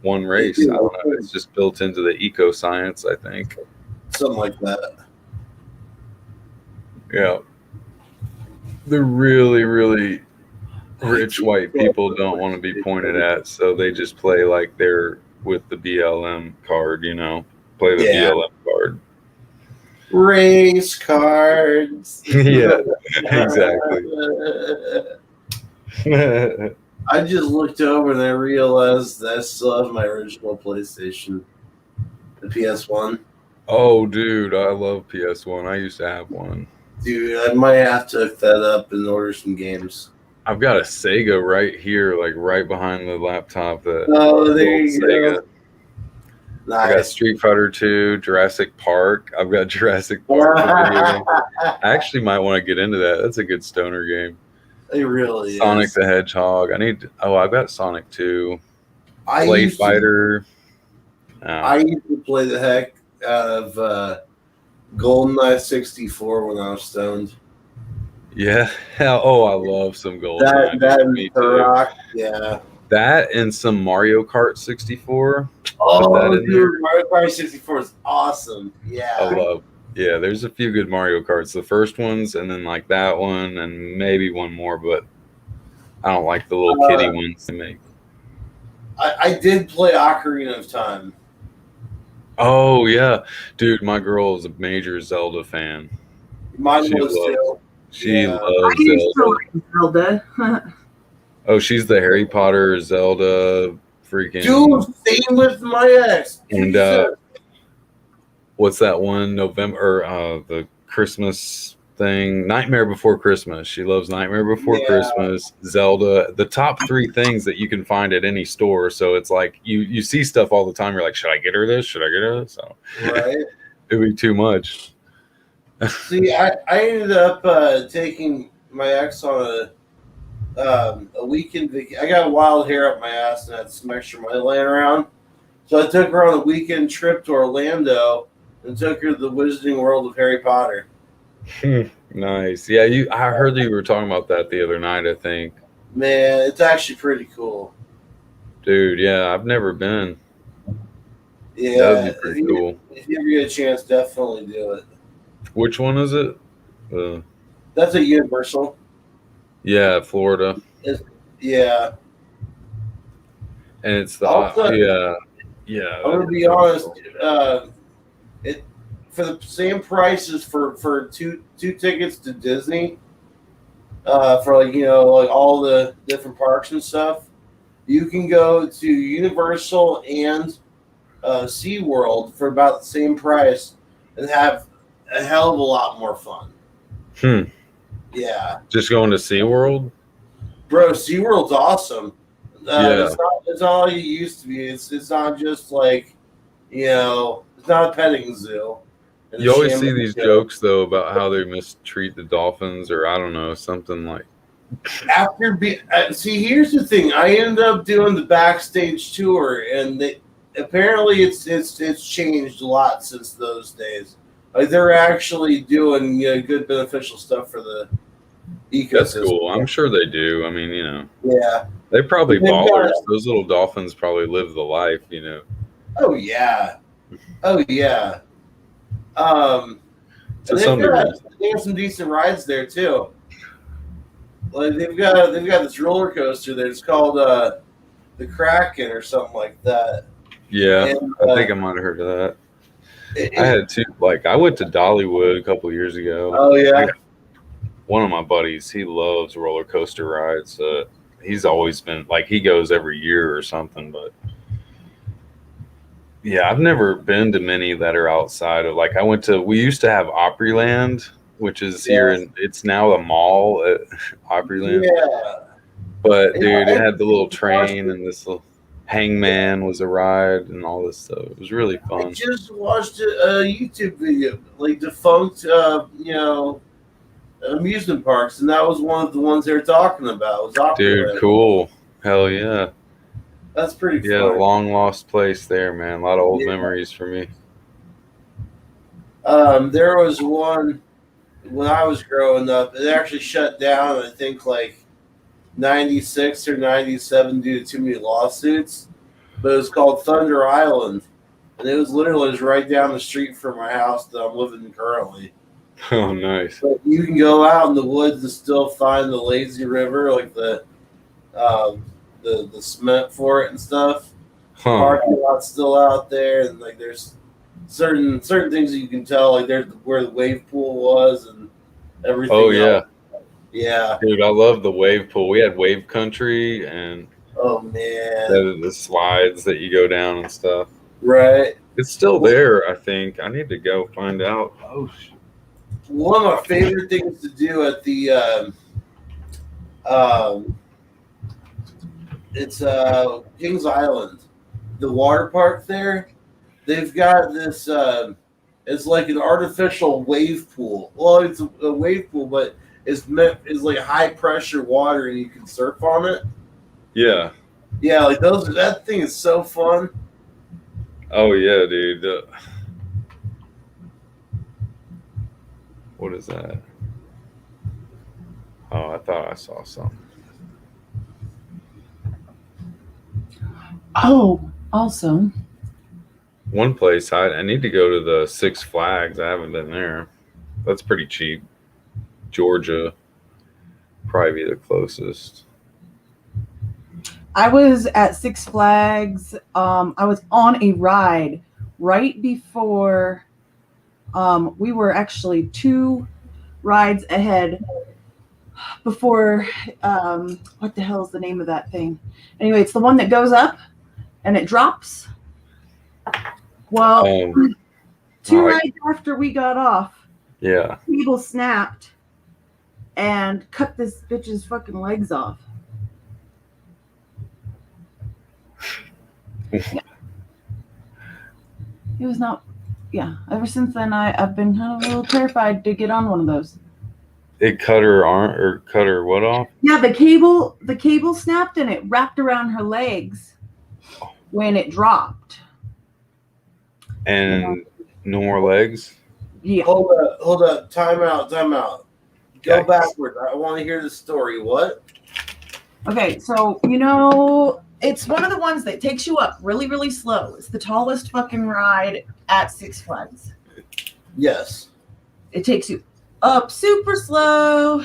one race. I don't know. It's just built into the eco science, I think. Something like that. Yeah. The really, really rich white people don't want to be pointed at, so they just play like they're with the BLM card, you know, play the BLM card. Race cards. Yeah, exactly. I just looked over and I realized that I still have my original PlayStation, the PS1. Oh, dude, I love PS1. I used to have one. Dude, I might have to hook that up and order some games. I've got a Sega right here, like right behind the laptop. There you go. Nice. I got Street Fighter 2, Jurassic Park. I've got Jurassic Park. I actually might want to get into that. That's a good stoner game. It really Sonic is. the Hedgehog. I've got Sonic 2. Blade Fighter. I used to play the heck out of GoldenEye 64 when I was stoned. Yeah. Oh, I love some GoldenEye. That me too. Rock. Yeah. That and some Mario Kart 64. Oh, dude, Mario Kart 64 is awesome. Yeah. Yeah, there's a few good Mario Karts. The first ones, and then like that one, and maybe one more, but I don't like the little kitty ones they make. I did play Ocarina of Time. Oh yeah, dude, my girl is a major Zelda fan. Mine was too. She Yeah. loves I used to Zelda. like Zelda. Oh, she's the Harry Potter, Zelda, freaking. Dude, same with my ex. And Jesus. what's that one November? The Christmas thing, Nightmare Before Christmas. She loves Nightmare Before Christmas, Zelda. The top 3 things that you can find at any store. So it's like you see stuff all the time. You're like, should I get her this? Should I get her this? So Right. it'd be too much. See, I ended up taking my ex on a weekend vacation. I got wild hair up my ass and had some extra money laying around. So I took her on a weekend trip to Orlando and took her to the Wizarding World of Harry Potter. Nice. Yeah, I heard that you were talking about that the other night, I think. Man, it's actually pretty cool. Dude, yeah, I've never been. Yeah, that would be pretty cool. If you ever get a chance, definitely do it. Which one is it? That's a Universal. Yeah, Florida. Yeah. And it's the Also, yeah. I'm gonna be honest. It for the same prices for two tickets to Disney, for like like all the different parks and stuff, you can go to Universal and SeaWorld for about the same price and have a hell of a lot more fun. Yeah. Just going to SeaWorld? Bro, SeaWorld's awesome. Yeah. It's not like it used to be. It's not just like, it's not a petting zoo. You always see these jokes, though, about how they mistreat the dolphins, or I don't know, something like. See, here's the thing. I ended up doing the backstage tour, and apparently it's changed a lot since those days. Like they're actually doing good beneficial stuff for the ecosystem. That's cool. I'm sure they do. I mean, Yeah. They probably ballers. Those little dolphins probably live the life, Oh yeah. Oh yeah. To they some degree. have some decent rides there too. Like they've got this roller coaster there. It's called the Kraken or something like that. Yeah, And, I think I might have heard of that. I had two. Like I went to Dollywood a couple years ago. Oh yeah. One of my buddies, he loves roller coaster rides. He's always been like he goes every year or something, but. Yeah, I've never been to many that are outside of we used to have Opryland, which is here, and it's now a mall at Opryland. Yeah. But dude, it had the little train and this little hangman was a ride and all this stuff. It was really fun. I just watched a YouTube video, like defunct, amusement parks, and that was one of the ones they were talking about. It was Opryland. Dude, cool. Hell yeah. That's pretty Yeah, fun. long lost place there, man. A lot of old memories for me. There was one when I was growing up. It actually shut down, I think, like 96 or 97 due to too many lawsuits. But it was called Thunder Island. And it was literally just right down the street from my house that I'm living in currently. Oh, nice. But you can go out in the woods and still find the lazy river, like the cement for it and stuff. Parking lot's still out there, and like there's certain things that you can tell, like there's where the wave pool was and everything. Oh yeah. else. Yeah. Dude, I love the wave pool. We had wave country and oh man, the slides that you go down and stuff. Right. It's still there, I think. I need to go find out. Oh shit. One of my favorite things to do at the it's Kings Island, the water park there. They've got this it's like an artificial wave pool. Well, it's a wave pool, but it's like high pressure water and you can surf on it. Yeah. Yeah, like that thing is so fun. Oh yeah, dude. What is that? Oh, I thought I saw something. Oh, also. One place I need to go to the Six Flags. I haven't been there. That's pretty cheap. Georgia, probably be the closest. I was at Six Flags. I was on a ride right before. We were actually 2 rides ahead before. What the hell is the name of that thing? Anyway, it's the one that goes up and it drops. Well, 2 rides after we got off, yeah, cable snapped and cut this bitch's fucking legs off. Yeah. It was not. Yeah. Ever since then, I've been kind of a little terrified to get on one of those. It cut her arm or cut her what off? Yeah, the cable snapped and it wrapped around her legs when it dropped. And no more legs? Yeah. Hold up. Time out. Go backward. I want to hear the story. What? Okay, so it's one of the ones that takes you up really, really slow. It's the tallest fucking ride at Six Flags. Yes. It takes you up super slow,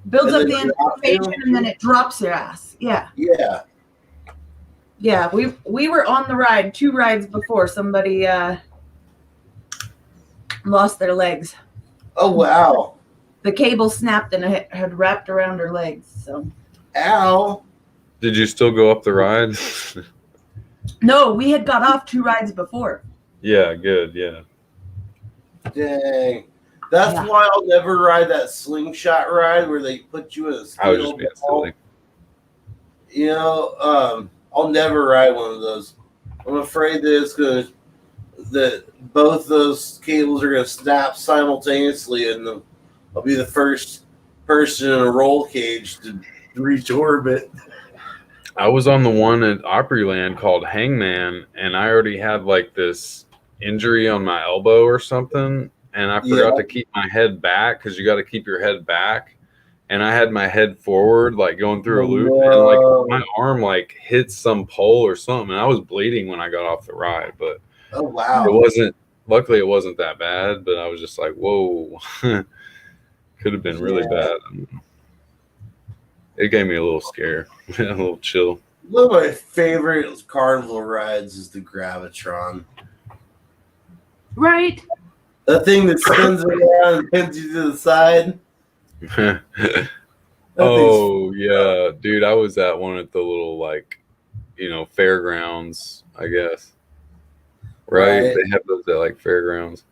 builds up the anticipation, and then it drops your ass. Yeah. Yeah. Yeah, we were on the ride 2 rides before somebody lost their legs. Oh, wow. The cable snapped and it had wrapped around her legs. So. Ow. Did you still go up the ride? No, we had got off 2 rides before. Yeah, good. Yeah. Dang. That's why I'll never ride that slingshot ride where they put you in a steel I was just being silly. I'll never ride one of those. I'm afraid that both those cables are gonna snap simultaneously, and I'll be the first person in a roll cage to reach orbit. I was on the one at Opryland called Hangman, and I already had like this injury on my elbow or something, and I forgot to keep my head back because you got to keep your head back. And I had my head forward, like going through a loop, and like my arm like hit some pole or something, and I was bleeding when I got off the ride. But oh wow, luckily it wasn't that bad. But I was just like, whoa, could have been really bad. It gave me a little scare, a little chill. One of my favorite carnival rides is the Gravitron. Right. The thing that spins around and pins you to the side. Oh yeah, dude! I was at one at the little fairgrounds, I guess. Right? They have those at like fairgrounds.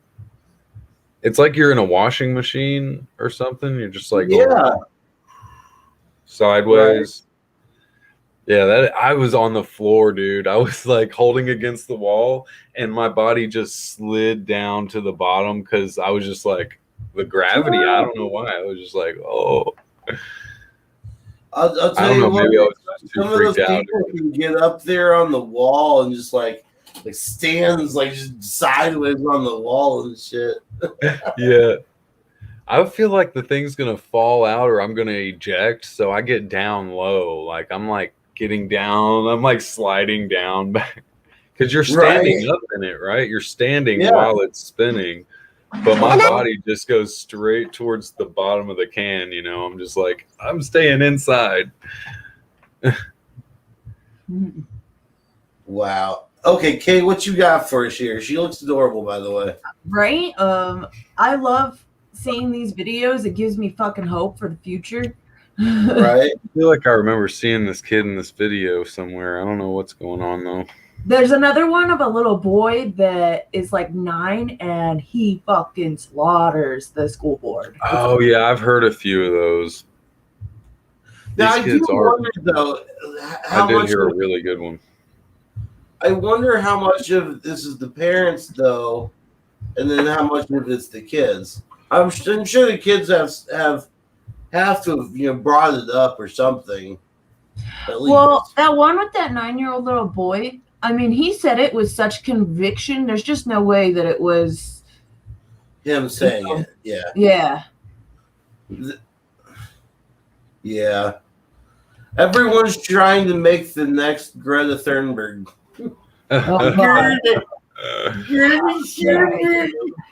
It's like you're in a washing machine or something. You're just like going sideways. Right. Yeah, I was on the floor, dude. I was like holding against the wall, and my body just slid down to the bottom because I was just like. The gravity, I don't know why. I was just like, oh. I'll tell you what, maybe I was just too freaked out. People can get up there on the wall and just like stands like just sideways on the wall and shit. Yeah. I feel like the thing's gonna fall out or I'm gonna eject, so I get down low. Like I'm like getting down, I'm like sliding down back. Because you're standing up in it, right? You're standing while it's spinning. But my body just goes straight towards the bottom of the can, I'm just like, I'm staying inside. Wow. Okay, Kay, what you got for us here? She looks adorable, by the way. Right? I love seeing these videos. It gives me fucking hope for the future. Right? I feel like I remember seeing this kid in this video somewhere. I don't know what's going on, though. There's another one of a little boy that is like 9 and he fucking slaughters the school board. Oh, yeah. I've heard a few of those. Now, I do wonder, though, I did hear a really good one. I wonder how much of this is the parents, though, and then how much of it's the kids. I'm sure the kids have to have, brought it up or something. Well, that one with that 9-year-old little boy, I mean, he said it with such conviction. There's just no way that it was him saying it. Yeah. Yeah. Yeah. Everyone's trying to make the next Greta Thunberg.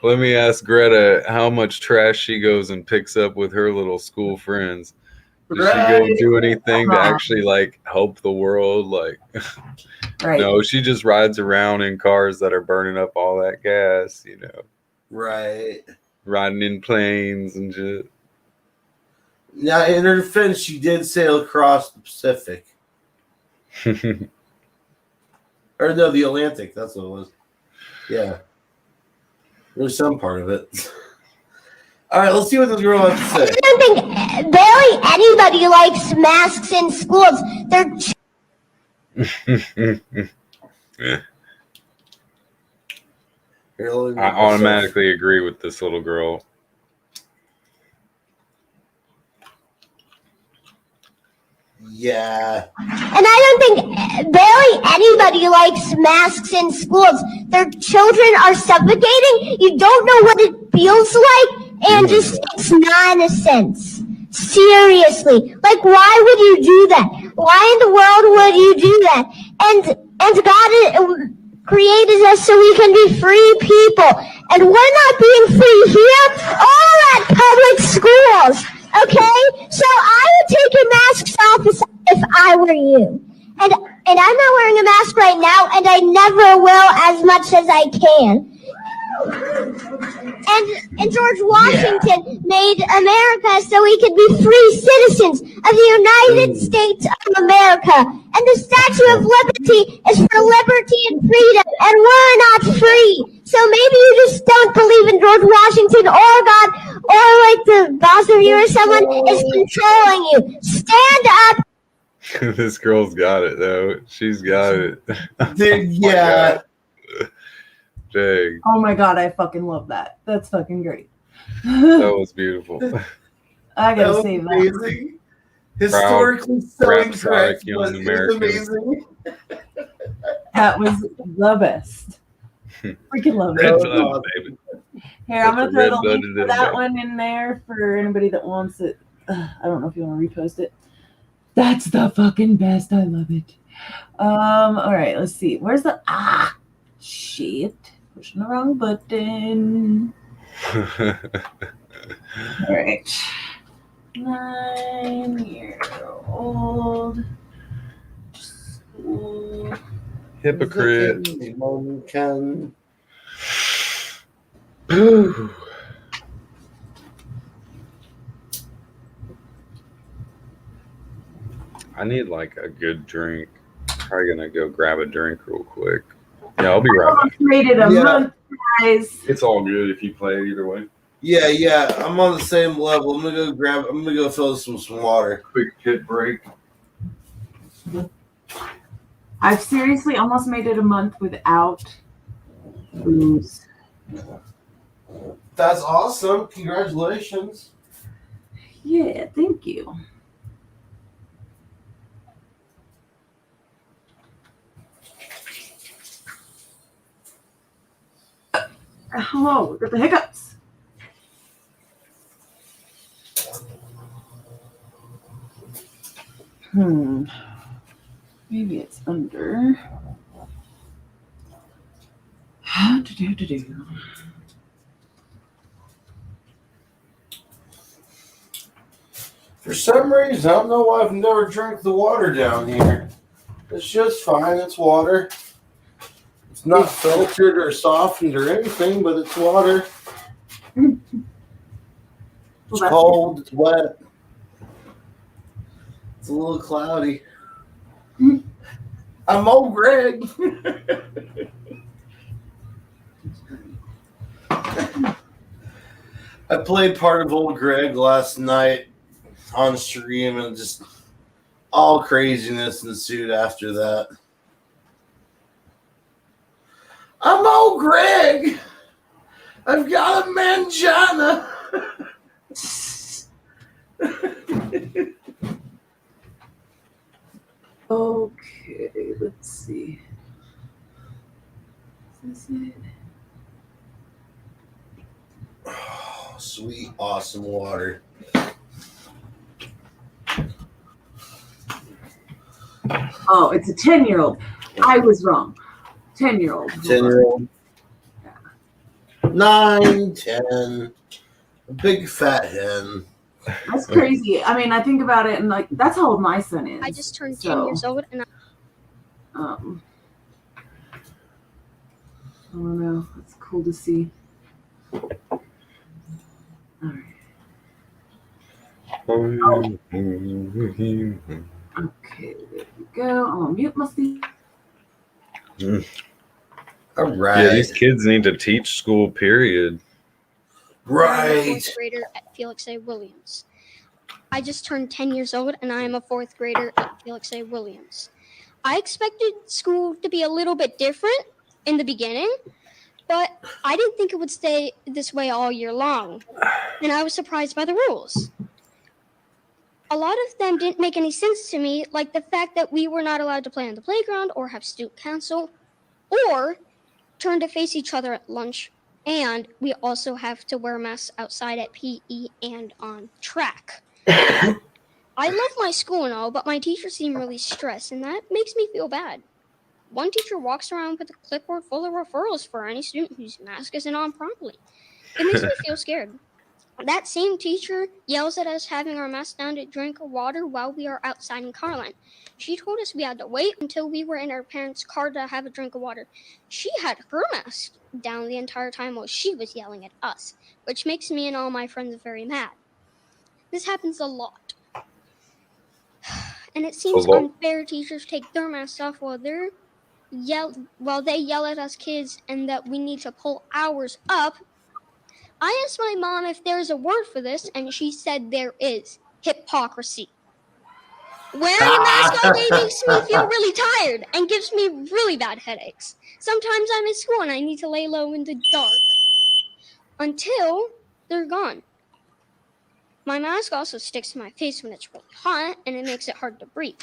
Let me ask Greta how much trash she goes and picks up with her little school friends. Does she go do anything to actually like help the world? Like, no, she just rides around in cars that are burning up all that gas, you know. Right. Riding in planes and shit. Now, in her defense, she did sail across the Pacific. Or no, the Atlantic. That's what it was. Yeah. There's some part of it. All right, let's see what this girl has to say. I don't think barely anybody likes masks in schools. I automatically agree with this little girl. Yeah. And I don't think barely anybody likes masks in schools. Their children are suffocating. You don't know what it feels like, and just it's nonsense. Seriously, like why would you do that? Why in the world would you do that? And God created us so we can be free people, and we're not being free here or at public schools. Okay, so I would take your masks off if I were you. And I'm not wearing a mask right now, and I never will as much as I can. And George Washington made America so we could be free citizens of the United States of America. And the Statue of Liberty is for liberty and freedom, and we're not free. So maybe you just don't believe in George Washington or God, or like the boss of you or someone is controlling you. Stand up. This girl's got it, though. She's got it. Dude, yeah. Dang. Oh my God, I fucking love that. That's fucking great. That was beautiful. I gotta save that. Amazing. Historically so incorrect, but it was amazing. That was the best. Freaking love it. Baby. Here, I'm gonna throw the link Red-blooded for that baby. one in there for anybody that wants it. I don't know if you want to repost it. That's the fucking best. I love it. All right, let's see. Where's the shit? Pushing the wrong button. All right. 9-year-old school. Hypocrite. I need like a good drink. Probably gonna go grab a drink real quick. Yeah, I'll be right back. Rated a month, guys. It's all good if you play either way. Yeah. I'm on the same level. I'm gonna go fill some water. Quick hit break. I've seriously almost made it a month without booze. That's awesome. Congratulations. Yeah, thank you. Oh, got the hiccups. Maybe it's under. How to do. For some reason, I don't know why I've never drank the water down here. It's just fine. It's water. It's not filtered or softened or anything, but it's water. It's cold. It's wet. It's a little cloudy. I'm old Greg. I played part of Old Greg last night on stream, and just all craziness ensued after that. I'm old Greg. I've got a mangina. Okay, let's see. Is this it? Oh, sweet, awesome water. Oh, it's a 10-year-old. I was wrong. 10-year-old. 10-year-old. 9, 10. A big fat hen. That's crazy. I mean, I think about it and like that's how old my son is. I just turned 10 years old and I don't know. It's cool to see. All right. Okay, there we go. I'm gonna mute myself. All right. Yeah, these kids need to teach school, period. I'm a fourth grader at Felix A. Williams. I just turned 10 years old and I am a fourth grader at Felix A. Williams. I expected school to be a little bit different in the beginning, but I didn't think it would stay this way all year long. And I was surprised by the rules. A lot of them didn't make any sense to me, like the fact that we were not allowed to play on the playground or have student council or turn to face each other at lunch. And we also have to wear masks outside at PE and on track. I love my school and all, but my teachers seem really stressed, and that makes me feel bad. One teacher walks around with a clipboard full of referrals for any student whose mask isn't on properly. It makes me feel scared. That same teacher yells at us having our masks down to drink water while we are outside in Carline. She told us we had to wait until we were in our parents' car to have a drink of water. She had her mask down the entire time while she was yelling at us, which makes me and all my friends very mad. This happens a lot. And it seems unfair teachers take their masks off while they yell at us kids and that we need to pull ours up. I asked my mom if there's a word for this, and she said there is. Hypocrisy. Wearing a mask all day makes me feel really tired and gives me really bad headaches. Sometimes I'm at school and I need to lay low in the dark until they're gone. My mask also sticks to my face when it's really hot, and it makes it hard to breathe.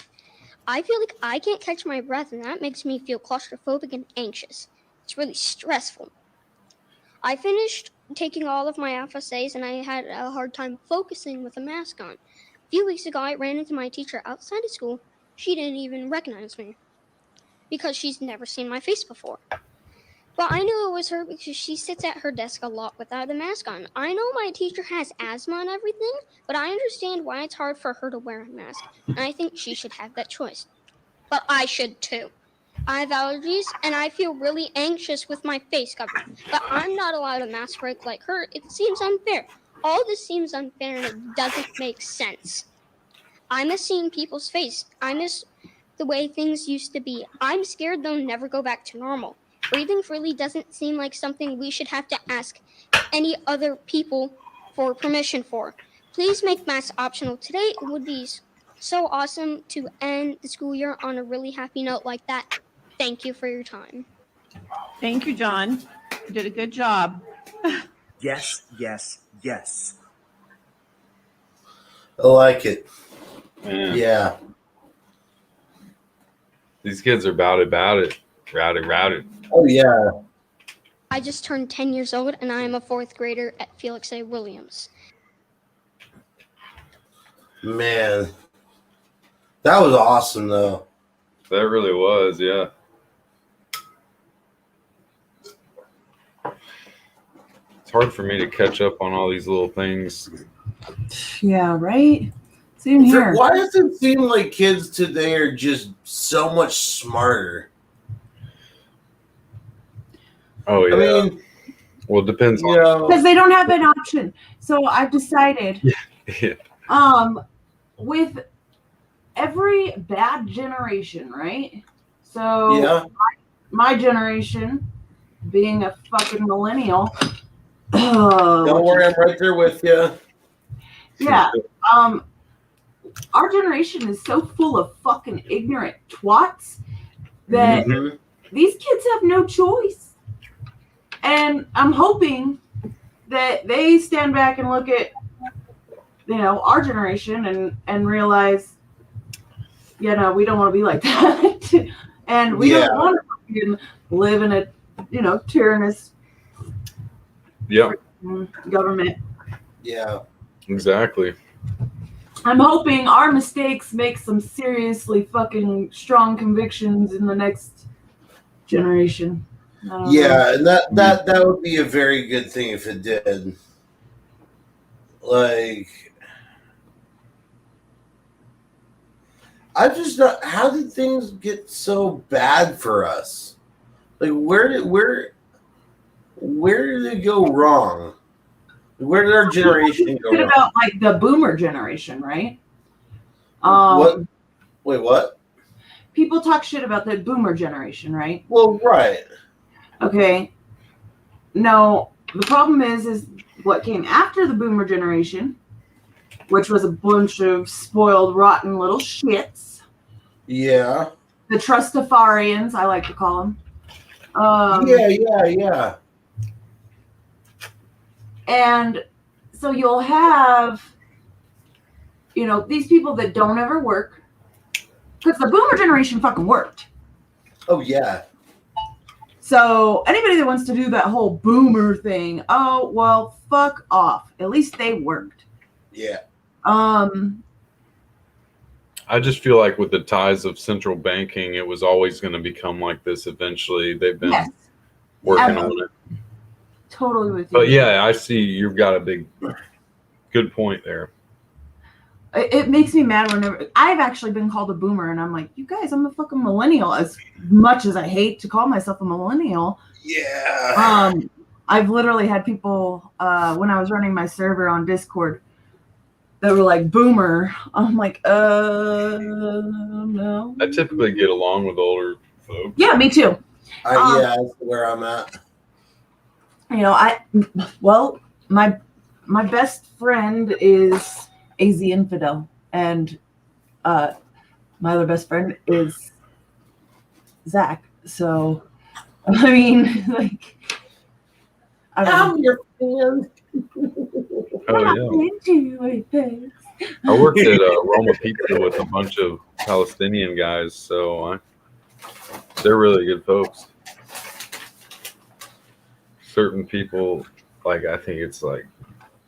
I feel like I can't catch my breath, and that makes me feel claustrophobic and anxious. It's really stressful. I finished taking all of my FSAs, and I had a hard time focusing with a mask on. A few weeks ago, I ran into my teacher outside of school. She didn't even recognize me because she's never seen my face before. But I knew it was her because she sits at her desk a lot without a mask on. I know my teacher has asthma and everything, but I understand why it's hard for her to wear a mask, and I think she should have that choice. But I should too. I have allergies, and I feel really anxious with my face covered. But I'm not allowed a mask break like her. It seems unfair. All this seems unfair, and it doesn't make sense. I miss seeing people's face. I miss the way things used to be. I'm scared they'll never go back to normal. Breathing freely doesn't seem like something we should have to ask any other people for permission for. Please make masks optional today. It would be so awesome to end the school year on a really happy note like that. Thank you for your time. Thank you, John. You did a good job. Yes, yes, yes. I like it. Man. Yeah. These kids are about it. Rowdy. Oh, yeah. I just turned 10 years old, and I am a fourth grader at Felix A. Williams. Man. That was awesome, though. That really was, yeah. It's hard for me to catch up on all these little things. Yeah, right? Same here. Why does it seem like kids today are just so much smarter? Oh, yeah. I mean, well, it depends on. Because they don't have an option. So I've decided with every bad generation, right? So my generation, being a fucking millennial. Don't worry, I'm right there with you. Yeah. Our generation is so full of fucking ignorant twats that these kids have no choice. And I'm hoping that they stand back and look at, our generation and realize, we don't want to be like that. And we don't want to live in a, tyrannous government. Yeah. Exactly. I'm hoping our mistakes make some seriously fucking strong convictions in the next generation. Yeah, and that would be a very good thing if it did. Like, I'm just not. How did things get so bad for us? Like, where did it go wrong? Where did our generation go wrong? About like the boomer generation, right? What? Wait, what? People talk shit about the boomer generation, right? Well, right. Okay. No, the problem is what came after the boomer generation, which was a bunch of spoiled, rotten little shits. Yeah. The Trustafarians, I like to call them. Yeah. And so you'll have, these people that don't ever work, because the boomer generation fucking worked. Oh, yeah. So anybody that wants to do that whole boomer thing, oh, well, fuck off. At least they worked. Yeah. I just feel like with the ties of central banking, it was always going to become like this eventually. They've been working on it. Totally with you. But yeah, I see you've got a good point there. It makes me mad whenever I've actually been called a boomer, and I'm like, you guys, I'm a fucking millennial. As much as I hate to call myself a millennial, yeah. I've literally had people when I was running my server on Discord that were like boomer. I'm like, no. I typically get along with older folks. Yeah, me too. Yeah, that's where I'm at. My best friend is AZ Infidel, and my other best friend is Zach. So, I mean, like, I'm your friend. Oh yeah. I worked at Roma Pizza with a bunch of Palestinian guys, so they're really good folks. Certain people, like, I think it's like,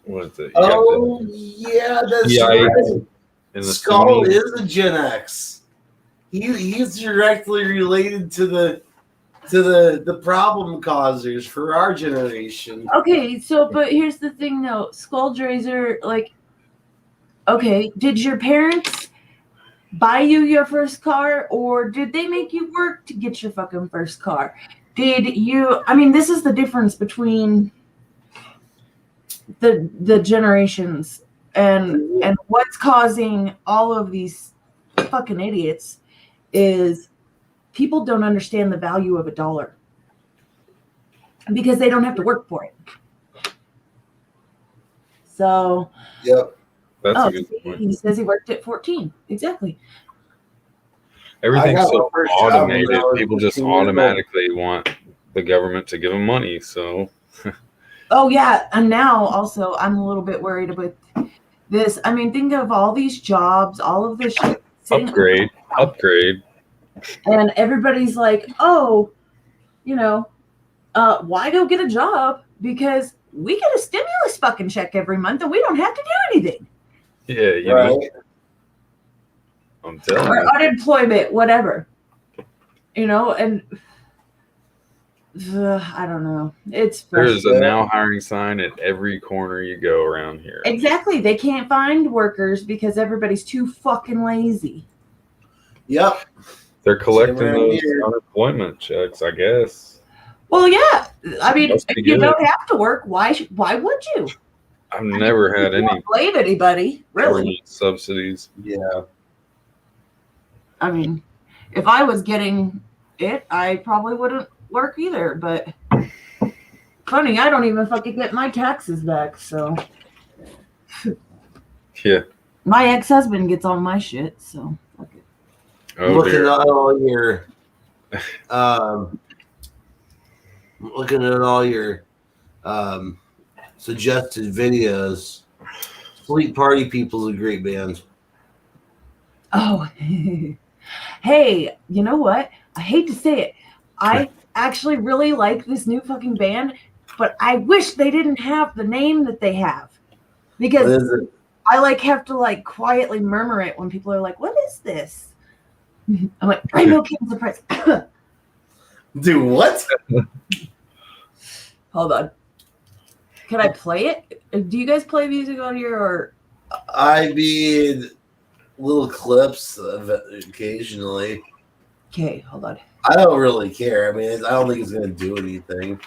what is it? Yeah, that's right. Skull is a Gen X. He's directly related to the problem causers for our generation. Okay, but here's the thing though, Skulldrazer, like, okay, did your parents buy you your first car, or did they make you work to get your fucking first car? This is the difference between the generations, and what's causing all of these fucking idiots is people don't understand the value of $1 because they don't have to work for it. So, yep, that's a good point. He says he worked at 14. Exactly. Everything's so automated. People just automatically want the government to give them money. So. Oh yeah, and now also I'm a little bit worried about this. I mean, think of all these jobs, all of this shit. Upgrade. And everybody's like, oh, why go get a job? Because we get a stimulus fucking check every month and we don't have to do anything. Yeah, you know. I'm telling you. Or unemployment, whatever. And I don't know. There's a now hiring sign at every corner you go around here. Exactly. They can't find workers because everybody's too fucking lazy. Yep. They're collecting those unemployment checks, I guess. Well, yeah. I mean, if you don't have to work, why would you? I've never had any. Don't blame anybody, really. Subsidies. Yeah. I mean, if I was getting it, I probably wouldn't work either, but funny, I don't even fucking get my taxes back, so yeah. My ex-husband gets all my shit, so fuck it. Looking at all your suggested videos, Sleep Party People is a great band. Oh, hey, you know what? I hate to say it. I actually really like this new fucking band, but I wish they didn't have the name that they have, because I have to quietly murmur it when people are like, "What is this?" I'm like, "Rainbow Kings of Price." Do what? Hold on. Can I play it? Do you guys play music on here or? I mean, little clips of it occasionally. Okay, hold on. I don't really care. I mean, I don't think it's going to do anything.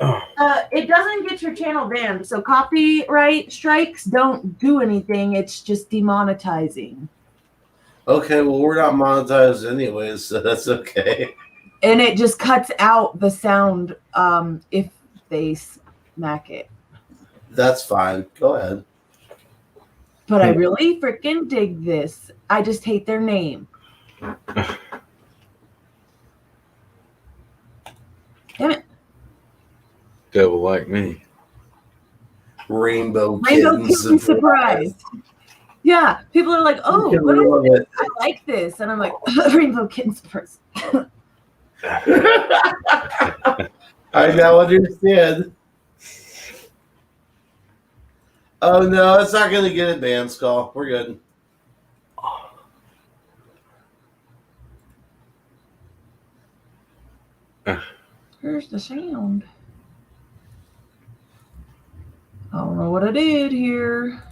It doesn't get your channel banned, so copyright strikes don't do anything. It's just demonetizing. Okay, well, we're not monetized anyways, so that's okay. And it just cuts out the sound if they smack it. That's fine. Go ahead. But I really freaking dig this. I just hate their name. Damn it. Devil like me. Rainbow Kitten surprise. Yeah, people are like, "Oh, what is it? I like this," and I'm like, "Rainbow Kitten surprise." I now understand. Oh no, it's not going to get it banned, Skull. We're good. Here's the sound. I don't know what I did here.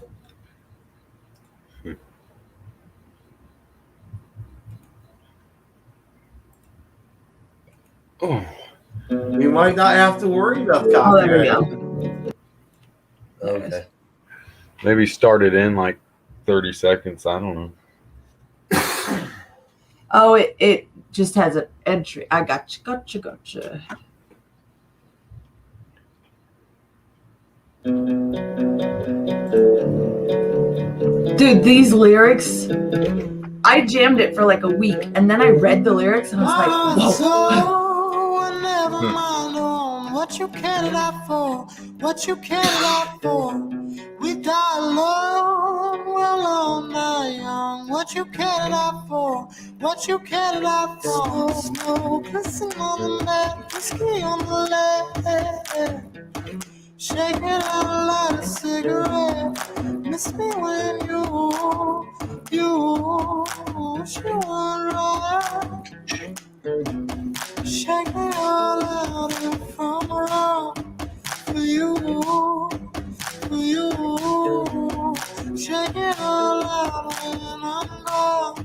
Oh. We might not have to worry about copyright. Okay. Maybe start it in like 30 seconds. I don't know. Oh, it just has an entry. I gotcha. Dude, these lyrics, I jammed it for like a week, and then I read the lyrics, and I was like, whoa. Never mind on what you cared out for, what you cared out for. We die alone, we'll all die young. What you cared out for, what you cared out for. Snow glistening on the net, whiskey on the lead. Shaking out a light of cigarette. Miss me when you wish you were right. Shaking all out from around for you. Shaking all out when I'm gone.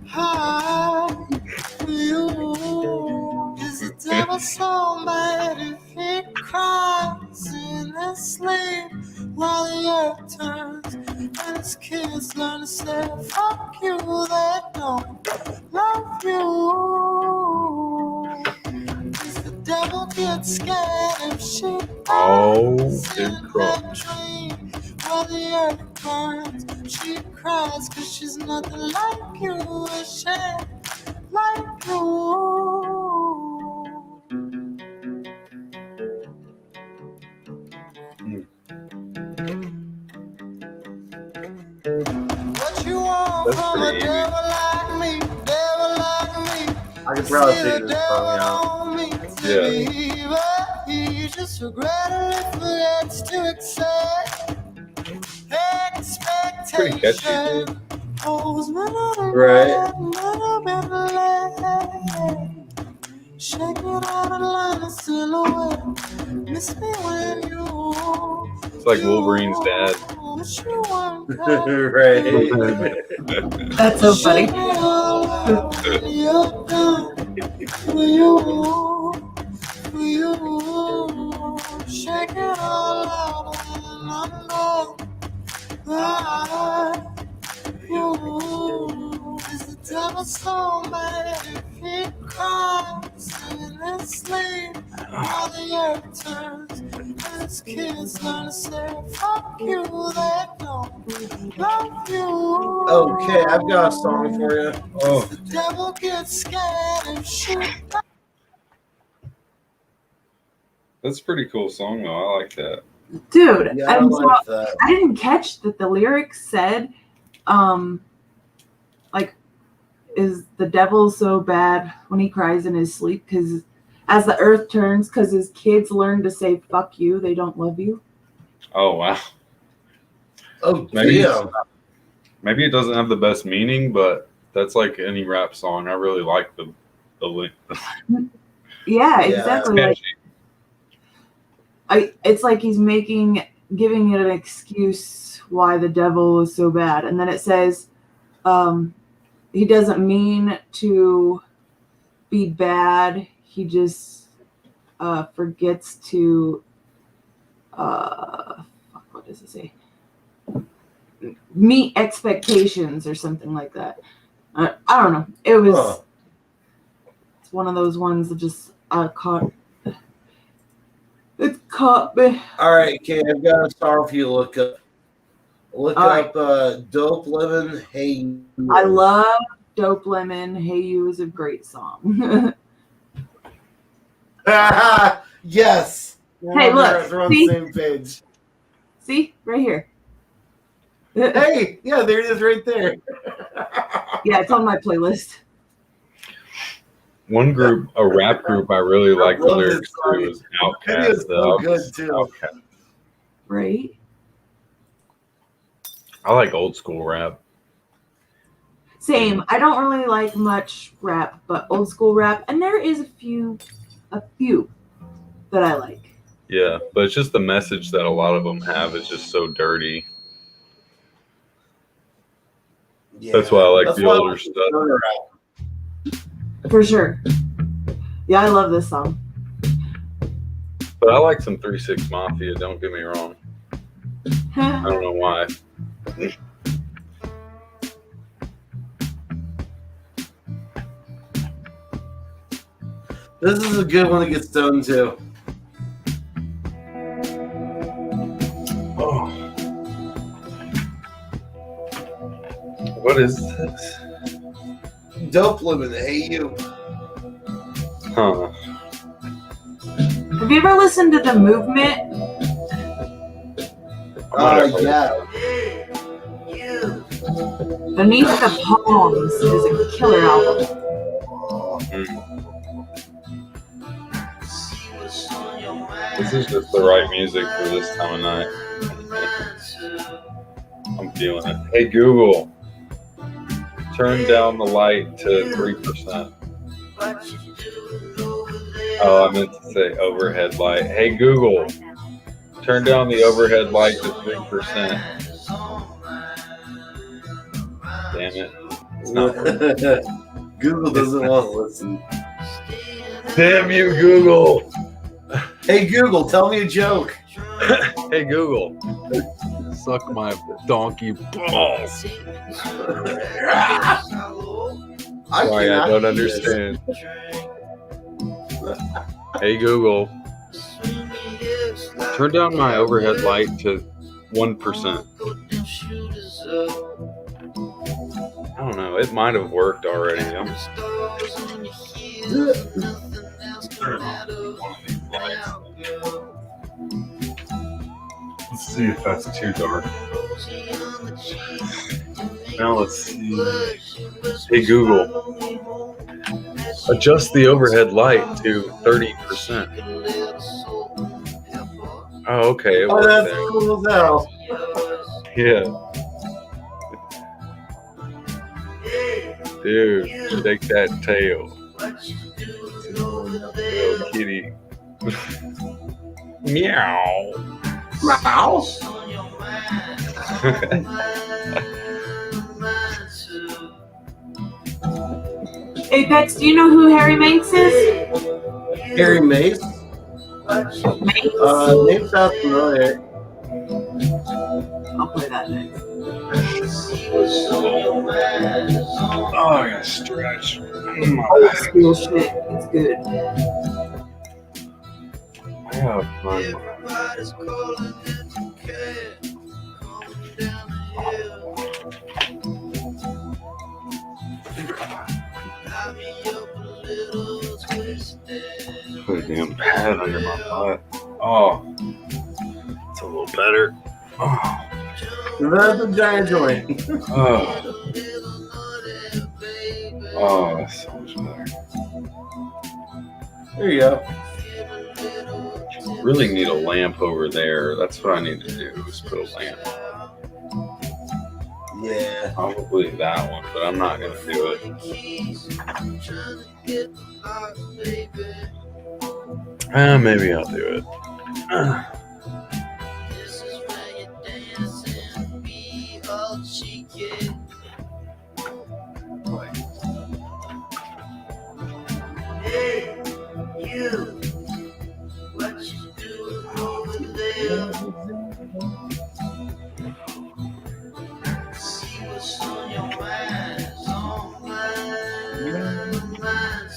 High for you. Is the devil so mad if he cries in his sleep while the earth turns and his kids learn to say fuck you, they don't love you? Does the devil get scared if she dies in that dream while the earth burns? She cries 'cause she's nothing like you, and she like you. What you want from a devil like me, devil like me? I could probably figure this song out. Yeah. He just regrettably forgets to accept Pretty catchy, expectation. Right. Shaking out a line of silhouette. Miss me when you. It's like Wolverine's dad. Right. That's so funny. Shake it all out when I'm gone. Is the devil so mad if he cries in his sleep while the earth turns and his kids learn to say fuck you, they don't love you? Okay, I've got a song for you. Oh. The devil gets scared if she. That's a pretty cool song, though. I like that. Dude, Yeah, I like that. I didn't catch that the lyrics said, like, is the devil so bad when he cries in his sleep? Because as the earth turns, because his kids learn to say fuck you, they don't love you. Oh, wow. Oh, maybe yeah. Maybe it doesn't have the best meaning, but that's like any rap song. I really like the Yeah, exactly. Like, it's like he's giving it an excuse why the devil is so bad. And then it says, he doesn't mean to be bad. He just forgets to, what does it say? Meet expectations or something like that. I don't know. It was, it's one of those ones that just caught. It caught me. All right, okay, I've got a song for you to look up. Look up Dope Lemon, Hey You. I love Dope Lemon. Hey You is a great song. Yes. Hey, look. We're on the same page. See? Right here. Hey, yeah, there it is right there. Yeah, it's on my playlist. One group, a rap group I really like the lyrics to is Outkast. It's so good, too. Outkast. Right? I like old school rap. Same. I don't really like much rap, but old school rap. And there is a few that I like. Yeah, but it's just the message that a lot of them have is just so dirty. Yeah, that's why I like the older stuff. For sure. Yeah, I love this song. But I like some 3 6 Mafia, don't get me wrong. I don't know why. This is a good one to get stoned to. Oh. What is this? Dope Lemon, Hey You. Huh. Have you ever listened to The Movement? Yeah. Beneath the Palms is a killer album. This is just the right music for this time of night. I'm feeling it. Hey Google, turn down the light to 3%. Oh, I meant to say overhead light. Hey Google, turn down the overhead light to 3%. Damn it. It's not Google doesn't want to listen. Damn you, Google. Hey Google, tell me a joke. Hey Google, suck my donkey balls. Sorry, I don't understand. Hey Google, turn down my overhead light to 1%. I don't know. It might have worked already. Let's see if that's too dark. Now let's see. Hey Google, adjust the overhead light to 30%. Oh, okay. It worked that's there. cool as hell. Yeah. Dude, shake that tail. Little kitty. Meow. Meow. Apex, do you know who Harry Manx is? Harry Mace? Name sounds familiar. I'll play that next. Oh, I gotta stretch. Old school shit. It's good. I have fun. Put a damn pad under my butt. Oh, it's a little better. Oh. That's a giant joint. Oh. Oh, that's so much better. There you go. Really need a lamp over there. That's what I need to do, is put a lamp. Yeah. Probably that one, but I'm not going to do it. Maybe I'll do it. Hey, you, what you doing over there? See what's on your mind, it's on mine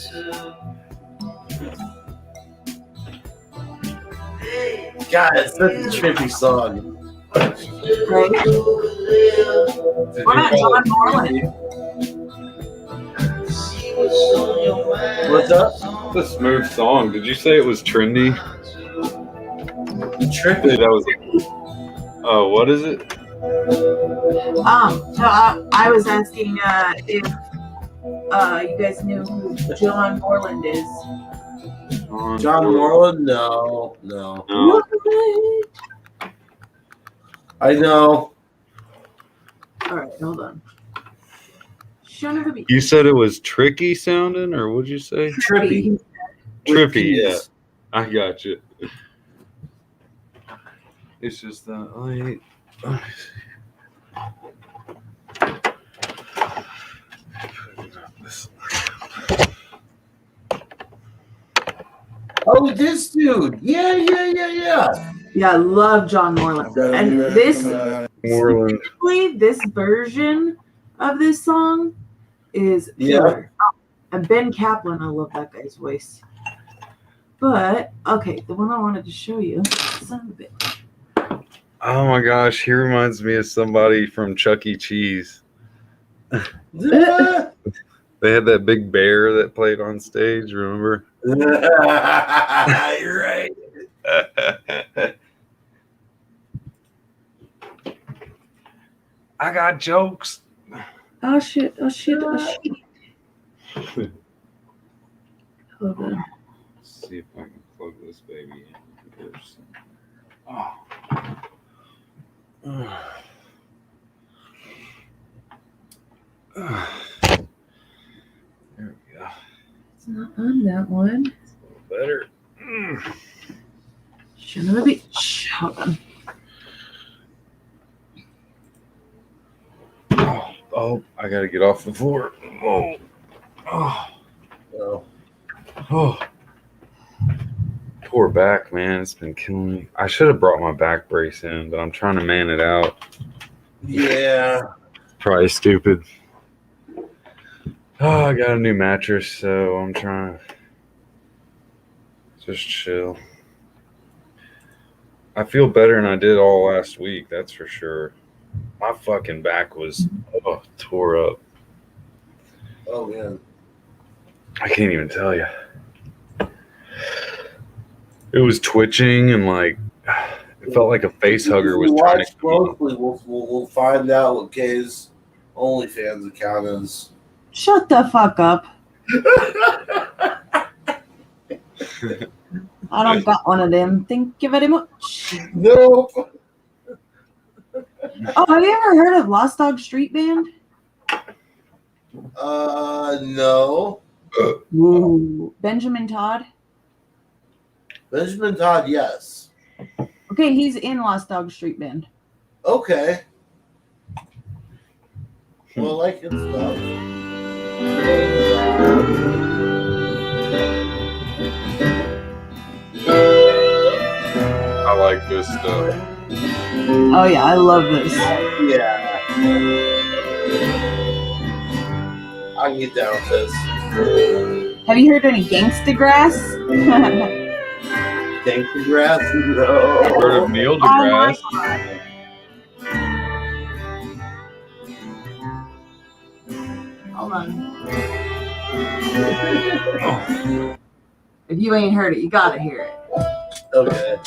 too. Hey, God, it's such a trippy song. Right? What about John Morland? What's up? It's a smooth song. Did you say it was trendy? Trippy. That was. Oh, what is it? So I was asking if you guys knew who John Morland is. John Morland? No. I know. All right, hold on. Son of a bitch. You said it was tricky sounding, or what'd you say? Trippy. Trippy, yeah. I got you. It's just that Oh, this dude. Yeah. Yeah, I love John Morland. And this specifically, this version of this song is killer. And Ben Kaplan, I love that guy's voice. But okay, the one I wanted to show you, son of a bitch. Oh my gosh, he reminds me of somebody from Chuck E. Cheese. They had that big bear that played on stage, remember? You're right. I got jokes. Oh shit. Hold on. Let's see if I can plug this baby in. There we go. It's not on that one. Better. Son of a bitch. Hold on. Oh, I gotta get off the floor. Oh. Poor back, man. It's been killing me. I should have brought my back brace in, but I'm trying to man it out. Yeah. Probably stupid. Oh, I got a new mattress, so I'm trying to just chill. I feel better than I did all last week, that's for sure. My fucking back was tore up. Oh, man. I can't even tell you. It was twitching and like it felt like a face hugger was trying to closely. We'll find out what Kay's OnlyFans account is. Shut the fuck up. I don't got one of them. Thank you very much. No. Oh, have you ever heard of Lost Dog Street Band? No. Ooh. Benjamin Todd? Benjamin Todd, yes. Okay, he's in Lost Dog Street Band. Okay. Well, I like his stuff. I like this stuff. Oh yeah, I love this. Yeah. I can get down with this. Have you heard any Gangsta Grass? Gangsta Grass? No. I've heard of Neil deGrasse. Hold on. If you ain't heard it, you gotta hear it. Okay.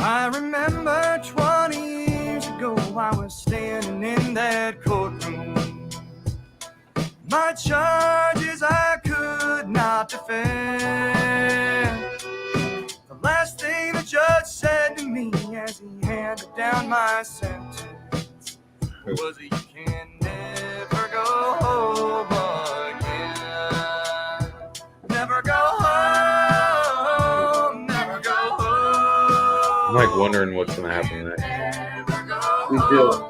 I remember 20 years ago I was standing in there red courtroom. My charges I could not defend. The last thing the judge said to me as he handed down my sentence was, you can never go home again. Never go home, never go home. I'm like wondering what's gonna happen next. We do.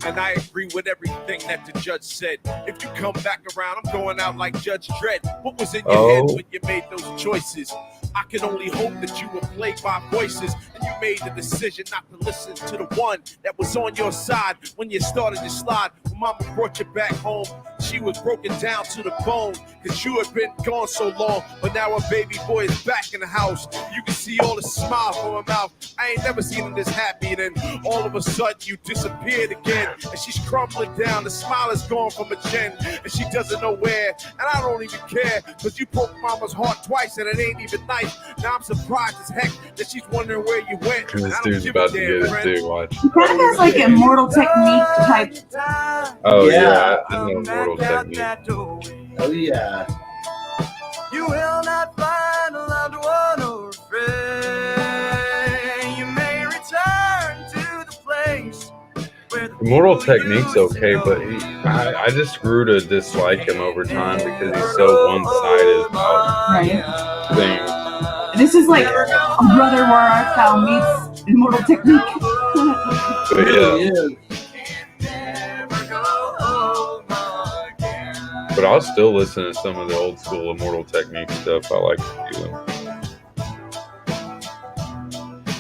And I agree with everything that the judge said. If you come back around, I'm going out like Judge Dredd. What was in your head when you made those choices? I can only hope that you were played by voices and you made the decision not to listen to the one that was on your side when you started to slide. When mama brought you back home, she was broken down to the bone because you had been gone so long. But now her baby boy is back in the house. You can see all the smile from her mouth. I ain't never seen her this happy. And then all of a sudden you disappeared again. And she's crumbling down. The smile is gone from her chin. And she doesn't know where. And I don't even care because you broke mama's heart twice and it ain't even nice. Now I'm surprised as heck that she's wondering where you went. This dude's about to get it too. Watch. He kind of has like a Mortal Technique type. Oh yeah, I know Mortal Technique. Oh yeah. You will not find a loved one or a friend. You may return to the place. Mortal Technique's okay, but I just grew to dislike him over time because he's so one-sided about things. This is like a Brother Where Art Thou meets Immortal Technique. But yeah. But I'll still listen to some of the old school Immortal Technique stuff. I like to do them.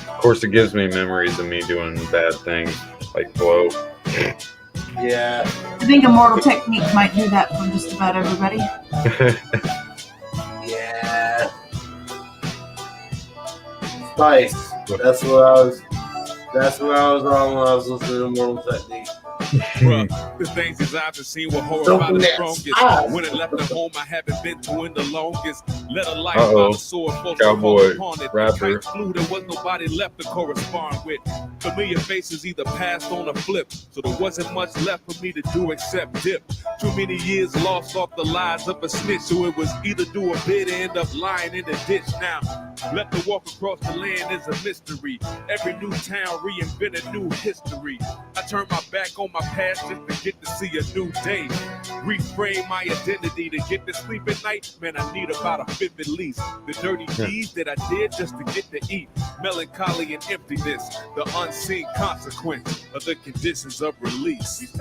Of course, it gives me memories of me doing bad things like blow. Yeah. I think Immortal Technique might do that for just about everybody. Yeah. Spice. That's what I was on when I was listening to Mortal Technique. Bruh, the things his eyes have seen were horror by the strongest. When it left the home I haven't been to in the longest. Let a life by the sword full Cowboy upon it. rapper. Flew, there was nobody left to correspond with. Familiar faces either passed on or flipped. So there wasn't much left for me to do except dip. Too many years lost off the lies of a snitch. So it was either do a bid or end up lying in the ditch. Now, let the walk across the land is a mystery. Every new town reinvent a new history. I turn my back on my past just to get to see a new day. Reframe my identity to get to sleep at night. Man, I need about a fifth at least. The dirty deeds that I did just to get to eat. Melancholy and emptiness. The unseen consequence of the conditions of release. He's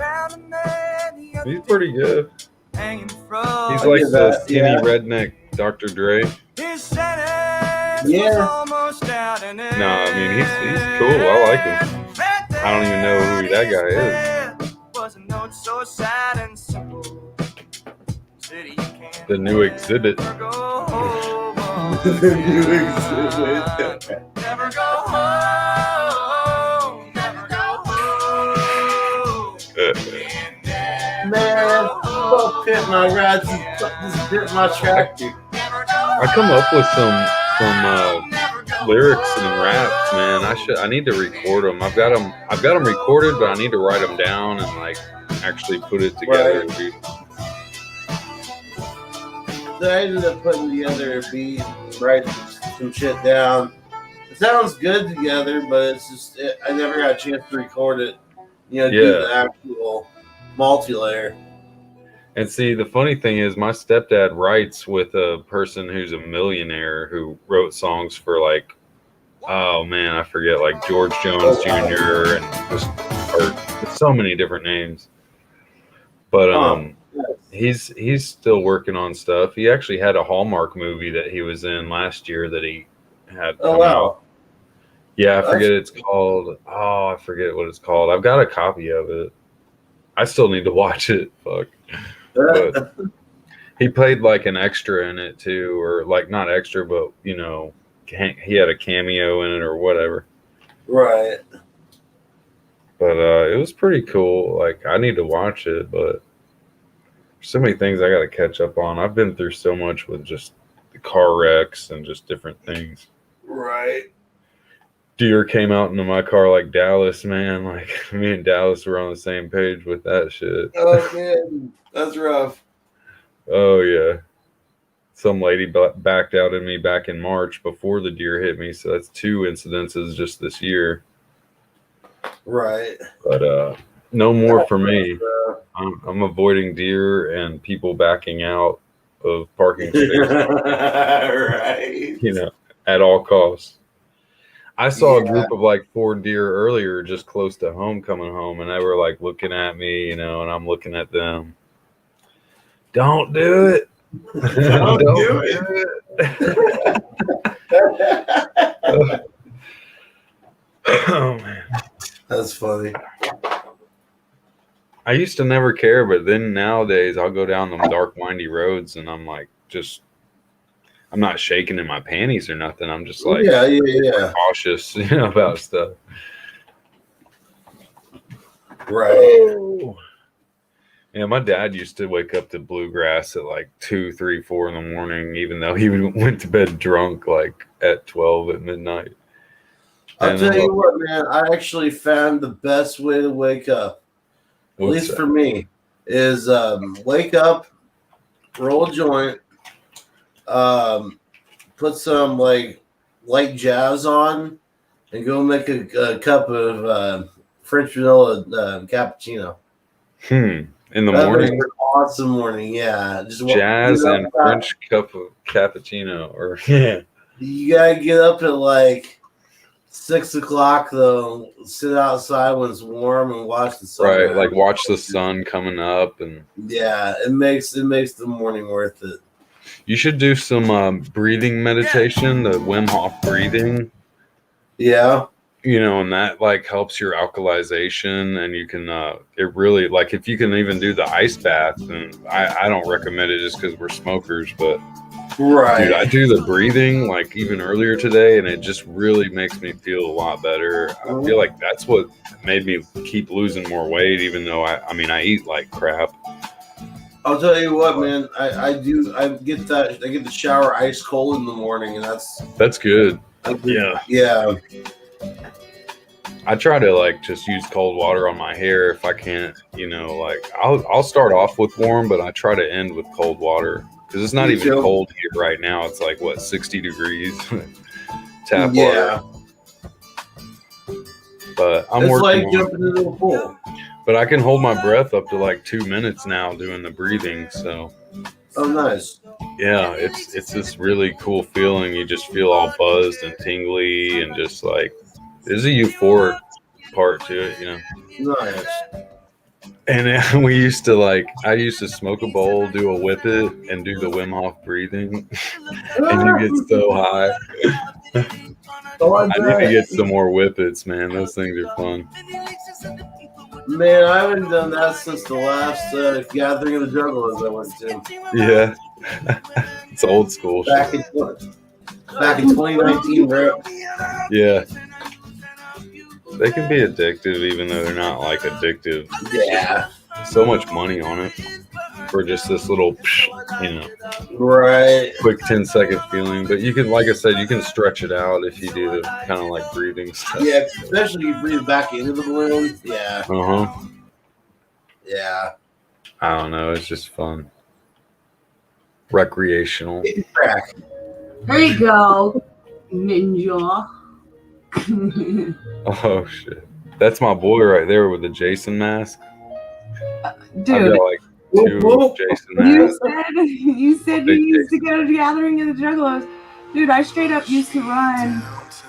pretty good. He's like the skinny redneck Dr. Dre. Yeah. No, I mean he's cool. I like him. I don't even know who that guy is. The new exhibit. The new exhibit. Never go home. Never go home. Man, fuck pit my rides and fuck this pit my tractor. I come up with some lyrics and raps, man. I need to record them. I've got them recorded, but I need to write them down and like actually put it together. Right. So I ended up putting together a beat, write some shit down. It sounds good together, but it's just I never got a chance to record it. Do the actual multi-layer. And see, the funny thing is, my stepdad writes with a person who's a millionaire who wrote songs for like, oh man, I forget, like George Jones Jr. and just so many different names. But he's still working on stuff. He actually had a Hallmark movie that he was in last year that he had. Oh wow! Out. Yeah, I forget it's called. Oh, I forget what it's called. I've got a copy of it. I still need to watch it. Fuck. But he played like an extra in it too, or like not extra, but he had a cameo in it or whatever. Right. But it was pretty cool. Like I need to watch it, but there's so many things I got to catch up on. I've been through so much with just the car wrecks and just different things. Right. deer came out into my car like Dallas, man. Like me and Dallas were on the same page with that shit. Oh man, that's rough. Oh yeah. Some lady backed out at me back in March before the deer hit me, so that's 2 incidences just this year. Right. But no more for me. I'm avoiding deer and people backing out of parking spaces. Right. You know, at all costs. I saw a group of like 4 deer earlier just close to home coming home, and they were like looking at me, you know, and I'm looking at them. Don't do it. Don't do it. Oh man. That's funny. I used to never care, but then nowadays I'll go down them dark, windy roads, and I'm like, I'm not shaking in my panties or nothing. I'm just like, cautious, you know, about stuff. Right. Oh. Yeah, my dad used to wake up to bluegrass at like 2, 3, 4 in the morning, even though he went to bed drunk like at 12 at midnight. I'll tell you what, man, I actually found the best way to wake up, at least for me, is wake up, roll a joint, put some like light jazz on, and go make a cup of French vanilla cappuccino. In the morning? Awesome morning, yeah. Just jazz and French cup of cappuccino, or You gotta get up at like 6 o'clock though. Sit outside when it's warm and watch the sun. Right, like watch the sun coming up, and yeah, it makes the morning worth it. You should do some breathing meditation, the Wim Hof breathing. Yeah. You know, and that like helps your alkalization, and you can it really, like, if you can even do the ice bath, and I don't recommend it just because we're smokers, but right, dude, I do the breathing like even earlier today, and it just really makes me feel a lot better. I feel like that's what made me keep losing more weight, even though I mean I eat like crap. I'll tell you what, man, I get the shower ice cold in the morning, and that's good. Yeah. I try to like just use cold water on my hair if I can't, you know, like I'll start off with warm, but I try to end with cold water because it's not even cold here right now. It's like 60 degrees tap water. But I'm it's working like jumping into a pool. But I can hold my breath up to like 2 minutes now doing the breathing. So oh, nice. Yeah, it's this really cool feeling. You just feel all buzzed and tingly, and just like there's a euphoric part to it, you know. Nice. And I used to smoke a bowl, do a whip it, and do the Wim Hof breathing, and you get so high. I need to get some more whippets, man. Those things are fun. Man, I haven't done that since the last gathering of the Juggalos I went to. Yeah, it's old school. Back in 2019, bro. Yeah. They can be addictive, even though they're not like addictive. Yeah. So much money on it for just this little, you know, right, quick 10-second feeling. But you can, like I said, you can stretch it out if you do the kind of like breathing stuff. Yeah, especially if you breathe back into the balloon. Yeah. Yeah. I don't know. It's just fun. Recreational. There you go, ninja. Oh shit, that's my boy right there with the Jason mask. Dude, I've got like 2 Jason masks. You said you used to go to the gathering of the Juggalos. Dude, I straight up used to run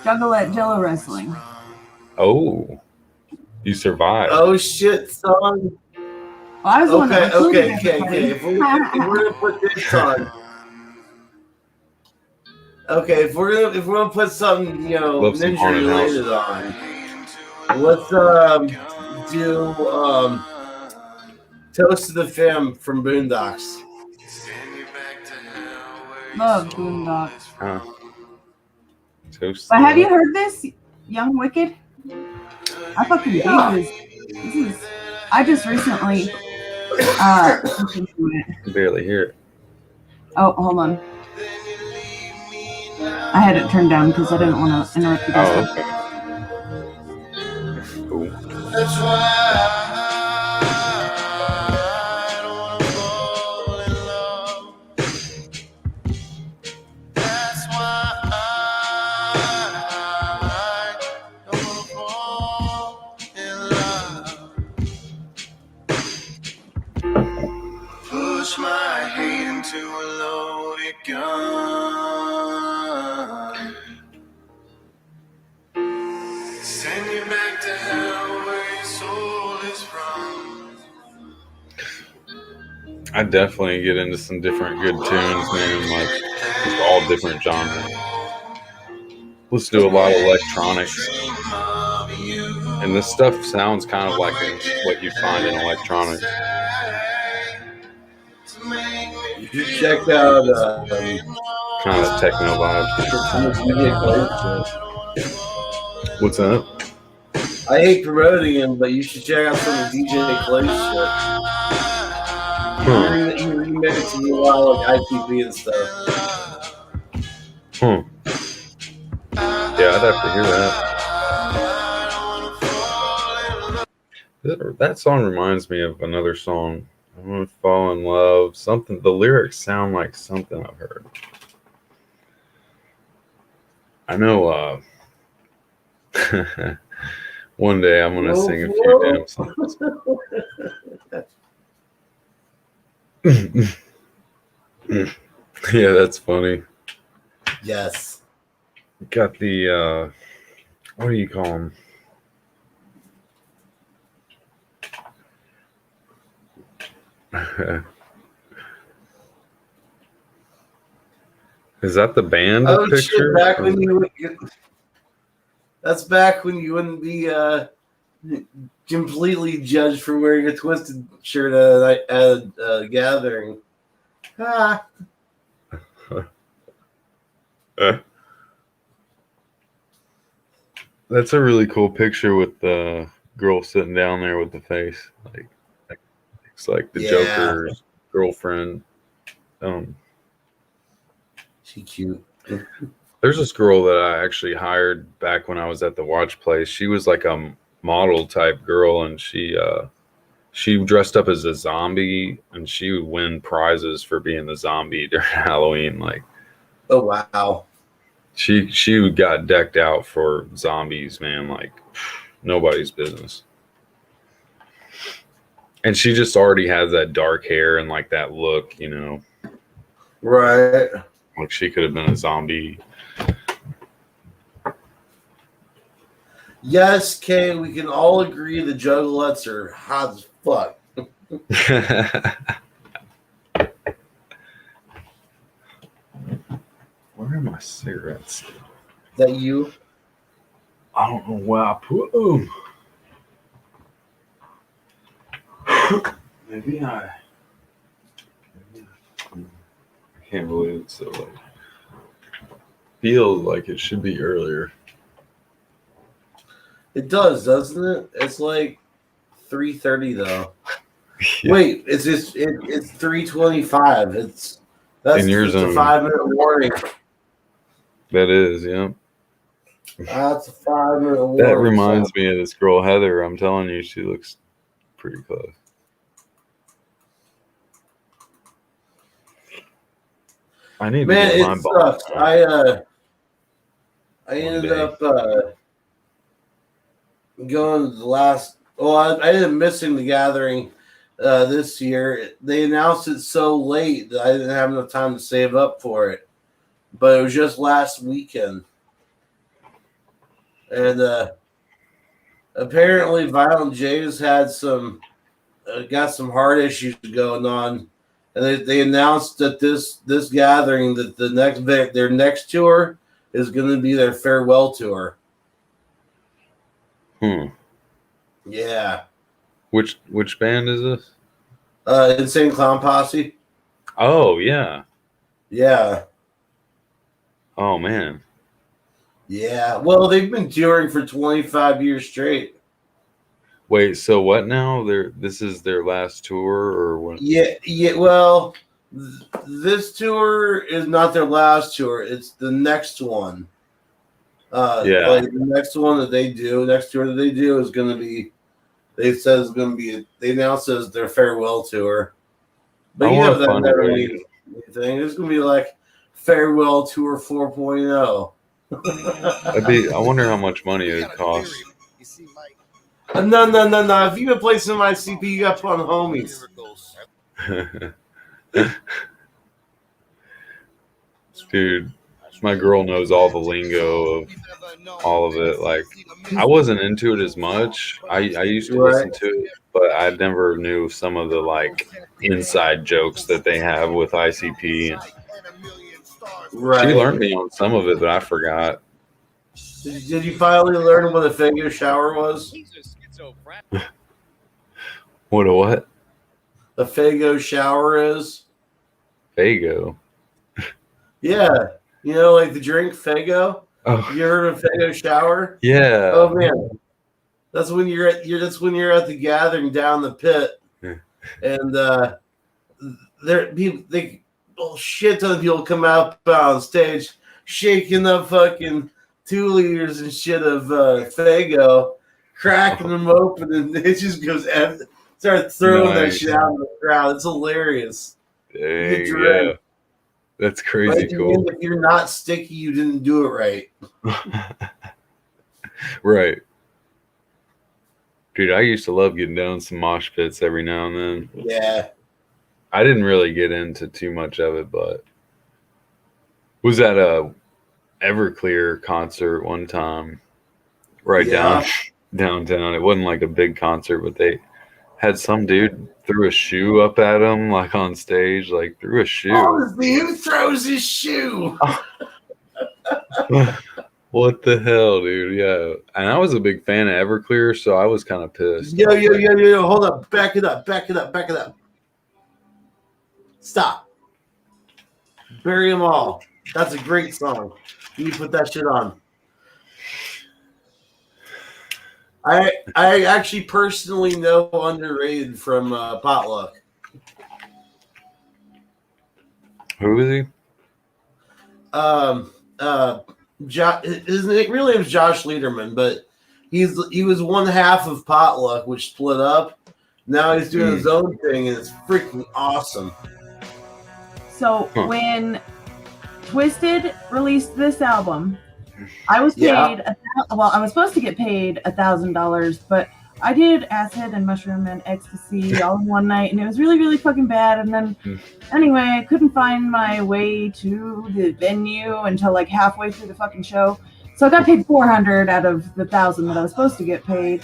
Juggalette Jello wrestling. Oh, you survived. Oh shit, son. Well, I was okay. If we're gonna put this on. Okay, if we're gonna put something, you know, ninja related on, let's do Toast to the Fam from Boondocks. Love Boondocks. Toast. But have you heard this, Young Wicked? I fucking dig this. I just recently listened to it. I can barely hear it. Oh, hold on. I had it turned down because I didn't want to interrupt you guys. Oh, okay. Cool. That's why I don't wanna fall in love. That's why I don't wanna fall in love. Push my hate into a loaded gun. Send you back to hell where your soul is from. I definitely get into some different good tunes, man. Like just all different genres. Let's do a lot of electronics, and this stuff sounds kind of like what you'd find in electronics. You check out kind of techno vibes. What's that? I hate promoting him, but you should check out some of DJ Clay's shit. He remixes a lot of like ITV and stuff. Yeah, I'd have to hear that. That song reminds me of another song. I'm gonna fall in love. Something. The lyrics sound like something I've heard. I know. One day I'm gonna sing a few damn songs. Yeah, that's funny. Yes. Got the what do you call them? Is that the band picture? Shit, back when that's back when you wouldn't be completely judged for wearing a Twisted shirt at a gathering. Ah. That's a really cool picture with the girl sitting down there with the face. Like it's like the Joker's girlfriend. She cute. There's this girl that I actually hired back when I was at the watch place. She was like a model type girl, and she dressed up as a zombie, and she would win prizes for being the zombie during Halloween. Like, oh wow. She got decked out for zombies, man, like nobody's business. And she just already has that dark hair and like that look, you know. Right. Like she could have been a zombie. Yes, Kay, we can all agree the Juggalettes are hot as fuck. Where are my cigarettes? Is that you? I don't know where I put them. Maybe I can't believe it's so late. Feels like it should be earlier. It does, doesn't it? It's like 3:30 though. Yeah. Wait, it's 3:25. That's in your just a zone. 5-minute warning. That is, yeah. That's a 5-minute warning. That reminds me of this girl Heather. I'm telling you, she looks pretty close. I need to get my sucks. ball. I ended up going to the last. Well, I ended up missing the gathering this year. They announced it so late that I didn't have enough time to save up for it. But it was just last weekend, and apparently, Violent J's had got some heart issues going on. And they announced that this gathering that their next tour is going to be their farewell tour. Yeah. Which band is this? Insane Clown Posse. Oh yeah. Yeah. Oh man. Yeah. Well, they've been touring for 25 years straight. Wait, so what now? This is their last tour, or what? Yeah. Well, this tour is not their last tour. It's the next one. Like the next one that they do, next tour that they do is going to be. They said it's going to be. They announced it as their farewell tour. But you know that never means anything. It's going to be like farewell tour 4.0. I wonder how much money it would cost. No. If you can play some ICP, you got to put on homies. Dude, my girl knows all the lingo of all of it. Like, I wasn't into it as much. I used to listen to it, but I never knew some of the like inside jokes that they have with ICP. Right. She learned me on some of it, but I forgot. Did you finally learn what a Fago shower was? What a what? A Fago shower is? Fago. Yeah. You know, like the drink Fago? Oh. You heard of Fago shower? Yeah. Oh man. That's when you're at the gathering down the pit. And shit ton of people come out on stage shaking up fucking 2 liters and shit of Fago, cracking them open, and it just goes start throwing that shit out in the crowd. It's hilarious. Dang, yeah. That's crazy cool. If you're not sticky, you didn't do it right. Right. Dude, I used to love getting down some mosh pits every now and then. Yeah. I didn't really get into too much of it, but was at a Everclear concert one time right downtown. It wasn't like a big concert, but they had some dude threw a shoe up at him, like on stage, like threw a shoe. Honestly, who throws his shoe? What the hell, dude? Yeah. And I was a big fan of Everclear, so I was kind of pissed. Yo. Hold up. Back it up. Stop. Bury them all. That's a great song. You put that shit on. I actually personally know Underrated from Potluck. Who is he? His real name is Josh Lederman, but he was one half of Potluck, which split up. Now he's doing his own thing, and it's freaking awesome. So when Twisted released this album, I was paid I was supposed to get paid $1,000, but I did acid and mushroom and ecstasy all in one night, and it was really, really fucking bad. And then anyway, I couldn't find my way to the venue until like halfway through the fucking show. So I got paid $400 out of the $1,000 that I was supposed to get paid.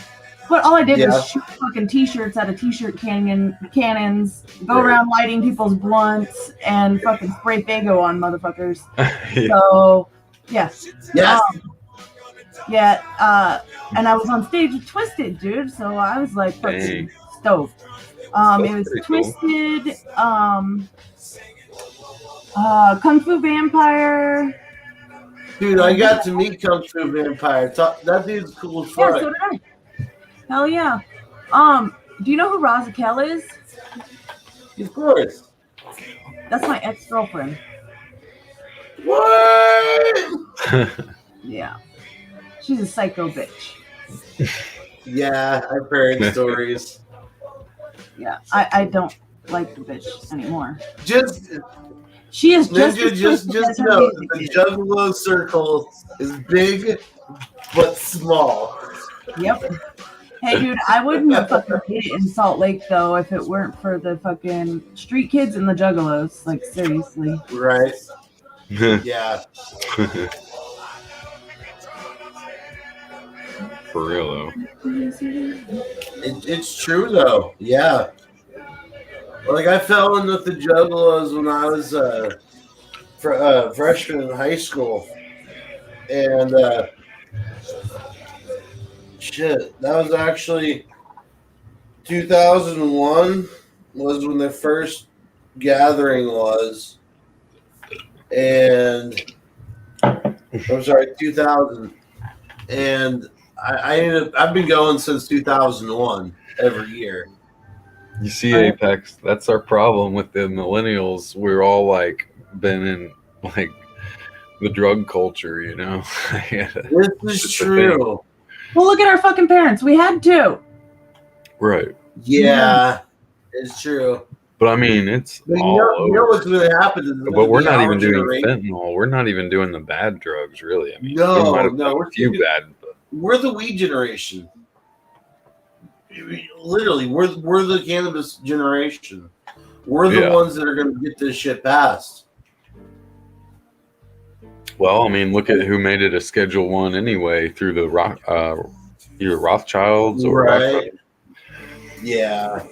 But all I did was shoot fucking t-shirts out of t-shirt cannons, go around lighting people's blunts, and fucking spray Fago on motherfuckers. So, yes. And I was on stage with Twisted, dude. So I was like fucking stoked. It was Twisted, Kung Fu Vampire. Dude, I got to meet Kung Fu Vampire. That dude's cool as fuck. Yeah, so did I. Hell yeah. Do you know who Razakel is? Of course. That's my ex-girlfriend. What? Yeah. She's a psycho bitch. Yeah, I've heard stories. Yeah, I don't like the bitch anymore. She is just Ninja, just know the Juggalo circle is big but small. Yep. Hey, dude, I wouldn't have fucking made it in Salt Lake, though, if it weren't for the fucking street kids and the juggalos. Like, seriously. Right. Yeah. For real, though. It's true, though. Yeah. Like, I fell in with the juggalos when I was freshman in high school. And, shit, that was actually 2001 was when the first gathering was. And I'm sorry, 2000. And I've been going since 2001 every year. You see, Apex, that's our problem with the millennials. We're all like been in like the drug culture, you know. This is true. Well, look at our fucking parents. We had to. Right. Yeah, it's true. But I mean, it's But all you know over. what's going to happen? Is But we're not even doing fentanyl. We're not even doing the bad drugs, really. I mean, we might have done a few bad. But we're the weed generation. Literally, we're the cannabis generation. We're the ones that are going to get this shit passed. Well, I mean, look at who made it a Schedule 1 anyway through the either Rothschilds or right. Yeah,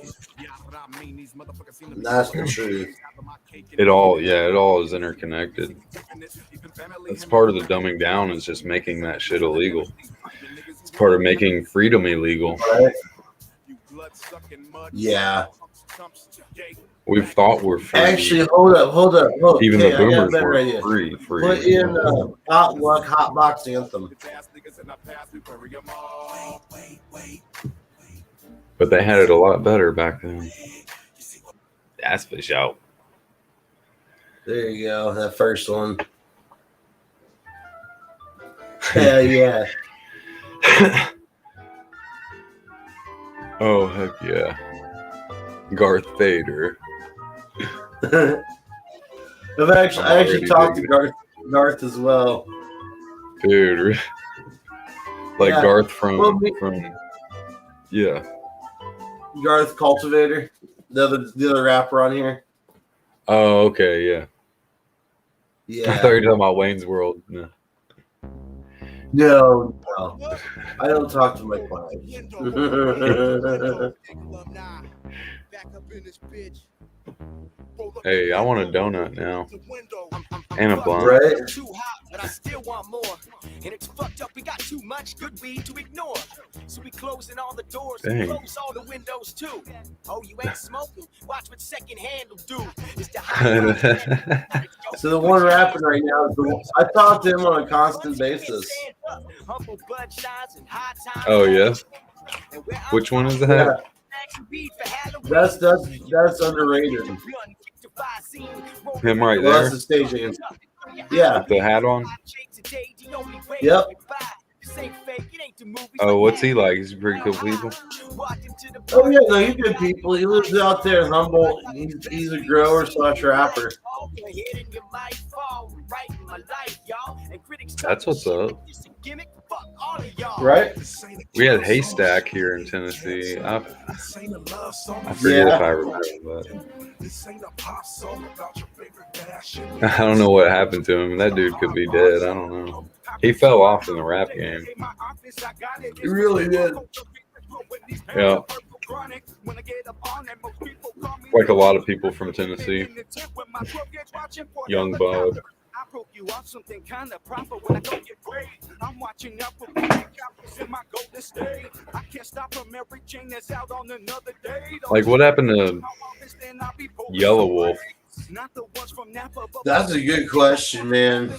that's the truth. It all is interconnected. That's part of the dumbing down, is just making that shit illegal. It's part of making freedom illegal. Right. Yeah. We've thought we're free. Actually, hold up. Even okay, the boomers were were free. Put in Hot Box Anthem. But they had it a lot better back then. That's for sure. There you go. That first one. Hell yeah. Oh, heck yeah. Darth Vader. I actually talked to Garth as well. Dude. Like yeah. Garth from yeah. Garth Cultivator, the other rapper on here. Oh, okay, yeah. Yeah. I thought you were talking about Wayne's World. No. No. I don't talk to my clients. Hey, I want a donut now. And a blunt. Right? But I still want more. And it's fucked up. We got too much good weed to ignore. So we closing all the doors and close all the windows too. Oh, you ain't smoking? Watch what second hand will do. It's the So the one rapping right now is I talk to him on a constant basis. Oh yeah. Which one is that? Yeah. That's underrated. Him right Well, there. that's the staging. Yeah. With the hat on. Yep. Oh, what's he like? He's pretty cool people. Oh yeah, no, he's good people. He lives out there in Humboldt. He's a grower / rapper. That's what's up. Right? We had Haystack here in Tennessee. I forget if I remember that. I don't know what happened to him. That dude could be dead. I don't know. He fell off in the rap game. He really did. Yeah. Like a lot of people from Tennessee. Young Bud. Like, what happened to Yellow Wolf? That's a good question, man.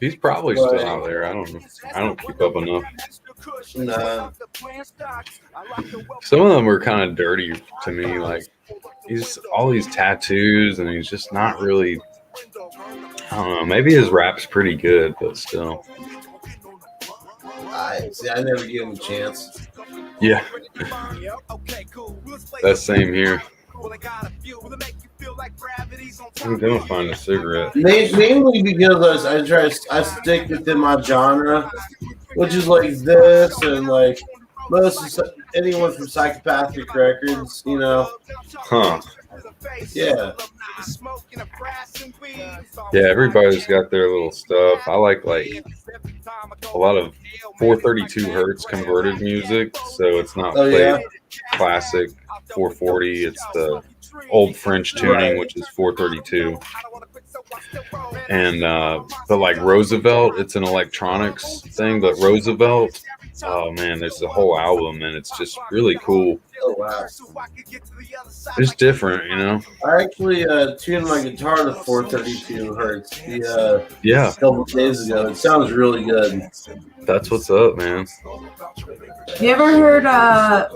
He's probably still out there. I don't know. I don't keep up enough. Nah. Some of them are kind of dirty to me. Like, he's all these tattoos, and he's just not really. I don't know. Maybe his rap's pretty good, but still. I never give him a chance. Yeah. That's same here. I'm gonna find a cigarette. Mainly because I stick within my genre, which is like this and like most of anyone from Psychopathic Records, you know. Huh. Yeah. Yeah, everybody's got their little stuff. I like a lot of 432 hertz converted music, so it's not played classic 440. It's the old French tuning, which is 432. And but like Roosevelt, it's an electronics thing, but Roosevelt, oh man, there's a whole album and it's just really cool. Oh wow. It's different, you know. I actually tuned my guitar to 432 hertz a couple of days ago. It sounds really good. That's what's up, man. You ever heard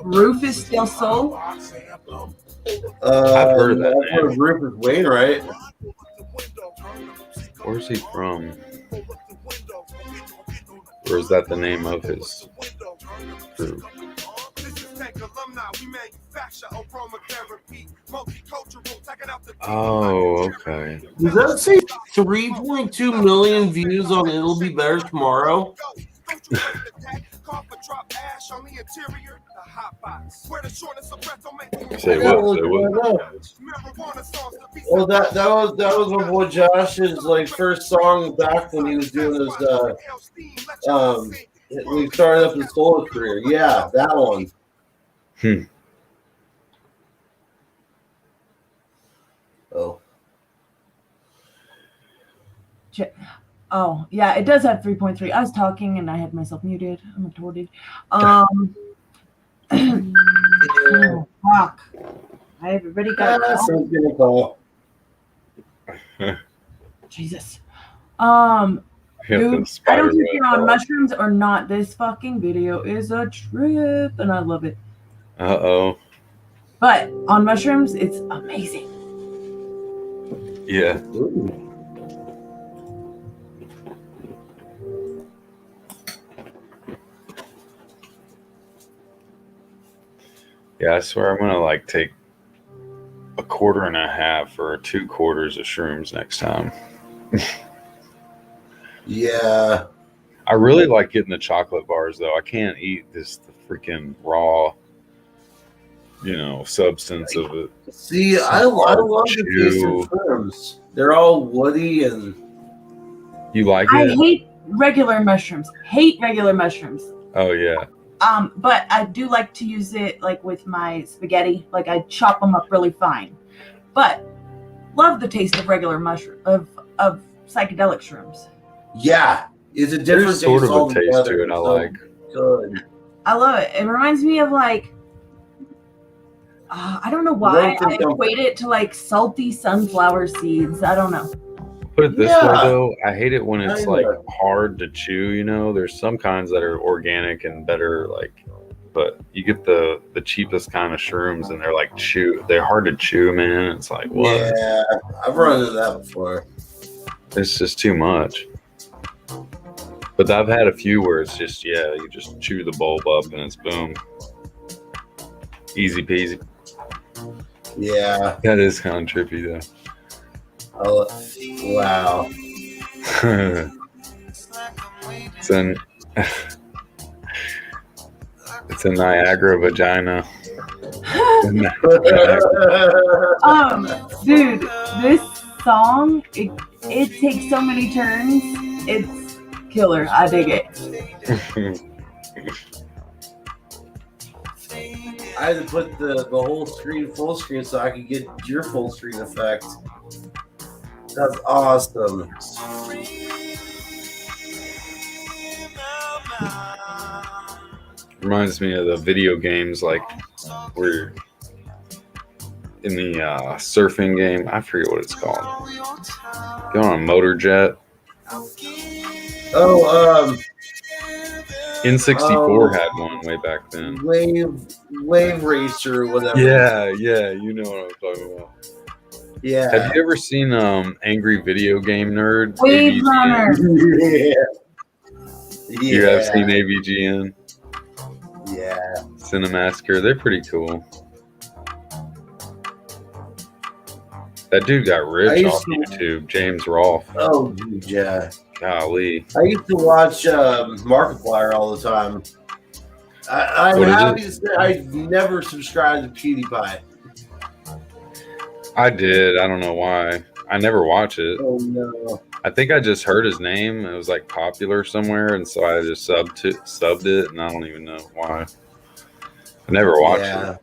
Rufus Del Sol? I've heard that. I've heard of Rufus Wainwright. Where's he from? Or is that the name of his fruit? Oh, okay. Does that say 3.2 million views on It'll Be Better Tomorrow? Say what? Say what? Well, that was my boy Josh's like first song back when he was doing his when he started up his solo career. Yeah, that one. Oh. Oh, yeah, it does have 3.3. I was talking and I had myself muted. I'm retorted. Oh, fuck. I've already got Jesus. Dude, I don't think you're on mushrooms or not. This fucking video is a trip and I love it. Uh-oh. But on mushrooms, it's amazing. Yeah. Ooh. Yeah, I swear I'm gonna like take a quarter and a half or 2 quarters of shrooms next time. Yeah. I really like getting the chocolate bars though. I can't eat the freaking raw, substance of it. See, I love the taste of shrooms. They're all woody and. You like I it? hate regular mushrooms. Oh yeah. But I do like to use it like with my spaghetti. Like I chop them up really fine. But love the taste of regular mushroom of psychedelic shrooms. Yeah, it's a different There's sort taste of a taste to it. I So like. good. I love it. It reminds me of like I don't know why I equate it to like salty sunflower seeds. I don't know. Put it this way though, I hate it when it's like hard to chew. There's some kinds that are organic and better, but you get the cheapest kind of shrooms and they're like they're hard to chew, man. It's like what? Yeah, I've run into that before. It's just too much. But I've had a few where it's just you just chew the bulb up and it's boom, easy peasy. Yeah, that is kind of trippy though. Oh, wow. It's a Niagara vagina. Dude, this song, it takes so many turns. It's killer. I dig it. I had to put the whole screen full screen so I could get your full screen effect. That's awesome. Reminds me of the video games, like we're in the surfing game. I forget what it's called. Going on a motor jet. Oh, N64 had one way back then. Wave Racer or whatever. Yeah, you know what I'm talking about. Yeah. Have you ever seen Angry Video Game Nerd? Wave Runner. You have seen AVGN? Yeah. Cinemassacre. They're pretty cool. That dude got rich off YouTube, James Rolfe. Oh, dude, yeah. Golly. I used to watch Markiplier all the time. I'm happy to say I never subscribed to PewDiePie. I did. I don't know why. I never watch it. Oh, no. I think I just heard his name. It was like popular somewhere, and so I just subbed it, and I don't even know why. I never watched it.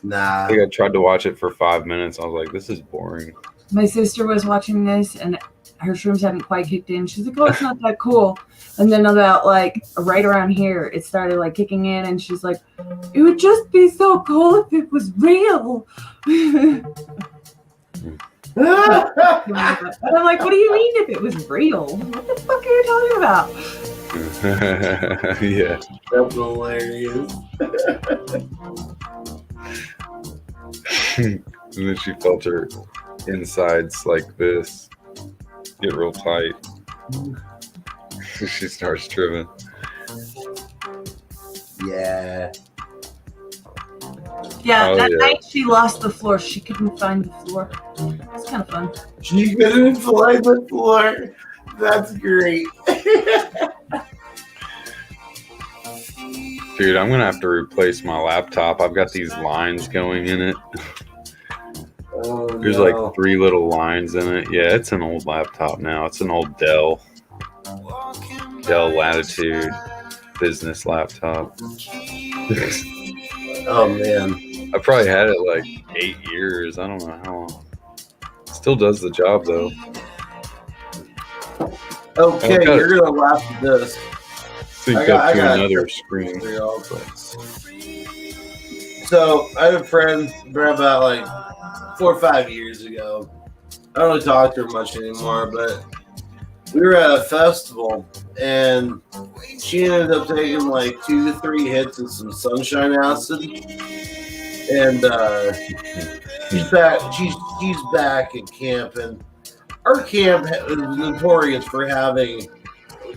Nah. I think I tried to watch it for 5 minutes. I was like, this is boring. My sister was watching this and her shrooms hadn't quite kicked in. She's like, oh, it's not that cool. And then about like right around here, it started like kicking in and she's like, it would just be so cool if it was real. And I'm like, what do you mean if it was real? What the fuck are you talking about? Yeah. That's hilarious. And then she felt her insides like this. get real tight. She starts tripping. Yeah. Yeah, Oh, that yeah. night she lost the floor. She couldn't find the floor. It's kind of fun. She couldn't find the floor. That's great. Dude, I'm gonna have to replace my laptop. I've got these lines going in it. Oh, There's like 3 little lines in it. Yeah, it's an old laptop now. It's an old Dell Latitude business laptop. Oh man, I probably had it like 8 years. I don't know how long. Still does the job though. okay, you're gonna laugh at this. Sync up to another screen. So I have a friend about like 4 or 5 years ago. I don't really talk to her much anymore, but we were at a festival and she ended up taking like 2 to 3 hits of some sunshine acid, and she's back. She's back at camp, and our camp is notorious for having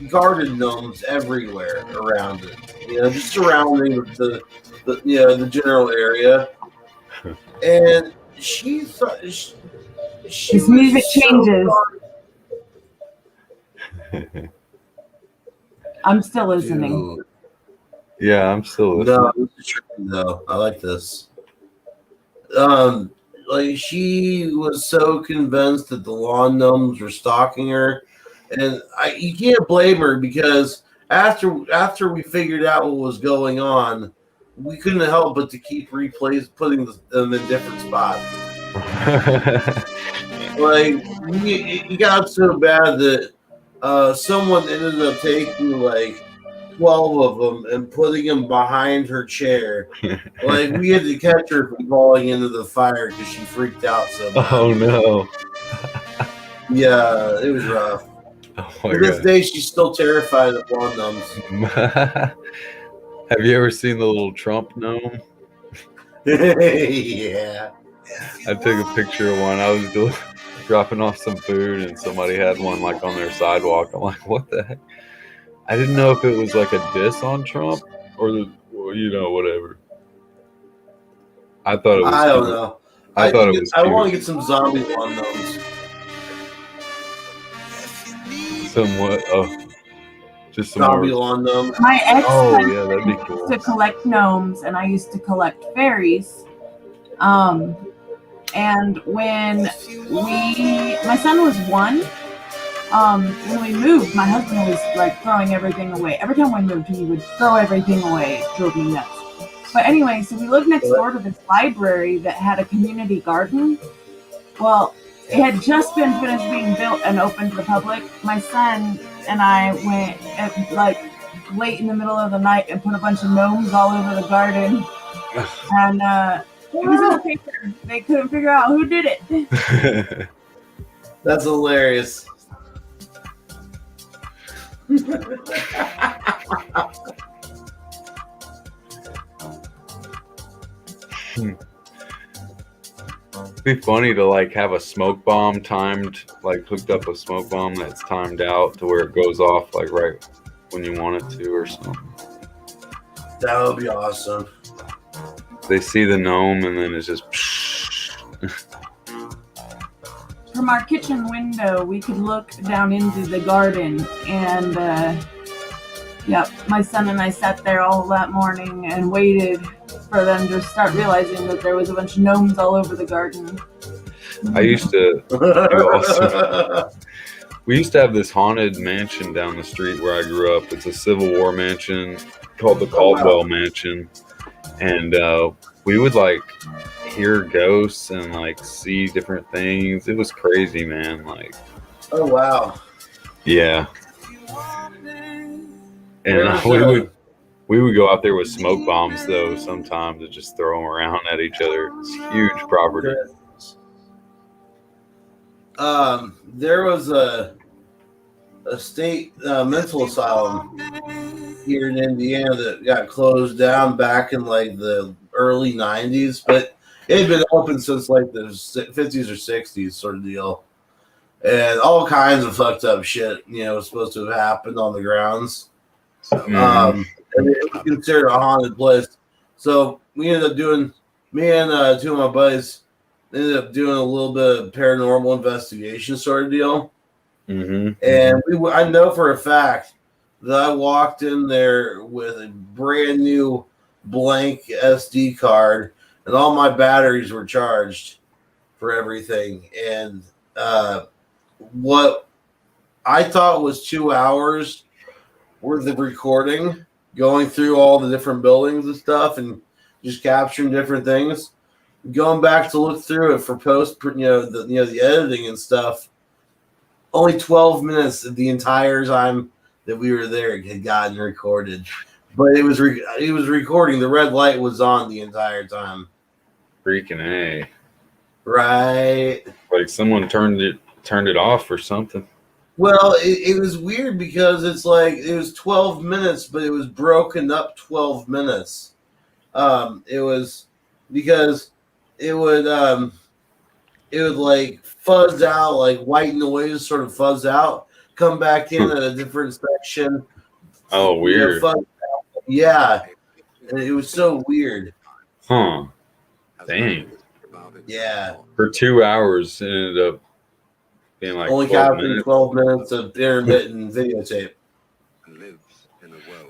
garden gnomes everywhere around it. You know, just surrounding the general area, and she His music changes. I'm still listening. Yeah, I'm still listening. No, this is true, though. I like this. Like she was so convinced that the lawn gnomes were stalking her, and you can't blame her because after we figured out what was going on, we couldn't help but to keep putting them in different spots. Like it got so bad that someone ended up taking like 12 of them and putting them behind her chair. Like we had to catch her from falling into the fire because she freaked out so bad. Oh no. Yeah, it was rough. Oh my To this God. day, she's still terrified of lawn gnomes. Have you ever seen the little Trump gnome? Yeah. I took a picture of one. I was dropping off some food and somebody had one like on their sidewalk. I'm like, what the heck? I didn't know if it was like a diss on Trump or whatever. I thought it was. I don't know. I thought it was. I want to get some zombie lawn gnomes. Somewhat. Oh, just some Zombie more. lawn gnomes. My ex that'd be cool. used to collect gnomes, and I used to collect fairies. And when my son was 1, when we moved, my husband was like throwing everything away. Every time we moved, he would throw everything away. It drove me nuts. But anyway, so we lived next door to this library that had a community garden. Well, it had just been finished being built and open to the public. My son and I went at like late in the middle of the night and put a bunch of gnomes all over the garden. And it was in the paper. They couldn't figure out who did it. That's hilarious. It'd be funny to like have a smoke bomb timed, like hooked up a smoke bomb that's timed out to where it goes off like right when you want it to or something. That would be awesome. They see the gnome and then it's just. From our kitchen window, we could look down into the garden, and my son and I sat there all that morning and waited for them to start realizing that there was a bunch of gnomes all over the garden. I used to we used to have this haunted mansion down the street where I grew up. It's a Civil War mansion called the Caldwell Mansion, and we would like hear ghosts and like see different things. It was crazy, man. Like, oh wow, yeah. And we would go out there with smoke bombs though sometimes and just throw them around at each other. It's huge property. There was a state mental asylum here in Indiana that got closed down back in like the early 90s, but it had been open since like the 50s or 60s sort of deal. and all kinds of fucked up shit, was supposed to have happened on the grounds. And it was considered a haunted place. So we ended up doing, me and two of my buddies ended up doing a little bit of paranormal investigation sort of deal. And I know for a fact that I walked in there with a brand new blank SD card, and all my batteries were charged for everything. And what I thought was 2 hours worth of recording, going through all the different buildings and stuff, and just capturing different things. Going back to look through it for post, the editing and stuff. Only 12 minutes of the entire time that we were there had gotten recorded, but it was recording. The red light was on the entire time. Freaking A. Right. Like someone turned it off or something. Well, it was weird because it's like it was 12 minutes, but it was broken up 12 minutes. It was because it would like fuzz out, like white noise sort of fuzz out, come back in at a different section. Oh, weird. Yeah. And it was so weird. Huh. Dang. Yeah. For 2 hours, it ended up being like only 12 capturing minutes. 12 minutes of intermittent videotape.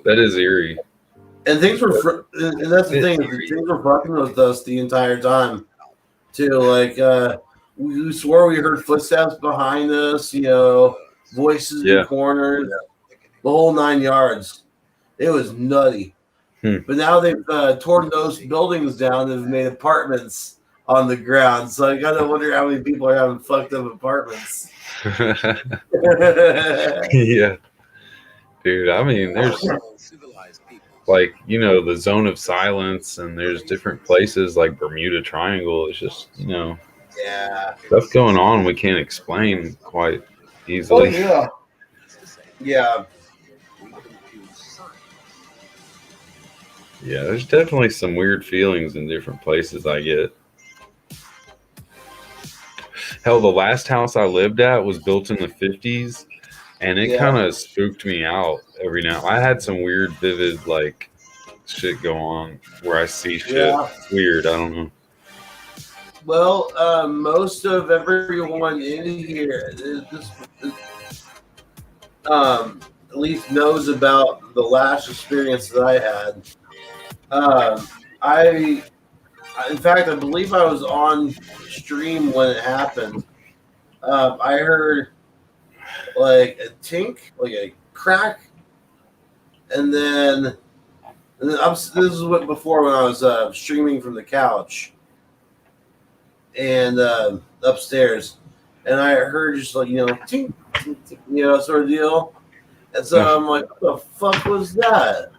That is eerie. And things were, and that's the thing, things were fucking with us the entire time, too. Like, we swore we heard footsteps behind us, voices in corners, the whole 9 yards. It was nutty. But now they've torn those buildings down and have made apartments on the ground. So I gotta wonder how many people are having fucked up apartments. Yeah. Dude, I mean, there's like, the zone of silence, and there's different places like Bermuda Triangle. It's just, yeah, stuff going on we can't explain quite easily. Oh, yeah. Yeah, there's definitely some weird feelings in different places I get. Hell, the last house I lived at was built in the 50s, and it kind of spooked me out every now. I had some weird, vivid, like, shit go on where I see shit. Yeah. It's weird. I don't know. Well, most of everyone in here at least knows about the last experience that I had. In fact, I believe I was on stream when it happened. I heard like a tink, like a crack, and then this is what before when I was streaming from the couch and upstairs, and I heard just like tink, tink, tink, sort of deal, and so I'm like, what the fuck was that?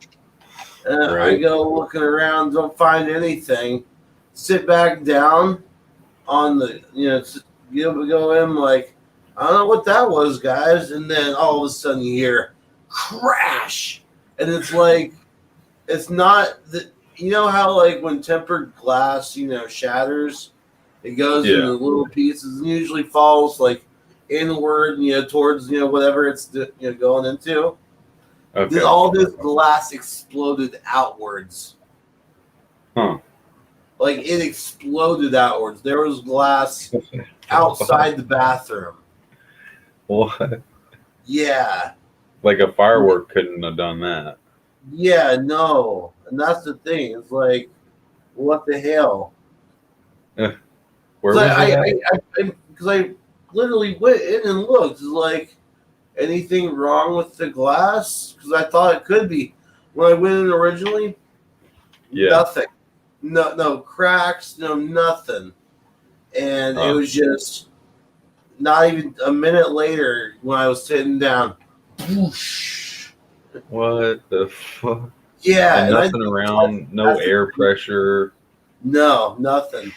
And I go looking around, don't find anything. Sit back down on the, go in like, I don't know what that was, guys. And then all of a sudden you hear crash. And it's like, it's not that, how like when tempered glass, shatters, it goes into little pieces and usually falls like inward, towards, whatever it's, going into. Okay. All this glass exploded outwards. Huh. Like it exploded outwards. There was glass outside the bathroom. What? Yeah. Like a firework couldn't have done that. Yeah, no. And that's the thing. It's like, what the hell? Where was that? Because I literally went in and looked. It's like, anything wrong with the glass? Because I thought it could be. When I went in originally, nothing. No cracks, no nothing. And it was just not even a minute later when I was sitting down. Whoosh. What the fuck? Yeah. And nothing around, no air pressure. No, nothing.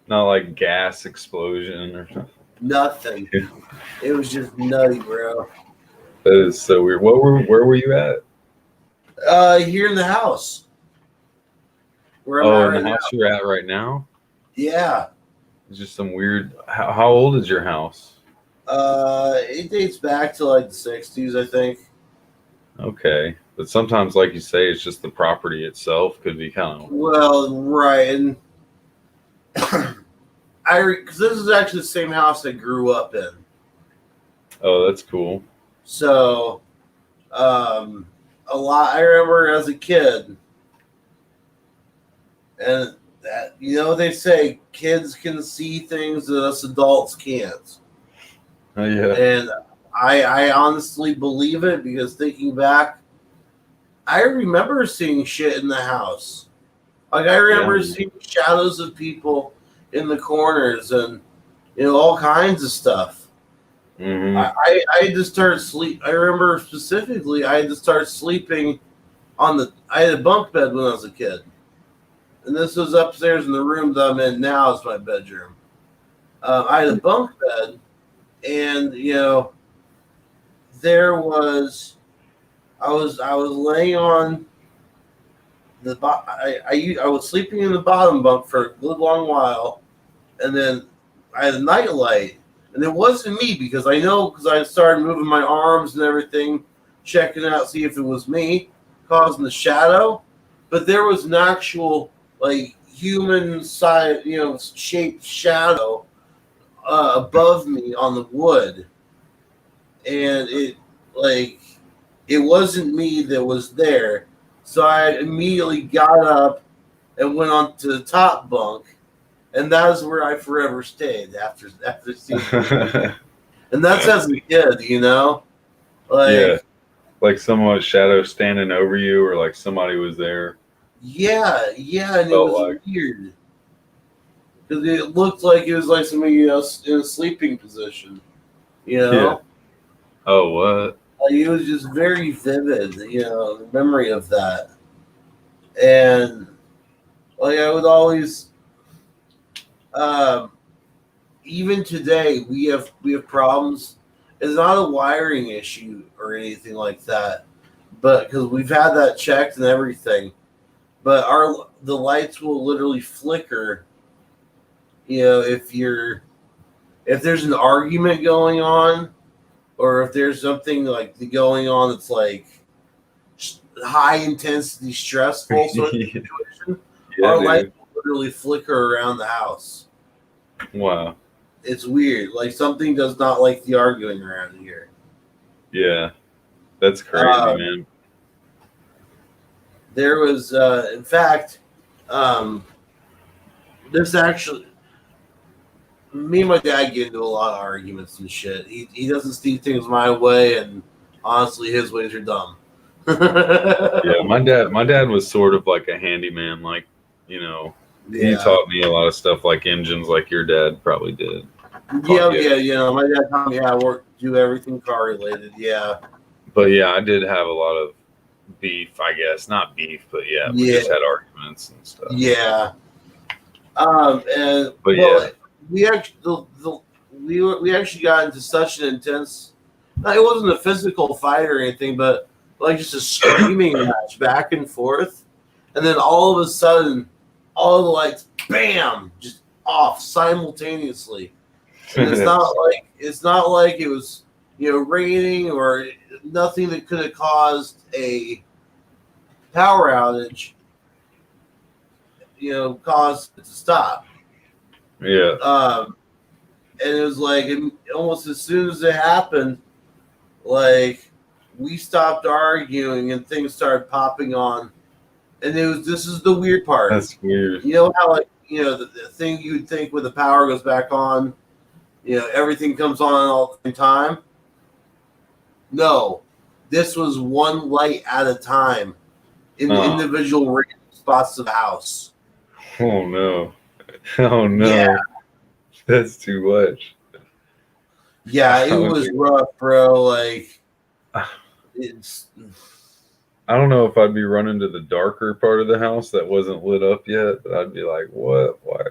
Not like gas explosion or something. Nothing. It was just nutty, bro. That is so weird. Where were you at? Here in the house. In the house you're at right now? Yeah. It's just some weird. How old is your house? It dates back to like the 60s, I think. Okay, but sometimes, like you say, it's just the property itself could be kind of. Well, right, and because this is actually the same house I grew up in. Oh, that's cool. So, a lot. I remember as a kid, and that, they say kids can see things that us adults can't. Oh, yeah. And I honestly believe it because thinking back, I remember seeing shit in the house. Like I remember seeing shadows of people in the corners and all kinds of stuff. Mm-hmm. I had to start sleep. I remember specifically I had to start sleeping I had a bunk bed when I was a kid, and this was upstairs in the room that I'm in now is my bedroom. I had a bunk bed, and there was I was laying on the I was sleeping in the bottom bunk for a good long while, and then I had a night light, and it wasn't me because I started moving my arms and everything, checking out, see if it was me causing the shadow, but there was an actual like human size, shaped shadow above me on the wood, and it wasn't me that was there, so I immediately got up and went on to the top bunk. And that is where I forever stayed after seeing it. And that's as a kid, yeah, like someone's shadow standing over you, or like somebody was there. Yeah, and it was weird because it looked like it was like somebody else in a sleeping position. Yeah. Oh, what? Like it was just very vivid, the memory of that, and like I would always. Even today, we have problems. It's not a wiring issue or anything like that, but because we've had that checked and everything, but the lights will literally flicker. If there's an argument going on, or if there's something like going on that's like high intensity, stressful sort of situation, our lights will literally flicker around the house. Wow. It's weird. Like something does not like the arguing around here. Yeah, that's crazy, man. There was, in fact, this actually, me and my dad get into a lot of arguments and shit. He doesn't see things my way, and honestly, his ways are dumb. Yeah, my dad was sort of like a handyman, like he taught me a lot of stuff like engines, like your dad probably did. Yeah. My dad taught me how to do everything car related. Yeah. But yeah, I did have a lot of beef, I guess. Not beef, but we just had arguments and stuff. Yeah. We actually we actually got into such an intense. It wasn't a physical fight or anything, but like just a screaming match back and forth, and then all of a sudden, all the lights, bam, just off simultaneously. And it's not like it was raining or nothing that could have caused a power outage. Caused it to stop. Yeah. And it was like almost as soon as it happened, like we stopped arguing and things started popping on. And this is the weird part. That's weird. You know how the thing you'd think when the power goes back on, everything comes on all at the same time. No, this was one light at a time in individual spots of the house. Oh no! Oh no! Yeah. That's too much. Yeah, it was rough, bro. Like it's. I don't know if I'd be running to the darker part of the house that wasn't lit up yet, but I'd be like, "What? Why?"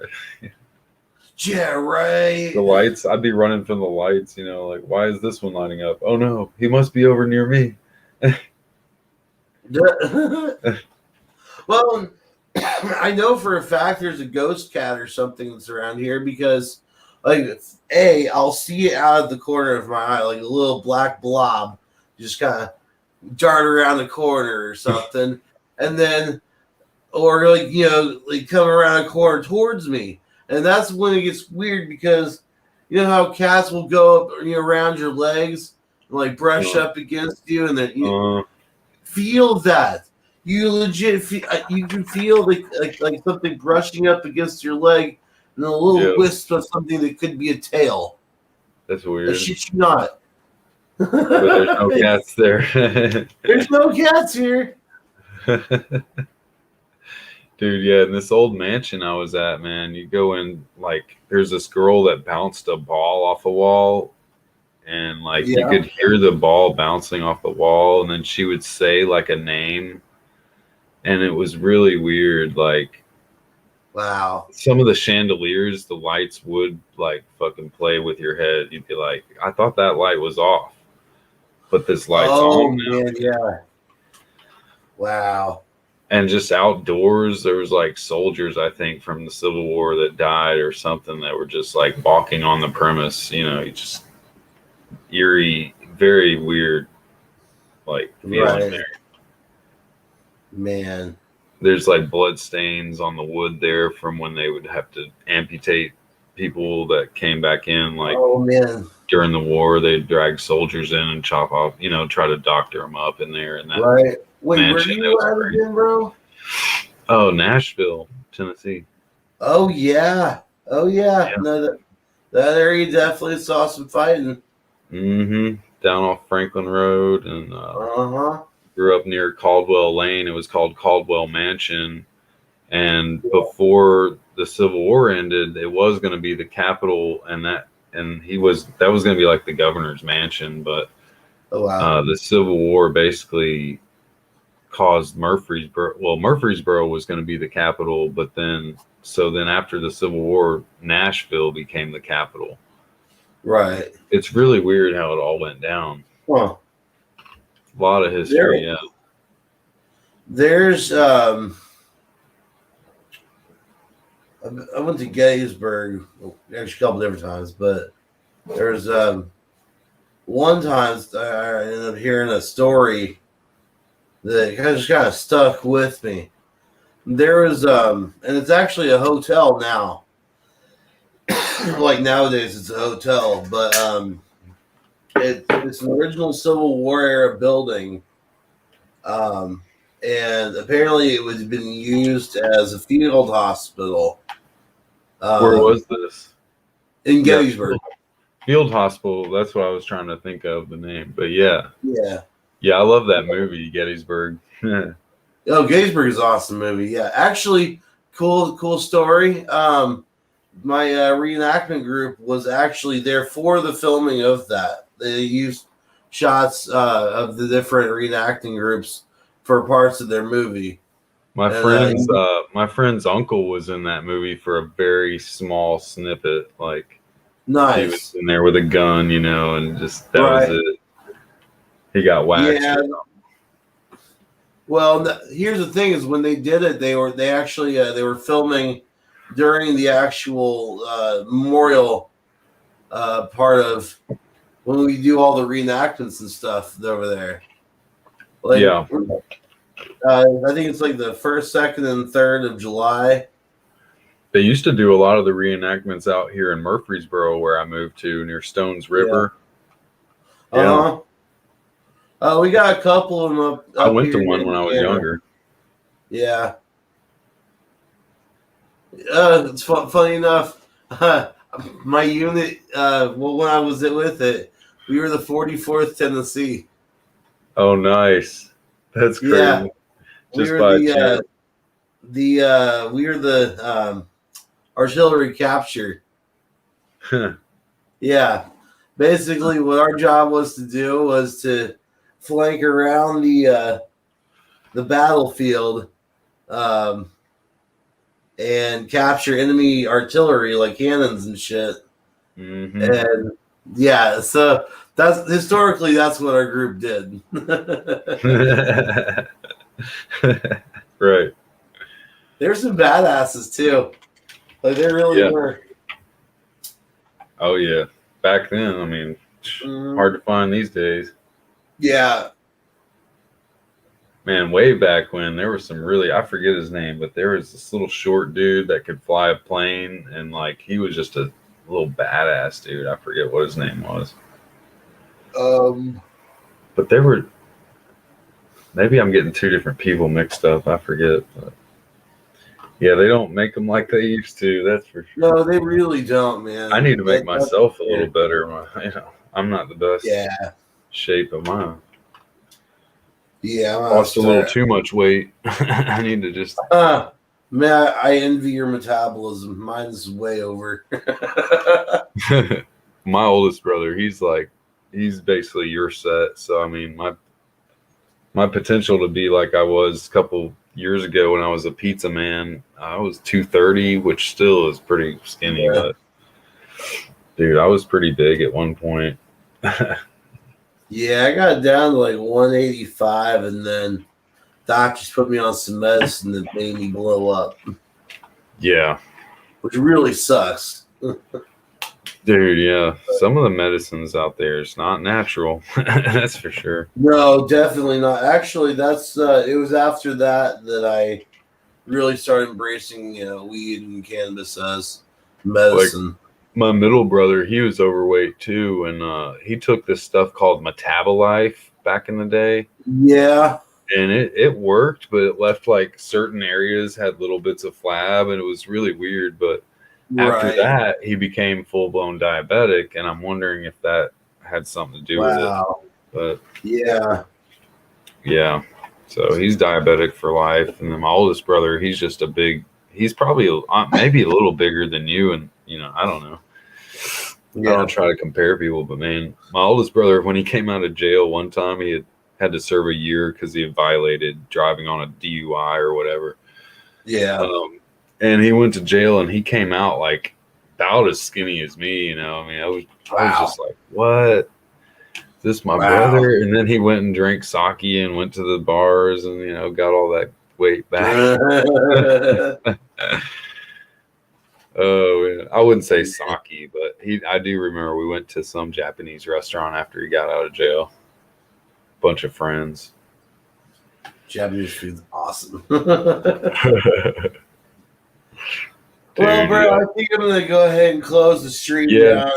Yeah, right. The lights. I'd be running from the lights. Like, why is this one lighting up? Oh no, he must be over near me. Well, I know for a fact there's a ghost cat or something that's around here because Like, I'll see it out of the corner of my eye, like a little black blob, just kind of dart around the corner or something, and then, or like, like come around a corner towards me, and that's when it gets weird because you know how cats will go up, around your legs and like brush up against you, and then you feel that. You legit feel, you can feel like something brushing up against your leg, and a little wisp of something that could be a tail. That's weird. I shit you not. But there's no cats there. There's no cats here. Dude, yeah, in this old mansion I was at, man, you go in, like, there's this girl that bounced a ball off a wall, and like you could hear the ball bouncing off the wall, and then she would say like a name, and it was really weird. Like, wow, some of the chandeliers, the lights would like fucking play with your head. You'd be like, I thought that light was off, but this light's on now. Man, yeah. Wow. And just outdoors, there was like soldiers, I think, from the Civil War that died or something that were just like walking on the premise. You just eerie, very weird, like feeling there. Man, there's like blood stains on the wood there from when they would have to amputate people that came back in. Like, during the war, they'd drag soldiers in and chop off, try to doctor them up in there. And that Wait, mansion, where you at again, bro? Oh, Nashville, Tennessee. Oh yeah. No, that area definitely saw some fighting. Mm-hmm. Down off Franklin Road, and grew up near Caldwell Lane. It was called Caldwell Mansion, and before the Civil War ended, it was going to be the Capitol, that was going to be like the governor's mansion, but the Civil War basically caused Murfreesboro. Well, Murfreesboro was going to be the capital, but then after the Civil War, Nashville became the capital. Right. It's really weird how it all went down. Huh. A lot of history, yeah. There's I went to Gettysburg actually a couple different times, but there's one time I ended up hearing a story that just kind of stuck with me. There was and it's actually a hotel now. Like nowadays it's a hotel, but it's an original Civil War era building, and apparently it was been used as a field hospital. Where was this? In Gettysburg. Field hospital. That's what I was trying to think of the name, but yeah. Yeah, I love that movie, Gettysburg. Oh, Gettysburg is an awesome movie. Yeah, actually, cool story. My reenactment group was actually there for the filming of that. They used shots of the different reenacting groups for parts of their movie. My friend's uncle was in that movie for a very small snippet. Like, nice. He was in there with a gun, and just that was it. He got waxed. Yeah. Well, here's the thing: is when they did it, they were filming during the actual memorial part of when we do all the reenactments and stuff over there. Like, I think it's like the 1st, 2nd, and 3rd of July. They used to do a lot of the reenactments out here in Murfreesboro, where I moved to, near Stones River. We got a couple of them up I went to here one when I was younger. Yeah. It's funny enough. My unit, when I was with it, we were the 44th Tennessee. Oh, nice! That's crazy. Yeah, Just we by were chance. we were the artillery capture. Yeah, basically, what our job was to do was to flank around the battlefield, and capture enemy artillery like cannons and shit. Mm-hmm. And yeah, so that's historically that's what our group did. Right. There's some badasses too. Like they really were. Oh yeah, back then, I mean, hard to find these days. Yeah. Man, way back when there was some really, I forget his name, but there was this little short dude that could fly a plane, and like he was just a little badass dude. I forget what his name was. But there were, maybe I'm getting two different people mixed up. I forget. But yeah, they don't make them like they used to. That's for sure. No, they really don't, man. I need to make myself a little better. I'm not the best shape of mine. Yeah, Lost a little too much weight. I need to just. Man, I envy your metabolism. Mine's way over. My oldest brother, he's basically your set. So I mean, my potential to be like I was a couple years ago when I was a pizza man, I was 230, which still is pretty skinny, but dude, I was pretty big at one point. Yeah, I got down to like 185, and then doctors put me on some medicine that made me blow up. Yeah. Which really sucks. Dude, yeah. Some of the medicines out there is not natural. That's for sure. No, definitely not. Actually, that's it was after that I really started embracing, weed and cannabis as medicine. Like, my middle brother, he was overweight too, and he took this stuff called Metabolife back in the day. Yeah. And it worked, but it left like certain areas had little bits of flab, and it was really weird. But after that, he became full-blown diabetic, and I'm wondering if that had something to do with it. But yeah. So he's diabetic for life, and then my oldest brother, he's probably maybe a little bigger than you, and I don't know. I don't try to compare people, but man, my oldest brother, when he came out of jail one time, he had to serve a year because he had violated driving on a DUI or whatever. Yeah. And he went to jail, and he came out like about as skinny as me. I mean, I was just like, what? Is this my brother? And then he went and drank sake and went to the bars and got all that weight back. Oh, yeah. I wouldn't say sake, but I do remember we went to some Japanese restaurant after he got out of jail. Bunch of friends. Japanese food's awesome. Dude, well, bro, I think I'm gonna go ahead and close the stream down.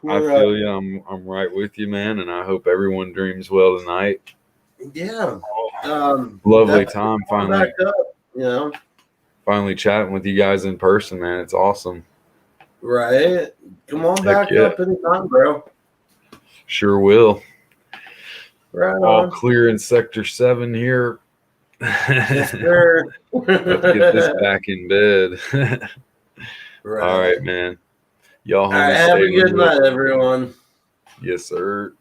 I feel you. I'm right with you, man, and I hope everyone dreams well tonight. Yeah. Lovely time finally. Back up, Finally chatting with you guys in person, man. It's awesome. Right. Come on back up anytime, bro. Sure will. Right on. All clear in Sector 7 here. Yes, sir. Let's get this back in bed. Right. All right, man. Y'all have a good night, everyone. Yes, sir.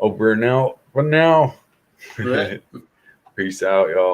Over and out for now. Right. Peace out, y'all.